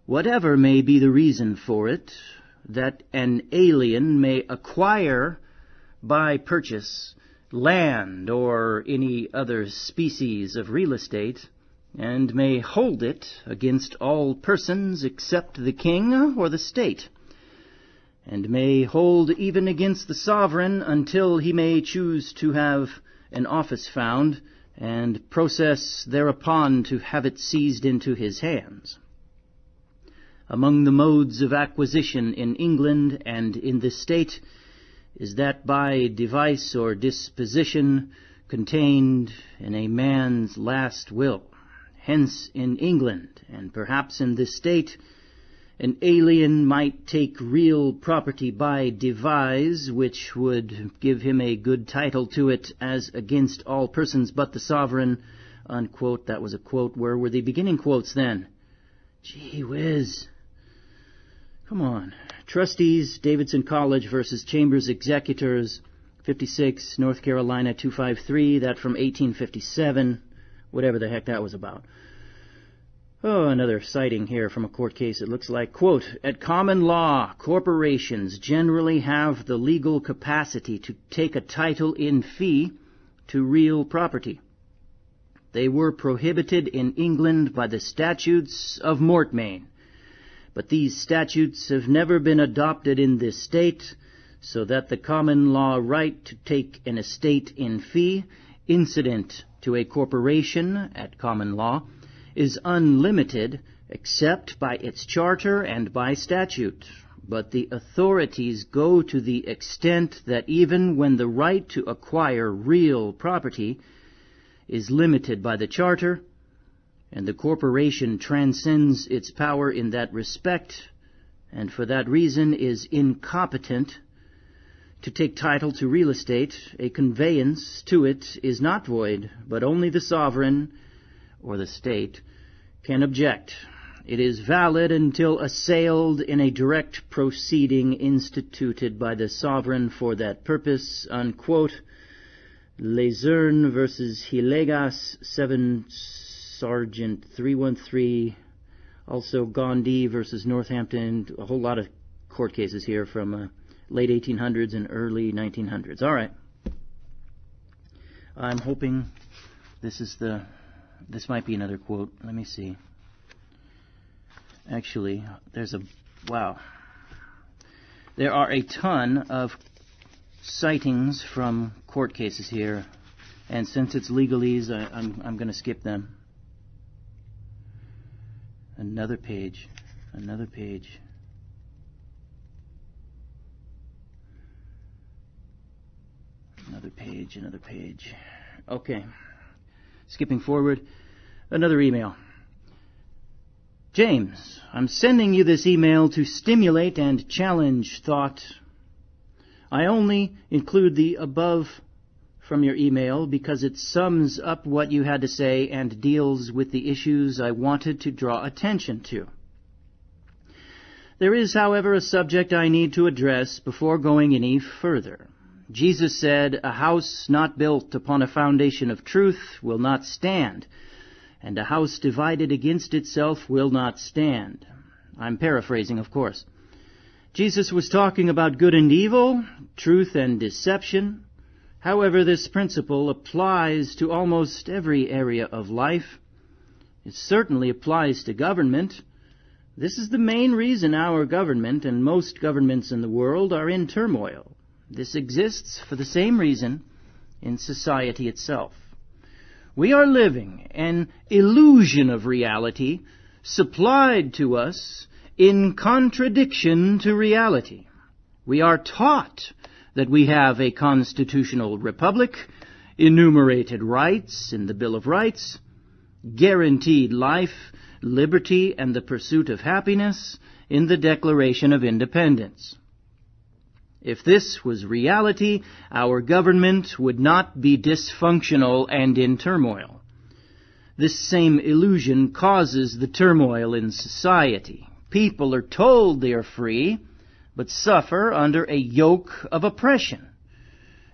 whatever may be the reason for it, that an alien may acquire by purchase land or any other species of real estate, and may hold it against all persons except the king or the state, and may hold even against the sovereign until he may choose to have an office found, and process thereupon to have it seized into his hands. Among the modes of acquisition in England and in this state is that by device or disposition contained in a man's last will. Hence in England, and perhaps in this state, an alien might take real property by devise, which would give him a good title to it as against all persons but the sovereign, unquote. That was a quote. Where were the beginning quotes then? Gee whiz. Come on. Trustees, Davidson College versus Chambers Executors, 56, North Carolina 253, that from 1857, whatever the heck that was about. Oh, another citing here from a court case. It looks like, quote, at common law, corporations generally have the legal capacity to take a title in fee to real property. They were prohibited in England by the statutes of Mortmain, but these statutes have never been adopted in this state, so that the common law right to take an estate in fee, incident to a corporation at common law, is unlimited except by its charter and by statute. But the authorities go to the extent that even when the right to acquire real property is limited by the charter, and the corporation transcends its power in that respect, and for that reason is incompetent to take title to real estate, a conveyance to it is not void, but only the sovereign or the state can object. It is valid until assailed in a direct proceeding instituted by the sovereign for that purpose, unquote. Lezerne versus Hilegas, 7 Sergeant 313, also Gandhi versus Northampton, a whole lot of court cases here from late 1800s and early 1900s. All right. I'm hoping this might be another quote. Let me see. Actually, there are a ton of citings from court cases here, and since it's legalese, I'm going to skip them. Another page. Another page. Another page. Okay. Skipping forward. Another email. James, I'm sending you this email to stimulate and challenge thought. I only include the above from your email because it sums up what you had to say and deals with the issues I wanted to draw attention to. There is, however, a subject I need to address before going any further. Jesus said, "A house not built upon a foundation of truth will not stand, and a house divided against itself will not stand." I'm paraphrasing, of course. Jesus was talking about good and evil, truth and deception. However, this principle applies to almost every area of life. It certainly applies to government. This is the main reason our government and most governments in the world are in turmoil. This exists for the same reason in society itself. We are living an illusion of reality supplied to us in contradiction to reality. We are taught that we have a constitutional republic, enumerated rights in the Bill of Rights, guaranteed life, liberty, and the pursuit of happiness in the Declaration of Independence. If this was reality, our government would not be dysfunctional and in turmoil. This same illusion causes the turmoil in society. People are told they are free, but suffer under a yoke of oppression.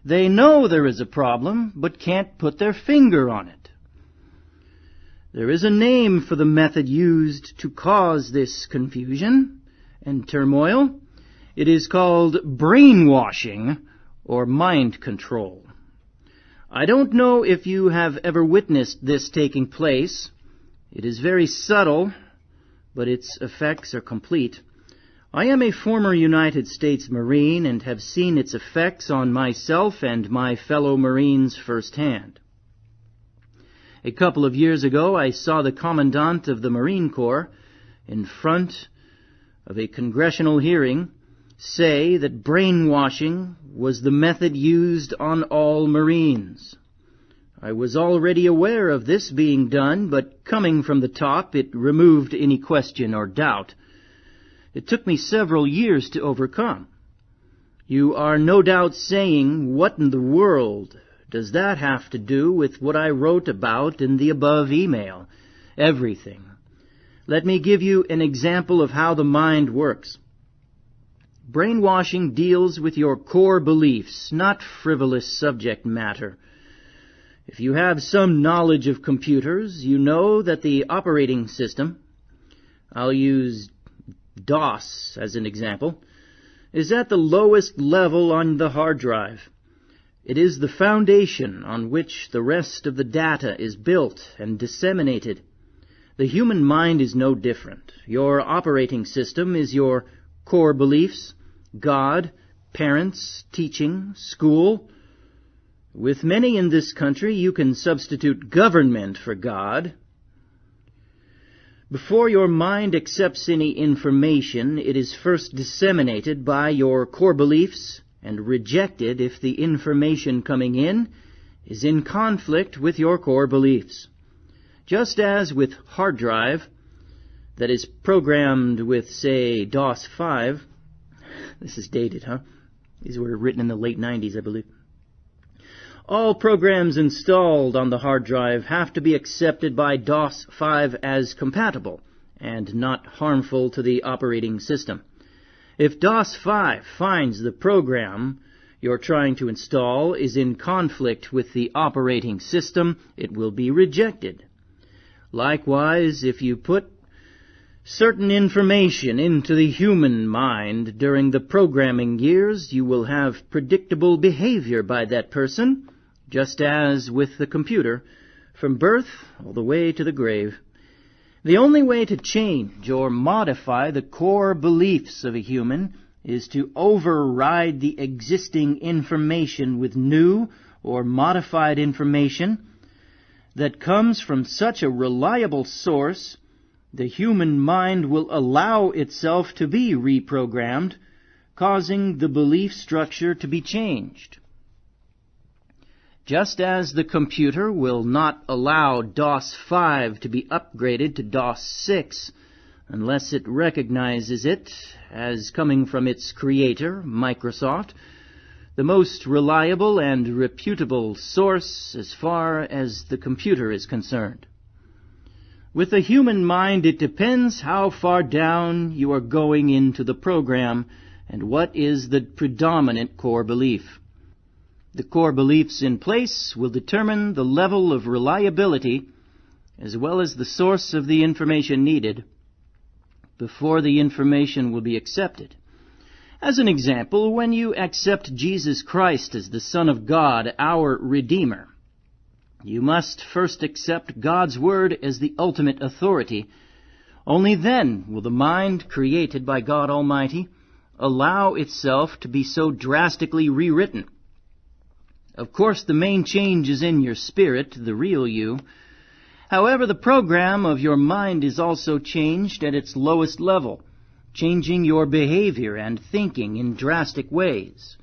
They know there is a problem, but can't put their finger on it. There is a name for the method used to cause this confusion and turmoil. It is called brainwashing or mind control. I don't know if you have ever witnessed this taking place. It is very subtle, but its effects are complete. I am a former United States Marine and have seen its effects on myself and my fellow Marines firsthand. A couple of years ago, I saw the Commandant of the Marine Corps in front of a congressional hearing say that brainwashing was the method used on all Marines. I was already aware of this being done, but coming from the top, it removed any question or doubt. It took me several years to overcome. You are no doubt saying, "What in the world does that have to do with what I wrote about in the above email?" Everything. Let me give you an example of how the mind works. Brainwashing deals with your core beliefs, not frivolous subject matter. If you have some knowledge of computers, you know that the operating system, I'll use DOS as an example, is at the lowest level on the hard drive. It is the foundation on which the rest of the data is built and disseminated. The human mind is no different. Your operating system is your core beliefs, God, parents, teaching, school. With many in this country, you can substitute government for God. Before your mind accepts any information, it is first disseminated by your core beliefs and rejected if the information coming in is in conflict with your core beliefs. Just as with hard drive that is programmed with, say, DOS 5, this is dated, huh? These were written in the late 90s, I believe. All programs installed on the hard drive have to be accepted by DOS 5 as compatible and not harmful to the operating system. If DOS 5 finds the program you're trying to install is in conflict with the operating system, it will be rejected. Likewise, if you put certain information into the human mind during the programming years, you will have predictable behavior by that person, just as with the computer, from birth all the way to the grave. The only way to change or modify the core beliefs of a human is to override the existing information with new or modified information that comes from such a reliable source. The human mind will allow itself to be reprogrammed, causing the belief structure to be changed. Just as the computer will not allow DOS 5 to be upgraded to DOS 6 unless it recognizes it as coming from its creator, Microsoft, the most reliable and reputable source as far as the computer is concerned. With the human mind, it depends how far down you are going into the program and what is the predominant core belief. the core beliefs in place will determine the level of reliability as well as the source of the information needed before the information will be accepted. As an example, when you accept Jesus Christ as the Son of God, our Redeemer, you must first accept God's Word as the ultimate authority. Only then will the mind created by God Almighty allow itself to be so drastically rewritten. Of course, the main change is in your spirit, the real you. However, the program of your mind is also changed at its lowest level, changing your behavior and thinking in drastic ways.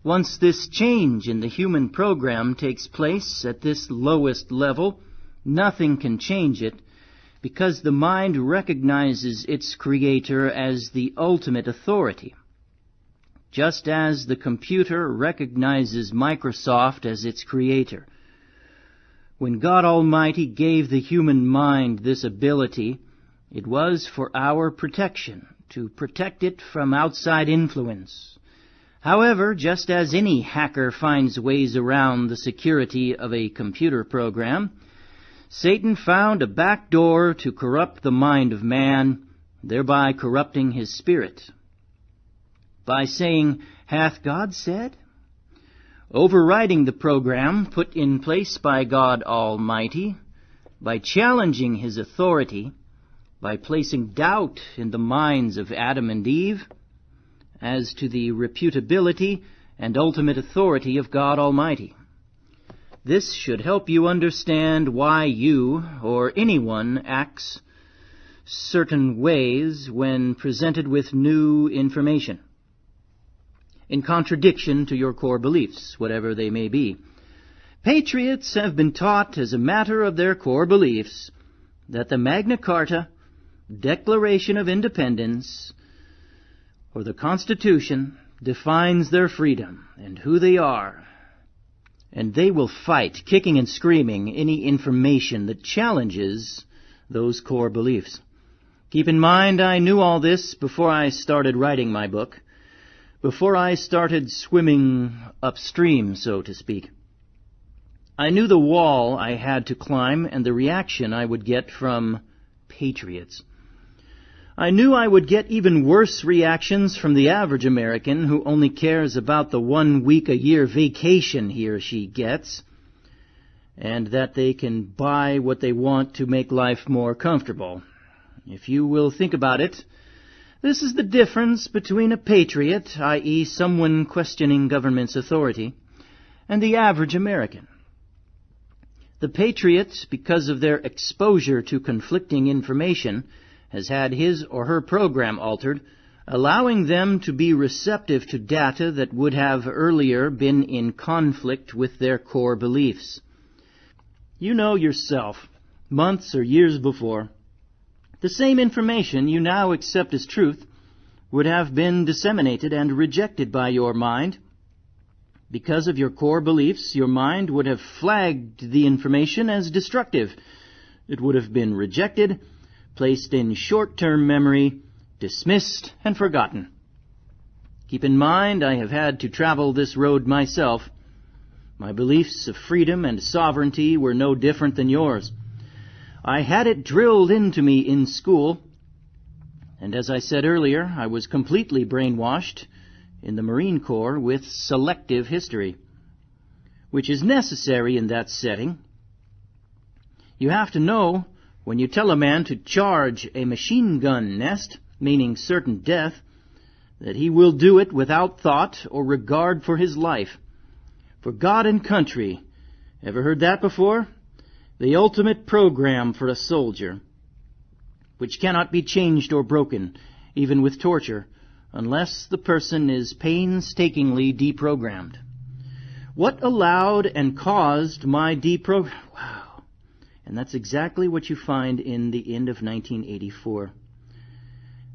Once this change in the human program takes place at this lowest level, nothing can change it, because the mind recognizes its creator as the ultimate authority. Just as the computer recognizes Microsoft as its creator. When God Almighty gave the human mind this ability, it was for our protection, to protect it from outside influence. However, just as any hacker finds ways around the security of a computer program, Satan found a back door to corrupt the mind of man, thereby corrupting his spirit. By saying, "Hath God said?" overriding the program put in place by God Almighty, by challenging His authority, by placing doubt in the minds of Adam and Eve as to the reputability and ultimate authority of God Almighty. This should help you understand why you or anyone acts certain ways when presented with new information, in contradiction to your core beliefs, whatever they may be. Patriots have been taught as a matter of their core beliefs that the Magna Carta, Declaration of Independence, or the Constitution defines their freedom and who they are, and they will fight, kicking and screaming, any information that challenges those core beliefs. Keep in mind, I knew all this before I started writing my book, before I started swimming upstream, so to speak. I knew the wall I had to climb and the reaction I would get from patriots. I knew I would get even worse reactions from the average American who only cares about the 1 week a year vacation he or she gets, and that they can buy what they want to make life more comfortable. If you will think about it, this is the difference between a patriot, i.e. someone questioning government's authority, and the average American. The patriot, because of their exposure to conflicting information, has had his or her program altered, allowing them to be receptive to data that would have earlier been in conflict with their core beliefs. You know yourself, months or years before, the same information you now accept as truth would have been disseminated and rejected by your mind. Because of your core beliefs, your mind would have flagged the information as destructive. It would have been rejected, placed in short-term memory, dismissed, and forgotten. Keep in mind, I have had to travel this road myself. My beliefs of freedom and sovereignty were no different than yours. I had it drilled into me in school, and as I said earlier, I was completely brainwashed in the Marine Corps with selective history, which is necessary in that setting. You have to know, when you tell a man to charge a machine gun nest, meaning certain death, that he will do it without thought or regard for his life. For God and country. Ever heard that before? The ultimate program for a soldier, which cannot be changed or broken, even with torture, unless the person is painstakingly deprogrammed. What allowed and caused my Wow. And that's exactly what you find in the end of 1984.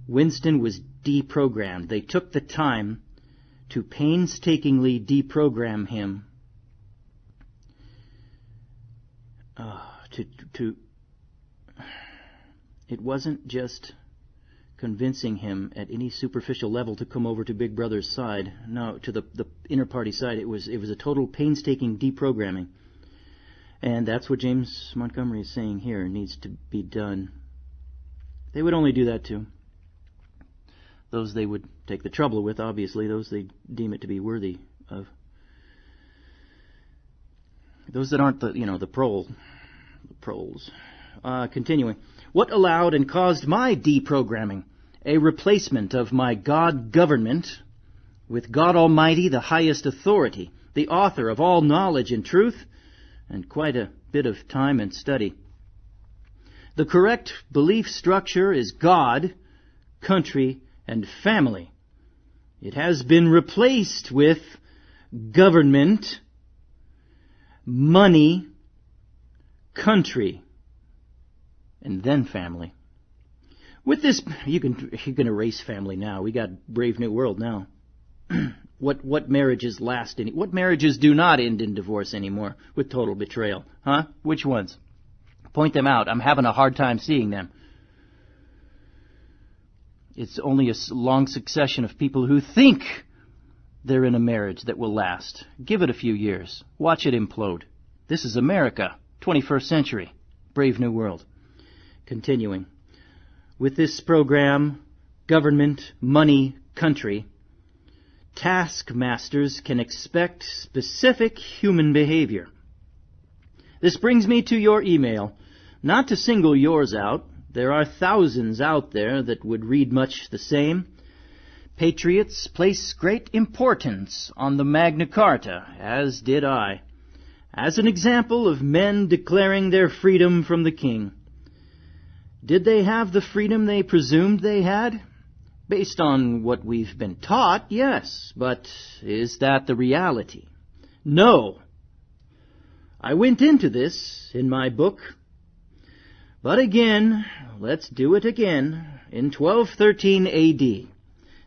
Winston was deprogrammed. They took the time to painstakingly deprogram him. It wasn't just convincing him at any superficial level to come over to Big Brother's side. No, to the inner party side. It was a total painstaking deprogramming. And that's what James Montgomery is saying here needs to be done. They would only do that to those they would take the trouble with, obviously, those they deem it to be worthy of. Those that aren't the proles. Continuing. What allowed and caused my deprogramming? A replacement of my God government with God Almighty, the highest authority, the author of all knowledge and truth, and quite a bit of time and study. The correct belief structure is God, country, and family. It has been replaced with government, money, country, and then family. With this, you can erase family now. We got Brave New World now. What marriages last what marriages do not end in divorce anymore with total betrayal? Huh? Which ones? Point them out. I'm having a hard time seeing them. It's only a long succession of people who think they're in a marriage that will last. Give it a few years. Watch it implode. This is America, 21st century. Brave New World. Continuing. With this program, government, money, country, taskmasters can expect specific human behavior. This brings me to your email. Not to single yours out, there are thousands out there that would read much the same. Patriots place great importance on the Magna Carta, as did I, as an example of men declaring their freedom from the king. Did they have the freedom they presumed they had? Based on what we've been taught, yes, but is that the reality? No. I went into this in my book. But again, let's do it again. In 1213 A.D.,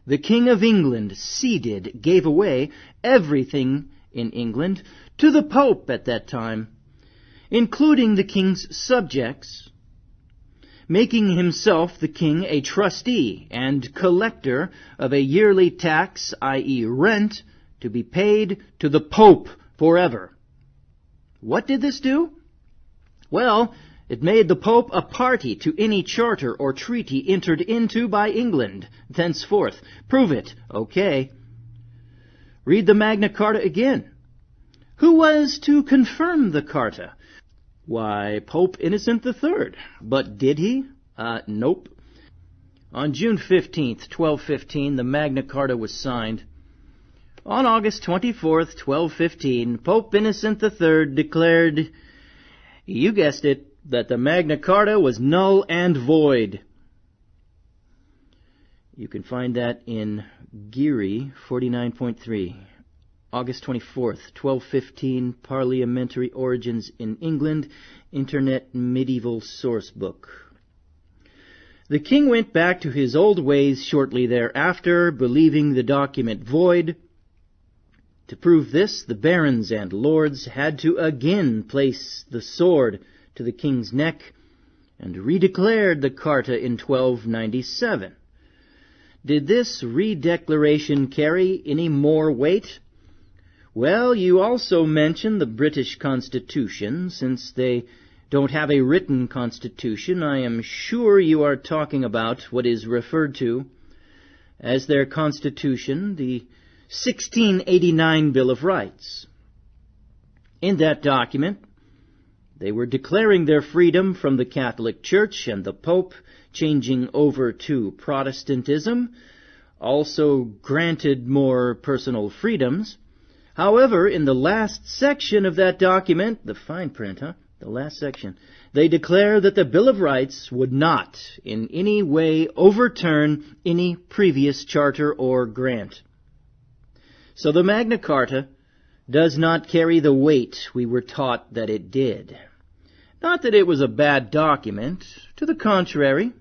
the King of England gave away everything in England to the Pope at that time, including the king's subjects, making himself the king a trustee and collector of a yearly tax, i.e. rent, to be paid to the Pope forever. What did this do? Well, it made the Pope a party to any charter or treaty entered into by England thenceforth. Prove it. Okay. Read the Magna Carta again. Who was to confirm the Carta? Why, Pope Innocent III. But did he? Nope. On June 15th, 1215, the Magna Carta was signed. On August 24th, 1215, Pope Innocent III declared, you guessed it, that the Magna Carta was null and void. You can find that in Geary 49.3. August 24th, 1215, Parliamentary Origins in England, Internet Medieval Source Book. The king went back to his old ways shortly thereafter, believing the document void. To prove this, the barons and lords had to again place the sword to the king's neck and redeclared the Carta in 1297. Did this redeclaration carry any more weight? Well, you also mention the British Constitution. Since they don't have a written constitution, I am sure you are talking about what is referred to as their constitution, the 1689 Bill of Rights. In that document, they were declaring their freedom from the Catholic Church and the Pope, changing over to Protestantism, also granted more personal freedoms. However, in the last section of that document, the fine print, the last section, they declare that the Bill of Rights would not in any way overturn any previous charter or grant. So the Magna Carta does not carry the weight we were taught that it did. Not that it was a bad document, to the contrary,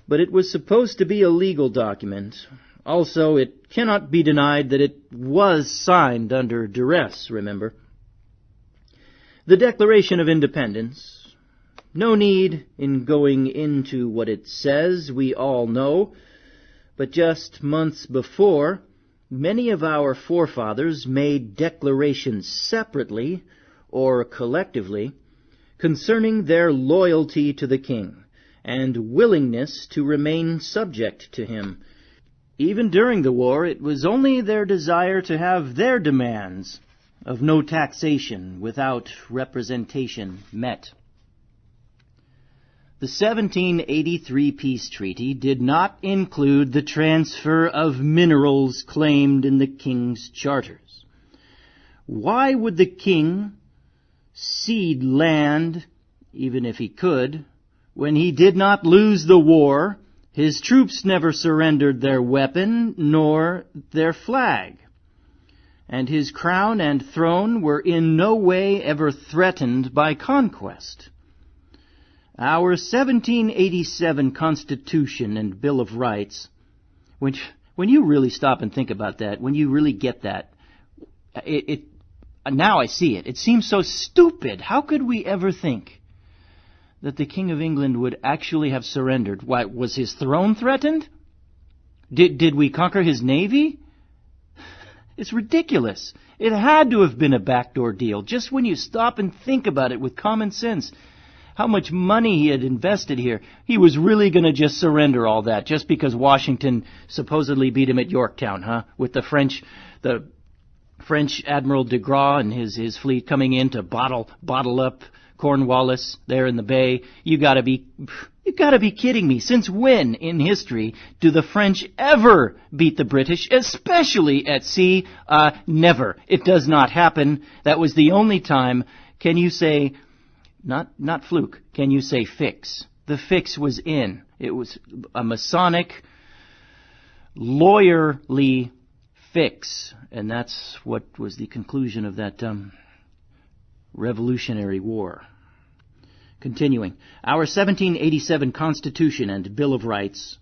but it was supposed to be a legal document. Also, it cannot be denied that it was signed under duress, remember. The Declaration of Independence, No need in going into what it says, we all know, but just months before, many of our forefathers made declarations separately or collectively concerning their loyalty to the king and willingness to remain subject to him. Even during the war, it was only their desire to have their demands of no taxation without representation met. The 1783 peace treaty did not include the transfer of minerals claimed in the king's charters. Why would the king cede land, even if he could, when he did not lose the war? His troops never surrendered their weapon nor their flag, and his crown and throne were in no way ever threatened by conquest. Our 1787 Constitution and Bill of Rights, when you really stop and think about that, when you really get that, now I see it. It seems so stupid. How could we ever think that the King of England would actually have surrendered? Why, was his throne threatened? Did we conquer his navy? It's ridiculous. It had to have been a backdoor deal. Just when you stop and think about it with common sense, how much money he had invested here, he was really going to just surrender all that just because Washington supposedly beat him at Yorktown, huh? With the French Admiral de Grasse and his fleet coming in to bottle up Cornwallis there in the bay. You gotta be kidding me. Since when in history do the French ever beat the British, especially at sea? Never. It does not happen. That was the only time. Can you say, not fluke, can you say fix? The fix was in. It was a Masonic, lawyerly fix. And that's what was the conclusion of that Revolutionary War. Continuing, our 1787 Constitution and Bill of Rights,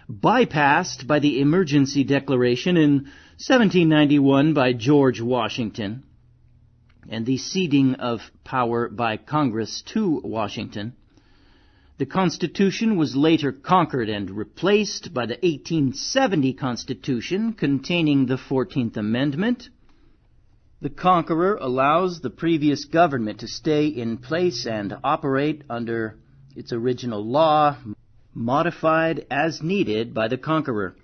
bypassed by the Emergency Declaration in 1791 by George Washington, and the ceding of power by Congress to Washington. The Constitution was later conquered and replaced by the 1870 Constitution containing the 14th Amendment. The conqueror allows the previous government to stay in place and operate under its original law, modified as needed by the conqueror.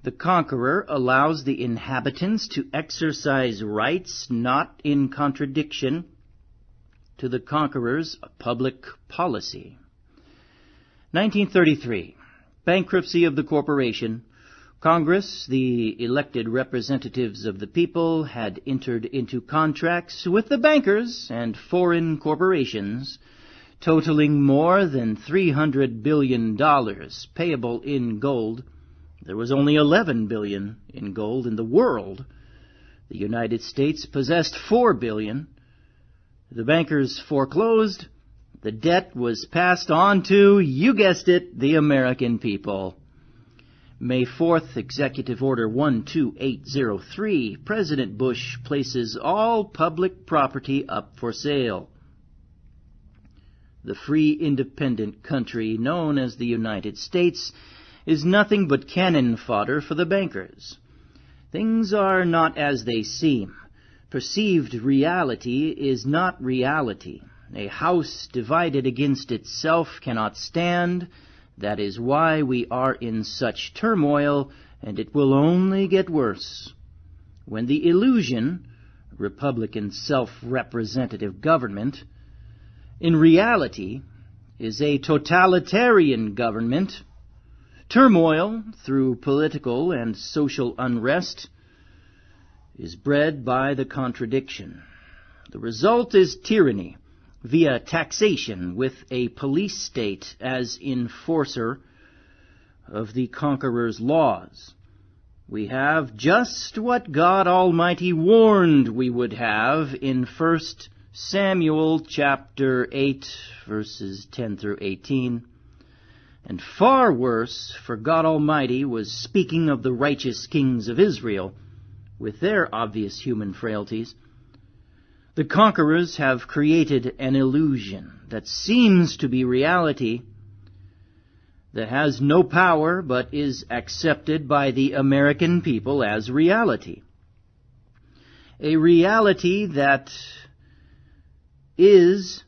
The conqueror allows the inhabitants to exercise rights not in contradiction to the conqueror's public policy. 1933. Bankruptcy of the corporation. Congress, the elected representatives of the people, had entered into contracts with the bankers and foreign corporations totaling more than $300 billion payable in gold. There was only $11 billion in gold in the world. The United States possessed $4 billion. The bankers foreclosed. The debt was passed on to, you guessed it, the American people. May 4th, Executive Order 12803, President Bush places all public property up for sale. The free, independent country known as the United States is nothing but cannon fodder for the bankers. Things are not as they seem. Perceived reality is not reality. A house divided against itself cannot stand. That is why we are in such turmoil, and it will only get worse. When the illusion, Republican self-representative government, in reality is a totalitarian government, turmoil through political and social unrest is bred by the contradiction. The result is tyranny via taxation with a police state as enforcer of the conqueror's laws. We have just what God Almighty warned we would have in 1 Samuel chapter 8, verses 10 through 18. And far worse, for God Almighty was speaking of the righteous kings of Israel with their obvious human frailties. The conquerors have created an illusion that seems to be reality, that has no power but is accepted by the American people as reality. A reality that is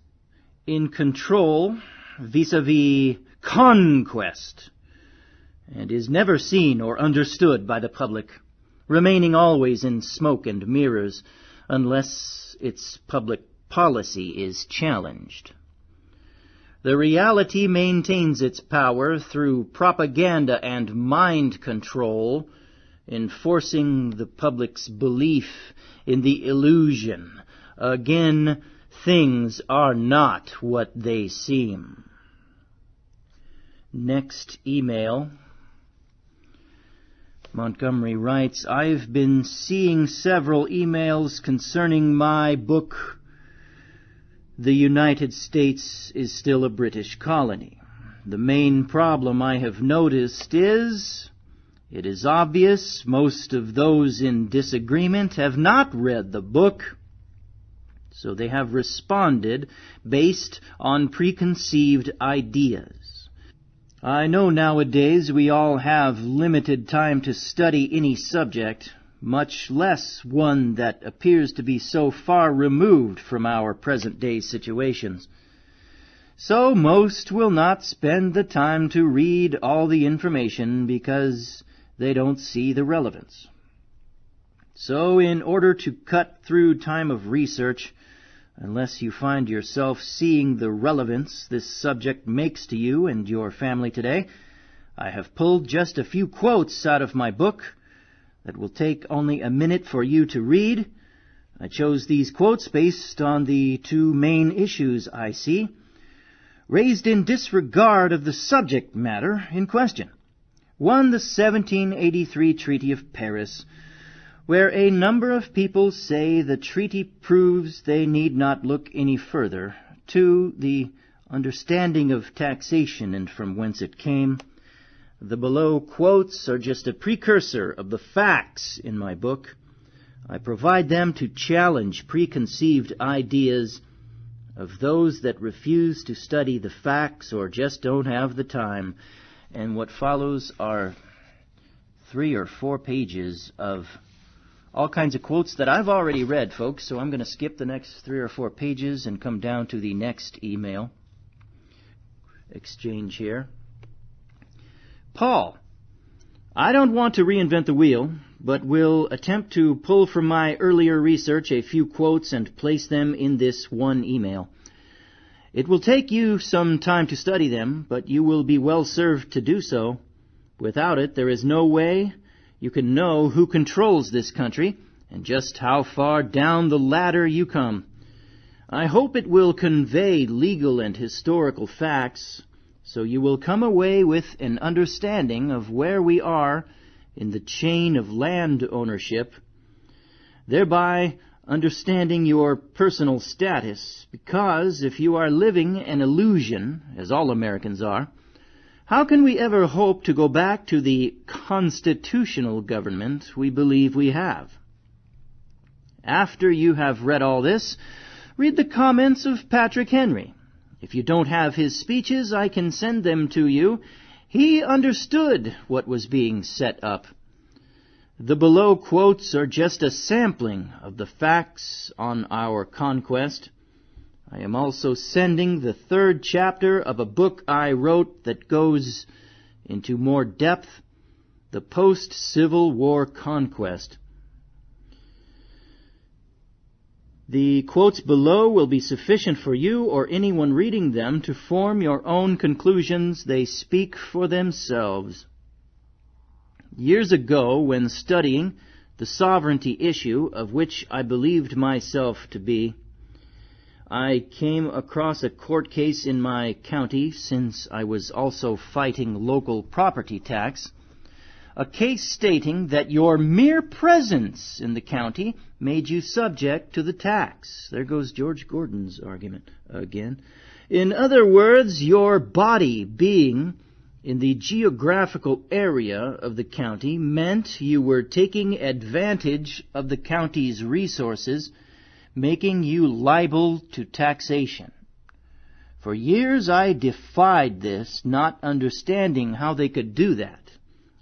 in control vis-a-vis conquest, and is never seen or understood by the public, remaining always in smoke and mirrors unless its public policy is challenged. The reality maintains its power through propaganda and mind control, enforcing the public's belief in the illusion. Again, things are not what they seem. Next email. Montgomery writes, I've been seeing several emails concerning my book, The United States is Still a British Colony. The main problem I have noticed is, it is obvious most of those in disagreement have not read the book, so they have responded based on preconceived ideas. I know nowadays we all have limited time to study any subject, much less one that appears to be so far removed from our present-day situations. So most will not spend the time to read all the information because they don't see the relevance. So in order to cut through time of research, unless you find yourself seeing the relevance this subject makes to you and your family today, I have pulled just a few quotes out of my book that will take only a minute for you to read. I chose these quotes based on the two main issues I see, raised in disregard of the subject matter in question. One, the 1783 Treaty of Paris, where a number of people say the treaty proves they need not look any further. Two, the understanding of taxation and from whence it came. The below quotes are just a precursor of the facts in my book. I provide them to challenge preconceived ideas of those that refuse to study the facts or just don't have the time. And what follows are 3 or 4 pages of all kinds of quotes that I've already read, folks, so I'm going to skip the next 3 or 4 pages and come down to the next email exchange here. Paul, I don't want to reinvent the wheel, but will attempt to pull from my earlier research a few quotes and place them in this one email. It will take you some time to study them, but you will be well served to do so. Without it, there is no way you can know who controls this country and just how far down the ladder you come. I hope it will convey legal and historical facts, so you will come away with an understanding of where we are in the chain of land ownership, thereby understanding your personal status, because if you are living an illusion, as all Americans are, how can we ever hope to go back to the constitutional government we believe we have? After you have read all this, read the comments of Patrick Henry. If you don't have his speeches, I can send them to you. He understood what was being set up. The below quotes are just a sampling of the facts on our conquest. I am also sending the 3rd chapter of a book I wrote that goes into more depth, the post-Civil War conquest. The quotes below will be sufficient for you or anyone reading them to form your own conclusions. They speak for themselves. Years ago, when studying the sovereignty issue, of which I believed myself to be, I came across a court case in my county, since I was also fighting local property tax, a case stating that your mere presence in the county made you subject to the tax. There goes George Gordon's argument again. In other words, your body being in the geographical area of the county meant you were taking advantage of the county's resources, making you liable to taxation. For years I defied this, not understanding how they could do that,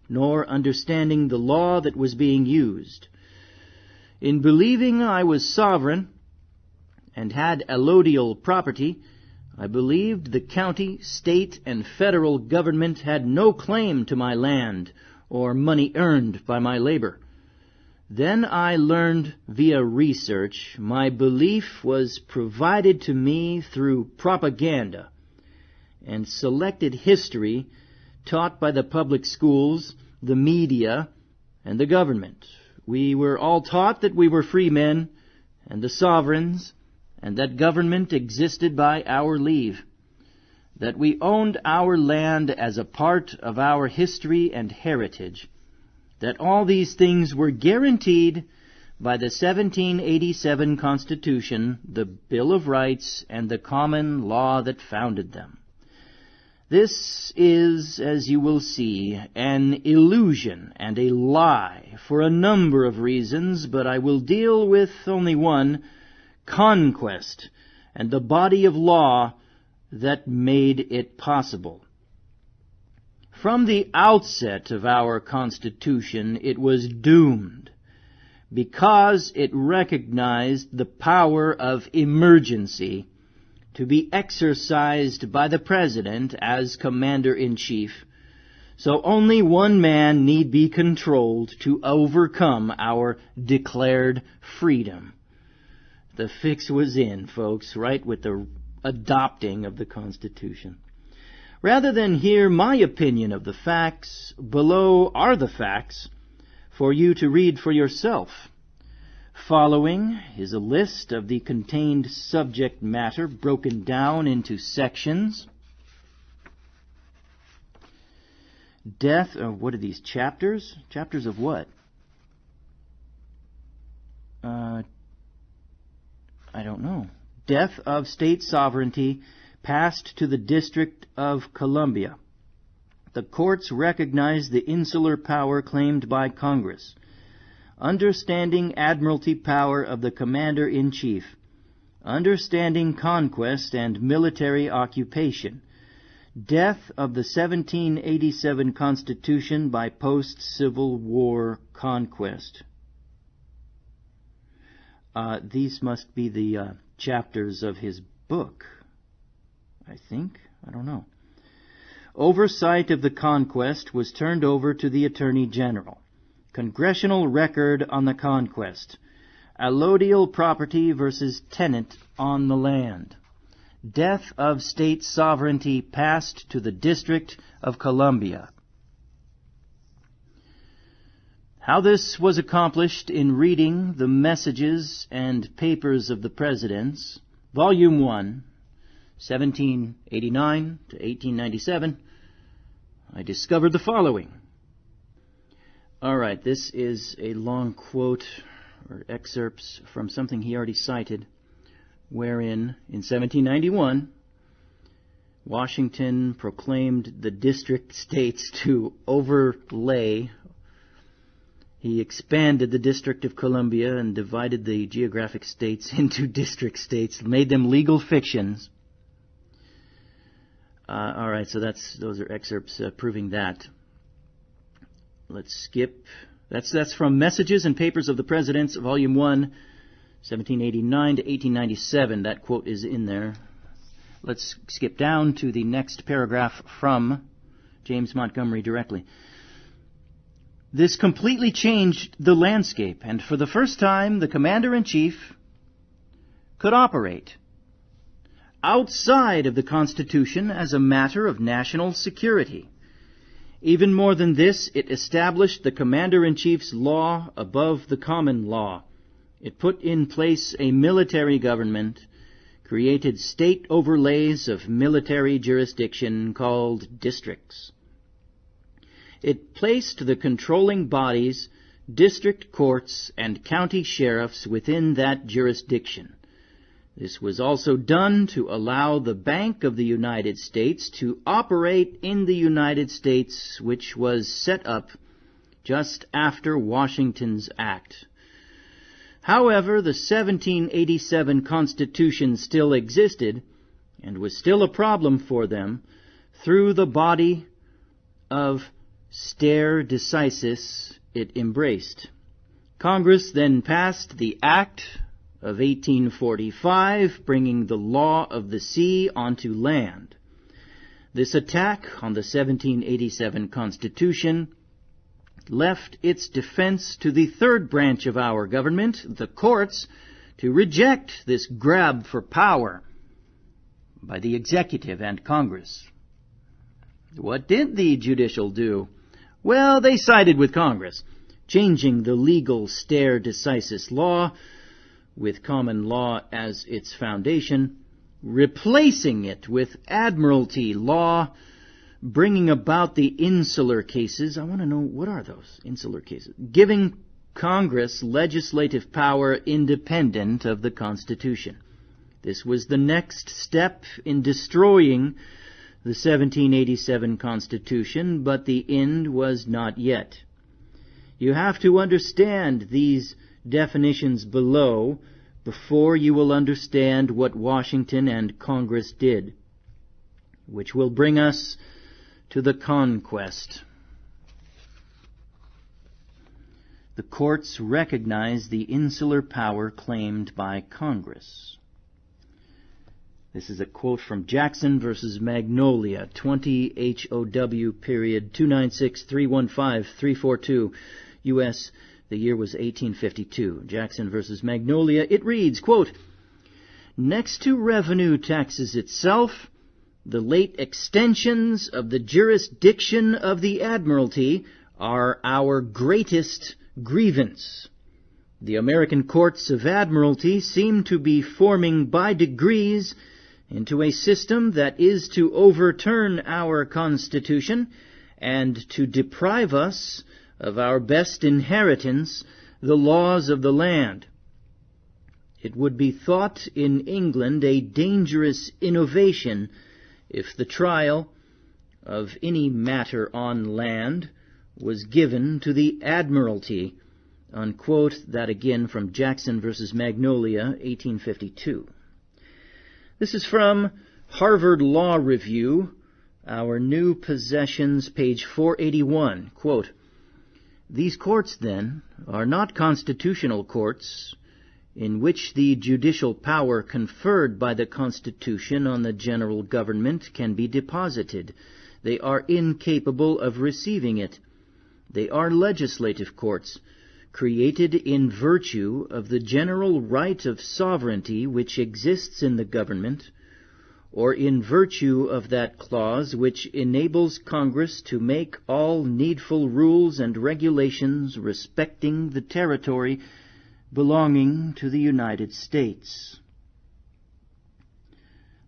nor understanding the law that was being used. In believing I was sovereign and had allodial property, I believed the county, state, and federal government had no claim to my land or money earned by my labor. Then I learned via research my belief was provided to me through propaganda and selected history taught by the public schools, the media, and the government. We were all taught that we were free men and the sovereigns, and that government existed by our leave, that we owned our land as a part of our history and heritage, that all these things were guaranteed by the 1787 Constitution, the Bill of Rights, and the common law that founded them. This is, as you will see, an illusion and a lie for a number of reasons, but I will deal with only one: conquest and the body of law that made it possible. From the outset of our Constitution, it was doomed because it recognized the power of emergency to be exercised by the President as Commander-in-Chief, so only one man need be controlled to overcome our declared freedom. The fix was in, folks, right with the adopting of the Constitution. Rather than hear my opinion of the facts, below are the facts for you to read for yourself. Following is a list of the contained subject matter broken down into sections. Death of, what are these, chapters? Chapters of what? I don't know. Death of state sovereignty passed to the District of Columbia. The courts recognized the insular power claimed by Congress. Understanding admiralty power of the Commander-in-Chief. Understanding conquest and military occupation. Death of the 1787 Constitution by post-Civil War conquest. These must be the chapters of his book, I think. I don't know. Oversight of the conquest was turned over to the Attorney General. Congressional record on the conquest. Allodial property versus tenant on the land. Death of state sovereignty passed to the District of Columbia. How this was accomplished in reading the messages and papers of the presidents, Volume 1, 1789 to 1897, I discovered the following. All right, this is a long quote or excerpts from something he already cited, wherein in 1791, Washington proclaimed the district states to overlay. He expanded the District of Columbia and divided the geographic states into district states, made them legal fictions. All right, so those are excerpts proving that. Let's skip. That's from Messages and Papers of the Presidents, Volume 1, 1789 to 1897. That quote is in there. Let's skip down to the next paragraph from James Montgomery directly. This completely changed the landscape, and for the first time, the Commander-in-Chief could operate outside of the Constitution as a matter of national security. Even more than this, it established the Commander-in-Chief's law above the common law. It put in place a military government, created state overlays of military jurisdiction called districts. It placed the controlling bodies, district courts, and county sheriffs within that jurisdiction. This was also done to allow the Bank of the United States to operate in the United States, which was set up just after Washington's Act. However, the 1787 Constitution still existed and was still a problem for them through the body of stare decisis it embraced. Congress then passed the Act of 1845, bringing the law of the sea onto land. This attack on the 1787 Constitution left its defense to the third branch of our government, the courts, to reject this grab for power by the executive and Congress. What did the judicial do? Well, they sided with Congress, changing the legal stare decisis law with common law as its foundation, replacing it with admiralty law, bringing about the insular cases. I want to know, what are those insular cases? Giving Congress legislative power independent of the Constitution. This was the next step in destroying the 1787 Constitution, but the end was not yet. You have to understand these definitions below before you will understand what Washington and Congress did, which will bring us to the conquest. The courts recognize the insular power claimed by Congress. This is a quote from Jackson versus Magnolia, 20 HOW period 296-315-342, U.S. The year was 1852. Jackson versus Magnolia. It reads, quote, "Next to revenue taxes itself, the late extensions of the jurisdiction of the Admiralty are our greatest grievance. The American courts of Admiralty seem to be forming by degrees into a system that is to overturn our Constitution and to deprive us of our best inheritance, the laws of the land. It would be thought in England a dangerous innovation if the trial of any matter on land was given to the Admiralty." Unquote. That again from Jackson versus Magnolia, 1852. This is from Harvard Law Review, Our New Possessions, page 481. Quote, "These courts, then, are not constitutional courts in which the judicial power conferred by the Constitution on the general government can be deposited. They are incapable of receiving it. They are legislative courts, created in virtue of the general right of sovereignty which exists in the government, or in virtue of that clause which enables Congress to make all needful rules and regulations respecting the territory belonging to the United States."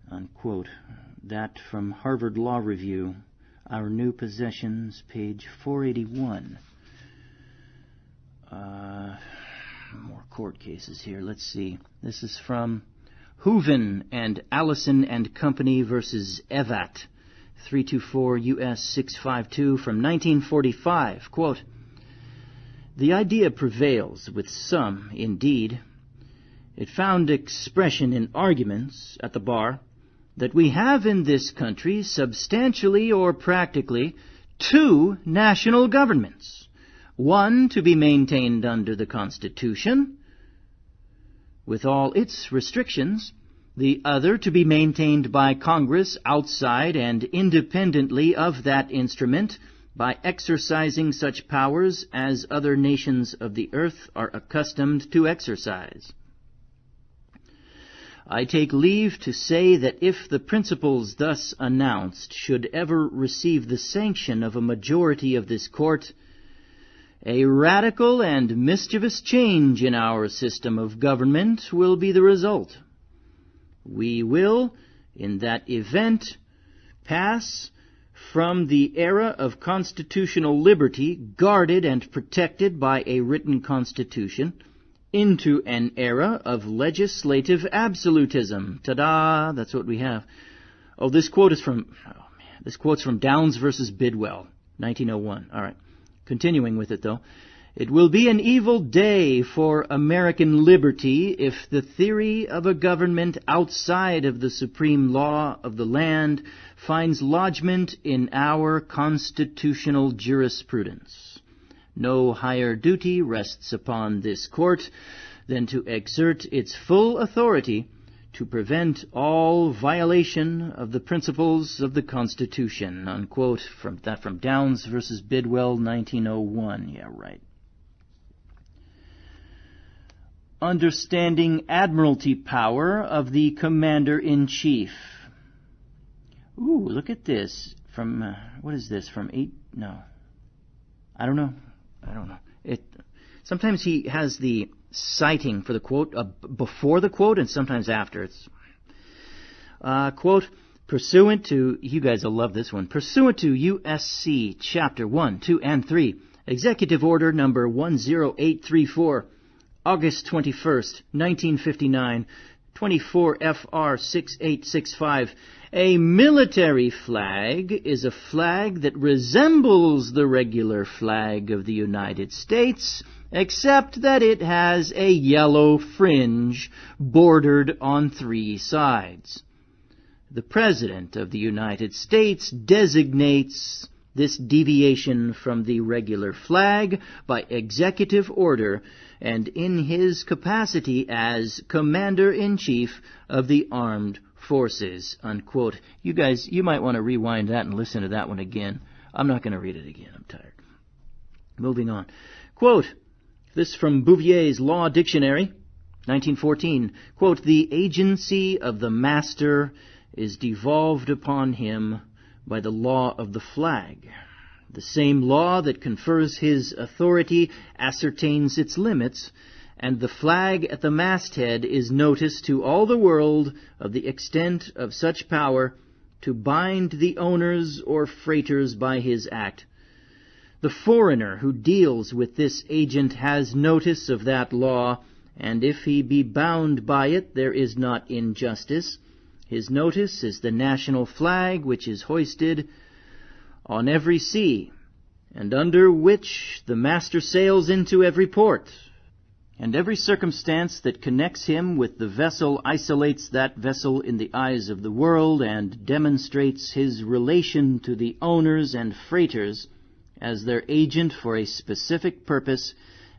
Unquote. That from Harvard Law Review, Our New Possessions, page 481. More court cases here. Let's see. This is from Hooven and Allison and Company versus Evatt, 324 U.S. 652 from 1945. Quote, "The idea prevails with some, indeed. It found expression in arguments at the bar that we have in this country substantially or practically two national governments. One to be maintained under the Constitution, with all its restrictions, the other to be maintained by Congress outside and independently of that instrument by exercising such powers as other nations of the earth are accustomed to exercise. I take leave to say that if the principles thus announced should ever receive the sanction of a majority of this court, a radical and mischievous change in our system of government will be the result. We will, in that event, pass from the era of constitutional liberty, guarded and protected by a written constitution, into an era of legislative absolutism." Ta-da! That's what we have. Oh, this quote's from Downs versus Bidwell, 1901. All right. Continuing with it, though. It will be an evil day for American liberty if the theory of a government outside of the supreme law of the land finds lodgment in our constitutional jurisprudence. No higher duty rests upon this court than to exert its full authority to prevent all violation of the principles of the Constitution. Unquote. From Downs versus Bidwell, 1901. Yeah, right. Understanding admiralty power of the commander-in-chief. Ooh, look at this. From, what is this? From I don't know. Sometimes he has the citing for the quote before the quote and sometimes after. It's quote, pursuant to, you guys will love this one, pursuant to USC Chapter 1, 2, and 3, Executive Order Number 10834, August 21st, 1959, 24 FR 6865, a military flag is a flag that resembles the regular flag of the United States, except that it has a yellow fringe bordered on 3 sides. The President of the United States designates this deviation from the regular flag by executive order and in his capacity as Commander-in-Chief of the Armed Forces. Unquote. You guys, you might want to rewind that and listen to that one again. I'm not going to read it again. I'm tired. Moving on. Quote, this from Bouvier's Law Dictionary, 1914. Quote, the agency of the master is devolved upon him by the law of the flag. The same law that confers his authority ascertains its limits, and the flag at the masthead is notice to all the world of the extent of such power to bind the owners or freighters by his act. The foreigner who deals with this agent has notice of that law, and if he be bound by it, there is not injustice. His notice is the national flag which is hoisted on every sea, and under which the master sails into every port. And every circumstance that connects him with the vessel isolates that vessel in the eyes of the world, and demonstrates his relation to the owners and freighters as their agent for a specific purpose,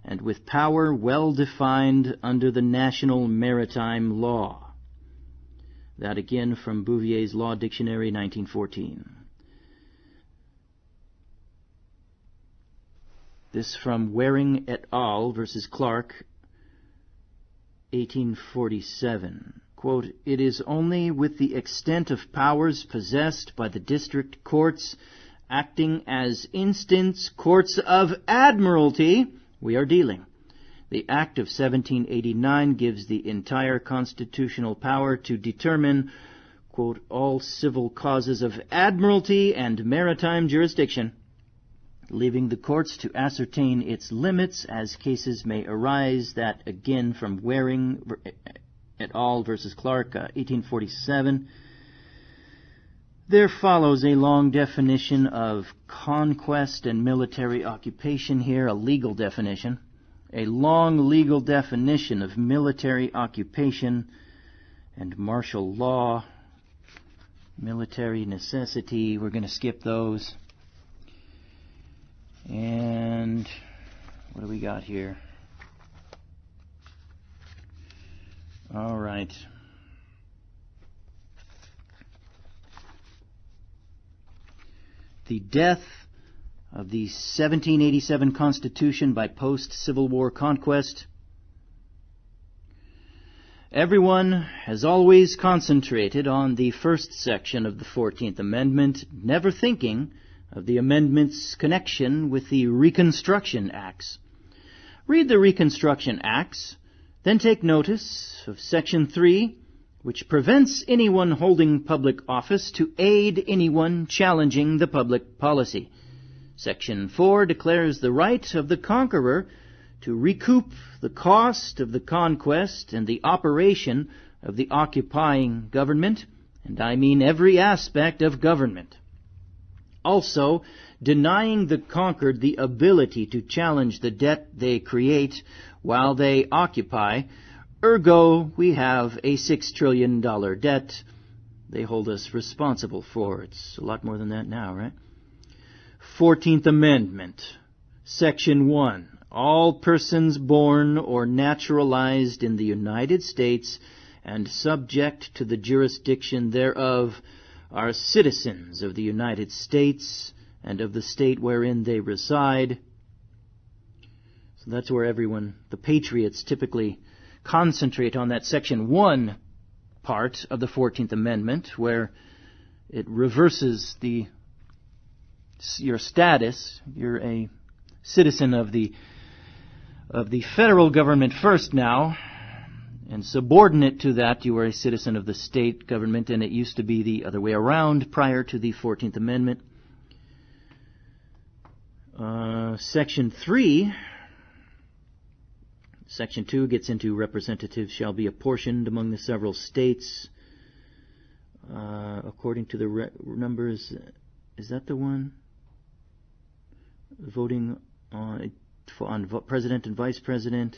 and with power well defined under the national maritime law. That again from Bouvier's Law Dictionary, 1914. This from Waring et al. Versus Clark, 1847. Quote, it is only with the extent of powers possessed by the district courts, acting as instance courts of admiralty, we are dealing. The Act of 1789 gives the entire constitutional power to determine, quote, all civil causes of admiralty and maritime jurisdiction, leaving the courts to ascertain its limits as cases may arise. That again from Waring et al. Versus Clark, 1847. There follows a long definition of conquest and military occupation here, a legal definition. A long legal definition of military occupation and martial law, military necessity. We're going to skip those. And what do we got here? All right. The death of the 1787 Constitution by post-Civil War conquest. Everyone has always concentrated on the first section of the 14th Amendment, never thinking of the amendment's connection with the Reconstruction Acts. Read the Reconstruction Acts, then take notice of Section 3, which prevents anyone holding public office to aid anyone challenging the public policy. Section 4 declares the right of the conqueror to recoup the cost of the conquest and the operation of the occupying government, and I mean every aspect of government. Also, denying the conquered the ability to challenge the debt they create while they occupy. Ergo, we have a $6 trillion debt they hold us responsible for. It's a lot more than that now, right? 14th Amendment, Section 1. All persons born or naturalized in the United States and subject to the jurisdiction thereof are citizens of the United States and of the state wherein they reside. So that's where everyone, the patriots, typically concentrate on that Section 1 part of the 14th Amendment, where it reverses your status. You're a citizen of the federal government first now, and subordinate to that, you are a citizen of the state government, and it used to be the other way around prior to the 14th Amendment. Section 3, Section 2 gets into representatives shall be apportioned among the several states according to the numbers. Is that the one? Voting on president and vice president.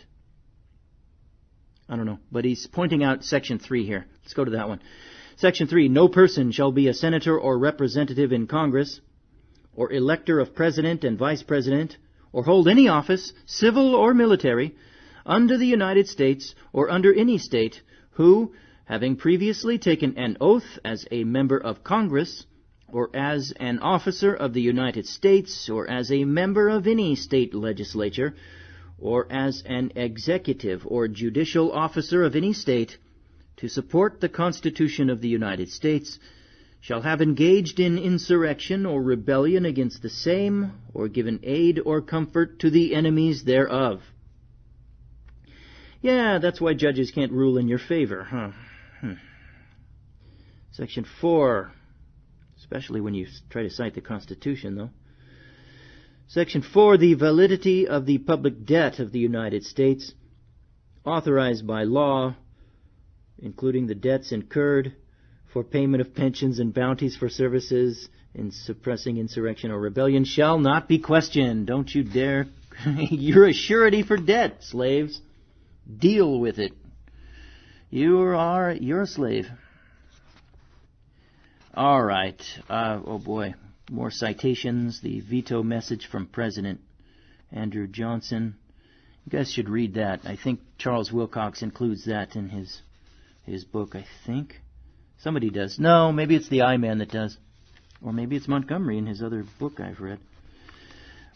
I don't know, but he's pointing out Section 3 here. Let's go to that one. Section 3, no person shall be a senator or representative in Congress, or elector of president and vice president, or hold any office, civil or military, under the United States or under any state, who, having previously taken an oath as a member of Congress, or as an officer of the United States, or as a member of any state legislature, or as an executive or judicial officer of any state, to support the Constitution of the United States, shall have engaged in insurrection or rebellion against the same, or given aid or comfort to the enemies thereof. Yeah, that's why judges can't rule in your favor, huh? Section 4, especially when you try to cite the Constitution, though. Section 4, the validity of the public debt of the United States, authorized by law, including the debts incurred for payment of pensions and bounties for services in suppressing insurrection or rebellion, shall not be questioned. Don't you dare. You're a surety for debt, slaves. Deal with it. You're a slave. All right. Oh boy. More citations. The veto message from President Andrew Johnson. You guys should read that. I think Charles Wilcox includes that in his book, I think. Somebody does. No, maybe it's the I-Man that does. Or maybe it's Montgomery in his other book I've read.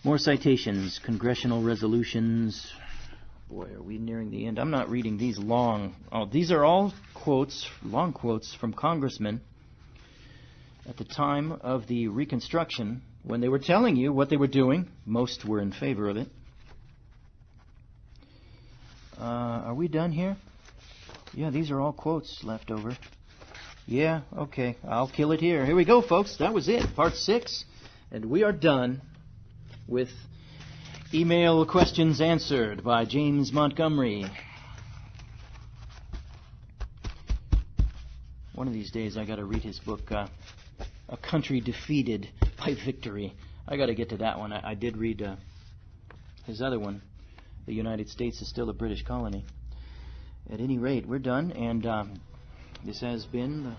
More citations. Congressional resolutions. Boy, are we nearing the end. I'm not reading these long. Oh, these are all quotes, long quotes from congressmen at the time of the Reconstruction, when they were telling you what they were doing. Most were in favor of it. Are we done here? Yeah, these are all quotes left over. Yeah, okay. I'll kill it here. Here we go, folks. That was it. Part 6. And we are done with Email Questions Answered by James Montgomery. One of these days I got to read his book, A Country Defeated by Victory. I got to get to that one. I did read his other one, The United States is Still a British Colony. At any rate, we're done, and this has been,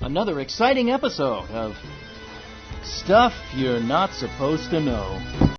another exciting episode of Stuff You're Not Supposed to Know.